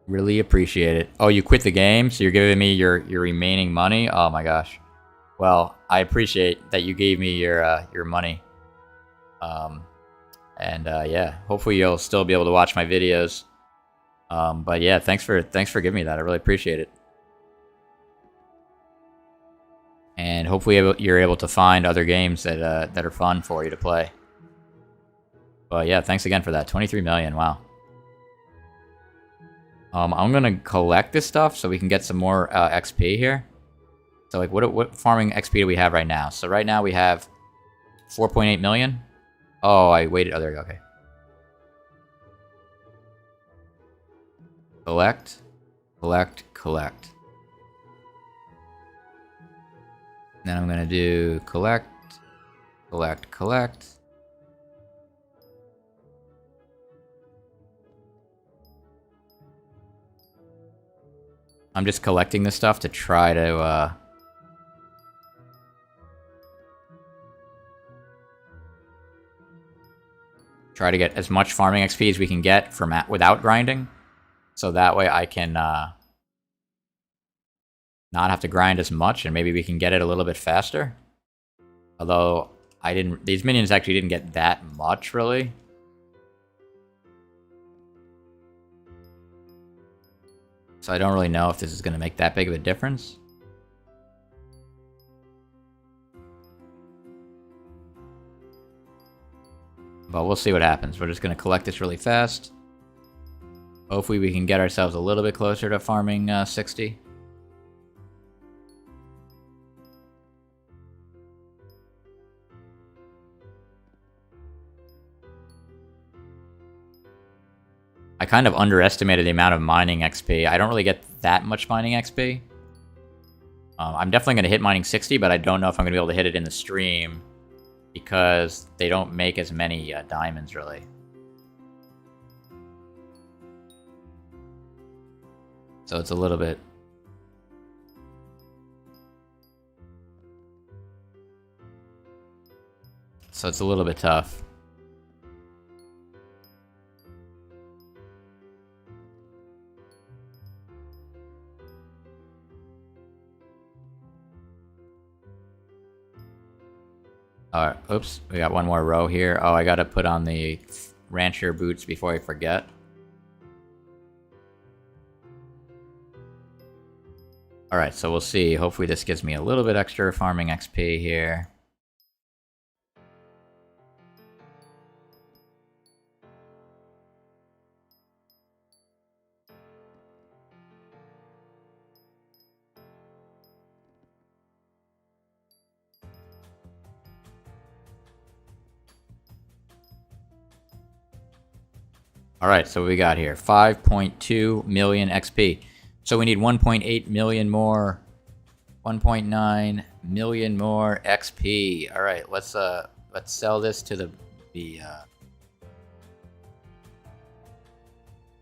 Really appreciate it. Oh, you quit the game, so you're giving me your remaining money? Oh my gosh. Well, I appreciate that you gave me your money. Yeah, hopefully you'll still be able to watch my videos. But yeah, thanks for giving me that. I really appreciate it. And hopefully you're able to find other games that are fun for you to play. But yeah, thanks again for that. 23 million, wow. I'm gonna collect this stuff so we can get some more XP here. So like, what farming XP do we have right now? So right now we have 4.8 million. Oh, I waited. Oh, there we go. Okay. Collect, collect, collect. Then I'm gonna do collect, collect, collect. I'm just collecting this stuff to try to, try to get as much farming XP as we can get from without grinding. So that way I can, not have to grind as much, and maybe we can get it a little bit faster. Although, these minions actually didn't get that much, really. So I don't really know if this is going to make that big of a difference. But we'll see what happens. We're just going to collect this really fast. Hopefully we can get ourselves a little bit closer to farming 60. I kind of underestimated the amount of mining XP. I don't really get that much mining XP. I'm definitely going to hit mining 60, but I don't know if I'm going to be able to hit it in the stream because they don't make as many diamonds, really. So it's a little bit... So it's a little bit tough. Alright, oops, we got one more row here. Oh, I gotta put on the rancher boots before I forget. Alright, so we'll see. Hopefully this gives me a little bit extra farming XP here. Alright, so what we got here? 5.2 million XP. So we need 1.8 million more. 1.9 million more XP. Alright, let's sell this to the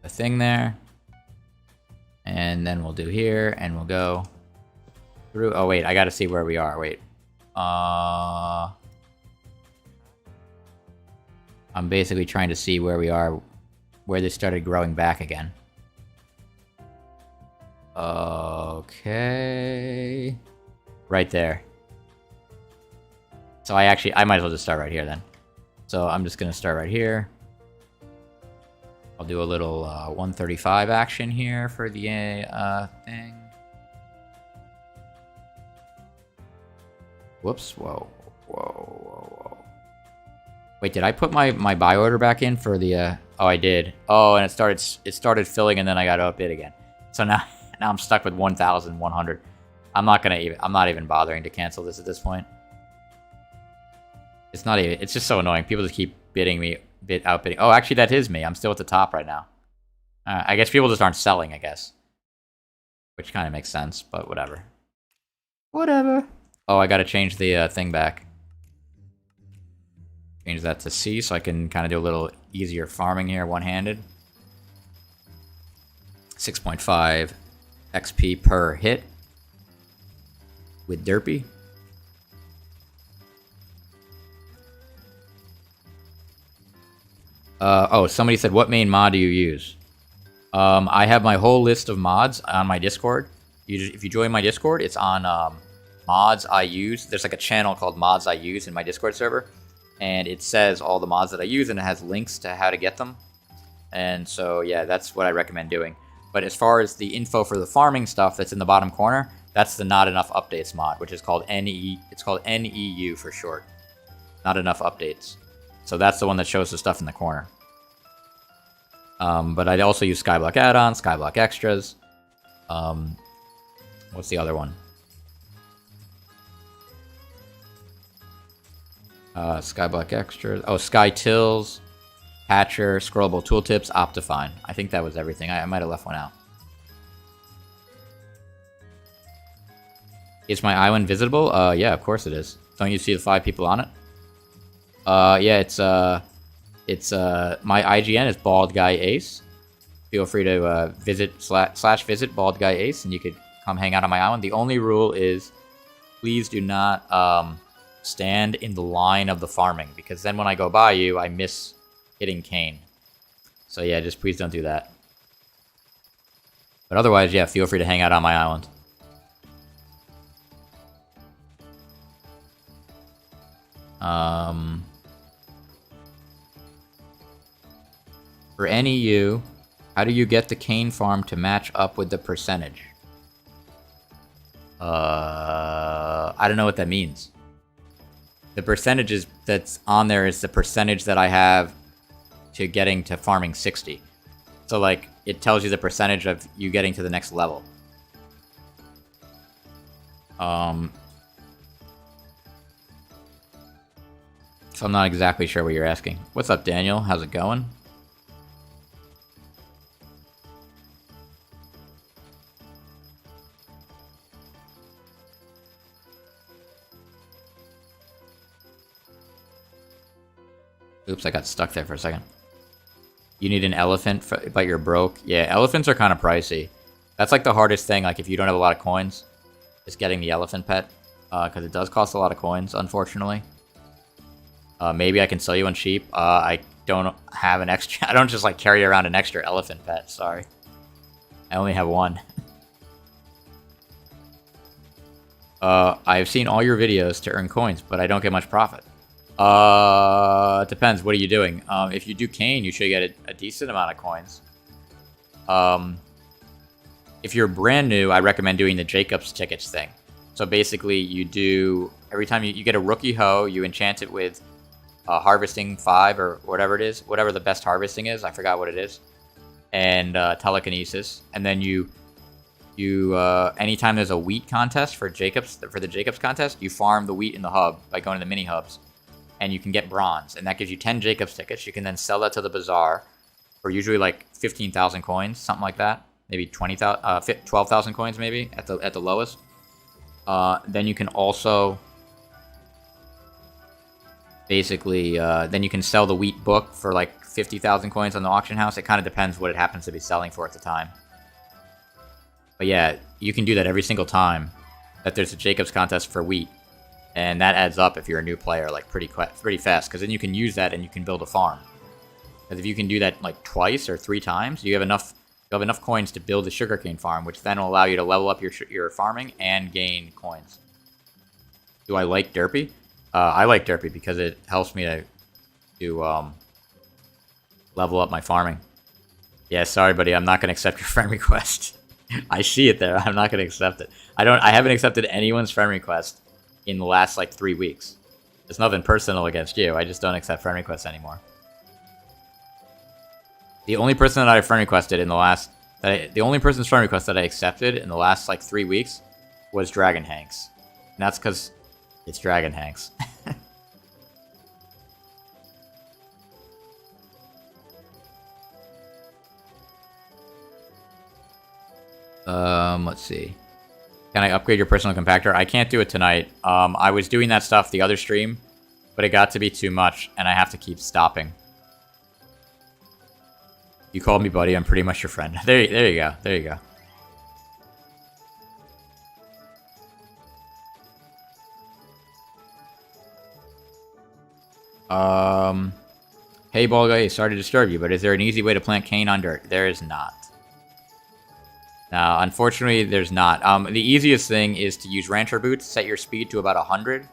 thing there. And then we'll do here, and we'll go through. Oh wait, I gotta see where we are. Wait. I'm basically trying to see where we are, where they started growing back again. Okay. Right there. So I might as well just start right here then. So I'm just gonna start right here. I'll do a little 135 action here for the thing. Whoops, whoa. Wait, did I put my buy order back in for the, oh, I did. Oh, and it started filling, and then I got to update again. So now I'm stuck with 1,100. I'm not even bothering to cancel this at this point. It's just so annoying. People just keep outbidding. Oh, actually, that is me. I'm still at the top right now. I guess people just aren't selling, I guess. Which kind of makes sense, but whatever. Whatever. Oh, I got to change the thing back. Change that to C so I can kind of do a little easier farming here, one-handed. 6.5 XP per hit with Derpy. Oh, somebody said, what main mod do you use? I have my whole list of mods on my Discord. If you join my Discord, it's on mods I use. There's like a channel called Mods I Use in my Discord server. And it says all the mods that I use, and it has links to how to get them. And so, yeah, that's what I recommend doing. But as far as the info for the farming stuff that's in the bottom corner, that's the Not Enough Updates mod, which is called it's called NEU for short. Not Enough Updates. So that's the one that shows the stuff in the corner. But I also use Skyblock add-ons, Skyblock extras. What's the other one? Skyblock extras. Oh, Sky Tills, Patcher, Scrollable Tooltips, Optifine. I think that was everything. I might have left one out. Is my island visitable? Yeah, of course it is. Don't you see the 5 people on it? Yeah, it's my IGN is BaldGuyAce. Feel free to visit BaldGuyAce, and you could come hang out on my island. The only rule is, please do not stand in the line of the farming, because then when I go by you, I miss hitting cane. So yeah, just please don't do that. But otherwise, yeah, feel free to hang out on my island. For NEU, how do you get the cane farm to match up with the percentage? I don't know what that means. The percentages that's on there is the percentage that I have to getting to farming 60. So, like, it tells you the percentage of you getting to the next level. So I'm not exactly sure what you're asking. What's up, Daniel? How's it going? Oops, I got stuck there for a second. You need an elephant, but you're broke. Yeah, elephants are kind of pricey. That's like the hardest thing, like if you don't have a lot of coins, is getting the elephant pet. Because it does cost a lot of coins, unfortunately. Maybe I can sell you one cheap. I don't have an extra... I don't just like carry around an extra elephant pet, sorry. I only have one. I've seen all your videos to earn coins, but I don't get much profit. Depends. What are you doing? If you do cane, you should get a decent amount of coins. If you're brand new, I recommend doing the Jacob's tickets thing. So basically, you do... Every time you get a rookie hoe, you enchant it with harvesting 5 or whatever it is. Whatever the best harvesting is. I forgot what it is. And telekinesis. And then you anytime there's a wheat contest for the Jacob's contest, you farm the wheat in the hub by going to the mini hubs. And you can get bronze, and that gives you 10 Jacob's tickets. You can then sell that to the bazaar for usually like 15,000 coins, something like that. Maybe 12,000 coins, maybe at the lowest. Then you can also basically then you can sell the wheat book for like 50,000 coins on the auction house. It kind of depends what it happens to be selling for at the time. But yeah, you can do that every single time that there's a Jacob's contest for wheat. And that adds up if you're a new player, like pretty fast, because then you can use that and you can build a farm. Because if you can do that like twice or 3 times, you have enough coins to build a sugarcane farm, which then will allow you to level up your farming and gain coins. Do I like Derpy? I like Derpy because it helps me to level up my farming. Yeah, sorry, buddy, I'm not gonna accept your friend request. I see it there. I'm not gonna accept it. I haven't accepted anyone's friend request in the last like 3 weeks. It's nothing personal against you. I just don't accept friend requests anymore. The only person that I friend requested in the last... the only person's friend request that I accepted in the last like 3 weeks was Dragon Hanks. And that's because it's Dragon Hanks. Let's see. Can I upgrade your personal compactor? I can't do it tonight. I was doing that stuff the other stream, but it got to be too much, and I have to keep stopping. You called me buddy, I'm pretty much your friend. There you go. There you go. Hey, BaldGuyAce, sorry to disturb you, but is there an easy way to plant cane on dirt? There is not. Now, unfortunately, there's not. The easiest thing is to use Rancher Boots, set your speed to about 100.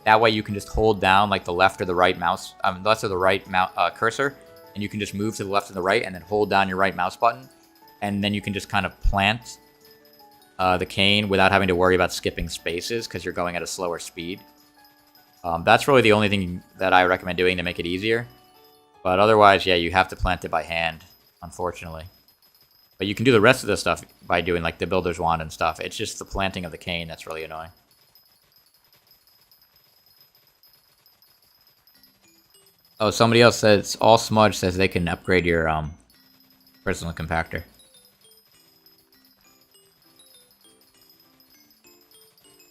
That way you can just hold down like the left or the right mouse, left or the right cursor, and you can just move to the left and the right and then hold down your right mouse button. And then you can just kind of plant the cane without having to worry about skipping spaces because you're going at a slower speed. That's really the only thing that I recommend doing to make it easier. But otherwise, yeah, you have to plant it by hand, unfortunately. But you can do the rest of the stuff by doing, like, the Builder's Wand and stuff. It's just the planting of the cane that's really annoying. Oh, somebody else says, All Smudge says they can upgrade your, personal compactor.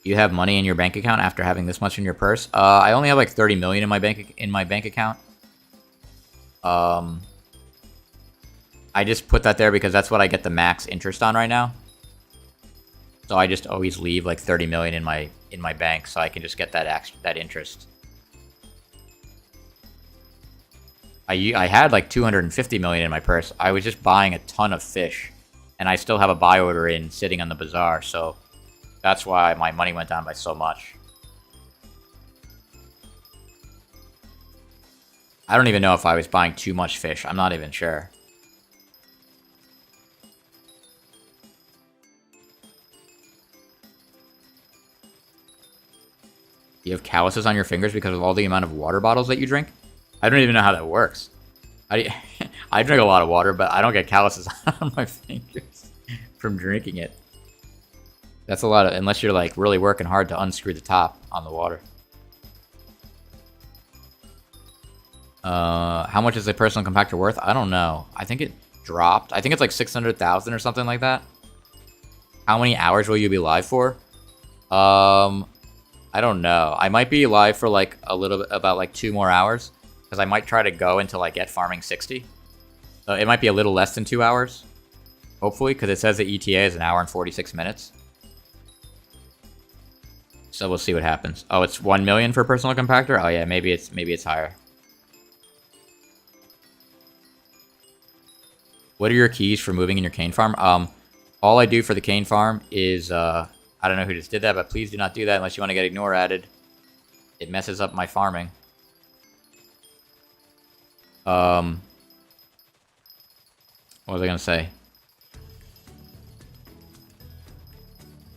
You have money in your bank account after having this much in your purse? I only have, like, 30 million in my bank account. I just put that there because that's what I get the max interest on right now. So I just always leave like 30 million in my bank so I can just get that interest. I had like 250 million in my purse. I was just buying a ton of fish, and I still have a buy order in sitting on the bazaar, so that's why my money went down by so much. I don't even know if I was buying too much fish. I'm not even sure. You have calluses on your fingers because of all the amount of water bottles that you drink? I don't even know how that works. I drink a lot of water, but I don't get calluses on my fingers from drinking it. That's a lot of, unless you're like really working hard to unscrew the top on the water. How much is a personal compactor worth? I don't know. I think it dropped. I think it's like 600,000 or something like that. How many hours will you be live for? I don't know. I might be live for like a little bit, about like 2 more hours. Because I might try to go until I get farming 60. So it might be a little less than 2 hours. Hopefully, because it says the ETA is 1 hour and 46 minutes. So we'll see what happens. Oh, it's 1 million for personal compactor? Oh yeah, maybe it's higher. What are your keys for moving in your cane farm? All I do for the cane farm is, I don't know who just did that, but please do not do that unless you want to get ignore added. It messes up my farming. What was I gonna say?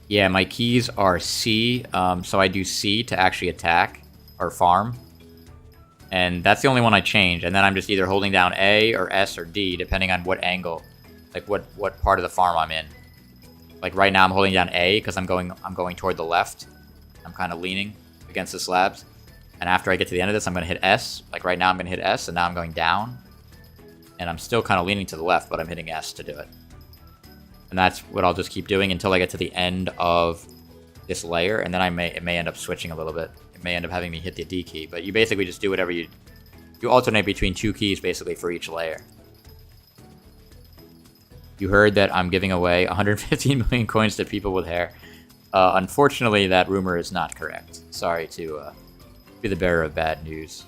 Yeah, my keys are C, so I do C to actually attack or farm. And that's the only one I change, and then I'm just either holding down A or S or D, depending on what angle, like what part of the farm I'm in. Like right now I'm holding down A because I'm going toward the left. I'm kind of leaning against the slabs. And after I get to the end of this, I'm going to hit S. Like right now I'm going to hit S, and now I'm going down. And I'm still kind of leaning to the left, but I'm hitting S to do it. And that's what I'll just keep doing until I get to the end of this layer, and then it may end up switching a little bit. It may end up having me hit the D key, but you basically just do whatever you alternate between 2 keys basically for each layer. You heard that I'm giving away 115 million coins to people with hair. Unfortunately, that rumor is not correct. Sorry to be the bearer of bad news.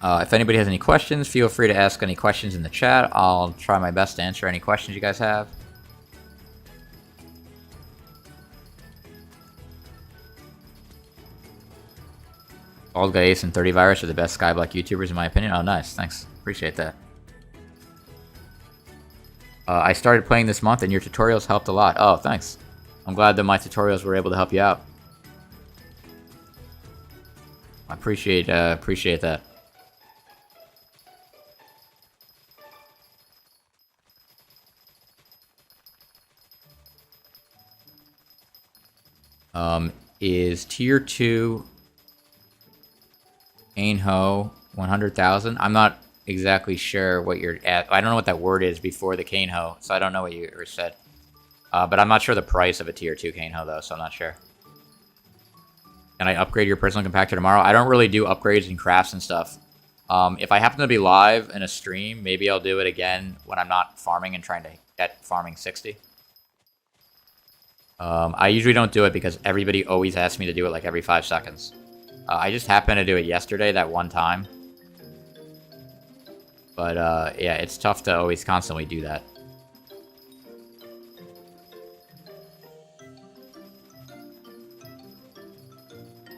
If anybody has any questions, feel free to ask any questions in the chat. I'll try my best to answer any questions you guys have. BaldGuyAce and 30 Virus are the best Skyblock YouTubers in my opinion. Oh, nice. Thanks. Appreciate that. I started playing this month and your tutorials helped a lot. Oh, thanks. I'm glad that my tutorials were able to help you out. I appreciate that. Is tier 2 Cane-Ho 100,000? I'm not exactly sure what you're at. I don't know what that word is before the Cane-Ho, so I don't know what you said. But I'm not sure the price of a tier 2 Cane-Ho though, so I'm not sure. Can I upgrade your personal compactor tomorrow? I don't really do upgrades and crafts and stuff. If I happen to be live in a stream, maybe I'll do it again when I'm not farming and trying to get farming 60. I usually don't do it because everybody always asks me to do it like every 5 seconds. I just happened to do it yesterday, that one time. But, yeah, it's tough to always constantly do that.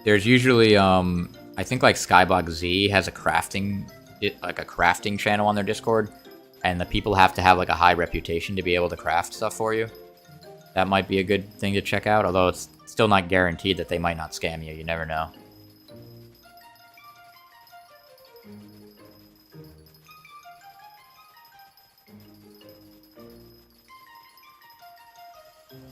There's usually, I think like Skyblock Z has a crafting channel on their Discord. And the people have to have like a high reputation to be able to craft stuff for you. That might be a good thing to check out, although it's still not guaranteed that they might not scam you. You never know.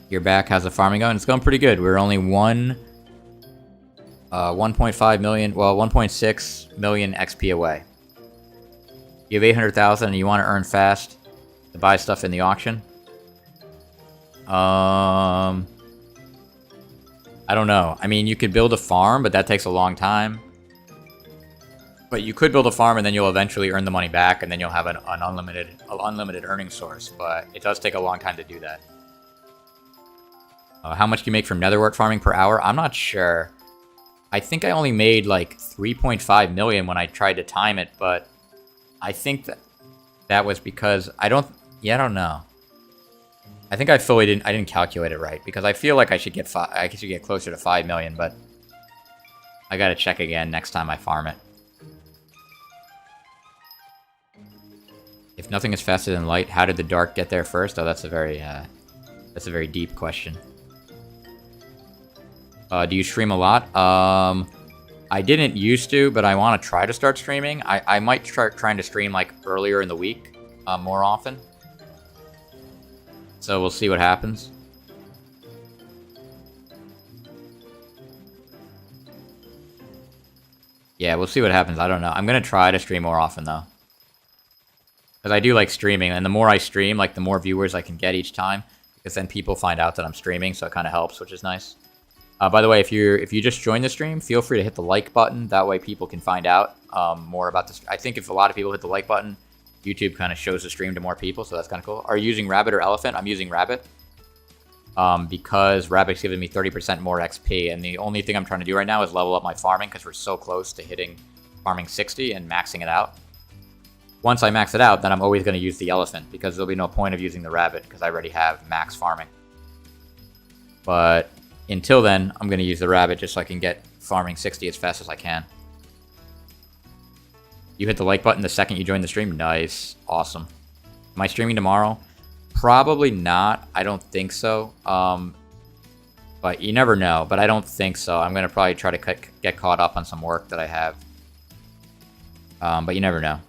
You're back. How's the farming going? It's going pretty good. We're only 1.5 million, well, 1.6 million XP away. You have 800,000 and you want to earn fast to buy stuff in the auction? I don't know. I mean, you could build a farm, but that takes a long time. But you could build a farm and then you'll eventually earn the money back and then you'll have an unlimited earning source. But it does take a long time to do that. How much do you make from netherwort farming per hour? I'm not sure. I think I only made like 3.5 million when I tried to time it, but I think that was because I don't know. I think I didn't calculate it right, because I feel like I should get closer to 5 million, but I gotta check again next time I farm it. If nothing is faster than light, how did the dark get there first? Oh, that's a very deep question. Do you stream a lot? I didn't used to, but I want to try to start streaming. I might start trying to stream like earlier in the week, more often. So we'll see what happens. Yeah, we'll see what happens. I don't know. I'm gonna try to stream more often though, because I do like streaming, and the more I stream, like the more viewers I can get each time, because then people find out that I'm streaming, so it kind of helps, which is nice. By the way, if you just joined the stream, feel free to hit the like button. That way people can find out more about this. I think if a lot of people hit the like button, YouTube kind of shows the stream to more people, so that's kind of cool. Are you using Rabbit or Elephant? I'm using Rabbit. Because Rabbit's giving me 30% more XP, and the only thing I'm trying to do right now is level up my farming, because we're so close to hitting farming 60 and maxing it out. Once I max it out, then I'm always going to use the Elephant, because there'll be no point of using the Rabbit, because I already have max farming. But until then, I'm going to use the Rabbit just so I can get farming 60 as fast as I can. You hit the like button the second you join the stream? Nice. Awesome. Am I streaming tomorrow? Probably not. I don't think so. But you never know. But I don't think so. I'm going to probably try to get caught up on some work that I have. But you never know.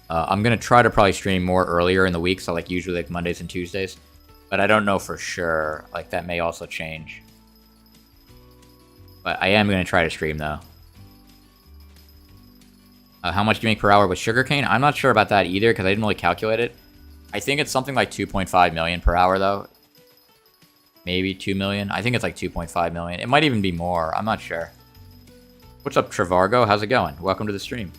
I'm going to try to probably stream more earlier in the week. So like usually like Mondays and Tuesdays. But I don't know for sure. Like that may also change. But I am going to try to stream though. How much do you make per hour with sugarcane? I'm not sure about that either, because I didn't really calculate it. I think it's something like 2.5 million per hour, though. Maybe 2 million. I think it's like 2.5 million. It might even be more. I'm not sure. What's up, Trevargo? How's it going? Welcome to the stream.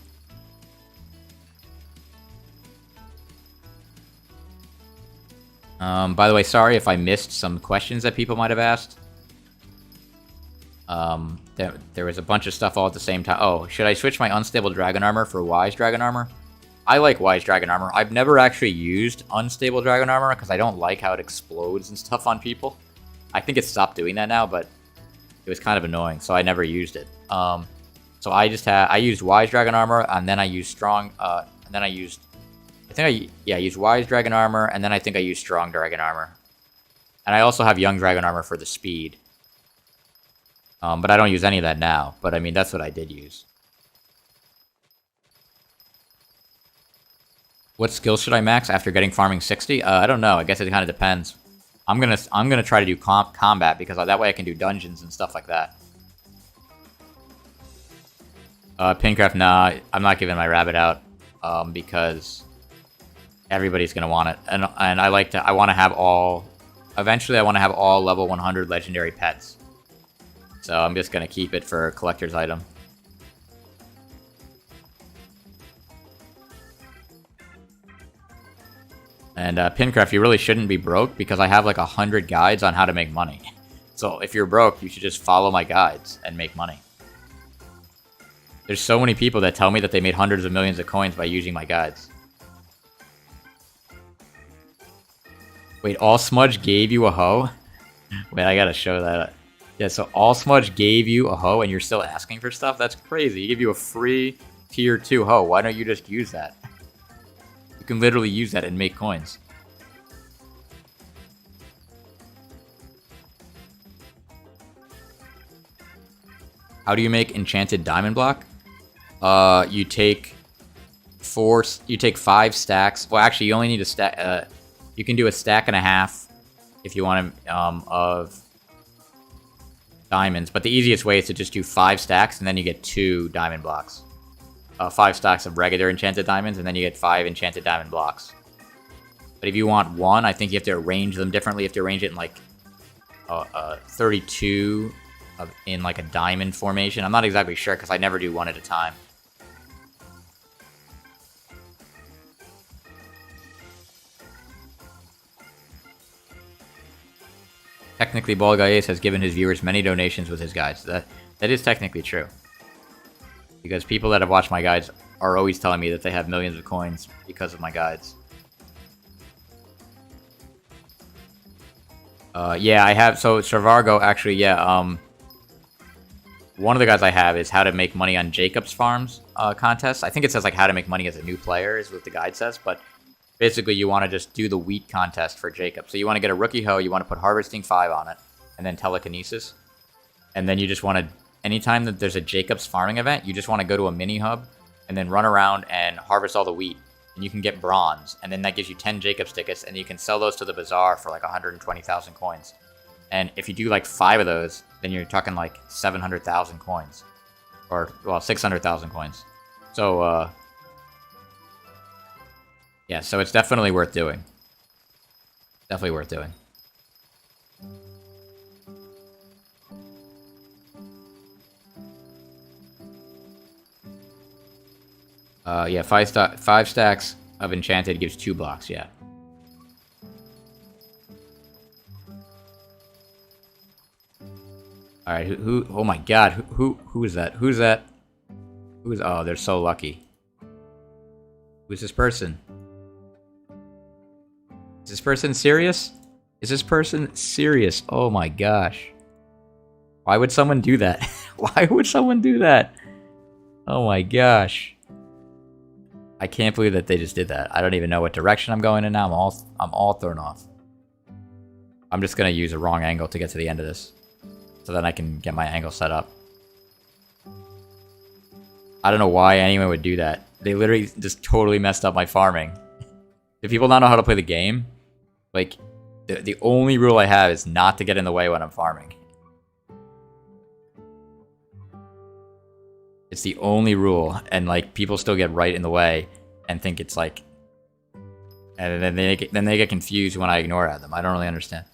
By the way, sorry if I missed some questions that people might have asked. There was a bunch of stuff all at the same time. Oh, should I switch my unstable dragon armor for wise dragon armor? I like wise dragon armor. I've never actually used unstable dragon armor because I don't like how it explodes and stuff on people. I think it stopped doing that now, but it was kind of annoying, so I never used it. So I used wise dragon armor, and then I used strong, and then I used wise dragon armor, and then I think I used strong dragon armor. And I also have young dragon armor for the speed. But I don't use any of that now. But I mean, that's what I did use. What skill should I max after getting farming 60? I don't know. I guess it kind of depends. I'm gonna try to do combat, because that way I can do dungeons and stuff like that. Pincraft, nah, I'm not giving my rabbit out, because everybody's gonna want it, and I want to have all. Eventually, I want to have all level 100 legendary pets. So I'm just gonna keep it for a collector's item. And Pincraft, you really shouldn't be broke, because I have like 100 guides on how to make money. So if you're broke, you should just follow my guides and make money. There's so many people that tell me that they made hundreds of millions of coins by using my guides. Wait, All Smudge gave you a hoe? Wait, I gotta show that. Yeah, so All Smudge gave you a hoe and you're still asking for stuff? That's crazy. He gave you a free tier 2 hoe. Why don't you just use that? You can literally use that and make coins. How do you make enchanted diamond block? You take 5 stacks. Well, actually, you only need a stack. You can do a stack and a half if you want to, of diamonds. But the easiest way is to just do 5 stacks, and then you get 2 diamond blocks. 5 stacks of regular enchanted diamonds, and then you get 5 enchanted diamond blocks. But if you want 1, I think you have to arrange them differently. You have to arrange it in like 32 in like a diamond formation. I'm not exactly sure because I never do 1 at a time. Technically, BaldGuyAce has given his viewers many donations with his guides. That is technically true. Because people that have watched my guides are always telling me that they have millions of coins because of my guides. Yeah, I have. So Sarvargo, actually, yeah. One of the guys I have is how to make money on Jacob's Farms contest. I think it says like how to make money as a new player is what the guide says, but basically you want to just do the wheat contest for Jacob. So you want to get a rookie hoe, you want to put Harvesting 5 on it, and then Telekinesis. And then you just want to, anytime that there's a Jacob's farming event, you just want to go to a mini hub and then run around and harvest all the wheat. And you can get bronze, and then that gives you 10 Jacob's tickets, and you can sell those to the bazaar for like 120,000 coins. And if you do like 5 of those, then you're talking like 700,000 coins. Or, well, 600,000 coins. So, yeah, so it's definitely worth doing. Definitely worth doing. Yeah, 5 stacks of Enchanted gives 2 blocks, yeah. Alright, who, oh my god, who is that? Who's that? Who's, oh, they're so lucky. Who's this person? Is this person serious? Is this person serious? Oh my gosh. Why would someone do that? Why would someone do that? Oh my gosh. I can't believe that they just did that. I don't even know what direction I'm going in now. I'm all thrown off. I'm just gonna use a wrong angle to get to the end of this, so then I can get my angle set up. I don't know why anyone would do that. They literally just totally messed up my farming. Do people not know how to play the game? Like, the only rule I have is not to get in the way when I'm farming. It's the only rule, and like people still get right in the way and think it's like, and then they get confused when I ignore at them. I don't really understand.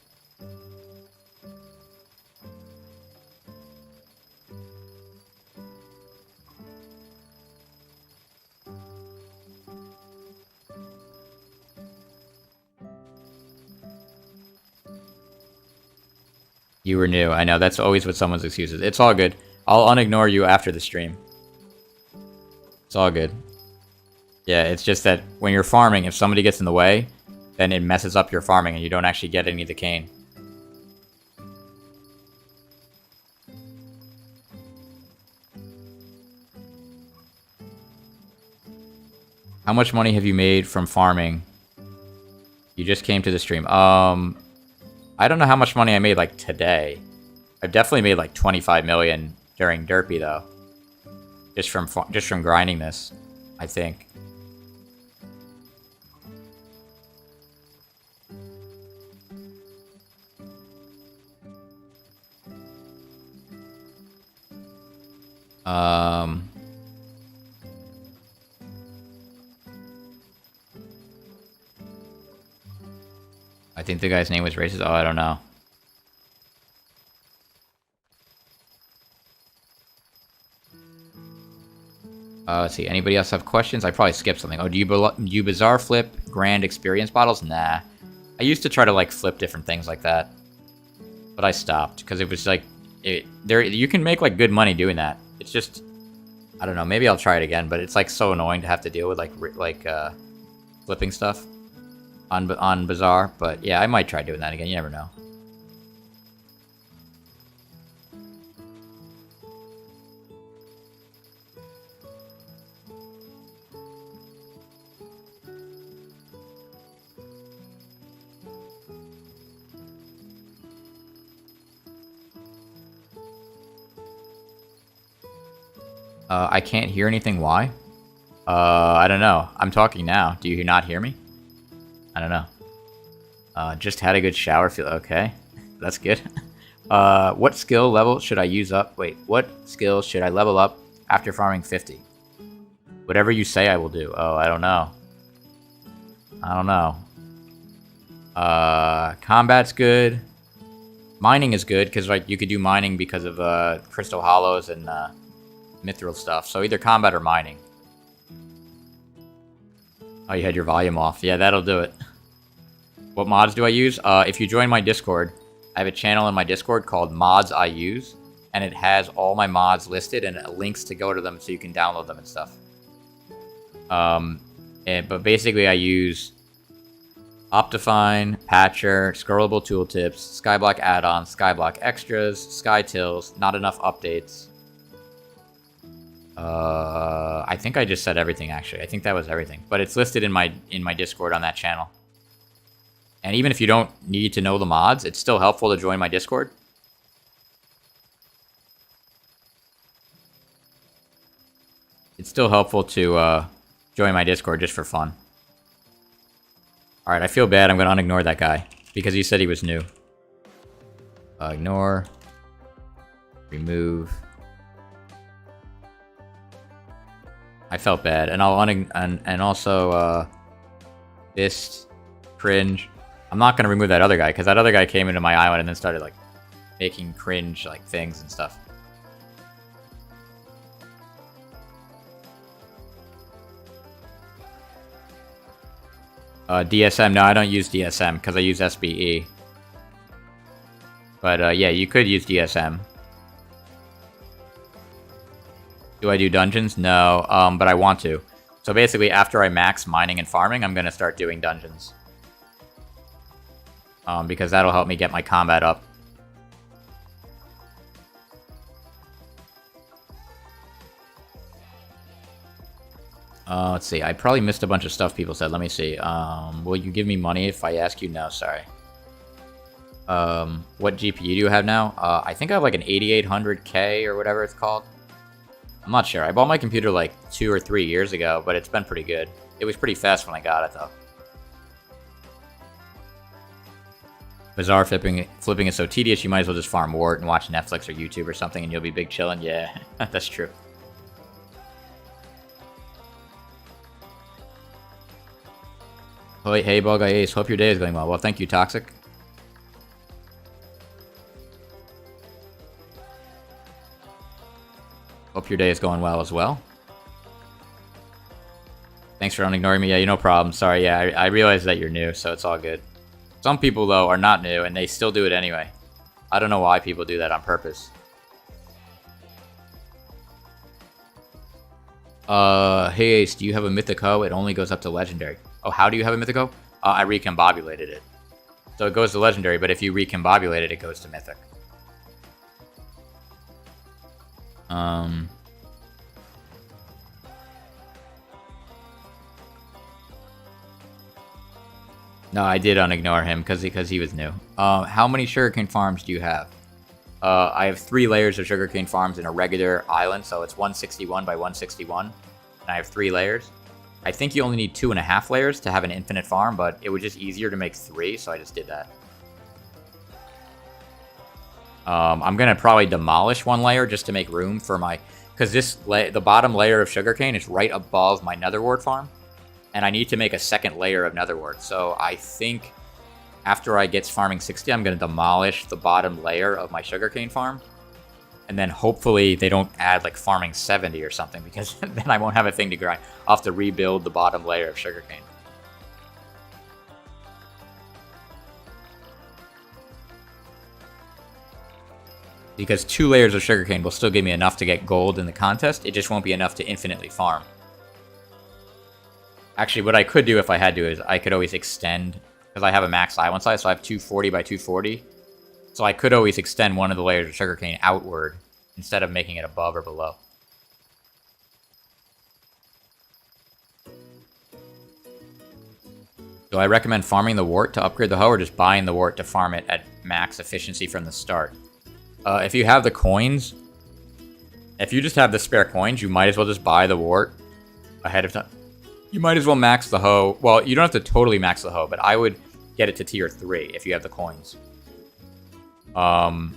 You were new. I know, that's always what someone's excuses. It's all good. I'll unignore you after the stream. It's all good. Yeah, it's just that when you're farming, if somebody gets in the way, then it messes up your farming and you don't actually get any of the cane. How much money have you made from farming? You just came to the stream. I don't know how much money I made like today. I've definitely made like 25 million during Derpy though. Just from grinding this, I think. I think the guy's name was racist. Oh, I don't know. Let's see. Anybody else have questions? I probably skipped something. Oh, do you bazaar flip grand experience bottles? Nah. I used to try to like flip different things like that, but I stopped because it was like you can make like good money doing that. It's just, I don't know. Maybe I'll try it again, but it's like so annoying to have to deal with like flipping stuff on bazaar. But yeah, I might try doing that again. You never know. I can't hear anything. Why? I don't know. I'm talking now. Do you not hear me? I don't know. Just had a good shower. Feel okay. That's good. What skill level should I use up? Wait, what skill should I level up after farming 50? Whatever you say, I will do. Oh, I don't know. I don't know. Combat's good. Mining is good because like you could do mining because of crystal hollows and mithril stuff. So either combat or mining. Oh, you had your volume off. Yeah, that'll do it. What mods do I use? If you join my Discord, I have a channel in my Discord called Mods I Use, and it has all my mods listed and links to go to them so you can download them and stuff. But basically I use Optifine, Patcher, Scrollable Tooltips, Skyblock add-ons, Skyblock extras, Skytills, not enough updates. I think I just said everything, actually. I think that was everything. But it's listed in my Discord on that channel. And even if you don't need to know the mods, it's still helpful to join my Discord. It's still helpful to join my Discord just for fun. Alright, I feel bad. I'm going to unignore that guy. Because he said he was new. Ignore. Remove. I felt bad. And I'll and also, Fist. Cringe. I'm not going to remove that other guy. Because that other guy came into my island and then started, like, making cringe, like, things and stuff. DSM, no, I don't use DSM because I use SBE. But yeah, you could use DSM. Do I do dungeons? No, but I want to. So basically, after I max mining and farming, I'm going to start doing dungeons. Because that'll help me get my combat up. Let's see. I probably missed a bunch of stuff people said. Let me see. Will you give me money if I ask you? No, sorry. What GPU do you have now? I think I have like an 8800K or whatever it's called. I'm not sure. I bought my computer like 2 or 3 years ago, but it's been pretty good. It was pretty fast when I got it, though. Bizarre flipping is so tedious, you might as well just farm wart and watch Netflix or YouTube or something, and you'll be big chillin'. Yeah, that's true. Hey, BaldGuyAce, hope your day is going well. Well, thank you, Toxic. Hope your day is going well as well. Thanks for unignoring me. Yeah, no problem. Sorry, yeah, I realize that you're new, so it's all good. Some people, though, are not new, and they still do it anyway. I don't know why people do that on purpose. Hey, Ace, do you have a Mythic Hoe? It only goes up to Legendary. Oh, how do you have a Mythic Hoe? I recombobulated it. So it goes to Legendary, but if you recombobulate it, it goes to Mythic. No, I did unignore him because he was new. How many sugarcane farms do you have? I have 3 layers of sugarcane farms in a regular island, so it's 161 by 161. And I have 3 layers. I think you only need 2.5 layers to have an infinite farm, but it was just easier to make 3, so I just did that. I'm going to probably demolish 1 layer just to make room for my... Because the bottom layer of sugarcane is right above my nether wart farm. And I need to make a second layer of nether wart. So I think after I get farming 60, I'm going to demolish the bottom layer of my sugarcane farm. And then hopefully they don't add like farming 70 or something, because then I won't have a thing to grind. I'll have to rebuild the bottom layer of sugarcane. Because 2 layers of sugarcane will still give me enough to get gold in the contest. It just won't be enough to infinitely farm. Actually, what I could do if I had to is I could always extend, because I have a max island size, so I have 240 by 240. So I could always extend one of the layers of sugarcane outward instead of making it above or below. Do I recommend farming the wart to upgrade the hoe, or just buying the wart to farm it at max efficiency from the start? If you have the coins, if you just have the spare coins, you might as well just buy the wart ahead of time. You might as well max the hoe. Well, you don't have to totally max the hoe, but I would get it to tier 3 if you have the coins. You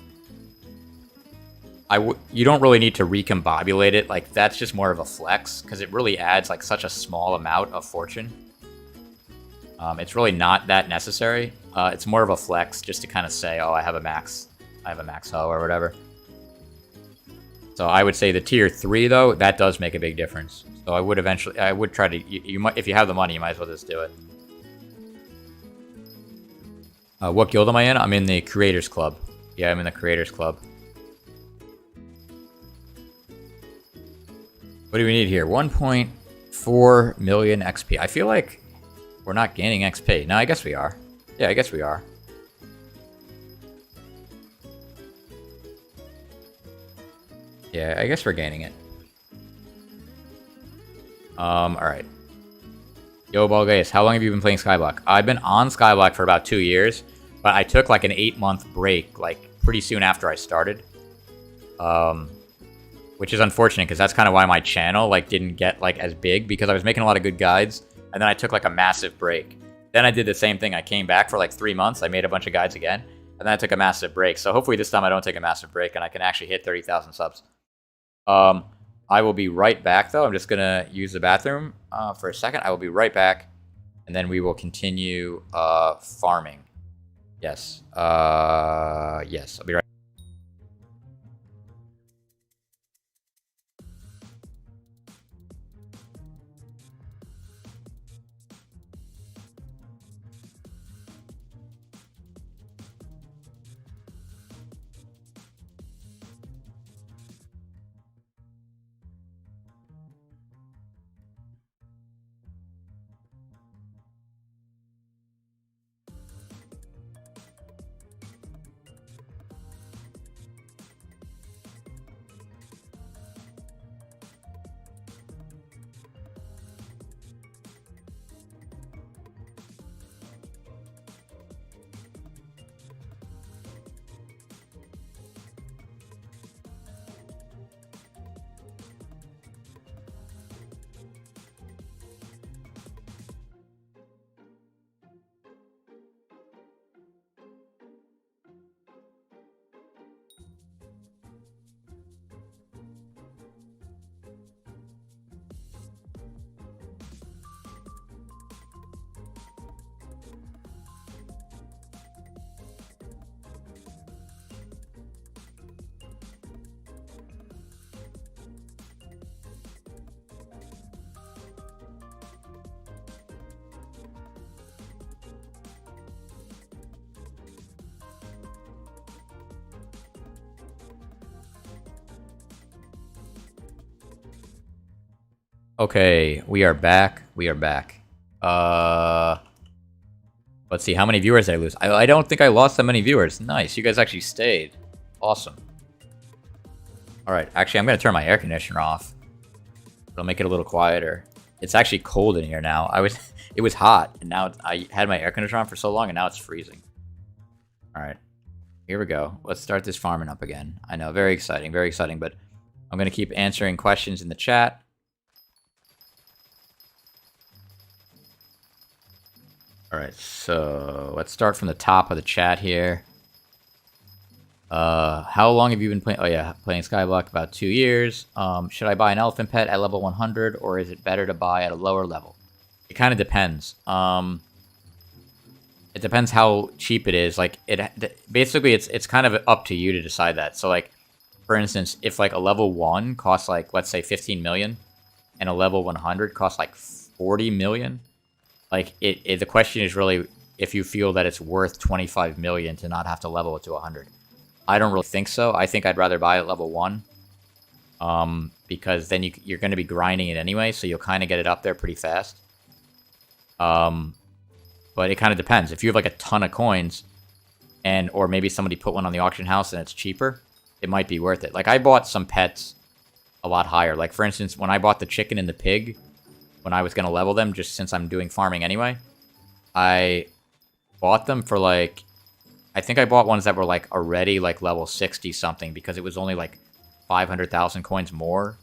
don't really need to recombobulate it. Like, that's just more of a flex, because it really adds like such a small amount of fortune. It's really not that necessary. It's more of a flex just to kind of say, oh, I have a max hoe or whatever. So I would say the tier 3 though, that does make a big difference. So I would try to, you might, if you have the money, you might as well just do it. What guild am I in? I'm in the Creators Club. Yeah, I'm in the Creators Club. What do we need here? 1.4 million XP. I feel like We're not gaining XP. No, I guess we are. Yeah, I guess we are. Yeah, I guess we're gaining it. Alright. Yo, BaldGuyAce, how long have you been playing Skyblock? I've been on Skyblock for about 2 years, but I took like an 8-month break, like pretty soon after I started. Which is unfortunate because that's kind of why my channel like didn't get like as big, because I was making a lot of good guides, and then I took like a massive break. Then I did the same thing. I came back for like 3 months. I made a bunch of guides again, and then I took a massive break. So hopefully this time I don't take a massive break and I can actually hit 30,000 subs. I will be right back, though. I'm just going to use the bathroom for a second. I will be right back, and then we will continue farming. Yes. Yes, I'll be right back. Okay, we are back. We are back. Let's see, how many viewers did I lose? I don't think I lost that many viewers. Nice, you guys actually stayed. Awesome. Alright, actually, I'm going to turn my air conditioner off. It'll make it a little quieter. It's actually cold in here now. It was hot, and now I had my air conditioner on for so long, and now it's freezing. Alright, here we go. Let's start this farming up again. I know, very exciting, but I'm going to keep answering questions in the chat. Alright, so let's start from the top of the chat here. How long have you been playing? Oh yeah, playing Skyblock about 2 years. Should I buy an elephant pet at level 100, or is it better to buy at a lower level? It kind of depends. It depends how cheap it is. Like basically it's kind of up to you to decide that. So like, for instance, if like a level 1 costs like, let's say 15 million, and a level 100 costs like 40 million. Like, the question is really if you feel that it's worth 25 million to not have to level it to 100. I don't really think so. I think I'd rather buy it level 1. Because then you're going to be grinding it anyway, so you'll kind of get it up there pretty fast. But it kind of depends. If you have like a ton of coins, or maybe somebody put one on the auction house and it's cheaper, it might be worth it. Like, I bought some pets a lot higher. Like, for instance, when I bought the chicken and the pig, when I was going to level them, just since I'm doing farming anyway, I bought them for like, I think I bought ones that were like already like level 60 something, because it was only like 500,000 coins more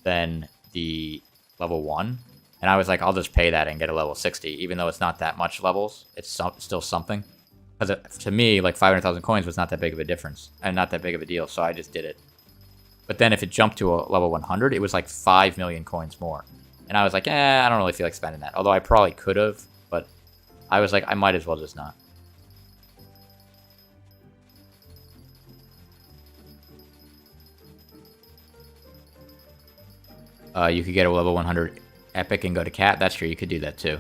than the level 1. And I was like, I'll just pay that and get a level 60, even though it's not that much levels. It's still something. Because to me, like 500,000 coins was not that big of a difference, and not that big of a deal, so I just did it. But then if it jumped to a level 100, it was like 5 million coins more. And I was like, I don't really feel like spending that. Although I probably could have, but I was like, I might as well just not. You could get a level 100 epic and go to cat. That's true, you could do that too.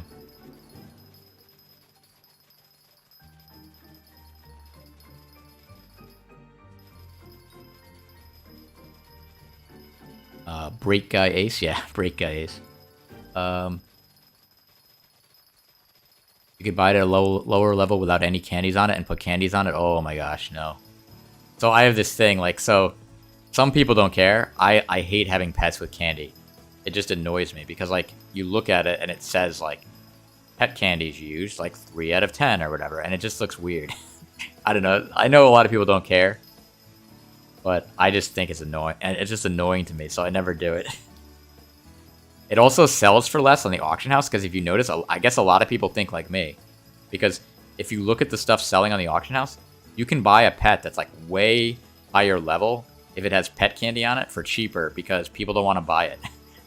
BaldGuyAce, yeah, BaldGuyAce. You could buy it at a lower level without any candies on it and put candies on it. Oh my gosh, no. So I have this thing, like, so some people don't care. I hate having pets with candy. It just annoys me because, like, you look at it and it says, like, pet candies used, like, 3 out of 10 or whatever, and it just looks weird. I don't know. I know a lot of people don't care, but I just think it's annoying, and it's just annoying to me, so I never do it. It also sells for less on the auction house, because if you notice, I guess a lot of people think like me. Because if you look at the stuff selling on the auction house, you can buy a pet that's like way higher level if it has pet candy on it for cheaper, because people don't want to buy it.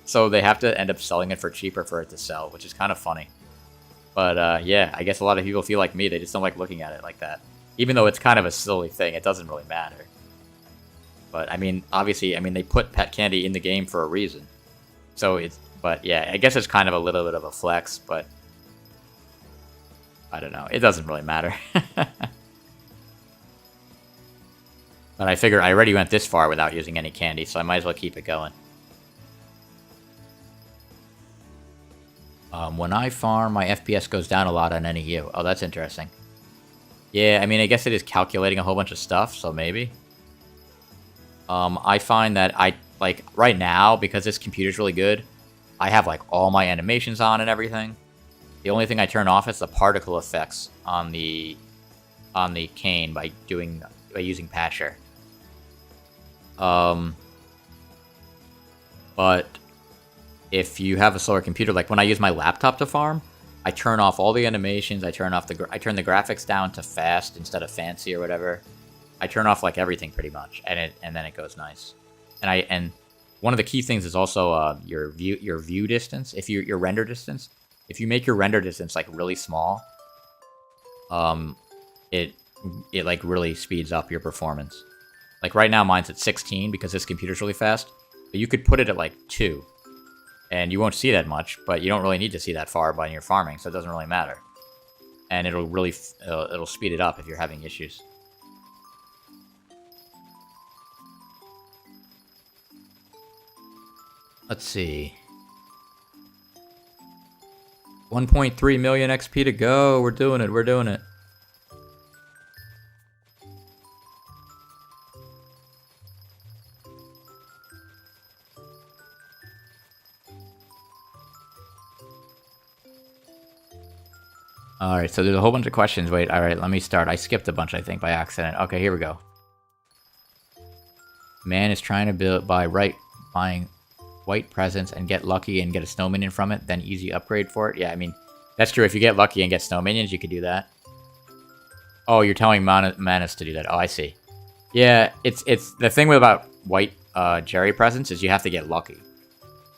So they have to end up selling it for cheaper for it to sell, which is kind of funny. But yeah, I guess a lot of people feel like me, they just don't like looking at it like that. Even though it's kind of a silly thing, it doesn't really matter. But I mean, obviously, I mean, they put pet candy in the game for a reason. So it's, but yeah, I guess it's kind of a little bit of a flex, but I don't know. It doesn't really matter. But I figure I already went this far without using any candy, so I might as well keep it going. When I farm, my FPS goes down a lot on any EU. Oh, that's interesting. Yeah, I mean, I guess it is calculating a whole bunch of stuff, so maybe. I find that like, right now, because this computer's really good, I have, like, all my animations on and everything. The only thing I turn off is the particle effects on the cane by using Patcher. But if you have a slower computer, like when I use my laptop to farm, I turn off all the animations. I turn the graphics down to fast instead of fancy or whatever. I turn off like everything pretty much, and then it goes nice. And one of the key things is also your view distance. If your render distance, if you make your render distance like really small, it like really speeds up your performance. Like right now, mine's at 16 because this computer's really fast. But you could put it at like 2, and you won't see that much. But you don't really need to see that far when you're farming, so it doesn't really matter. And it'll really it'll speed it up if you're having issues. Let's see. 1.3 million XP to go. We're doing it. We're doing it. Alright, so there's a whole bunch of questions. Wait, alright, let me start. I skipped a bunch, I think, by accident. Okay, here we go. Man is trying to buying white presents and get lucky and get a snow minion from it, then easy upgrade for it. Yeah, I mean, that's true. If you get lucky and get snow minions, you could do that. Oh, you're telling Manus to do that. Oh, I see. Yeah, it's the thing about white Jerry presents is you have to get lucky.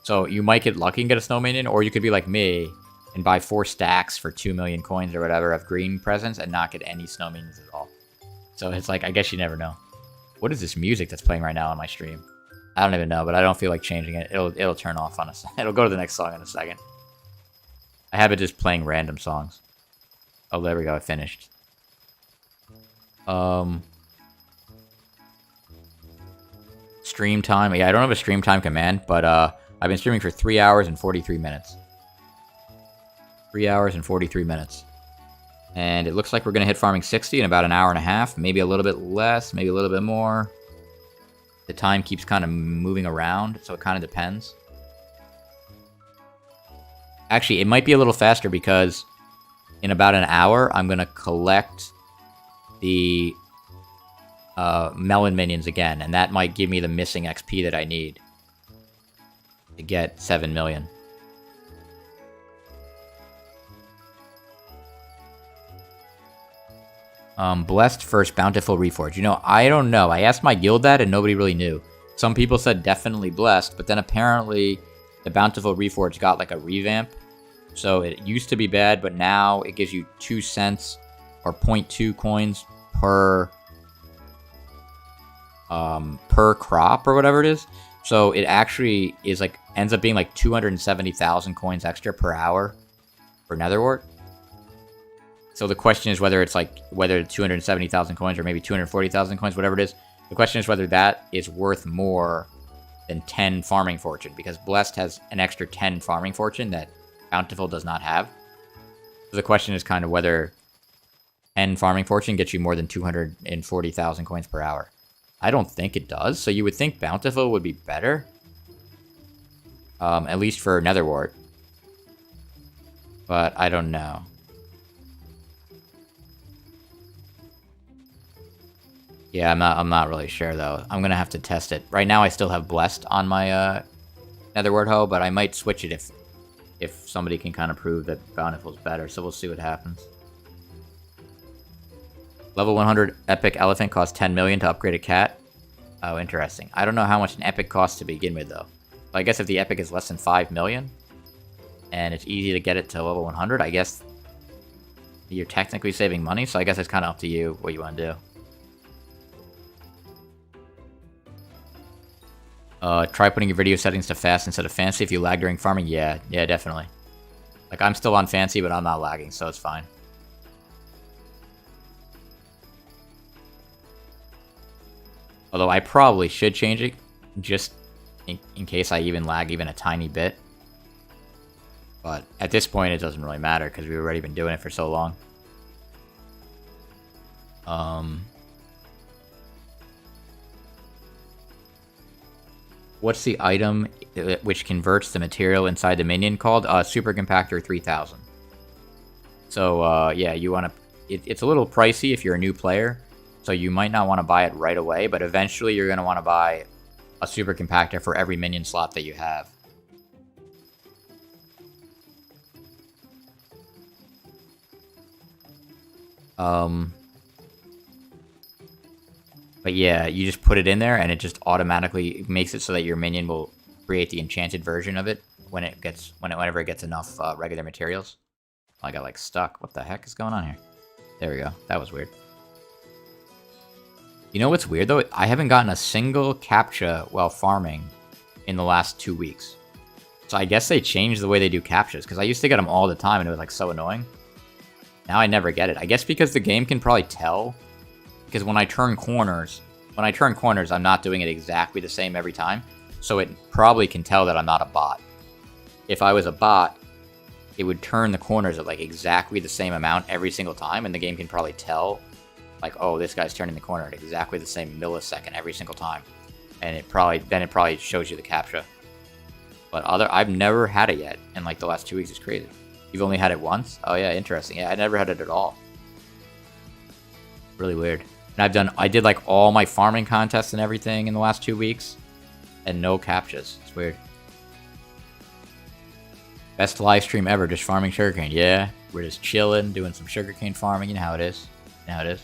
So you might get lucky and get a snow minion, or you could be like me and buy 4 stacks for 2 million coins or whatever of green presents and not get any snow minions at all. So it's like, I guess you never know. What is this music that's playing right now on my stream? I don't even know, but I don't feel like changing it. It'll turn off on us. It'll go to the next song in a second. I have it just playing random songs. Oh, there we go. I finished. Stream time. Yeah, I don't have a stream time command, but I've been streaming for 3 hours and 43 minutes. 3 hours and 43 minutes. And it looks like we're going to hit farming 60 in about an hour and a half. Maybe a little bit less, maybe a little bit more. The time keeps kind of moving around, so it kind of depends. Actually, it might be a little faster because in about an hour, I'm going to collect the melon minions again. And that might give me the missing XP that I need to get 7 million. Blessed first bountiful reforge. You know, I don't know. I asked my guild that and nobody really knew. Some people said definitely blessed, but then apparently the bountiful reforge got like a revamp. So it used to be bad, but now it gives you 2 cents or 0.2 coins per crop or whatever it is. So it actually is like ends up being like 270,000 coins extra per hour for netherwort. So the question is whether it's like, whether 270,000 coins or maybe 240,000 coins, whatever it is. The question is whether that is worth more than 10 farming fortune, because Blessed has an extra 10 farming fortune that Bountiful does not have. The question is kind of whether 10 farming fortune gets you more than 240,000 coins per hour. I don't think it does, so you would think bountiful would be better. At least for nether wart. But I don't know. Yeah, I'm not really sure though. I'm gonna have to test it. Right now I still have blessed on my nether wart hoe, but I might switch it if somebody can kind of prove that bountiful's better, so we'll see what happens. Level 100 epic elephant costs 10 million to upgrade a cat. Oh, interesting. I don't know how much an epic costs to begin with, though. So I guess if the epic is less than 5 million, and it's easy to get it to level 100, I guess you're technically saving money, so I guess it's kind of up to you what you want to do. Try putting your video settings to fast instead of fancy if you lag during farming. Yeah, definitely. Like, I'm still on fancy, but I'm not lagging, so it's fine. Although I probably should change it, just in case I even lag even a tiny bit. But at this point, it doesn't really matter, because we've already been doing it for so long. What's the item which converts the material inside the minion called? Super Compactor 3000. So, yeah, you want to... It's a little pricey if you're a new player. So you might not want to buy it right away, but eventually you're going to want to buy a super compactor for every minion slot that you have. But yeah, you just put it in there and it just automatically makes it so that your minion will create the enchanted version of it whenever it gets enough regular materials. Oh, I got like stuck. What the heck is going on here? There we go. That was weird. You know what's weird, though? I haven't gotten a single captcha while farming in the last 2 weeks. So I guess they changed the way they do captchas, because I used to get them all the time, and it was, like, so annoying. Now I never get it. I guess because the game can probably tell, because when I turn corners, I'm not doing it exactly the same every time, so it probably can tell that I'm not a bot. If I was a bot, it would turn the corners at, like, exactly the same amount every single time, and the game can probably tell, like, oh, this guy's turning the corner at exactly the same millisecond every single time. And it probably shows you the captcha. But I've never had it yet, and like the last 2 weeks is crazy. You've only had it once? Oh yeah, interesting. Yeah, I never had it at all. Really weird. And I did like all my farming contests and everything in the last 2 weeks, and no captchas. It's weird. Best live stream ever, just farming sugarcane. Yeah, we're just chilling, doing some sugarcane farming. You know how it is. You know how it is.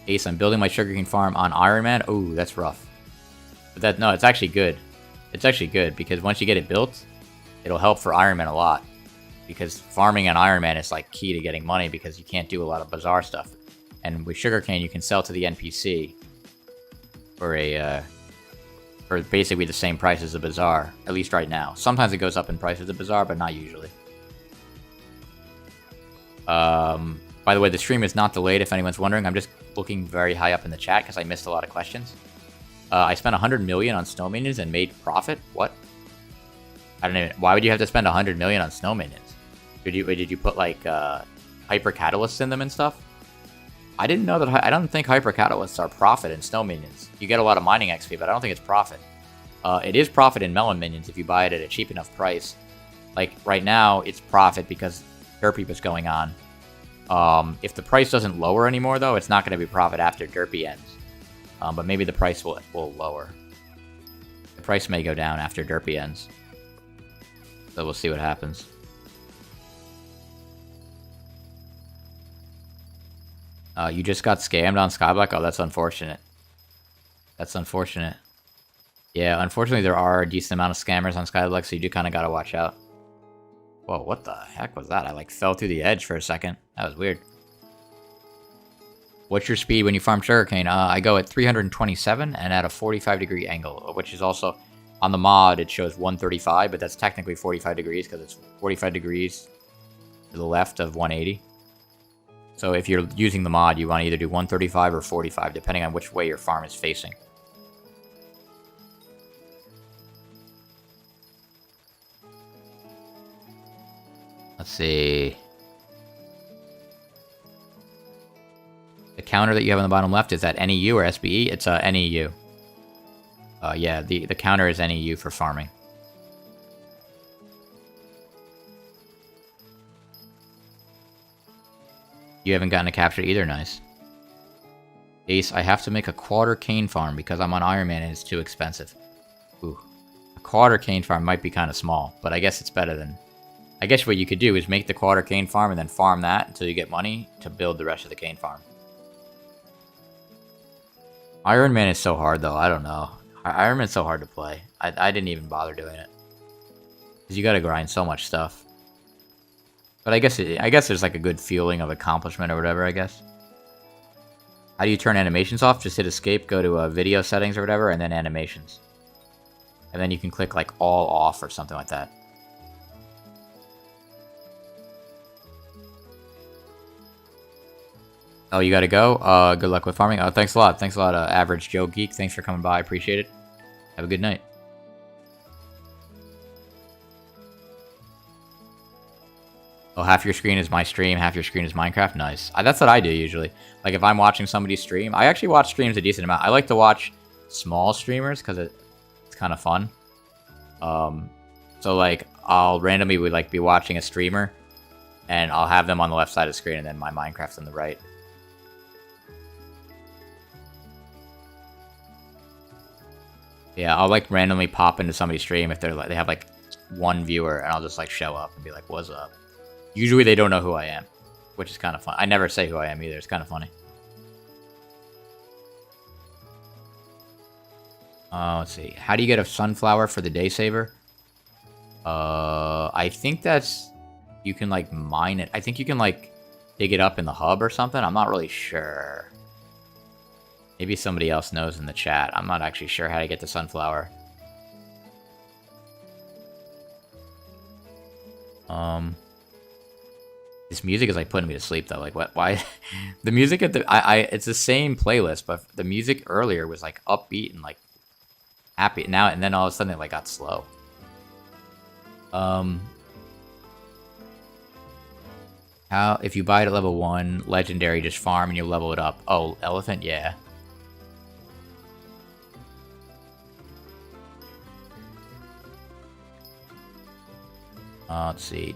Ace, I'm building my sugarcane farm on Iron Man. Oh, that's rough. But no, it's actually good. It's actually good, because once you get it built, it'll help for Iron Man a lot. Because farming on Iron Man is like key to getting money, because you can't do a lot of bazaar stuff. And with sugarcane, you can sell to the NPC for basically the same price as the bazaar, at least right now. Sometimes it goes up in price as the bazaar, but not usually. By the way, the stream is not delayed, if anyone's wondering. I'm just looking very high up in the chat because I missed a lot of questions. I spent 100 million on snow minions and made profit? What? I don't even... Why would you have to spend 100 million on snow minions? Did you put, like, hyper catalysts in them and stuff? I didn't know that... I don't think hyper catalysts are profit in snow minions. You get a lot of mining XP, but I don't think it's profit. It is profit in melon minions if you buy it at a cheap enough price. Like, right now, it's profit because Derpy is going on. If the price doesn't lower anymore, though, it's not going to be profit after Derpy ends. But maybe the price will lower. The price may go down after Derpy ends. So we'll see what happens. You just got scammed on Skyblock? Oh, that's unfortunate. That's unfortunate. Yeah, unfortunately there are a decent amount of scammers on Skyblock, so you do kind of got to watch out. Whoa, what the heck was that? I like fell through the edge for a second. That was weird. What's your speed when you farm sugarcane? I go at 327 and at a 45-degree angle, which is also... On the mod, it shows 135, but that's technically 45 degrees because it's 45 degrees to the left of 180. So if you're using the mod, you want to either do 135 or 45, depending on which way your farm is facing. Let's see. The counter that you have on the bottom left, is that NEU or SBE? It's NEU. Yeah, the counter is NEU for farming. You haven't gotten a capture either, nice. Ace, I have to make a quarter cane farm because I'm on Iron Man and it's too expensive. Ooh. A quarter cane farm might be kind of small, but I guess it's better than... I guess what you could do is make the quarter cane farm and then farm that until you get money to build the rest of the cane farm. Iron Man is so hard though, I don't know. Iron Man's so hard to play. I didn't even bother doing it. Because you gotta grind so much stuff. But I guess there's like a good feeling of accomplishment or whatever, I guess. How do you turn animations off? Just hit escape, go to video settings or whatever, and then animations. And then you can click like all off or something like that. Oh, you gotta go? Good luck with farming. Oh, thanks a lot. Thanks a lot, Average Joe Geek. Thanks for coming by. I appreciate it. Have a good night. Oh, half your screen is my stream, half your screen is Minecraft. Nice. That's what I do usually. Like if I'm watching somebody stream, I actually watch streams a decent amount. I like to watch small streamers because it's kind of fun. So like I'll randomly be watching a streamer, and I'll have them on the left side of the screen, and then my Minecraft's on the right. Yeah, I'll like randomly pop into somebody's stream if they have like one viewer, and I'll just like show up and be like, "What's up?" Usually they don't know who I am, which is kind of fun. I never say who I am either. It's kind of funny. Let's see. How do you get a sunflower for the day saver? I think that's... You can, like, mine it. I think you can, like, dig it up in the hub or something. I'm not really sure. Maybe somebody else knows in the chat. I'm not actually sure how to get the sunflower. This music is like putting me to sleep though. Like what? Why? The music at the it's the same playlist, but the music earlier was like upbeat and like happy. Now and then all of a sudden it like got slow. How if you buy it at level 1, legendary, just farm and you level it up. Oh, elephant, yeah. Let's see.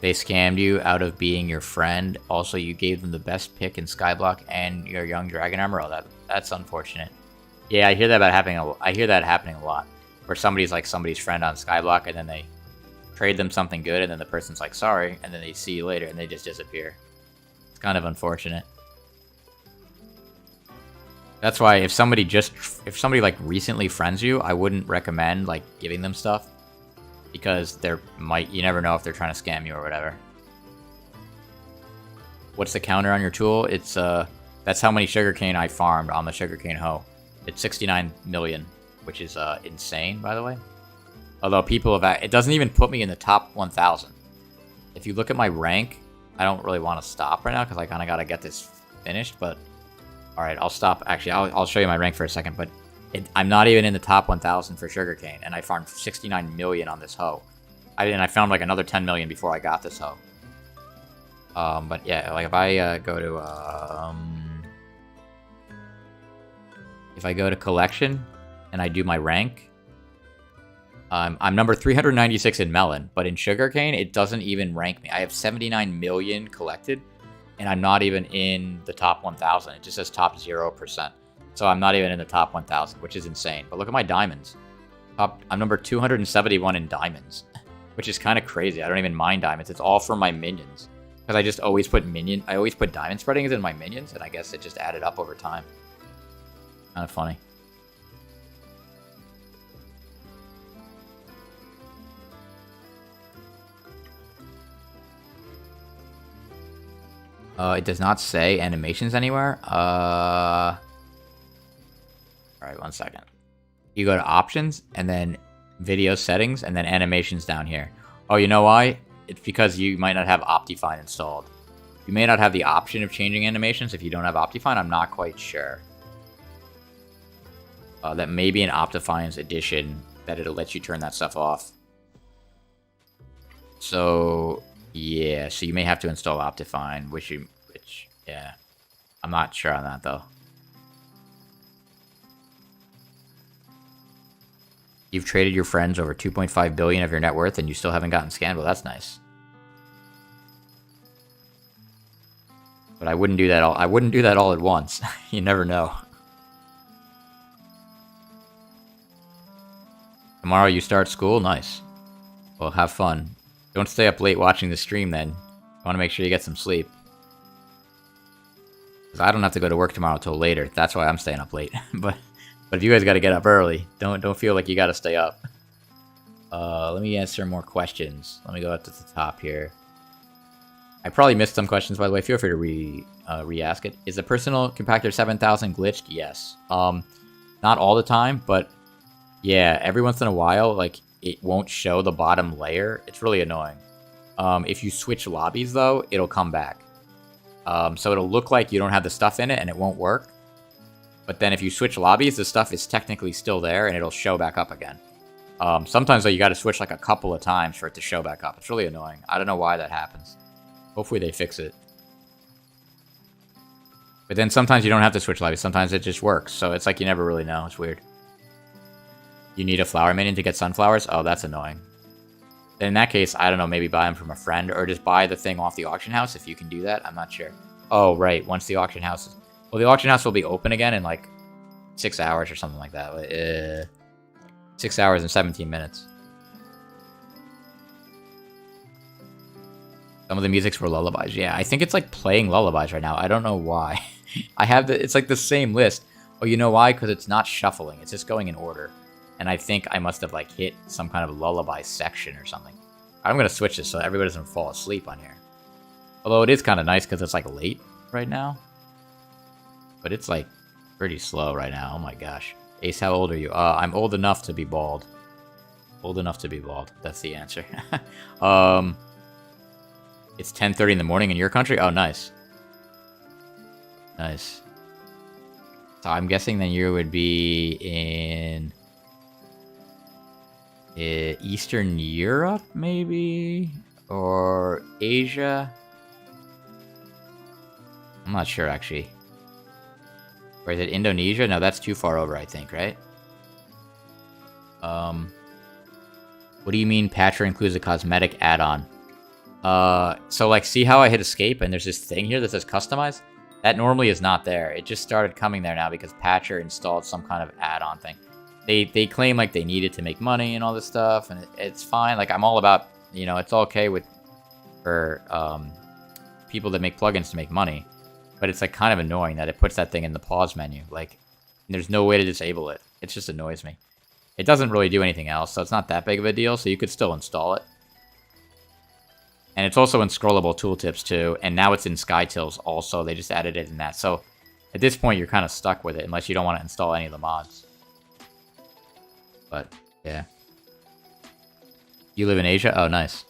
They scammed you out of being your friend. Also, you gave them the best pick in Skyblock and your young dragon armor. Oh, that's unfortunate. Yeah, I hear that happening a lot. Where somebody's like somebody's friend on Skyblock, and then they trade them something good, and then the person's like, sorry, and then they see you later, and they just disappear. It's kind of unfortunate. That's why if somebody like recently friends you, I wouldn't recommend like giving them stuff. Because you never know if they're trying to scam you or whatever. What's the counter on your tool? It's that's how many sugarcane I farmed on the sugarcane hoe. It's 69 million, which is insane, by the way. Although people have, it doesn't even put me in the top 1,000. If you look at my rank, I don't really want to stop right now because I kind of got to get this finished. But all right, I'll stop. Actually, I'll show you my rank for a second, but. I'm not even in the top 1,000 for sugarcane, and I farmed 69 million on this hoe. And I found like another 10 million before I got this hoe. But yeah, like if I go to if I go to collection and I do my rank, I'm number 396 in melon, but in sugarcane it doesn't even rank me. I have 79 million collected, and I'm not even in the top 1,000. It just says top 0%. So I'm not even in the top 1,000, which is insane. But look at my diamonds. I'm number 271 in diamonds, which is kind of crazy. I don't even mind diamonds. It's all for my minions. Because I just always put diamond spreadings in my minions, and I guess it just added up over time. Kind of funny. It does not say animations anywhere. Alright, 1 second. You go to options, and then video settings, and then animations down here. Oh, you know why? It's because you might not have Optifine installed. You may not have the option of changing animations if you don't have Optifine. I'm not quite sure. That may be an Optifine's edition that it'll let you turn that stuff off. So yeah, so you may have to install Optifine, which yeah, I'm not sure on that though. You've traded your friends over 2.5 billion of your net worth, and you still haven't gotten scanned. Well, that's nice. But I wouldn't do that all. I wouldn't do that all at once. You never know. Tomorrow you start school? Nice. Well, have fun. Don't stay up late watching the stream then. You want to make sure you get some sleep. Because I don't have to go to work tomorrow till later. That's why I'm staying up late. But if you guys got to get up early, don't feel like you got to stay up. Let me answer more questions. Let me go up to the top here. I probably missed some questions, by the way. Feel free to re-ask it. Is the personal compactor 7000 glitched? Yes. Not all the time, but yeah, every once in a while, like, it won't show the bottom layer. It's really annoying. If you switch lobbies, though, it'll come back. So it'll look like you don't have the stuff in it, and it won't work. But then if you switch lobbies, the stuff is technically still there, and it'll show back up again. Sometimes, though, you got to switch, like, a couple of times for it to show back up. It's really annoying. I don't know why that happens. Hopefully they fix it. But then sometimes you don't have to switch lobbies. Sometimes it just works. So it's like you never really know. It's weird. You need a flower minion to get sunflowers? Oh, that's annoying. Then in that case, I don't know, maybe buy them from a friend, or just buy the thing off the auction house if you can do that. I'm not sure. Oh, right. Once the auction house is... Well, the auction house will be open again in like 6 hours or something like that. 6 hours and 17 minutes. Some of the music's for lullabies. Yeah, I think it's like playing lullabies right now. I don't know why. I have the... It's like the same list. Oh, you know why? Because it's not shuffling. It's just going in order. And I think I must have, like, hit some kind of lullaby section or something. I'm going to switch this so everybody doesn't fall asleep on here. Although it is kind of nice because it's, like, late right now. But it's, like, pretty slow right now. Oh, my gosh. Ace, how old are you? I'm old enough to be bald. Old enough to be bald. That's the answer. It's 10:30 in the morning in your country? Oh, nice. Nice. So I'm guessing then you would be in... Eastern Europe, maybe? Or Asia? I'm not sure, actually. Or is it Indonesia? No, that's too far over, I think, right? What do you mean Patcher includes a cosmetic add-on? So, like, see how I hit escape and there's this thing here that says customize? That normally is not there. It just started coming there now because Patcher installed some kind of add-on thing. They claim, like, they need it to make money and all this stuff, and it's fine. Like, I'm all about, you know, it's okay for people that make plugins to make money. But it's, like, kind of annoying that it puts that thing in the pause menu. Like, there's no way to disable it. It just annoys me. It doesn't really do anything else, so it's not that big of a deal, so you could still install it. And it's also in scrollable tooltips, too, and now it's in SkyTills also. They just added it in that. So, at this point, you're kind of stuck with it, unless you don't want to install any of the mods. But, yeah. You live in Asia? Oh, nice.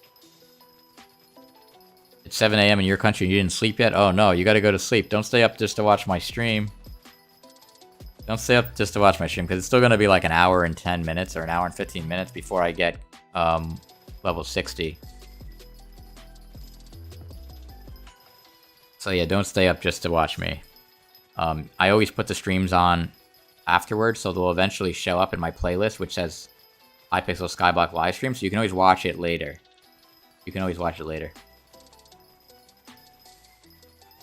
It's 7 a.m. in your country and you didn't sleep yet? Oh, no, you gotta go to sleep. Don't stay up just to watch my stream. Don't stay up just to watch my stream, because it's still gonna be like an hour and 10 minutes, or an hour and 15 minutes before I get, level 60. So, yeah, don't stay up just to watch me. I always put the streams on afterwards, so they'll eventually show up in my playlist, which says Hypixel Skyblock Livestream, so you can always watch it later. You can always watch it later.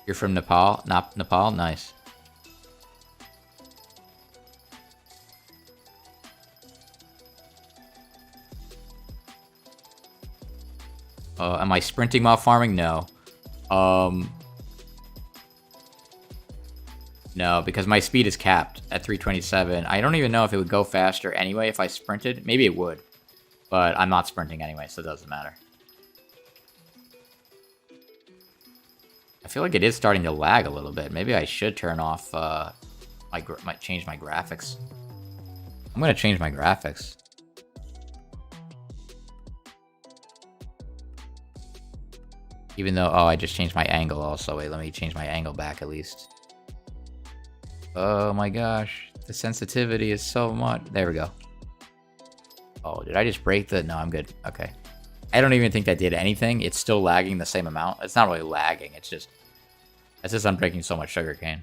You're from Nepal? Nepal? Nice. Am I sprinting while farming? No. No, because my speed is capped at 327. I don't even know if it would go faster anyway if I sprinted. Maybe it would. But I'm not sprinting anyway, so it doesn't matter. I feel like it is starting to lag a little bit. Maybe I should turn off, might change my graphics. I'm gonna change my graphics. Even though, oh, I just changed my angle also. Wait, let me change my angle back at least. Oh my gosh, the sensitivity is so much. There we go. Oh, did I just break the... No, I'm good. Okay. I don't even think that did anything. It's still lagging the same amount. It's not really lagging. It's just I'm breaking so much sugarcane.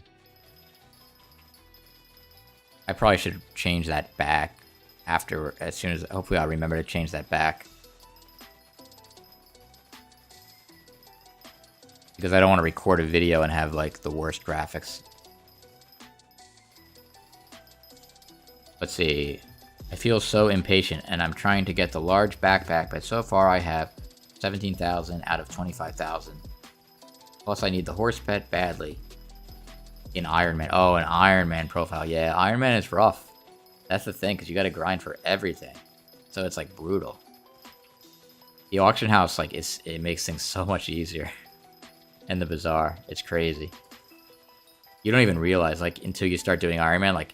I probably should change that back after, as soon as, hopefully I'll remember to change that back. Because I don't want to record a video and have, like, the worst graphics. Let's see. I feel so impatient, and I'm trying to get the large backpack, but so far I have 17,000 out of 25,000. Plus I need the horse pet badly. In Iron Man. Oh, an Iron Man profile. Yeah, Iron Man is rough. That's the thing, because you gotta grind for everything. So it's, like, brutal. The auction house, like, it makes things so much easier. And the bazaar. It's crazy. You don't even realize, like, until you start doing Iron Man, like,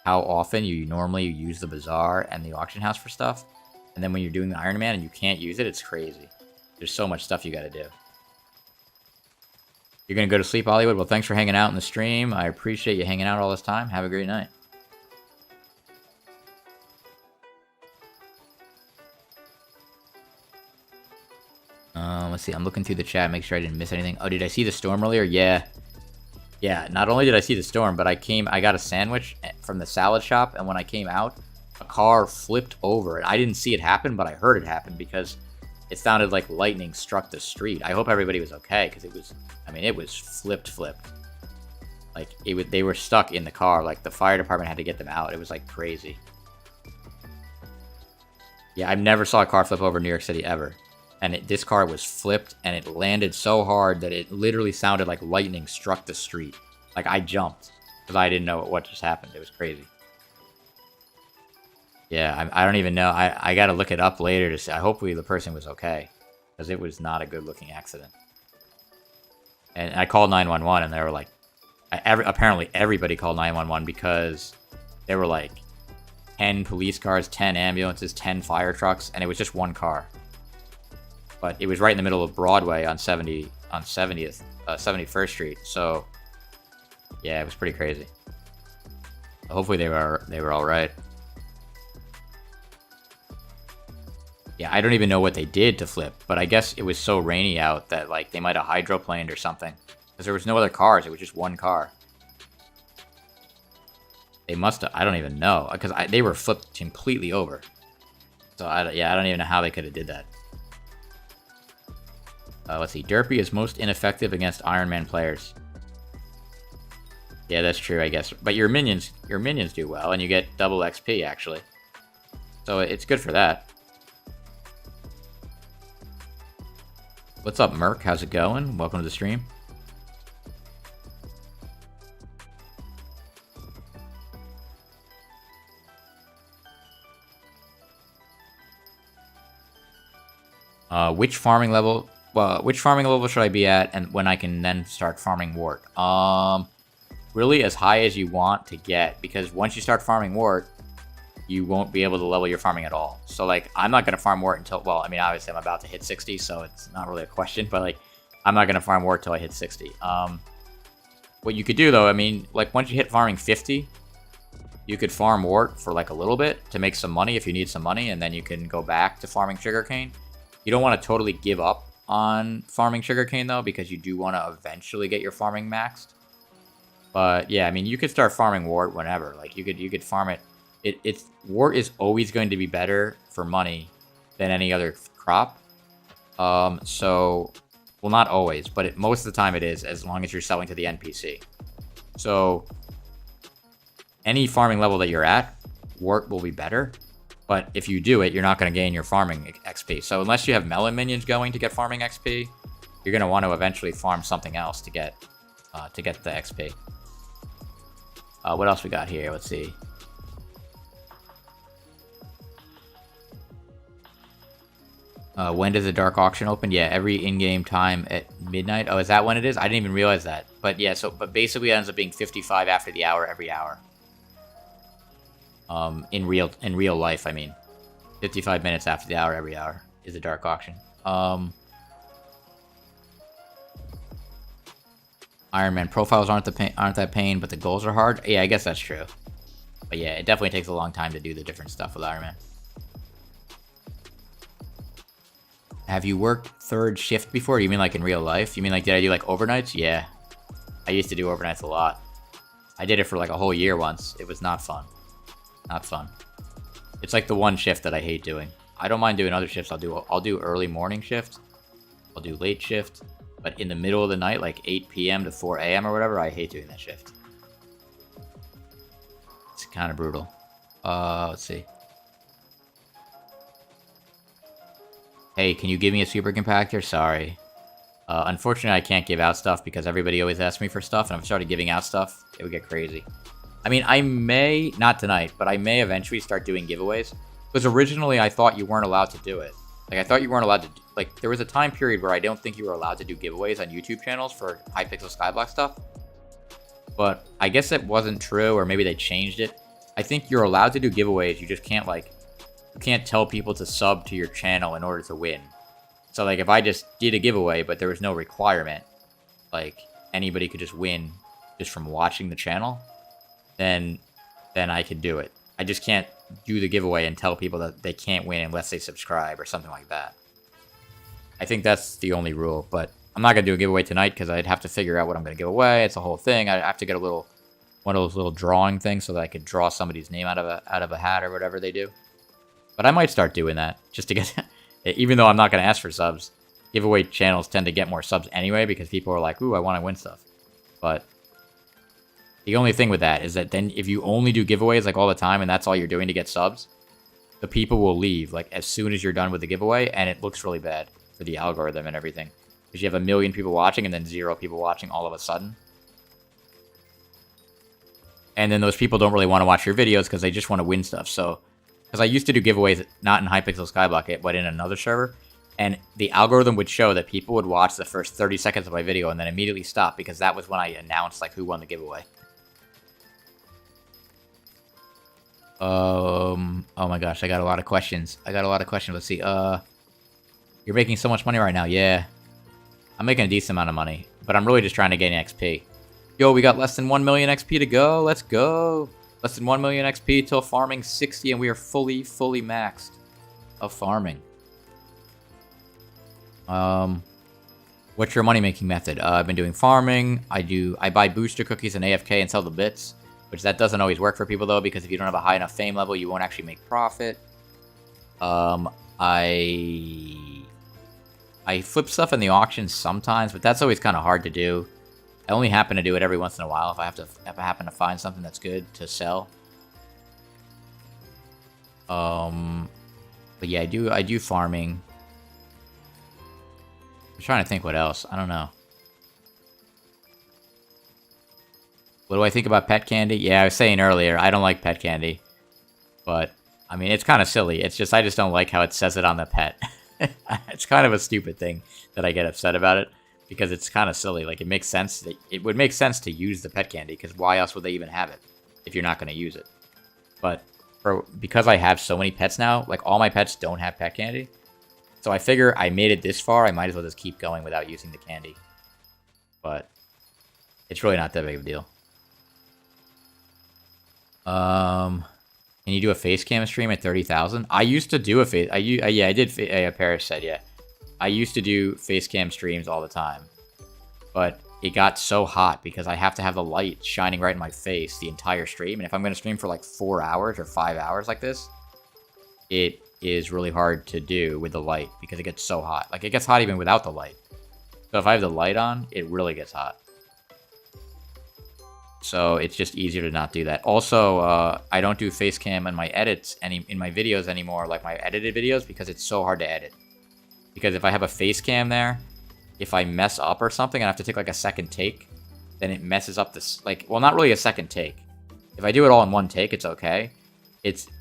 how often you normally use the bazaar and the auction house for stuff. And then when you're doing the Iron Man and you can't use it, it's crazy. There's so much stuff you gotta do. You're gonna go to sleep, Hollywood? Well, thanks for hanging out in the stream. I appreciate you hanging out all this time. Have a great night. Let's see. I'm looking through the chat, make sure I didn't miss anything. Oh, did I see the storm earlier? Yeah. Yeah, not only did I see the storm, but I got a sandwich from the salad shop, and when I came out, a car flipped over. And I didn't see it happen, but I heard it happen because it sounded like lightning struck the street. I hope everybody was okay, because it was, I mean, it was flipped. Like, they were stuck in the car. Like, the fire department had to get them out. It was, like, crazy. Yeah, I've never saw a car flip over in New York City, ever. And this car was flipped, and it landed so hard that it literally sounded like lightning struck the street. Like, I jumped, because I didn't know what just happened. It was crazy. Yeah, I don't even know. I gotta look it up later to see. Hopefully the person was okay, because it was not a good-looking accident. And I called 911, and they were like... apparently everybody called 911 because there were, like, 10 police cars, 10 ambulances, 10 fire trucks, and it was just one car. But it was right in the middle of Broadway on 71st Street. So, yeah, it was pretty crazy. Hopefully they were all right. Yeah, I don't even know what they did to flip, but I guess it was so rainy out that, like, they might have hydroplaned or something. Because there was no other cars, it was just one car. They must have, I don't even know, because they were flipped completely over. So, I don't even know how they could have did that. Let's see. Derpy is most ineffective against Iron Man players. Yeah, that's true, I guess. But your minions do well, and you get double XP, actually. So it's good for that. What's up, Merc? How's it going? Welcome to the stream. Which farming level should I be at, and when I can then start farming wart? Really as high as you want to get, because once you start farming wart, you won't be able to level your farming at all. So, like, I'm not going to farm wart until, well, I mean, obviously I'm about to hit 60, so it's not really a question, but, like, I'm not going to farm wart till I hit 60. What you could do, though, I mean, like, once you hit farming 50, you could farm wart for, like, a little bit to make some money if you need some money, and then you can go back to farming sugarcane. You don't want to totally give up on farming sugarcane, though, because you do want to eventually get your farming maxed. But, yeah, I mean, you could start farming wart whenever. Like, you could farm it. Wart is always going to be better for money than any other crop. So, well, not always, but most of the time it is, as long as you're selling to the NPC. So, any farming level that you're at, wart will be better. But if you do it, you're not going to gain your farming XP. So unless you have melon minions going to get farming XP, you're going to want to eventually farm something else to get the XP. What else we got here? Let's see. When does the dark auction open? Yeah, every in-game time at midnight. Oh, is that when it is? I didn't even realize that. But yeah, but basically it ends up being 55 after the hour every hour. In real life, I mean, 55 minutes after the hour every hour is a dark auction. Iron Man profiles aren't that pain, but the goals are hard. Yeah, I guess that's true. But yeah, it definitely takes a long time to do the different stuff with Iron Man. Have you worked third shift before? Do you mean like in real life? You mean like, did I do like overnights? Yeah. I used to do overnights a lot. I did it for like a whole year once. It was not fun. Not fun. It's like the one shift that I hate doing. I don't mind doing other shifts. I'll do early morning shift. I'll do late shift. But in the middle of the night, like 8 p.m. to 4 a.m. or whatever, I hate doing that shift. It's kind of brutal. Let's see. Hey, can you give me a super compactor? Sorry. Unfortunately, I can't give out stuff because everybody always asks me for stuff, and I've started giving out stuff. It would get crazy. I mean, I may, not tonight, but I may eventually start doing giveaways. Because originally, I thought you weren't allowed to do it. Like, I thought you weren't allowed to, like, there was a time period where I don't think you were allowed to do giveaways on YouTube channels for Hypixel Skyblock stuff. But I guess it wasn't true, or maybe they changed it. I think you're allowed to do giveaways, you just can't, like, you can't tell people to sub to your channel in order to win. So, like, if I just did a giveaway, but there was no requirement, like, anybody could just win just from watching the channel, then I could do it. I just can't do the giveaway and tell people that they can't win unless they subscribe or something like that. I think that's the only rule, but I'm not going to do a giveaway tonight because I'd have to figure out what I'm going to give away. It's a whole thing. I have to get one of those little drawing things so that I could draw somebody's name out of a hat or whatever they do. But I might start doing that just to get... Even though I'm not going to ask for subs, giveaway channels tend to get more subs anyway because people are like, ooh, I want to win stuff. But the only thing with that is that then if you only do giveaways like all the time and that's all you're doing to get subs, the people will leave like as soon as you're done with the giveaway, and it looks really bad for the algorithm and everything. Because you have 1 million people watching and then 0 people watching all of a sudden. And then those people don't really want to watch your videos because they just want to win stuff. So... Because I used to do giveaways, not in Hypixel Skyblock, but in another server, and the algorithm would show that people would watch the first 30 seconds of my video and then immediately stop, because that was when I announced, like, who won the giveaway. Oh my gosh, I got a lot of questions. Let's see, you're making so much money right now, yeah. I'm making a decent amount of money, but I'm really just trying to gain XP. Yo, we got less than 1 million XP to go, let's go! Less than 1 million XP till farming 60, and we are fully maxed of farming. What's your money-making method? I've been doing farming. I buy booster cookies and AFK and sell the bits, which that doesn't always work for people, though, because if you don't have a high enough fame level, you won't actually make profit. I flip stuff in the auctions sometimes, but that's always kind of hard to do. I only happen to do it every once in a while if I happen to find something that's good to sell. But yeah, I do farming. I'm trying to think what else. I don't know. What do I think about pet candy? Yeah, I was saying earlier, I don't like pet candy. But, I mean, it's kind of silly. It's just, I just don't like how it says it on the pet. It's kind of a stupid thing that I get upset about it. Because it's kind of silly. Like, it makes sense. It would make sense to use the pet candy, because why else would they even have it if you're not going to use it? But because I have so many pets now, like, all my pets don't have pet candy. So I figure I made it this far, I might as well just keep going without using the candy. But it's really not that big of a deal. Can you do a face cam stream at 30,000? I used to do a face... yeah, I did... Paris said, yeah. I used to do face cam streams all the time, but it got so hot because I have to have the light shining right in my face the entire stream, and if I'm going to stream for like 4 hours or 5 hours like this, it is really hard to do with the light because it gets so hot. Like, it gets hot even without the light. So if I have the light on, it really gets hot. So it's just easier to not do that. Also, I don't do face cam in my edits in my videos anymore, like my edited videos, because it's so hard to edit. Because if I have a face cam there, if I mess up or something and I have to take like a second take, then it messes up this, like, well, not really a second take. If I do it all in one take, it's okay.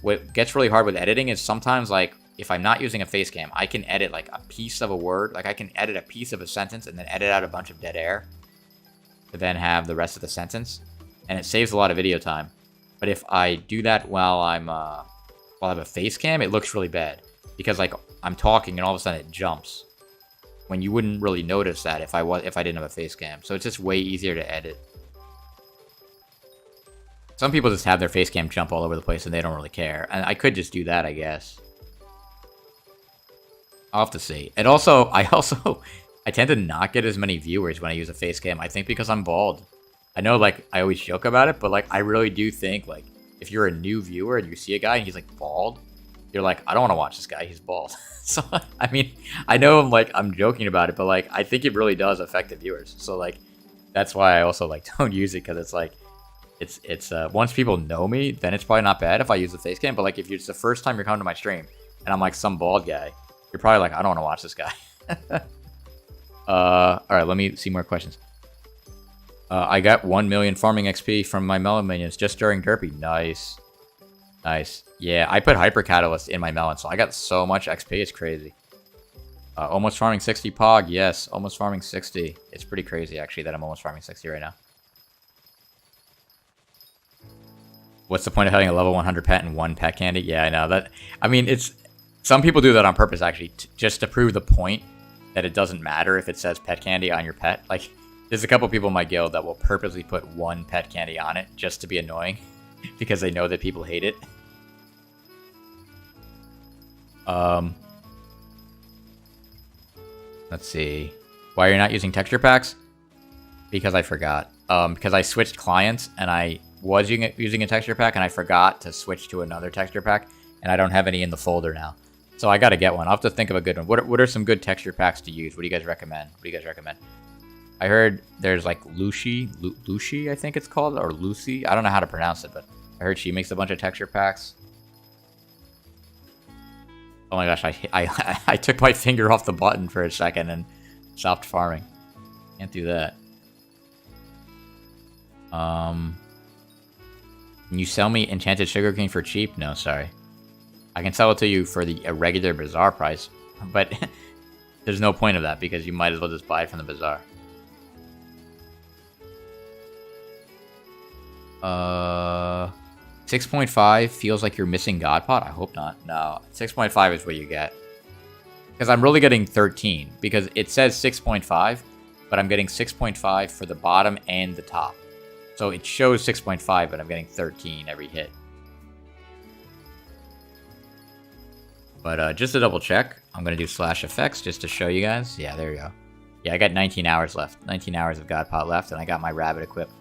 What gets really hard with editing is sometimes, like, if I'm not using a face cam, I can edit like a piece of a word, like I can edit a piece of a sentence and then edit out a bunch of dead air to then have the rest of the sentence, and it saves a lot of video time. But if I do that while I have a face cam, it looks really bad because, like, I'm talking and all of a sudden it jumps when you wouldn't really notice that if I didn't have a face cam. So it's just way easier to edit. Some people just have their face cam jump all over the place and they don't really care. And I could just do that, I guess. I'll have to see. And also, I tend to not get as many viewers when I use a face cam. I think because I'm bald. I know, like, I always joke about it, but, like, I really do think, like, if you're a new viewer and you see a guy and he's, like, bald, you're like, I don't want to watch this guy, he's bald. So, I mean, I know I'm joking about it, but, like, I think it really does affect the viewers. So, like, that's why I also, like, don't use it, because it's, like, it's once people know me, then it's probably not bad if I use the face cam, but, like, if it's the first time you're coming to my stream, and I'm, like, some bald guy, you're probably like, I don't want to watch this guy. Alright, let me see more questions. I got 1 million farming XP from my melon minions just during Derpy. Nice. Nice. Yeah, I put Hyper Catalyst in my melon, so I got so much XP, it's crazy. Almost farming 60 Pog, yes. Almost farming 60. It's pretty crazy, actually, that I'm almost farming 60 right now. What's the point of having a level 100 pet and 1 pet candy? Yeah, I know. That. I mean, it's... Some people do that on purpose, actually, just to prove the point that it doesn't matter if it says pet candy on your pet. Like, there's a couple people in my guild that will purposely put 1 pet candy on it just to be annoying because they know that people hate it. Let's see. Why are you not using texture packs? Because I forgot. Because I switched clients and I was using a texture pack and I forgot to switch to another texture pack and I don't have any in the folder now. So I gotta get one. I'll have to think of a good one. What are some good texture packs to use? What do you guys recommend? What do you guys recommend? I heard there's like Lucy, I think it's called, or Lucy. I don't know how to pronounce it, but I heard she makes a bunch of texture packs. Oh my gosh, I took my finger off the button for a second and stopped farming. Can't do that. Can you sell me enchanted sugarcane for cheap? No, sorry. I can sell it to you for a regular bazaar price, but there's no point of that because you might as well just buy it from the bazaar. 6.5 feels like you're missing Godpot? I hope not. No, 6.5 is what you get. Because I'm really getting 13, because it says 6.5, but I'm getting 6.5 for the bottom and the top. So it shows 6.5, but I'm getting 13 every hit. But just to double check, I'm going to do /effects just to show you guys. Yeah, there you go. Yeah, I got 19 hours left. 19 hours of Godpot left, and I got my rabbit equipped.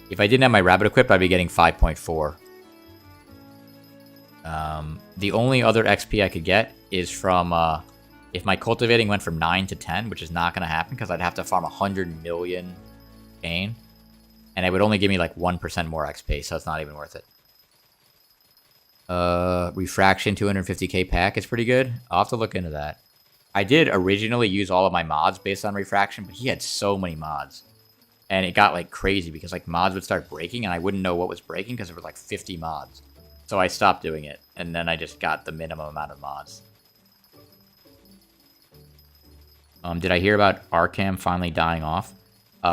If I didn't have my rabbit equipped, I'd be getting 5.4. The only other XP I could get is from, if my cultivating went from 9 to 10, which is not going to happen because I'd have to farm 100 million gain. And it would only give me like 1% more XP, so it's not even worth it. Refraction 250k pack is pretty good. I'll have to look into that. I did originally use all of my mods based on refraction, but he had so many mods. And it got like crazy because like mods would start breaking and I wouldn't know what was breaking because there were like 50 mods. So I stopped doing it and then I just got the minimum amount of mods. Did I hear about Arkham finally dying off?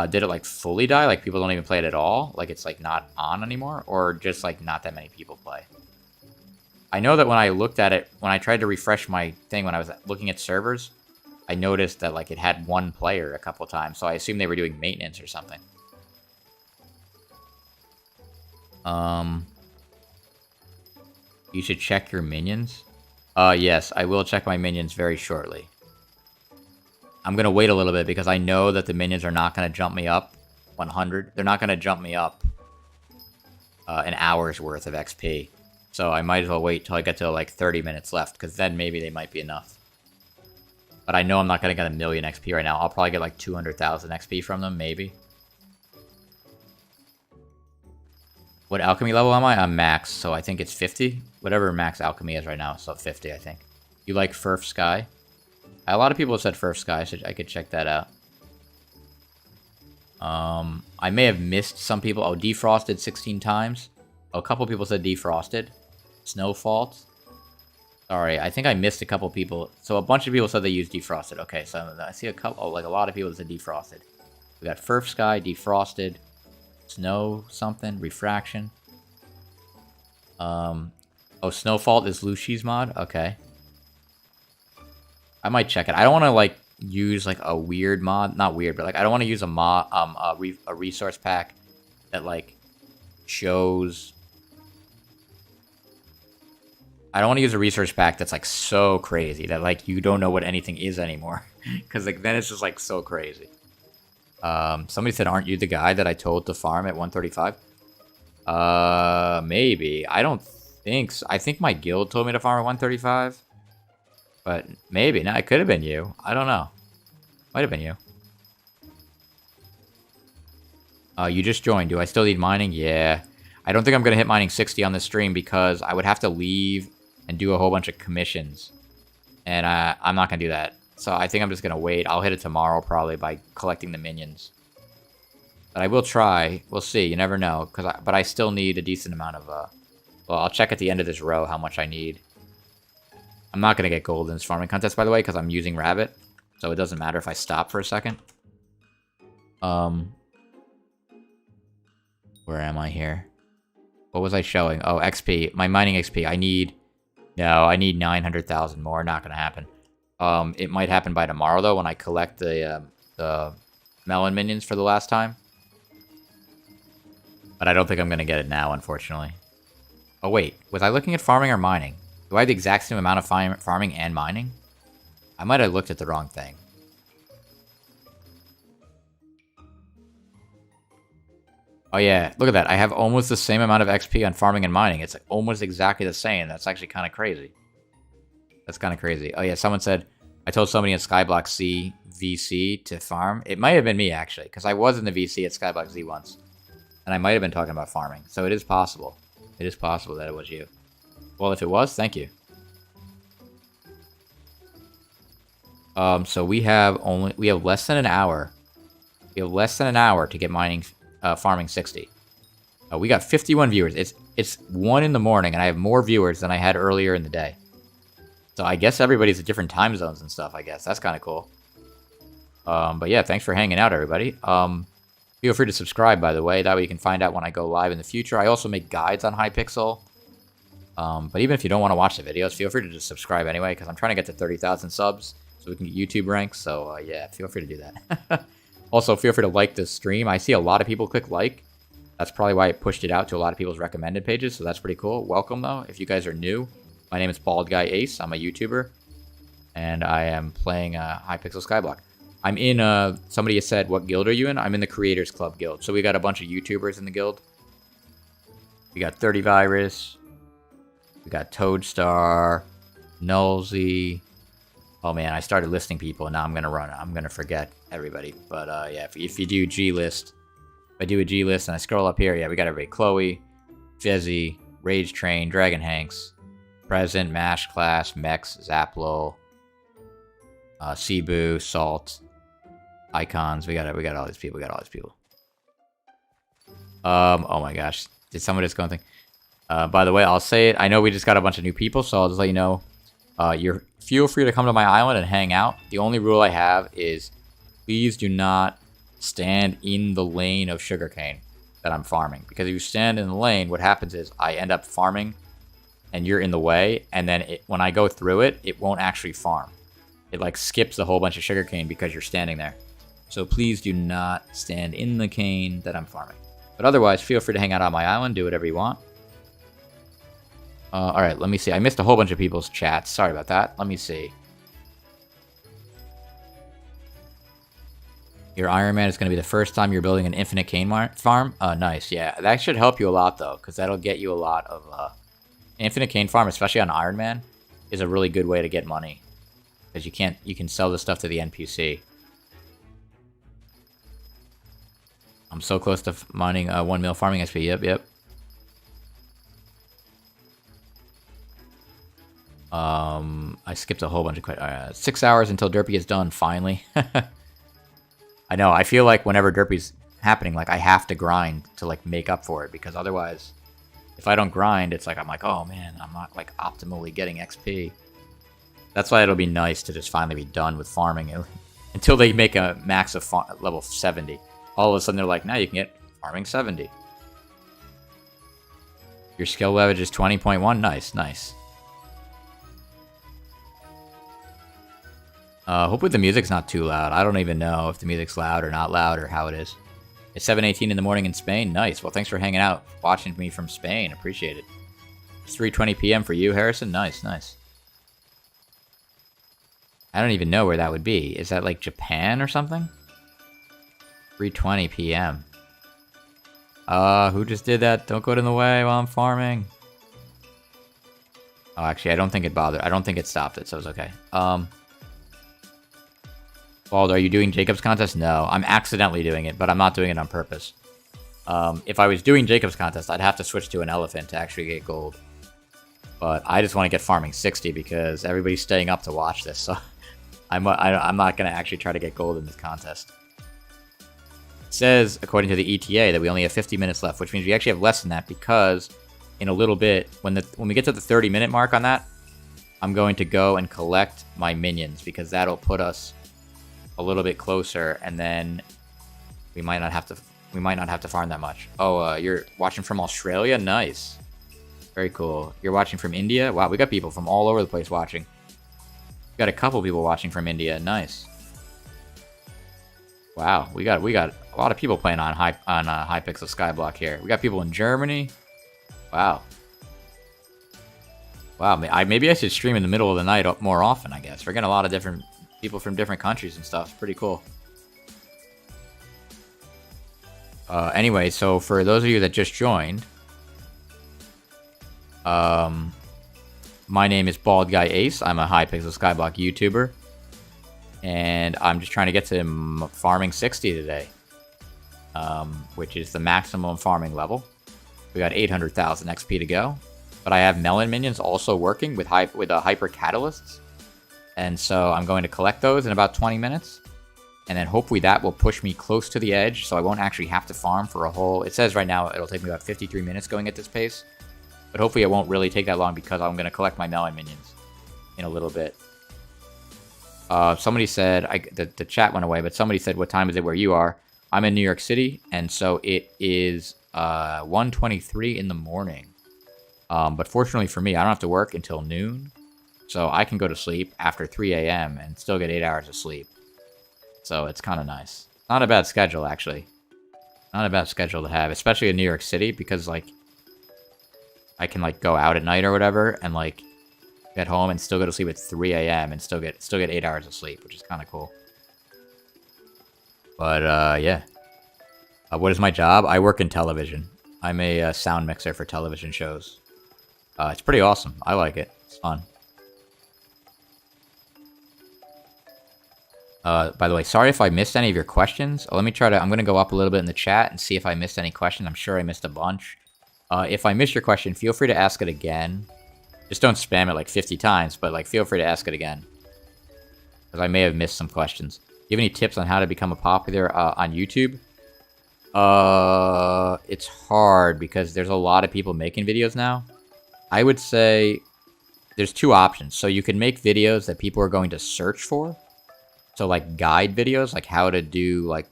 Did it like fully die? Like people don't even play it at all? Like it's like not on anymore? Or just like not that many people play? I know that when I looked at it, when I tried to refresh my thing when I was looking at servers, I noticed that like it had 1 player a couple times, so I assumed they were doing maintenance or something. You should check your minions. Yes, I will check my minions very shortly. I'm gonna wait a little bit because I know that the minions are not gonna jump me up 100. They're not gonna jump me up an hour's worth of XP. So I might as well wait till I get to like 30 minutes left, because then maybe they might be enough. But I know I'm not going to get 1 million XP right now. I'll probably get like 200,000 XP from them, maybe. What alchemy level am I? I'm max, so I think it's 50. Whatever max alchemy is right now, so 50, I think. You like Furf Sky? A lot of people have said Furf Sky, so I could check that out. I may have missed some people. Oh, defrosted 16 times. Oh, a couple people said defrosted. Snowfault. Sorry, I think I missed a couple people. So a bunch of people said they used defrosted. Okay, so I see a couple, like a lot of people that said defrosted. We got Furf Sky, defrosted, snow something, refraction. Oh, Snowfault is Lucy's mod. Okay, I might check it. I don't want to like use like a weird mod, not weird, but like I don't want to use a mod, a resource pack that like shows I don't want to use a research pack that's like so crazy that like you don't know what anything is anymore. Because like then it's just like so crazy. Somebody said, aren't you the guy that I told to farm at 135? Maybe. I don't think so. I think my guild told me to farm at 135. But maybe. No, it could have been you. I don't know. Might have been you. You just joined. Do I still need mining? Yeah. I don't think I'm going to hit mining 60 on this stream because I would have to leave and do a whole bunch of commissions. And I'm not going to do that. So I think I'm just going to wait. I'll hit it tomorrow probably by collecting the minions. But I will try. We'll see. You never know. But I still need a decent amount of... well, I'll check at the end of this row how much I need. I'm not going to get gold in this farming contest, by the way, because I'm using Rabbit. So it doesn't matter if I stop for a second. Where am I here? What was I showing? Oh, XP. My mining XP. I need 900,000 more. Not going to happen. It might happen by tomorrow, though, when I collect the melon minions for the last time. But I don't think I'm going to get it now, unfortunately. Oh, wait. Was I looking at farming or mining? Do I have the exact same amount of farming and mining? I might have looked at the wrong thing. Oh yeah, look at that. I have almost the same amount of XP on farming and mining. It's like almost exactly the same. That's actually kind of crazy. That's kind of crazy. Oh yeah, someone said, I told somebody in Skyblock C VC to farm. It might have been me, actually, because I was in the VC at Skyblock Z once. And I might have been talking about farming. So it is possible. It is possible that it was you. Well, if it was, thank you. So we have less than an hour. We have less than an hour to get farming 60. We got 51 viewers. It's 1 in the morning, and I have more viewers than I had earlier in the day. So I guess everybody's at different time zones and stuff, I guess. That's kind of cool. But yeah, thanks for hanging out, everybody. Feel free to subscribe, by the way. That way you can find out when I go live in the future. I also make guides on Hypixel. But even if you don't want to watch the videos, feel free to just subscribe anyway, because I'm trying to get to 30,000 subs so we can get YouTube ranks. So yeah, feel free to do that. Also, feel free to like this stream. I see a lot of people click like. That's probably why I pushed it out to a lot of people's recommended pages, so that's pretty cool. Welcome, though, if you guys are new. My name is BaldGuyAce. I'm a YouTuber, and I am playing Hypixel Skyblock. I'm in, somebody has said, what guild are you in? I'm in the Creators Club Guild. So we got a bunch of YouTubers in the guild. We got 30 Virus. We got Toadstar. Nullsy. Oh man, I started listing people, and now I'm gonna forget everybody. But yeah, if you do G-list, if I do a G-list and I scroll up here, yeah, we got everybody. Chloe, Fizzy, Rage Train, Dragon Hanks, Present, Mash Class, Mex, Zaplo, Cebu, Salt, Icons. We got all these people. Oh my gosh, did someone just go and think? By the way, I'll say it. I know we just got a bunch of new people, so I'll just let you know. Feel free to come to my island and hang out. The only rule I have is please do not stand in the lane of sugarcane that I'm farming. Because if you stand in the lane, what happens is I end up farming and you're in the way. And then when I go through it, it won't actually farm. It like skips a whole bunch of sugarcane because you're standing there. So please do not stand in the cane that I'm farming. But otherwise, feel free to hang out on my island. Do whatever you want. Alright, let me see. I missed a whole bunch of people's chats. Sorry about that. Let me see. Your Iron Man is going to be the first time you're building an infinite cane farm? Nice, yeah. That should help you a lot, though, because that'll get you a lot of... infinite cane farm, especially on Iron Man, is a really good way to get money. Because you can sell the stuff to the NPC. I'm so close to mining 1 mil farming XP. Yep. I skipped a whole bunch of 6 hours until Derpy is done, finally. I know, I feel like whenever Derpy's happening, like, I have to grind to, like, make up for it, because otherwise, if I don't grind, it's like, I'm like, oh man, I'm not, like, optimally getting XP. That's why it'll be nice to just finally be done with farming until they make a max of level 70. All of a sudden, they're like, now you can get farming 70. Your skill level is 20.1? Nice. Hopefully the music's not too loud. I don't even know if the music's loud or not loud or how it is. It's 7:18 in the morning in Spain. Nice. Well, thanks for hanging out, watching me from Spain. Appreciate it. It's 3:20 p.m. for you, Harrison? Nice, nice. I don't even know where that would be. Is that like Japan or something? 3:20 p.m. Who just did that? Don't get in the way while I'm farming. Oh, actually, I don't think it bothered. I don't think it stopped it, so it's okay. Bald, are you doing Jacob's contest? No, I'm accidentally doing it, but I'm not doing it on purpose. If I was doing Jacob's contest, I'd have to switch to an elephant to actually get gold. But I just want to get farming 60 because everybody's staying up to watch this, so I'm not going to actually try to get gold in this contest. It says, according to the ETA, that we only have 50 minutes left, which means we actually have less than that because in a little bit, when we get to the 30-minute mark on that, I'm going to go and collect my minions because that'll put us a little bit closer, and then we might not have to farm that much. Oh, you're watching from Australia? Nice. Very cool. You're watching from India? Wow, we got people from all over the place watching. We got a couple people watching from India. Nice. Wow, we got a lot of people playing on Hypixel Skyblock here. We got people in Germany. Wow. Wow, maybe I should stream in the middle of the night more often, I guess. We're getting a lot of different people from different countries and stuff. It's pretty cool. Anyway, so for those of you that just joined, my name is BaldGuyAce. I'm a Hypixel Skyblock YouTuber, and I'm just trying to get to farming 60 today, which is the maximum farming level. We got 800,000 XP to go, but I have melon minions also working with hyper catalysts, and so I'm going to collect those in about 20 minutes. And then hopefully that will push me close to the edge, so I won't actually have to farm for a whole... It says right now it'll take me about 53 minutes going at this pace. But hopefully it won't really take that long because I'm going to collect my melon minions in a little bit. Somebody said... The chat went away, but somebody said, what time is it where you are? I'm in New York City, and so it is 1:23 in the morning. But fortunately for me, I don't have to work until noon. So I can go to sleep after 3 a.m. and still get 8 hours of sleep. So it's kind of nice. Not a bad schedule, actually. Not a bad schedule to have, especially in New York City, because, like, I can, like, go out at night or whatever, and, like, get home and still go to sleep at 3 a.m. and still get 8 hours of sleep, which is kind of cool. But, yeah. What is my job? I work in television. I'm a sound mixer for television shows. It's pretty awesome. I like it. It's fun. By the way, sorry if I missed any of your questions. Let me try to... I'm going to go up a little bit in the chat and see if I missed any questions. I'm sure I missed a bunch. If I missed your question, feel free to ask it again. Just don't spam it like 50 times, but like feel free to ask it again. Because I may have missed some questions. Do you have any tips on how to become a popular on YouTube? It's hard because there's a lot of people making videos now. I would say there's two options. So you can make videos that people are going to search for. So, like, guide videos, like how to do, like,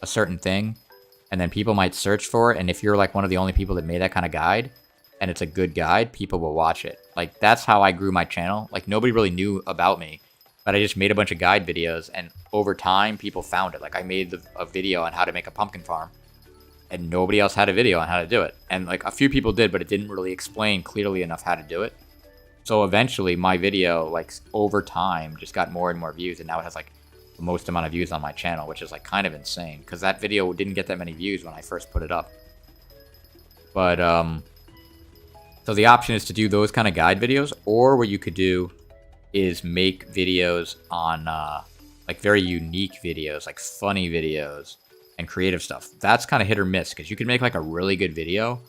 a certain thing. And then people might search for it. And if you're, like, one of the only people that made that kind of guide, and it's a good guide, people will watch it. Like, that's how I grew my channel. Like, nobody really knew about me. But I just made a bunch of guide videos. And over time, people found it. Like, I made a video on how to make a pumpkin farm. And nobody else had a video on how to do it. And, like, a few people did, but it didn't really explain clearly enough how to do it. So, eventually, my video, like, over time, just got more and more views. And now it has, like... the most amount of views on my channel, which is like kind of insane because that video didn't get that many views when I first put it up. But so the option is to do those kind of guide videos, or what you could do is make videos on like very unique videos, like funny videos and creative stuff. That's kind of hit or miss because you can make like a really good video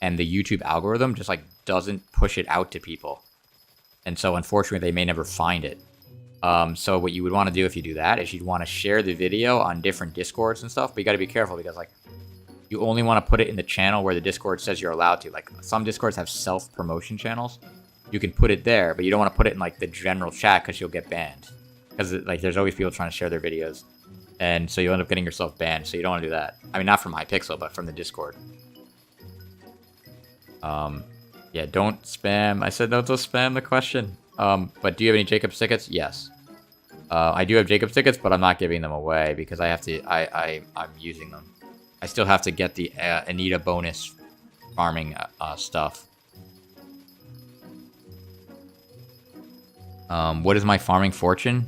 and the YouTube algorithm just like doesn't push it out to people, and so unfortunately they may never find it. So what you would want to do if you do that is you'd want to share the video on different Discords and stuff, but you got to be careful because, like, you only want to put it in the channel where the Discord says you're allowed to. Like, some Discords have self-promotion channels. You can put it there, but you don't want to put it in, like, the general chat because you'll get banned. Because, like, there's always people trying to share their videos. And so you end up getting yourself banned, so you don't want to do that. I mean, not from Hypixel, but from the Discord. Yeah, don't spam. I said don't spam the question. But do you have any Jacob's tickets? Yes. I do have Jacob's tickets, but I'm not giving them away because I have to. I'm using them. I still have to get the Anita bonus farming stuff. What is my farming fortune?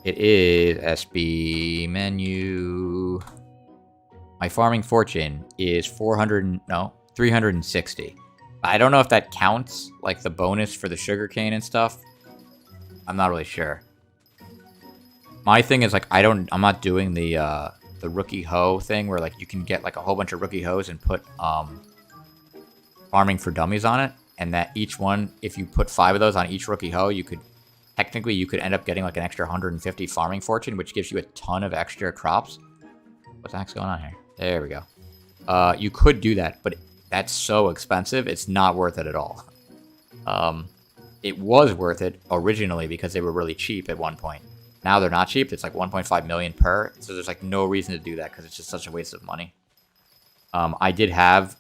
It is SB menu. My farming fortune is 360. I don't know if that counts, like the bonus for the sugarcane and stuff. I'm not really sure. My thing is like I'm not doing the rookie hoe thing where like you can get like a whole bunch of rookie hoes and put farming for dummies on it, and that each one, if you put 5 of those on each rookie hoe, you could end up getting like an extra 150 farming fortune, which gives you a ton of extra crops. What the heck's going on here? There we go. You could do that, but that's so expensive, it's not worth it at all. It was worth it originally because they were really cheap at one point. Now they're not cheap. It's like 1.5 million per, so there's like no reason to do that because it's just such a waste of money. I did have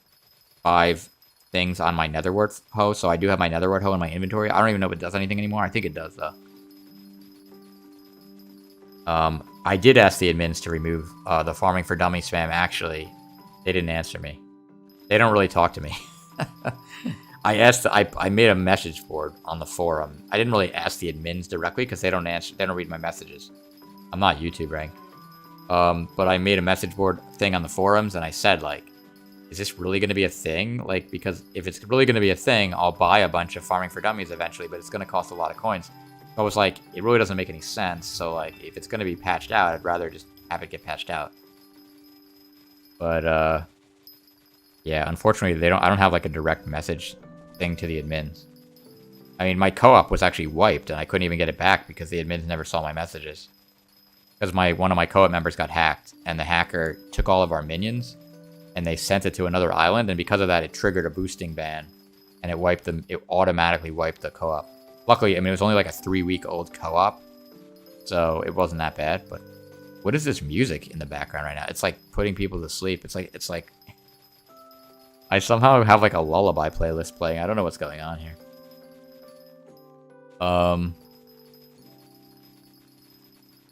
5 things on my netherwort hoe, so I do have my netherwort hoe in my inventory. I don't even know if it does anything anymore. I think it does, though. I did ask the admins to remove the farming for dummy spam. Actually, they didn't answer me. They don't really talk to me. I made a message board on the forum. I didn't really ask the admins directly because they don't answer. They don't read my messages. I'm not YouTube rank. But I made a message board thing on the forums, and I said, like, is this really going to be a thing? Like, because if it's really going to be a thing, I'll buy a bunch of farming for dummies eventually, but it's going to cost a lot of coins. So I was like, it really doesn't make any sense. So, like, if it's going to be patched out, I'd rather just have it get patched out. But, yeah, unfortunately, I don't have, like, a direct message thing to the admins. I mean, my co-op was actually wiped, and I couldn't even get it back because the admins never saw my messages. Because one of my co-op members got hacked, and the hacker took all of our minions, and they sent it to another island, and because of that, it triggered a boosting ban, and it automatically wiped the co-op. Luckily, I mean, it was only like a 3-week-old co-op, so it wasn't that bad, but what is this music in the background right now? It's like putting people to sleep. It's like I somehow have like a lullaby playlist playing. I don't know what's going on here.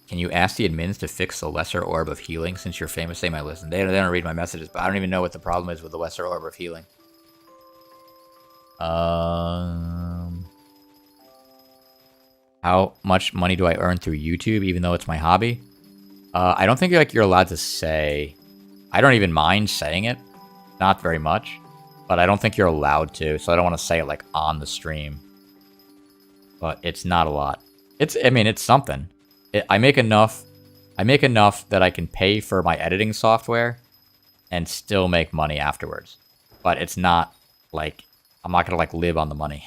Can you ask the admins to fix the lesser orb of healing since you're famous? They might listen. They don't read my messages, but I don't even know what the problem is with the lesser orb of healing. How much money do I earn through YouTube, even though it's my hobby? I don't think like you're allowed to say. I don't even mind saying it. Not very much, but I don't think you're allowed to, so I don't want to say it like on the stream. But it's not a lot. I mean, it's something. I make enough that I can pay for my editing software and still make money afterwards. But it's not like I'm not gonna like live on the money.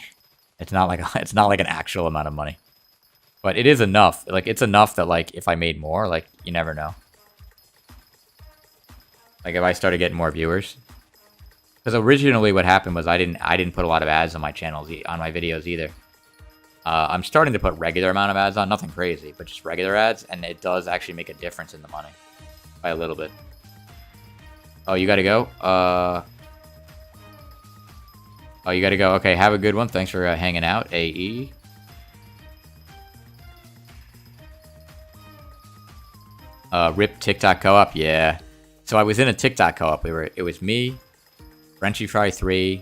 It's not like an actual amount of money. But it is enough. Like it's enough that like if I made more, like you never know. Like if I started getting more viewers. Because originally what happened was I didn't put a lot of ads on my channels, on my videos either. I'm starting to put regular amount of ads on, nothing crazy, but just regular ads, and it does actually make a difference in the money. By a little bit. Oh, you gotta go? Oh, you gotta go. Okay, have a good one. Thanks for hanging out, AE. RIP TikTok co-op, yeah. So I was in a TikTok co-op. It was me, Frenchy Fry 3,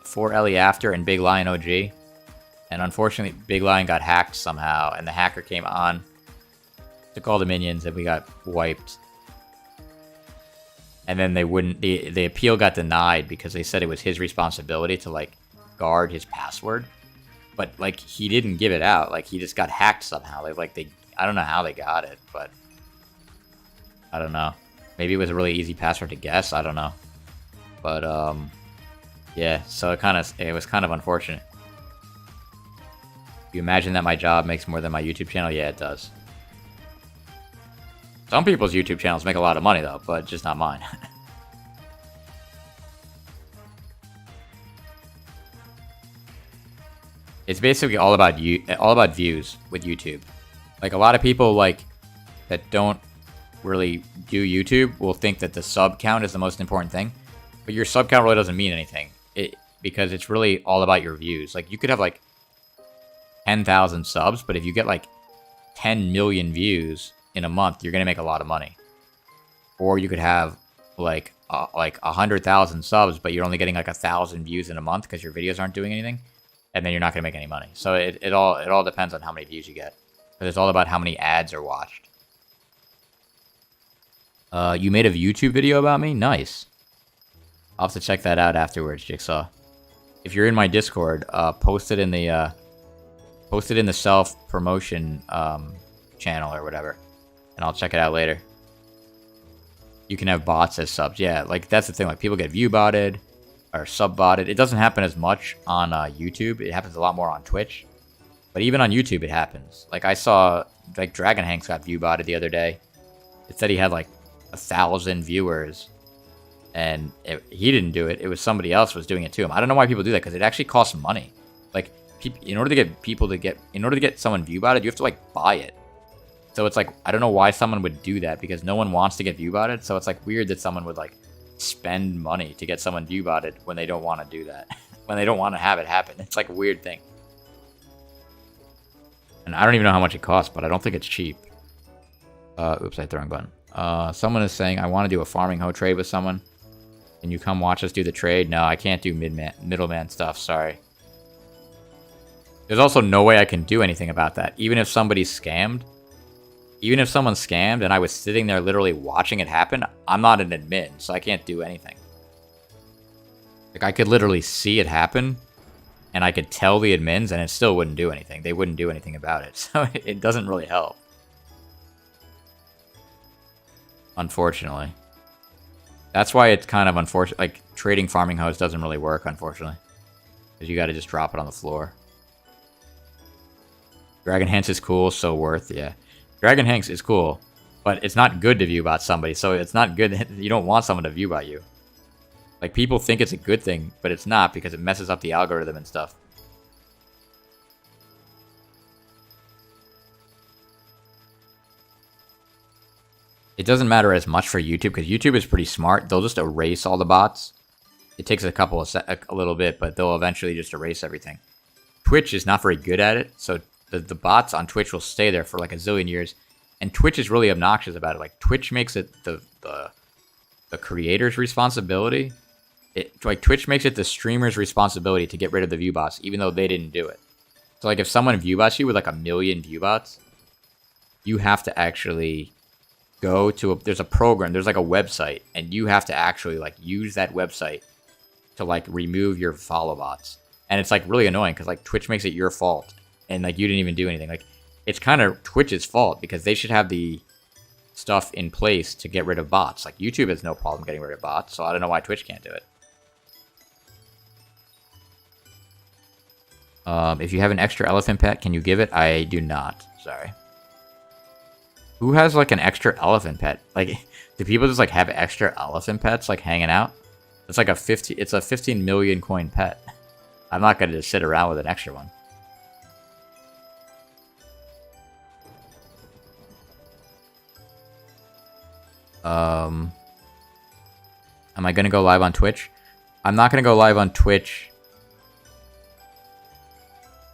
4 Ellie After, and Big Lion OG. And unfortunately, Big Lion got hacked somehow, and the hacker came on, took all the minions, and we got wiped. And then they wouldn't. The appeal got denied because they said it was his responsibility to like guard his password, but like he didn't give it out. Like he just got hacked somehow. I don't know how they got it, but I don't know. Maybe it was a really easy password to guess. I don't know. But yeah. So it was kind of unfortunate. You imagine that my job makes more than my YouTube channel? Yeah, it does. Some people's YouTube channels make a lot of money, though, but just not mine. It's basically all about views with YouTube. Like, a lot of people, like, that don't really do YouTube will think that the sub count is the most important thing. But your sub count really doesn't mean anything. Because it's really all about your views. Like, you could have, like, 10,000 subs, but if you get like 10 million views in a month, you're gonna make a lot of money. Or you could have like 100,000 subs, but you're only getting like 1,000 views in a month because your videos aren't doing anything. and then you're not going to make any money. So it all depends on how many views you get. But it's all about how many ads are watched. You made a YouTube video about me? Nice. I'll have to check that out afterwards, Jigsaw. If you're in my Discord, post it in the self-promotion channel or whatever, and I'll check it out later. You can have bots as subs. Yeah, like that's the thing. Like people get view botted or sub botted. It doesn't happen as much on YouTube. It happens a lot more on Twitch. But even on YouTube, it happens. Like I saw, like Dragon Hanks got view botted the other day. It said he had like 1,000 viewers, and he didn't do it. It was somebody else was doing it to him. I don't know why people do that because it actually costs money. Like in order to get someone view botted, you have to like buy it. So it's like I don't know why someone would do that because no one wants to get view botted. So it's like weird that someone would like spend money to get someone view botted when they don't want to do that. When they don't want to have it happen. It's like a weird thing. And I don't even know how much it costs, but I don't think it's cheap. Oops, I hit the wrong button. Someone is saying, I want to do a farming hoe trade with someone. Can you come watch us do the trade? No, I can't do middleman stuff, sorry. There's also no way I can do anything about that. Even if somebody's scammed, even if someone's scammed and I was sitting there literally watching it happen, I'm not an admin, so I can't do anything. Like, I could literally see it happen, and I could tell the admins, and it still wouldn't do anything. They wouldn't do anything about it, so it doesn't really help. Unfortunately. That's why it's kind of unfortunate. Like, trading farming hoes doesn't really work, unfortunately. Because you gotta just drop it on the floor. Dragon Hanks is cool, so worth, yeah. Dragon Hanks is cool, but it's not good to view bot somebody, so it's not good. You don't want someone to view bot you. Like, people think it's a good thing, but it's not because it messes up the algorithm and stuff. It doesn't matter as much for YouTube because YouTube is pretty smart. They'll just erase all the bots. It takes a little bit, but they'll eventually just erase everything. Twitch is not very good at it, so the bots on Twitch will stay there for like a zillion years. And Twitch is really obnoxious about it. Like, Twitch makes it the creator's responsibility. Like, Twitch makes it the streamer's responsibility to get rid of the view bots, even though they didn't do it. So, like, if someone view bots you with, like, 1 million view bots, you have to actually go to there's a program, there's, like, a website, and you have to actually, like, use that website to, like, remove your follow bots. And it's, like, really annoying, because, like, Twitch makes it your fault, and, like, you didn't even do anything. Like, it's kind of Twitch's fault, because they should have the stuff in place to get rid of bots. Like, YouTube has no problem getting rid of bots, so I don't know why Twitch can't do it. If you have an extra elephant pet, can you give it? I do not. Sorry. Who has, like, an extra elephant pet? Like, do people just, like, have extra elephant pets, like, hanging out? It's like it's a 15 million coin pet. I'm not going to just sit around with an extra one. Am I going to go live on Twitch? I'm not going to go live on Twitch.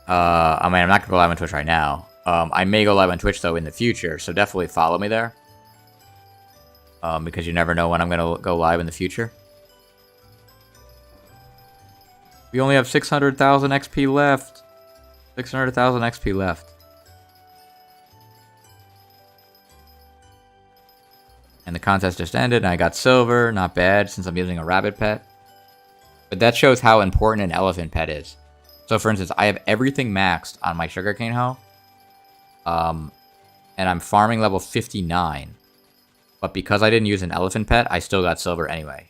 I mean, I'm not going to go live on Twitch right now. I may go live on Twitch, though, in the future, so definitely follow me there. Because you never know when I'm going to go live in the future. We only have 600,000 XP left. 600,000 XP left. And the contest just ended, and I got silver. Not bad, since I'm using a rabbit pet. But that shows how important an elephant pet is. So, for instance, I have everything maxed on my sugarcane hoe. And I'm farming level 59. But because I didn't use an elephant pet, I still got silver anyway.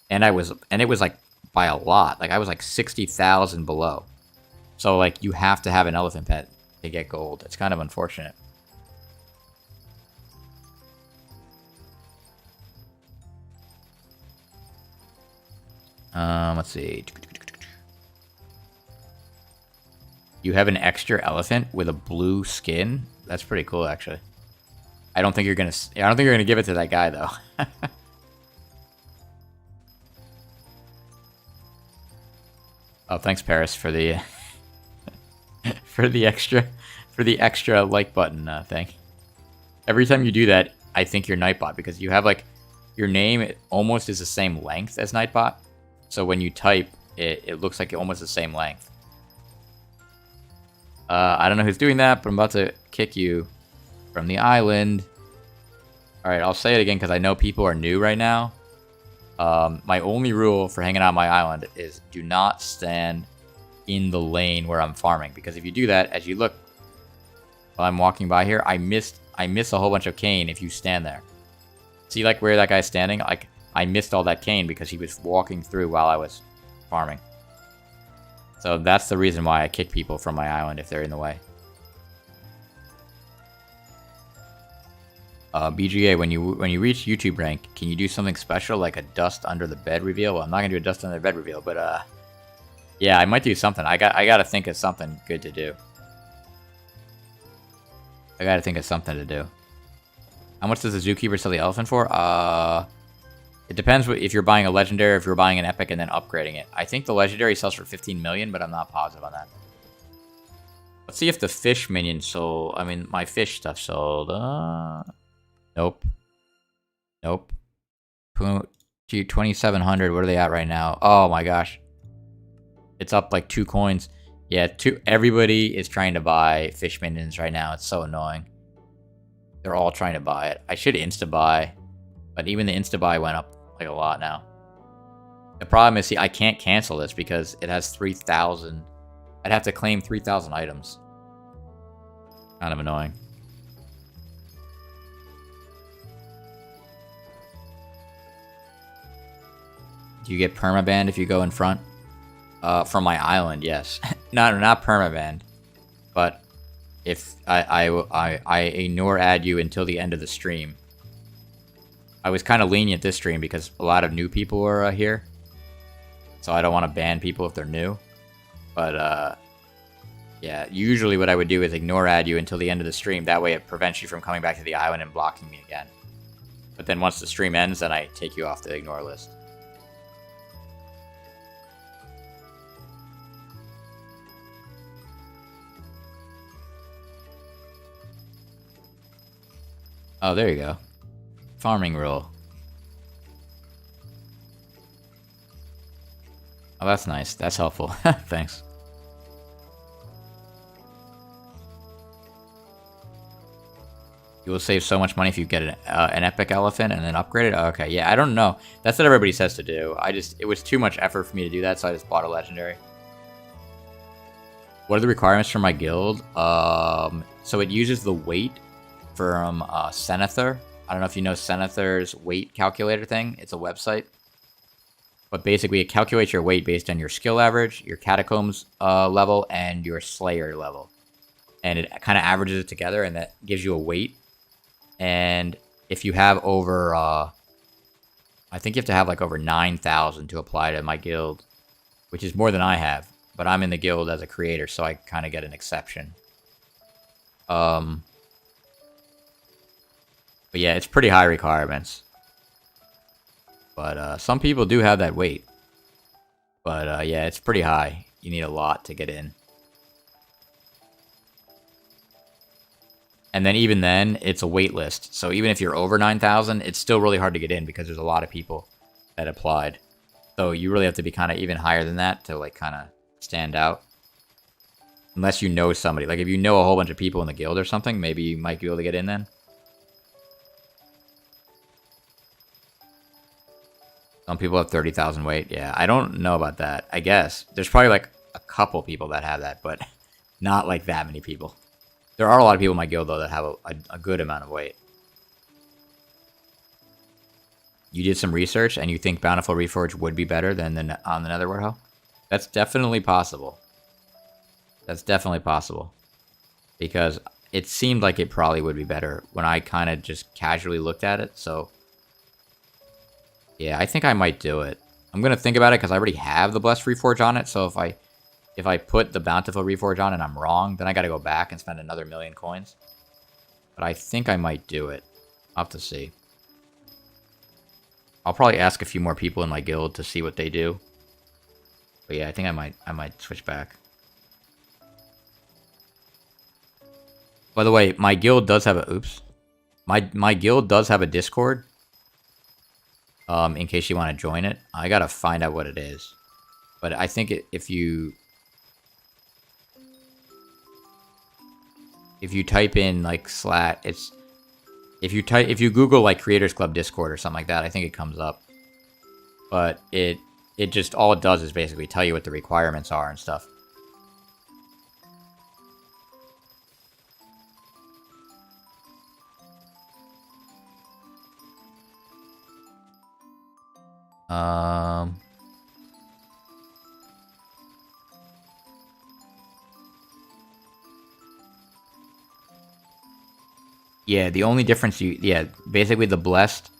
And it was like by a lot. Like, I was like 60,000 below. So, like, you have to have an elephant pet to get gold. It's kind of unfortunate. Let's see. You have an extra elephant with a blue skin? That's pretty cool, actually. I don't think you're gonna give it to that guy, though. Oh, thanks, Paris, for the for the extra like button thing. Every time you do that, I think you're Nightbot because you have like your name almost is the same length as Nightbot. So when you type, it looks like almost the same length. I don't know who's doing that, but I'm about to kick you from the island. Alright, I'll say it again because I know people are new right now. My only rule for hanging out on my island is do not stand in the lane where I'm farming. Because if you do that, as you look while I'm walking by here, I miss a whole bunch of cane if you stand there. See like where that guy's standing? Like I missed all that cane because he was walking through while I was farming. So that's the reason why I kick people from my island if they're in the way. BGA, when you reach YouTube rank, can you do something special like a dust under the bed reveal? Well, I'm not gonna do a dust under the bed reveal, but yeah, I might do something. I gotta think of something good to do. I gotta think of something to do. How much does the zookeeper sell the elephant for? It depends if you're buying a legendary or if you're buying an epic and then upgrading it. I think the legendary sells for 15 million, but I'm not positive on that. Let's see if the fish minion sold. I mean, my fish stuff sold. Nope. Nope. 2,700. What are they at right now? Oh my gosh. It's up like 2 coins. Yeah, everybody is trying to buy fish minions right now. It's so annoying. They're all trying to buy it. I should insta-buy. But even the insta-buy went up like a lot now. The problem is, see, I can't cancel this because it has 3,000. I'd have to claim 3,000 items. Kind of annoying. Do you get permabanned if you go in front? From my island, yes. not permabanned. But if I ignore add you until the end of the stream. I was kind of lenient this stream because a lot of new people were here. So I don't want to ban people if they're new. But, yeah, usually what I would do is ignore add you until the end of the stream. That way it prevents you from coming back to the island and blocking me again. But then once the stream ends, then I take you off the ignore list. Oh, there you go. Farming rule. Oh, that's nice. That's helpful. Thanks. You will save so much money if you get an epic elephant and then upgrade it. Oh, okay, yeah, I don't know. That's what everybody says to do. It was too much effort for me to do that, so I just bought a legendary. What are the requirements for my guild? So it uses the weight from Senethor. I don't know if you know Senethor's weight calculator thing. It's a website. But basically, it calculates your weight based on your skill average, your catacombs level, and your slayer level. And it kind of averages it together, and that gives you a weight. And if you have over, I think you have to have like over 9,000 to apply to my guild, which is more than I have. But I'm in the guild as a creator, so I kind of get an exception. But yeah, it's pretty high requirements. But some people do have that weight. But yeah, it's pretty high. You need a lot to get in. And then even then, it's a wait list. So even if you're over 9,000, it's still really hard to get in because there's a lot of people that applied. So you really have to be kind of even higher than that to like kind of stand out. Unless you know somebody. Like if you know a whole bunch of people in the guild or something, maybe you might be able to get in then. Some people have 30,000 weight. Yeah, I don't know about that. I guess. There's probably like a couple people that have that, but not like that many people. There are a lot of people in my guild, though, that have a good amount of weight. You did some research, and you think Bountiful Reforge would be better than on the Nether Warthog? That's definitely possible. That's definitely possible. Because it seemed like it probably would be better when I kind of just casually looked at it, so... Yeah, I think I might do it. I'm going to think about it because I already have the Blessed Reforge on it, so if I put the Bountiful Reforge on and I'm wrong, then I got to go back and spend another 1,000,000 coins. But I think I might do it. I'll have to see. I'll probably ask a few more people in my guild to see what they do. But yeah, I think I might switch back. By the way, my guild does have a... Oops. My guild does have a Discord. In case you want to join it. I gotta find out what it is. But I think if you... if you type in like if you Google like Creators Club Discord or something like that, I think it comes up. But it just, all it does is basically tell you what the requirements are and stuff. Yeah, the only difference basically the Blessed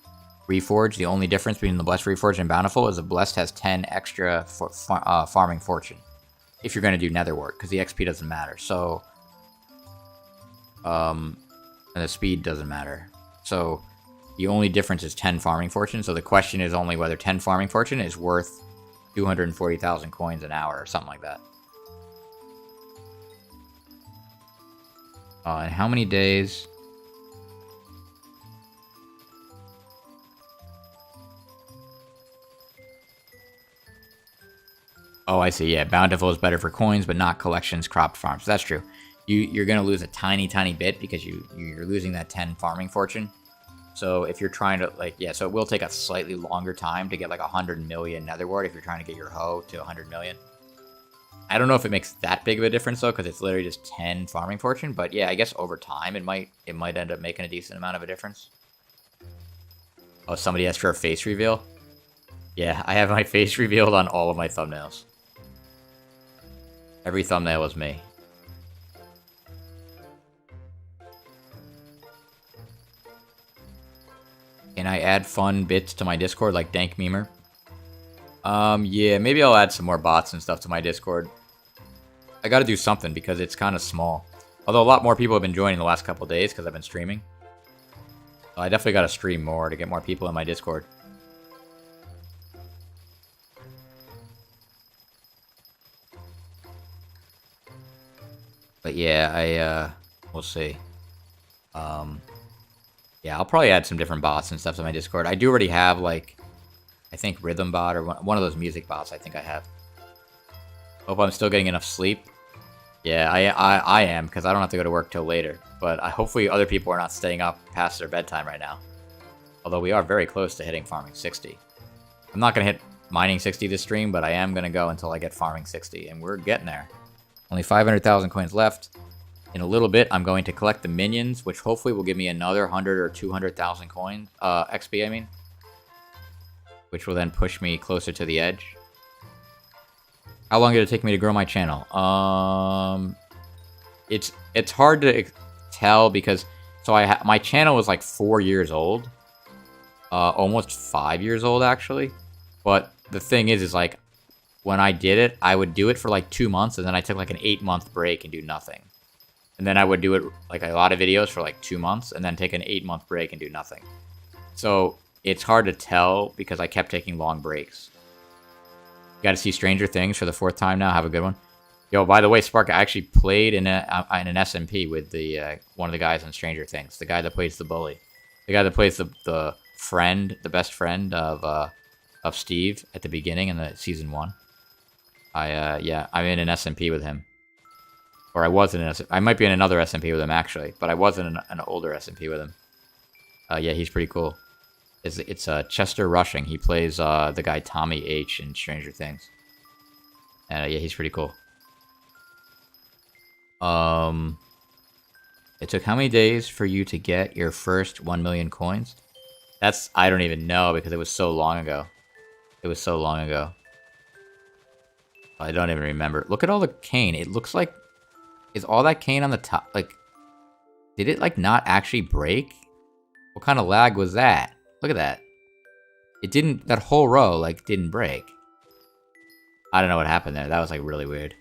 Reforged, the only difference between the Blessed Reforged and Bountiful is the Blessed has 10 extra farming fortune. If you're going to do nether wart, because the XP doesn't matter. So, and the speed doesn't matter. So, the only difference is 10 farming fortune. So the question is only whether 10 farming fortune is worth 240,000 coins an hour or something like that. And how many days? Oh, I see. Yeah, Bountiful is better for coins, but not collections, cropped farms. That's true. You're going to lose a tiny, tiny bit because you're losing that 10 farming fortune. So if you're trying to, like, yeah, so it will take a slightly longer time to get, like, 100 million nether wart if you're trying to get your hoe to 100 million. I don't know if it makes that big of a difference, though, because it's literally just 10 farming fortune. But, yeah, I guess over time it might end up making a decent amount of a difference. Oh, somebody asked for a face reveal? Yeah, I have my face revealed on all of my thumbnails. Every thumbnail was me. Can I add fun bits to my Discord, like Dank Memer? Yeah, maybe I'll add some more bots and stuff to my Discord. I gotta do something because it's kind of small. Although a lot more people have been joining the last couple days because I've been streaming. So I definitely gotta stream more to get more people in my Discord. But yeah, we'll see. Yeah, I'll probably add some different bots and stuff to my Discord. I do already have, like, I think Rhythm Bot or one of those music bots I think I have. Hope I'm still getting enough sleep. Yeah, I am, because I don't have to go to work till later. But hopefully other people are not staying up past their bedtime right now. Although we are very close to hitting farming 60. I'm not going to hit mining 60 this stream, but I am going to go until I get farming 60. And we're getting there. Only 500,000 coins left. In a little bit, I'm going to collect the minions, which hopefully will give me another 100 or 200,000 coins, XP, I mean. Which will then push me closer to the edge. How long did it take me to grow my channel? It's hard to tell because, so my channel was like 4 years old. Almost 5 years old, actually. But the thing is like, when I did it, I would do it for like 2 months, and then I took like an 8-month break and do nothing. And then I would do it, like, a lot of videos for like 2 months, and then take an 8-month break and do nothing. So it's hard to tell because I kept taking long breaks. You gotta see Stranger Things for the 4th time now. Have a good one. Yo, by the way, Spark, I actually played in an SMP with the one of the guys in Stranger Things. The guy that plays the bully. The guy that plays the friend, the best friend of Steve at the beginning in the season 1. Yeah, I'm in an SMP with him. Or I was in an SMP. I might be in another SMP with him, actually. But I was in an older SMP with him. Yeah, he's pretty cool. It's Chester Rushing. He plays the guy Tommy H in Stranger Things. And yeah, he's pretty cool. It took how many days for you to get your first 1 million coins? I don't even know because it was so long ago. It was so long ago. I don't even remember. Look at all the cane. It looks like... Is all that cane on the top? Like, did it, like, not actually break? What kind of lag was that? Look at that. It didn't... That whole row, like, didn't break. I don't know what happened there. That was, like, really weird.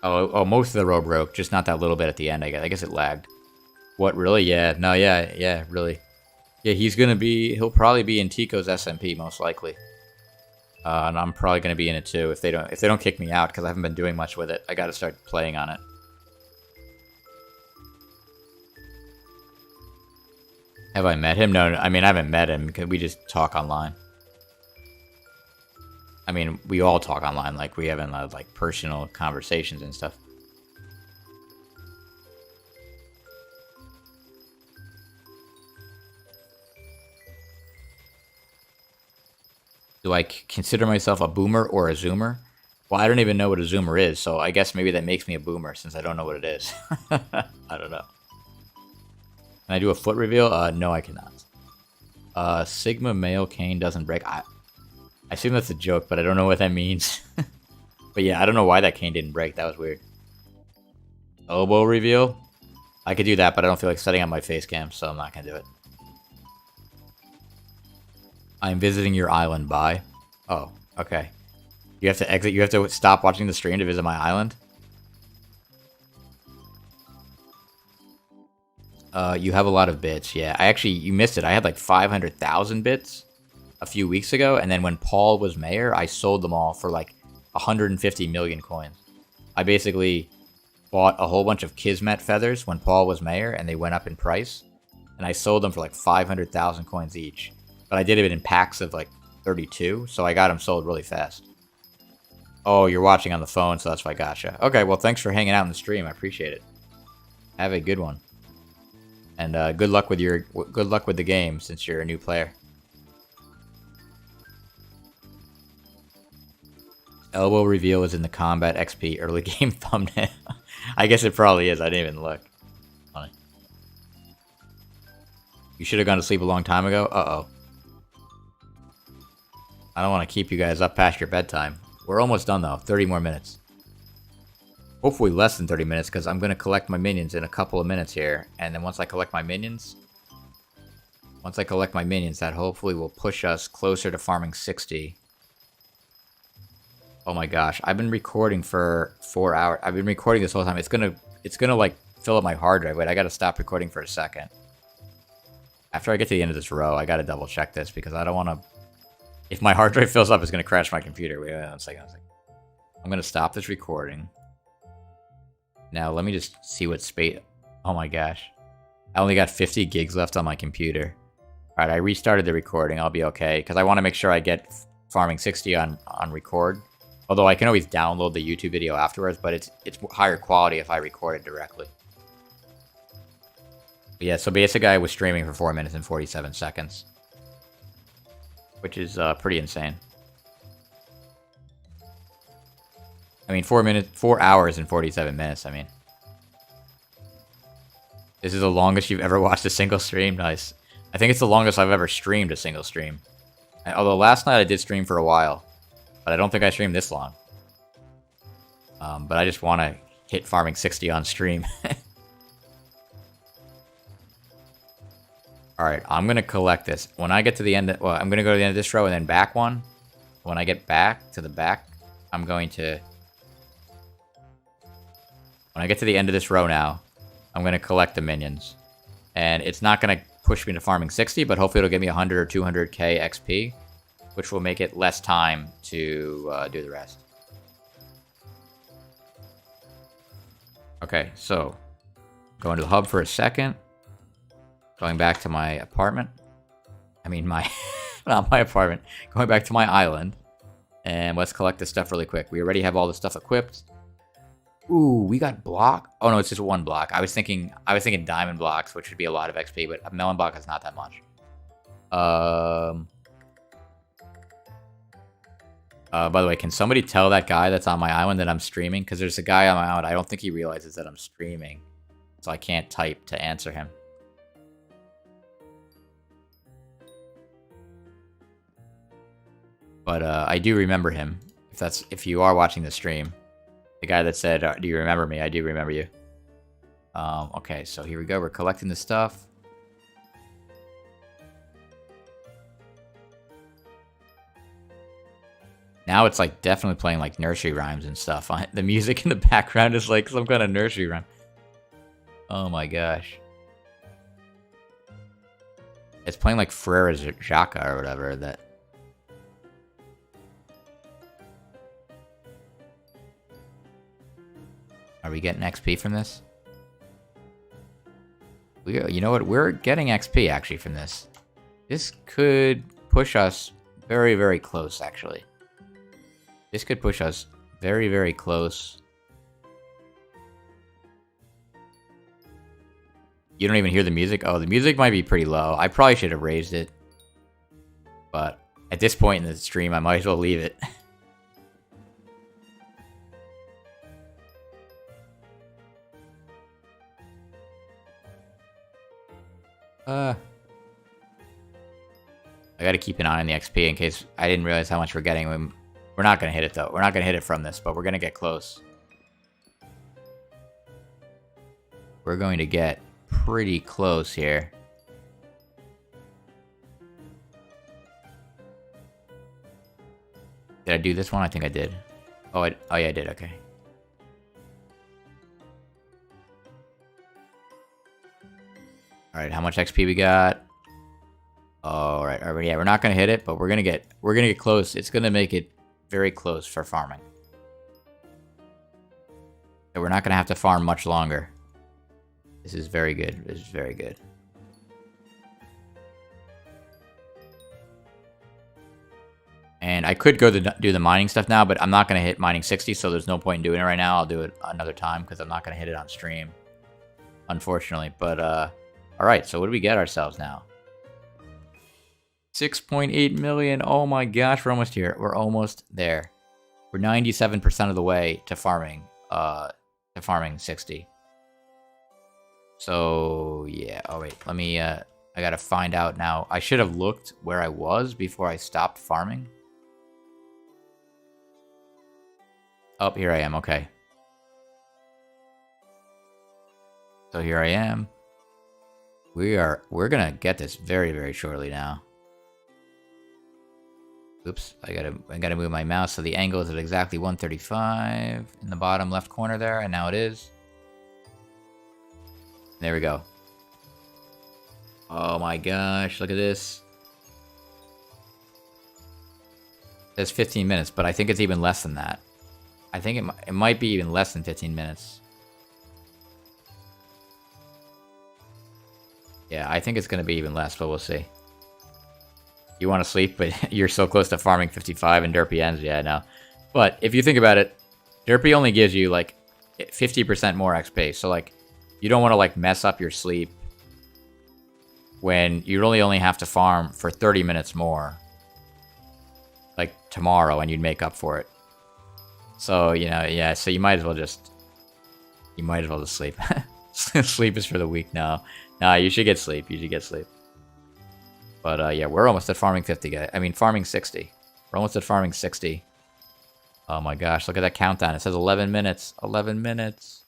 Oh, most of the row broke. Just not that little bit at the end, I guess. I guess it lagged. What, really? Yeah. No, yeah, really. Yeah, he'll probably be in Tico's SMP, most likely. And I'm probably going to be in it too if they don't kick me out because I haven't been doing much with it. I got to start playing on it. Have I met him? No, I mean, I haven't met him because we just talk online. I mean, we all talk online, like we haven't had like personal conversations and stuff. Do I consider myself a boomer or a zoomer? Well, I don't even know what a zoomer is, so I guess maybe that makes me a boomer since I don't know what it is. I don't know. Can I do a foot reveal? No, I cannot. Sigma male cane doesn't break. I assume that's a joke, but I don't know what that means. But yeah, I don't know why that cane didn't break. That was weird. Elbow reveal? I could do that, but I don't feel like setting up my face cam, so I'm not gonna do it. I'm visiting your island. Bye. Oh, okay. You have to exit. You have to stop watching the stream to visit my island. You have a lot of bits. Yeah, you missed it. I had like 500,000 bits a few weeks ago, and then when Paul was mayor, I sold them all for like 150 million coins. I basically bought a whole bunch of Kismet feathers when Paul was mayor, and they went up in price, and I sold them for like 500,000 coins each. But I did it in packs of like 32, so I got them sold really fast. Oh, you're watching on the phone, so that's why I gotcha. Okay, well, thanks for hanging out in the stream. I appreciate it. Have a good one. And good luck with the game since you're a new player. Elbow reveal is in the combat XP early game thumbnail. I guess it probably is. I didn't even look. Funny. You should have gone to sleep a long time ago. Uh-oh. I don't want to keep you guys up past your bedtime. We're almost done, though. 30 more minutes. Hopefully less than 30 minutes, because I'm going to collect my minions in a couple of minutes here. And then once I collect my minions... that hopefully will push us closer to farming 60. Oh my gosh. I've been recording for 4 hours. I've been recording this whole time. It's gonna like, fill up my hard drive. Wait, I gotta stop recording for a second. After I get to the end of this row, I gotta double check this, because I don't want to... If my hard drive fills up, it's going to crash my computer. Wait a second. I'm going to stop this recording. Now, let me just see what space... Oh my gosh. I only got 50 gigs left on my computer. Alright, I restarted the recording. I'll be okay. Because I want to make sure I get farming 60 on record. Although I can always download the YouTube video afterwards, but it's higher quality if I record it directly. But yeah, so basically I was streaming for 4 minutes and 47 seconds. Which is pretty insane. I mean, 4 hours and 47 minutes, I mean. This is the longest you've ever watched a single stream? Nice. I think it's the longest I've ever streamed a single stream. Although last night I did stream for a while. But I don't think I streamed this long. But I just want to hit farming 60 on stream. Alright, I'm going to collect this. When I get to the end... I'm going to go to the end of this row and then back one. When I get back to the back, I'm going to... When I get to the end of this row now, I'm going to collect the minions. And it's not going to push me to farming 60, but hopefully it'll give me 100 or 200k XP, which will make it less time to do the rest. Okay, so... Going to the hub for a second. Going back to my apartment. I mean, not my apartment. Going back to my island. And let's collect this stuff really quick. We already have all the stuff equipped. Ooh, we got block. Oh, no, it's just one block. I was thinking diamond blocks, which would be a lot of XP, but a melon block is not that much. By the way, can somebody tell that guy that's on my island that I'm streaming? Because there's a guy on my island. I don't think he realizes that I'm streaming. So I can't type to answer him. But I do remember him. If you are watching the stream, the guy that said, "Do you remember me?" I do remember you. Okay, so here we go. We're collecting the stuff. Now it's like definitely playing like nursery rhymes and stuff. The music in the background is like some kind of nursery rhyme. Oh my gosh. It's playing like Frere Jacques or whatever that. Are we getting XP from this? You know what? We're getting XP actually from this. This could push us very, very close, actually. This could push us very, very close. You don't even hear the music? Oh, the music might be pretty low. I probably should have raised it. But At this point in the stream, I might as well leave it. I gotta keep an eye on the XP in case I didn't realize how much we're getting. We're not gonna hit it though. We're not gonna hit it from this, but we're gonna get close. We're going to get pretty close here. Did I do this one? I think I did. Oh, yeah, I did. Okay. All right, how much XP we got? All right, yeah, we're not gonna hit it, but we're gonna get close. It's gonna make it very close for farming. So we're not gonna have to farm much longer. This is very good. This is very good. And I could go do the mining stuff now, but I'm not going to hit mining 60, so there's no point in doing it right now. I'll do it another time because I'm not going to hit it on stream, unfortunately. But, alright, so what do we get ourselves now? 6.8 million. Oh my gosh, we're almost here. We're almost there. We're 97% of the way to farming 60. So, yeah. Oh, wait. Let me, I gotta find out now. I should have looked where I was before I stopped farming. Oh, here I am. Okay. So here I am. We're gonna get this very, very shortly now. Oops, I gotta move my mouse so the angle is at exactly 135 in the bottom left corner there, and now it is. There we go. Oh my gosh, look at this. It's 15 minutes, but I think it's even less than that. I think it might be even less than 15 minutes. Yeah, I think it's going to be even less, but we'll see. You want to sleep, but you're so close to farming 55 and Derpy ends. Yeah, I know. But if you think about it, Derpy only gives you like 50% more XP. So like, you don't want to like mess up your sleep when you really only have to farm for 30 minutes more, like tomorrow, and you'd make up for it. So, you know, yeah, so you might as well just sleep. Sleep is for the weak now. Nah, you should get sleep. You should get sleep. But, yeah, we're almost at farming 50, guys. I mean, farming 60. We're almost at farming 60. Oh my gosh, look at that countdown. It says 11 minutes. 11 minutes.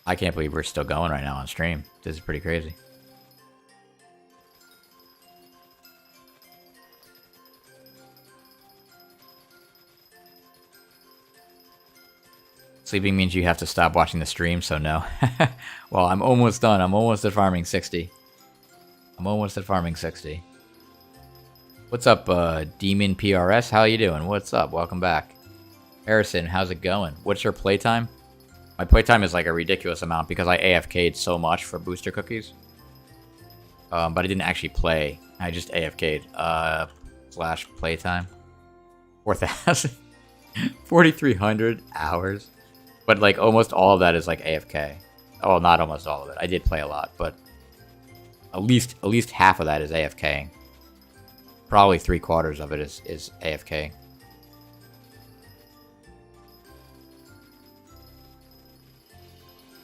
I can't believe we're still going right now on stream. This is pretty crazy. Sleeping means you have to stop watching the stream, so no. Well, I'm almost done. I'm almost at farming 60. I'm almost at farming 60. What's up, Demon PRS? How you doing? What's up? Welcome back. Harrison, how's it going? What's your playtime? My playtime is like a ridiculous amount because I AFK'd so much for booster cookies. But I didn't actually play. I just AFK'd. Slash playtime. 4,000. 4,300 hours. But like almost all of that is like AFK. Oh, not almost all of it. I did play a lot, but at least half of that is AFK. Probably 3/4 of it is AFK.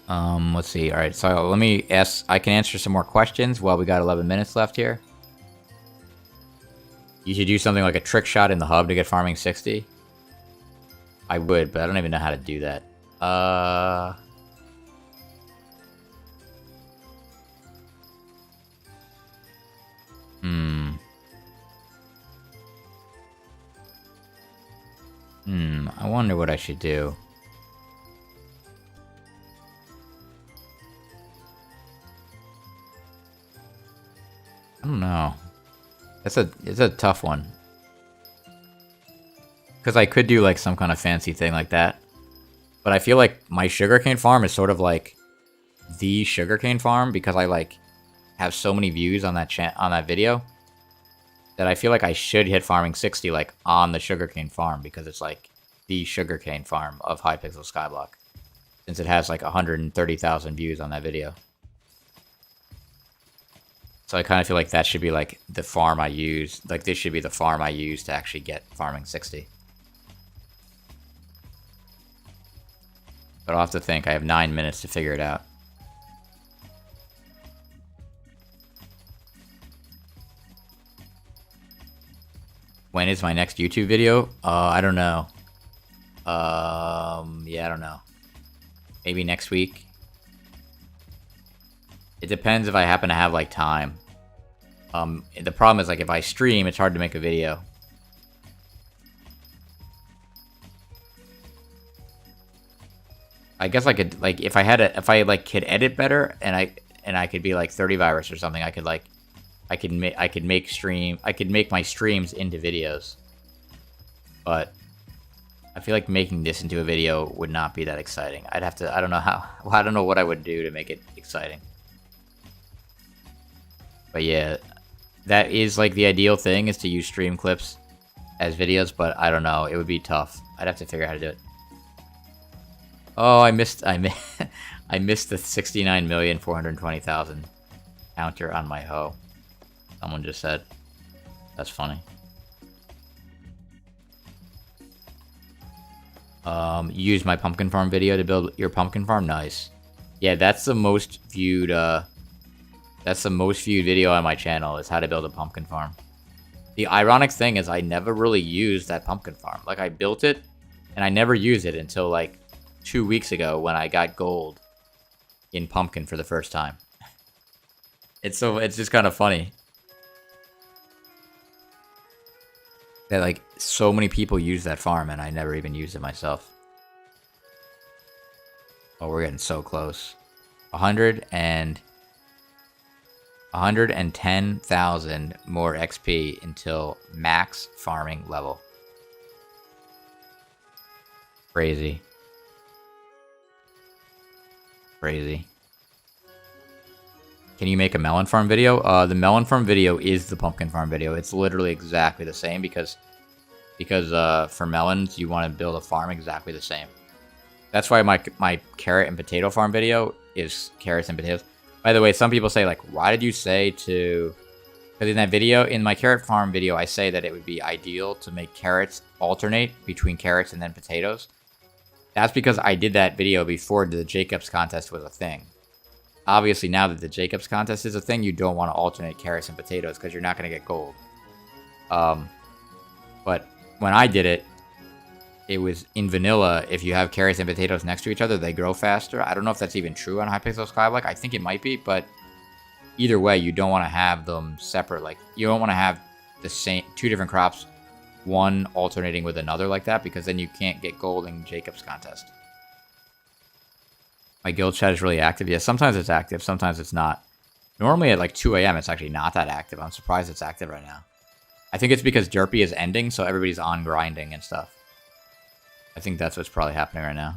Let's see. All right, so let me ask. I can answer some more questions while we got 11 minutes left here. You should do something like a trick shot in the hub to get farming 60. I would, but I don't even know how to do that. I wonder what I should do. I don't know. It's a tough one. Because I could do like some kind of fancy thing like that. But I feel like my sugarcane farm is sort of like the sugarcane farm because I like have so many views on that video that I feel like I should hit farming 60 like on the sugarcane farm because it's like the sugarcane farm of Hypixel Skyblock since it has like 130,000 views on that video. So I kind of feel like that should be like the farm I use. Like this should be the farm I use to actually get farming 60. But I'll have to think. I have 9 minutes to figure it out. When is my next YouTube video? I don't know. Yeah, I don't know. Maybe next week. It depends if I happen to have, like, time. The problem is, like, if I stream, it's hard to make a video. I guess I could, like, if I could edit better, and I could be, like, 30 virus or something, I could, like, I could make my streams into videos. But I feel like making this into a video would not be that exciting. I'd have to, I don't know how, I don't know what I would do to make it exciting. But yeah, that is like the ideal thing, is to use stream clips as videos, but I don't know, it would be tough. I'd have to figure out how to do it. Oh, I missed the 69,420,000 counter on my hoe. Someone just said. That's funny. Use my pumpkin farm video to build your pumpkin farm? Nice. Yeah, that's the most viewed, video on my channel, is how to build a pumpkin farm. The ironic thing is I never really used that pumpkin farm. Like, I built it, and I never used it until, like, 2 weeks ago when I got gold in pumpkin for the first time. It's just kind of funny that, like, so many people use that farm, and I never even used it myself. Oh, we're getting so close. 110,000 more XP until max farming level. Crazy. Crazy. Can you make a melon farm video? The melon farm video is the pumpkin farm video. It's literally exactly the same because for melons, you want to build a farm exactly the same. That's why my carrot and potato farm video is carrots and potatoes. By the way, some people say, like, why did you say to... Because in that video, in my carrot farm video, I say that it would be ideal to make carrots alternate between carrots and then potatoes. That's because I did that video before the Jacobs contest was a thing. Obviously, now that the Jacobs contest is a thing, you don't want to alternate carrots and potatoes because you're not going to get gold. But when I did it, it was in vanilla. If you have carrots and potatoes next to each other, they grow faster. I don't know if that's even true on Hypixel Skyblock. I think it might be, but either way, you don't want to have them separate. Like, you don't want to have the same two different crops, one alternating with another like that, because then you can't get gold in Jacobs contest. My guild chat is really active. Yeah, sometimes it's active, sometimes it's not. Normally at like 2 a.m. it's actually not that active. I'm surprised it's active right now. I think it's because Derpy is ending, so everybody's on grinding and stuff. I think that's what's probably happening right now.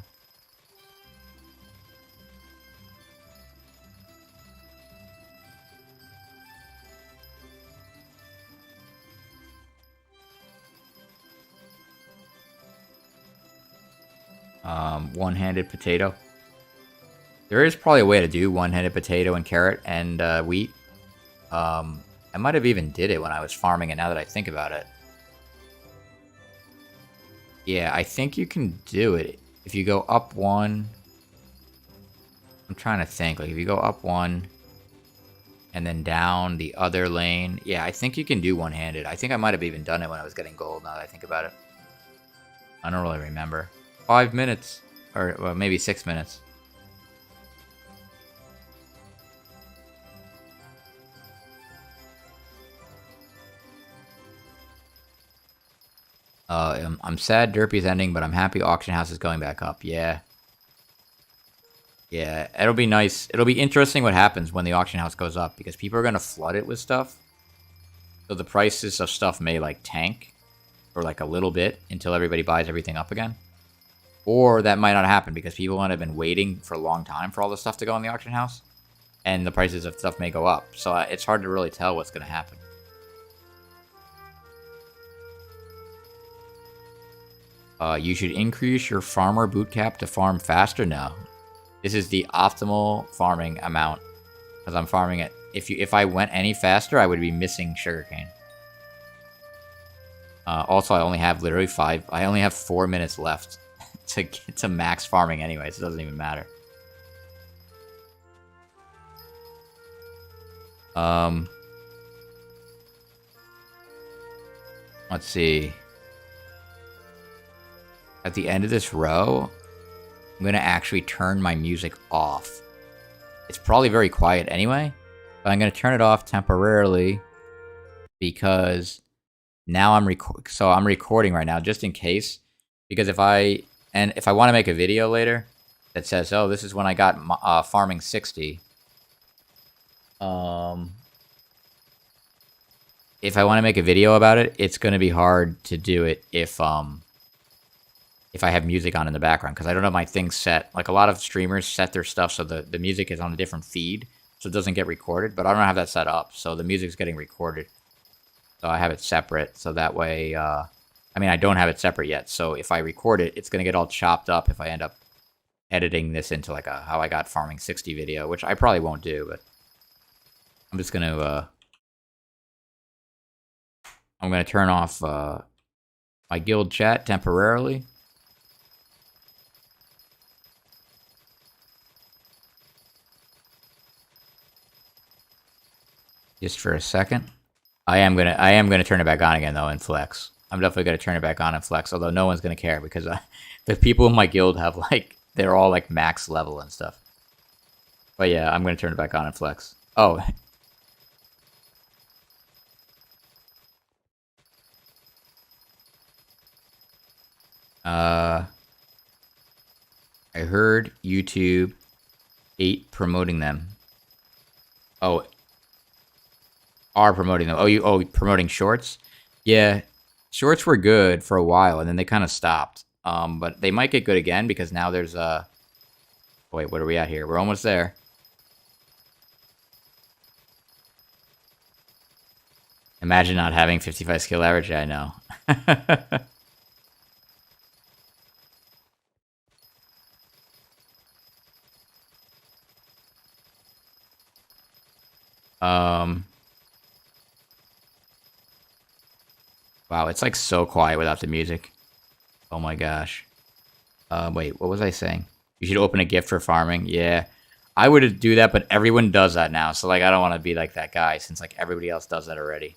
One-handed potato. There is probably a way to do one-handed potato and carrot and wheat. I might have even did it when I was farming it, now that I think about it. Yeah, I think you can do it. If you go up one... I'm trying to think. Like, if you go up one and then down the other lane... Yeah, I think you can do one-handed. I think I might have even done it when I was getting gold, now that I think about it. I don't really remember. 5 minutes. Or, well, maybe 6 minutes. I'm sad Derpy's ending, but I'm happy Auction House is going back up. Yeah. Yeah, it'll be nice. It'll be interesting what happens when the Auction House goes up, because people are going to flood it with stuff. So the prices of stuff may, like, tank for, like, a little bit until everybody buys everything up again. Or that might not happen, because people might have been waiting for a long time for all this stuff to go in the Auction House. And the prices of stuff may go up. So it's hard to really tell what's going to happen. You should increase your farmer bootcap to farm faster now. This is the optimal farming amount, because I'm farming at if I went any faster, I would be missing sugarcane. Also, I only have literally 4 minutes left to get to max farming anyway, so it doesn't even matter. Let's see. At the end of this row, I'm going to actually turn my music off. It's probably very quiet anyway, but I'm going to turn it off temporarily because now I'm recording right now just in case. Because if I want to make a video later that says, oh, this is when I got farming 60. If I want to make a video about it, it's going to be hard to do it if I have music on in the background, because I don't have my things set. Like, a lot of streamers set their stuff so the music is on a different feed, so it doesn't get recorded, but I don't have that set up, so the music's getting recorded. So I have it separate, so that way, I mean, I don't have it separate yet, so if I record it, it's going to get all chopped up if I end up editing this into, like, a how I got farming 60 video, which I probably won't do, but I'm just going to, I'm going to turn off my guild chat temporarily. Just for a second. I am gonna turn it back on again though in Flex. I'm definitely gonna turn it back on in Flex, although no one's gonna care because the people in my guild have like they're all like max level and stuff. But yeah, I'm gonna turn it back on in Flex. Oh. I heard YouTube 8 promoting them. Oh, are promoting them. Oh, promoting shorts? Yeah, shorts were good for a while, and then they kind of stopped. But they might get good again, because now there's wait, what are we at here? We're almost there. Imagine not having 55 skill average. Yeah, I know. Wow, it's like so quiet without the music. Oh my gosh. Wait, what was I saying? You should open a gift for farming. Yeah, I would do that, but everyone does that now. So like, I don't want to be like that guy since like everybody else does that already.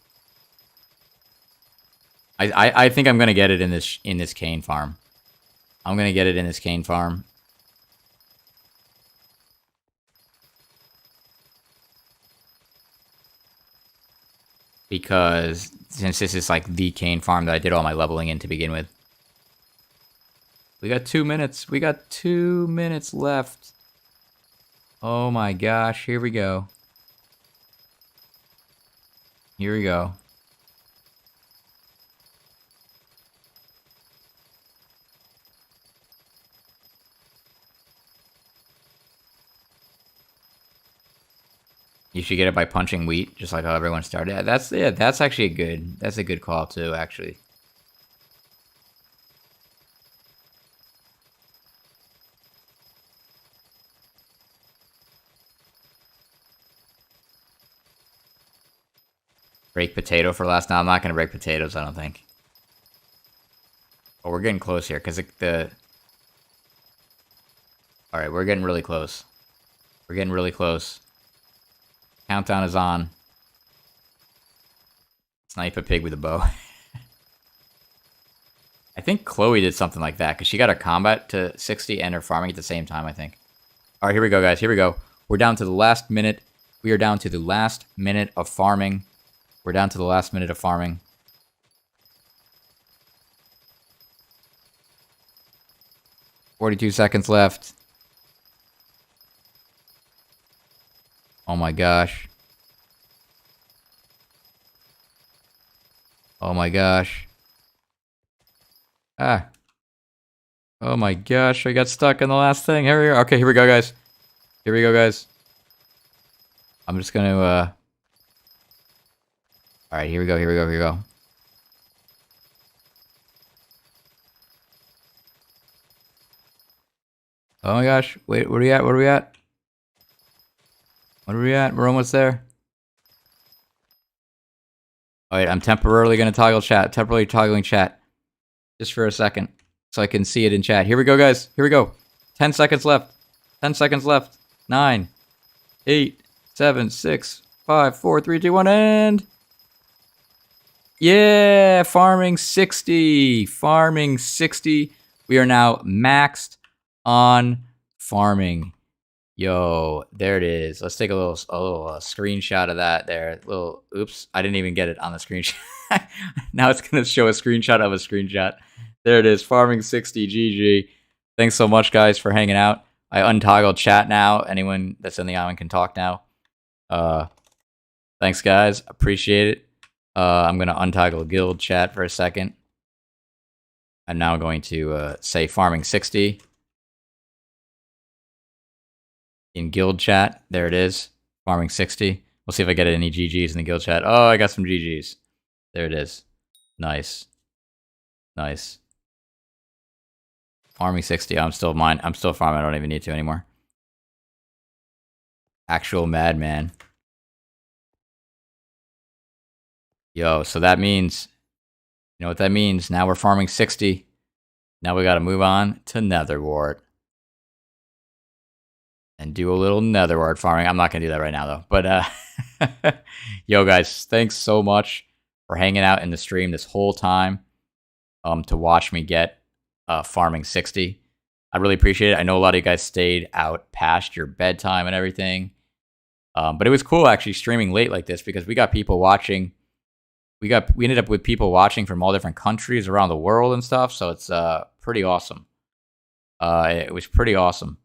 I think I'm gonna get it in this cane farm. I'm gonna get it in this cane farm. Because since this is like the cane farm that I did all my leveling in to begin with. We got 2 minutes. We got 2 minutes left. Oh my gosh, here we go. Here we go. You should get it by punching wheat, just like how everyone started. Yeah, that's actually that's a good call too, actually. Break potato for last. No, I'm not gonna break potatoes, I don't think. Oh, we're getting close here, because Alright, we're getting really close. We're getting really close. Countdown is on. Snipe a pig with a bow. I think Chloe did something like that, because she got her combat to 60 and her farming at the same time, I think. Alright, here we go, guys. Here we go. We're down to the last minute. We are down to the last minute of farming. We're down to the last minute of farming. $42 seconds left. Oh my gosh. Oh my gosh. Ah. Oh my gosh, I got stuck in the last thing. Here we go. Okay, here we go, guys. Here we go, guys. I'm just gonna, Alright, here we go, here we go, here we go. Oh my gosh. Wait, where are we at? Where are we at? What are we at? We're almost there. Alright, I'm temporarily going to toggle chat. Temporarily toggling chat. Just for a second. So I can see it in chat. Here we go, guys. Here we go. 10 seconds left. 10 seconds left. 9, 8, 7, 6, 5, 4, 3, 2, 1, and... Yeah! Farming 60! Farming 60. We are now maxed on farming. Yo, there it is. Let's take a little screenshot of that there. Oops, I didn't even get it on the screenshot. Now it's going to show a screenshot of a screenshot. There it is, farming 60, GG. Thanks so much, guys, for hanging out. I untoggled chat now. Anyone that's in the island can talk now. Thanks, guys. Appreciate it. I'm going to untoggle guild chat for a second. I'm now going to say farming 60. In guild chat, there it is, farming 60. We'll see if I get any GGs in the guild chat. Oh, I got some GGs. There it is. Nice. Nice. Farming 60. I'm still farming. I don't even need to anymore. Actual madman. Yo, so that means, you know what that means? Now we're farming 60. Now we got to move on to Netherwart. And do a little Netherwart farming. I'm not going to do that right now, though. But, yo, guys, thanks so much for hanging out in the stream this whole time to watch me get farming 60. I really appreciate it. I know a lot of you guys stayed out past your bedtime and everything. But it was cool, actually, streaming late like this because we got people watching. We ended up with people watching from all different countries around the world and stuff. So it's pretty awesome. It was pretty awesome.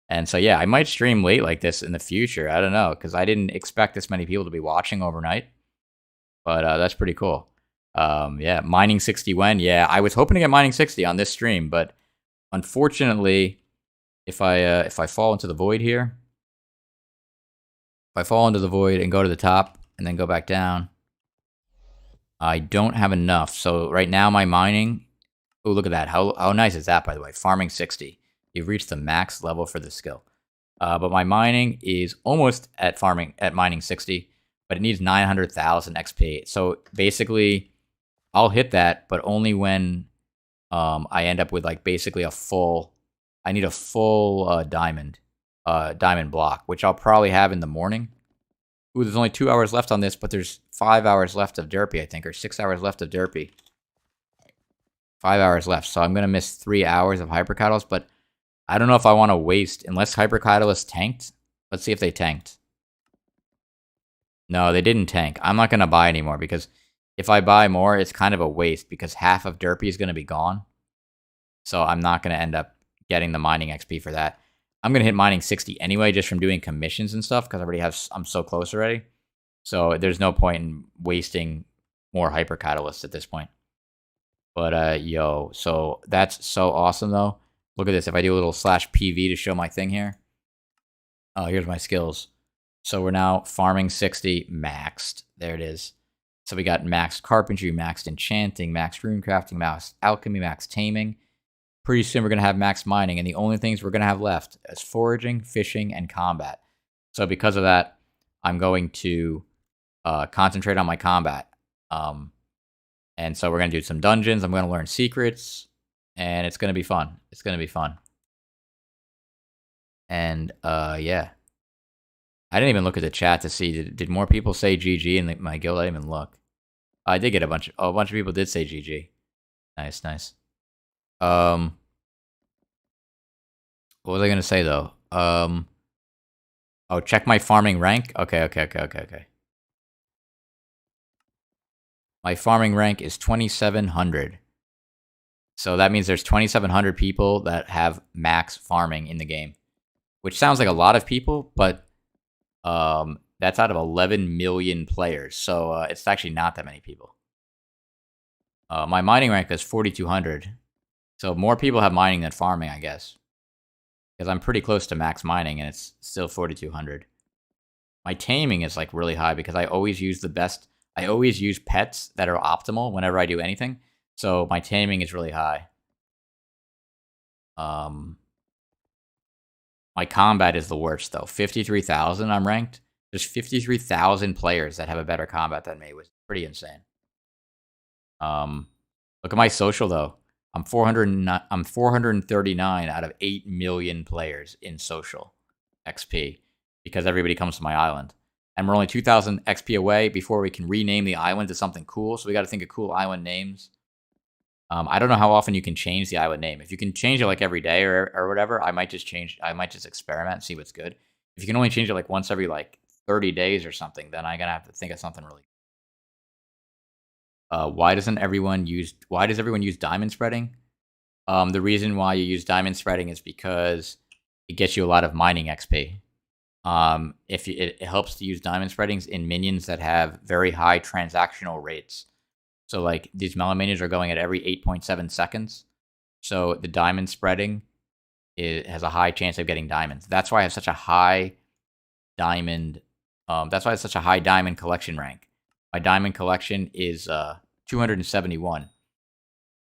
And so, yeah, I might stream late like this in the future. I don't know, because I didn't expect this many people to be watching overnight. But that's pretty cool. Yeah, mining 60 when? Yeah, I was hoping to get mining 60 on this stream, but unfortunately, if I fall into the void here, if I fall into the void and go to the top and then go back down, I don't have enough. So right now my mining, oh, look at that. How nice is that, by the way? Farming 60. You've reached the max level for the skill. But my mining is almost at mining 60, but it needs 900,000 XP. So basically, I'll hit that, but only when I end up with like basically I need a full diamond block, which I'll probably have in the morning. Ooh, there's only 2 hours left on this, but there's 5 hours left of Derpy, I think, or 6 hours left of Derpy. 5 hours left, so I'm going to miss 3 hours of Hypercatalyst, but I don't know if I want to waste, unless Hypercatalyst tanked. Let's see if they tanked. No, they didn't tank. I'm not going to buy anymore, because if I buy more, it's kind of a waste, because half of Derpy is going to be gone. So I'm not going to end up getting the mining XP for that. I'm going to hit mining 60 anyway, just from doing commissions and stuff, because I'm so close already. So there's no point in wasting more Hypercatalysts at this point. But, yo, so that's so awesome, though. Look at this. If I do a little /PV to show my thing here. Oh, here's my skills. So we're now farming 60 maxed. There it is. So we got maxed carpentry, maxed enchanting, maxed runecrafting, maxed alchemy, maxed taming. Pretty soon we're going to have maxed mining. And the only things we're going to have left is foraging, fishing, and combat. So because of that, I'm going to concentrate on my combat. And so we're going to do some dungeons. I'm going to learn secrets. And it's going to be fun. It's going to be fun. And, yeah. I didn't even look at the chat to see, did more people say GG in my guild? I didn't even look. I did get a bunch of people did say GG. Nice, nice. What was I going to say, though? Oh, check my farming rank? Okay. My farming rank is 2,700. So that means there's 2,700 people that have max farming in the game, which sounds like a lot of people, but that's out of 11 million players. So it's actually not that many people. My mining rank is 4,200. So more people have mining than farming, I guess. Because I'm pretty close to max mining and it's still 4,200. My taming is like really high because I always use I always use pets that are optimal whenever I do anything. So my taming is really high. My combat is the worst though. 53,000 I'm ranked. There's 53,000 players that have a better combat than me, which is pretty insane. Look at my social though. I'm 439 out of 8 million players in social XP because everybody comes to my island. And we're only 2,000 XP away before we can rename the island to something cool. So we got to think of cool island names. I don't know how often you can change the island name. If you can change it like every day or whatever, I might just experiment and see what's good. If you can only change it like once every like 30 days or something, then I'm gonna have to think of something really. Why does everyone use diamond spreading? The reason why you use diamond spreading is because it gets you a lot of mining XP. It helps to use diamond spreadings in minions that have very high transactional rates. So like these melon minions are going at every 8.7 seconds. So the diamond spreading has a high chance of getting diamonds. That's why I have such a high diamond. That's why I have such a high diamond collection rank. My diamond collection is 271.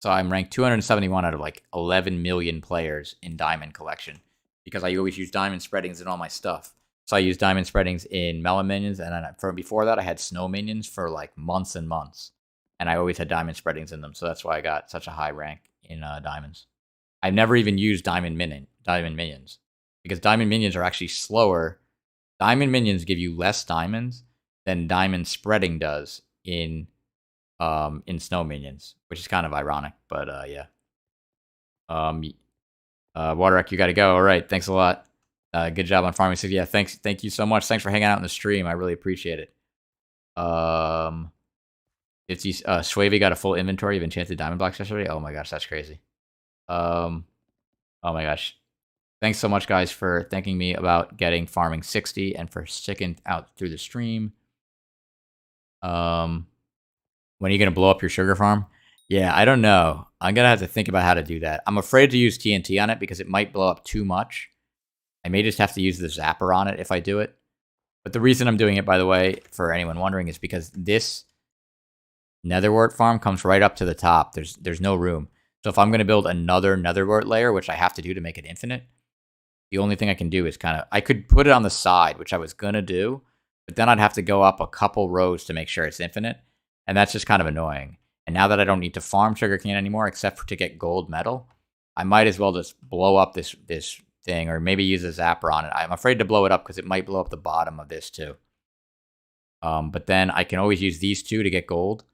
So I'm ranked 271 out of like 11 million players in diamond collection because I always use diamond spreadings in all my stuff. So I use diamond spreadings in melon minions, and then before that I had snow minions for like months and months, and I always had diamond spreadings in them. So that's why I got such a high rank in diamonds. I've never even used diamond minions because diamond minions are actually slower. Diamond minions give you less diamonds than diamond spreading does in snow minions, which is kind of ironic, but yeah. Waterek, you got to go. All right, thanks a lot. Good job on farming 60. Yeah, thank you so much. Thanks for hanging out in the stream. I really appreciate it. Swavey got a full inventory of enchanted diamond blocks yesterday. Oh my gosh, that's crazy. Oh my gosh. Thanks so much, guys, for thanking me about getting farming 60 and for sticking out through the stream. When are you going to blow up your sugar farm? Yeah, I don't know. I'm going to have to think about how to do that. I'm afraid to use TNT on it because it might blow up too much. I may just have to use the zapper on it if I do it. But the reason I'm doing it, by the way, for anyone wondering, is because this netherwort farm comes right up to the top. There's no room. So if I'm going to build another netherwort layer, which I have to do to make it infinite, the only thing I can do is I could put it on the side, which I was going to do, but then I'd have to go up a couple rows to make sure it's infinite, and that's just kind of annoying. And now that I don't need to farm sugarcane anymore, except to get gold metal, I might as well just blow up this thing, or maybe use a zapper on it. I'm afraid to blow it up because it might blow up the bottom of this too. But then I can always use these two to get gold.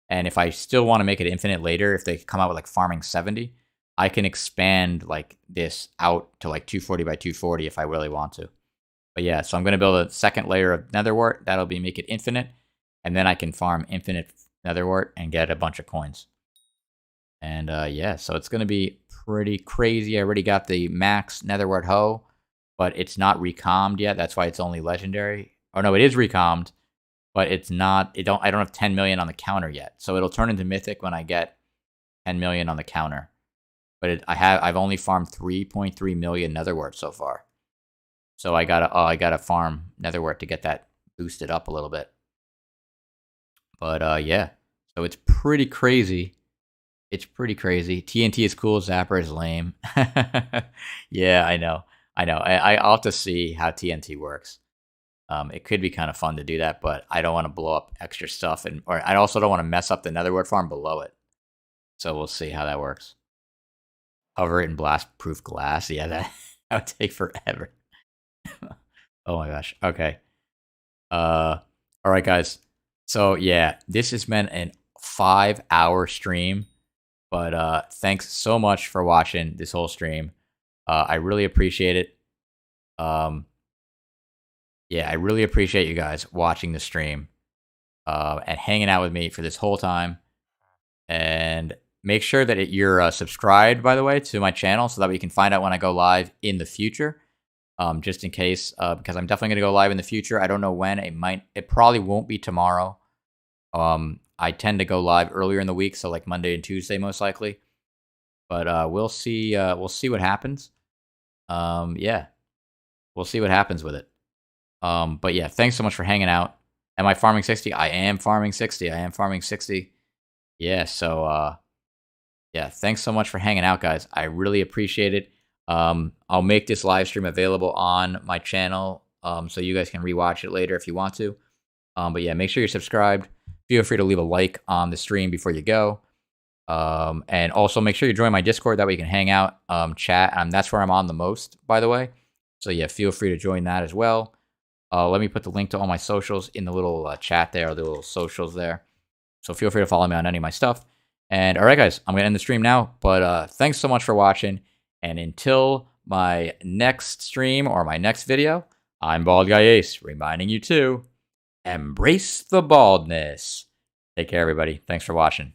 And if I still want to make it infinite later, if they come out with like farming 70, I can expand like this out to like 240 by 240 if I really want to. But yeah, so I'm going to build a second layer of netherwort. That'll make it infinite. And then I can farm infinite netherwort and get a bunch of coins. And yeah, so it's going to be pretty crazy. I already got the max netherwort hoe, but it's not recommed yet. That's why it's only legendary. Oh no, it is recommed, but it's not. I don't have 10 million on the counter yet. So it'll turn into mythic when I get 10 million on the counter. But I've only farmed 3.3 million netherwort so far. So I gotta farm netherwort to get that boosted up a little bit. But yeah, so it's pretty crazy. It's pretty crazy. TNT is cool. Zapper is lame. Yeah, I know. I'll have to see how TNT works. It could be kind of fun to do that, but I don't want to blow up extra stuff, or I also don't want to mess up the netherwort farm below it. So we'll see how that works. Cover it in blast-proof glass. Yeah, that would take forever. Oh my gosh. Okay. All right, guys. So yeah, this has been a 5-hour stream, but thanks so much for watching this whole stream. I really appreciate it. Yeah, I really appreciate you guys watching the stream and hanging out with me for this whole time. And make sure that you're subscribed, by the way, to my channel so that we can find out when I go live in the future. Just in case, because I'm definitely going to go live in the future. I don't know when. It probably won't be tomorrow. I tend to go live earlier in the week, so like Monday and Tuesday most likely. But we'll see. We'll see what happens. Yeah, we'll see what happens with it. But yeah, thanks so much for hanging out. Am I farming 60? I am farming 60. I am farming 60. Yeah. So yeah, thanks so much for hanging out, guys. I really appreciate it. I'll make this live stream available on my channel so you guys can rewatch it later if you want to. But yeah, make sure you're subscribed. Feel free to leave a like on the stream before you go. And also make sure you join my Discord. That way you can hang out, chat. That's where I'm on the most, by the way. So yeah, feel free to join that as well. Let me put the link to all my socials in the little chat there, the little socials there. So feel free to follow me on any of my stuff. And all right, guys, I'm going to end the stream now. But thanks so much for watching. And until my next stream or my next video, I'm BaldGuyAce, reminding you to embrace the baldness. Take care, everybody. Thanks for watching.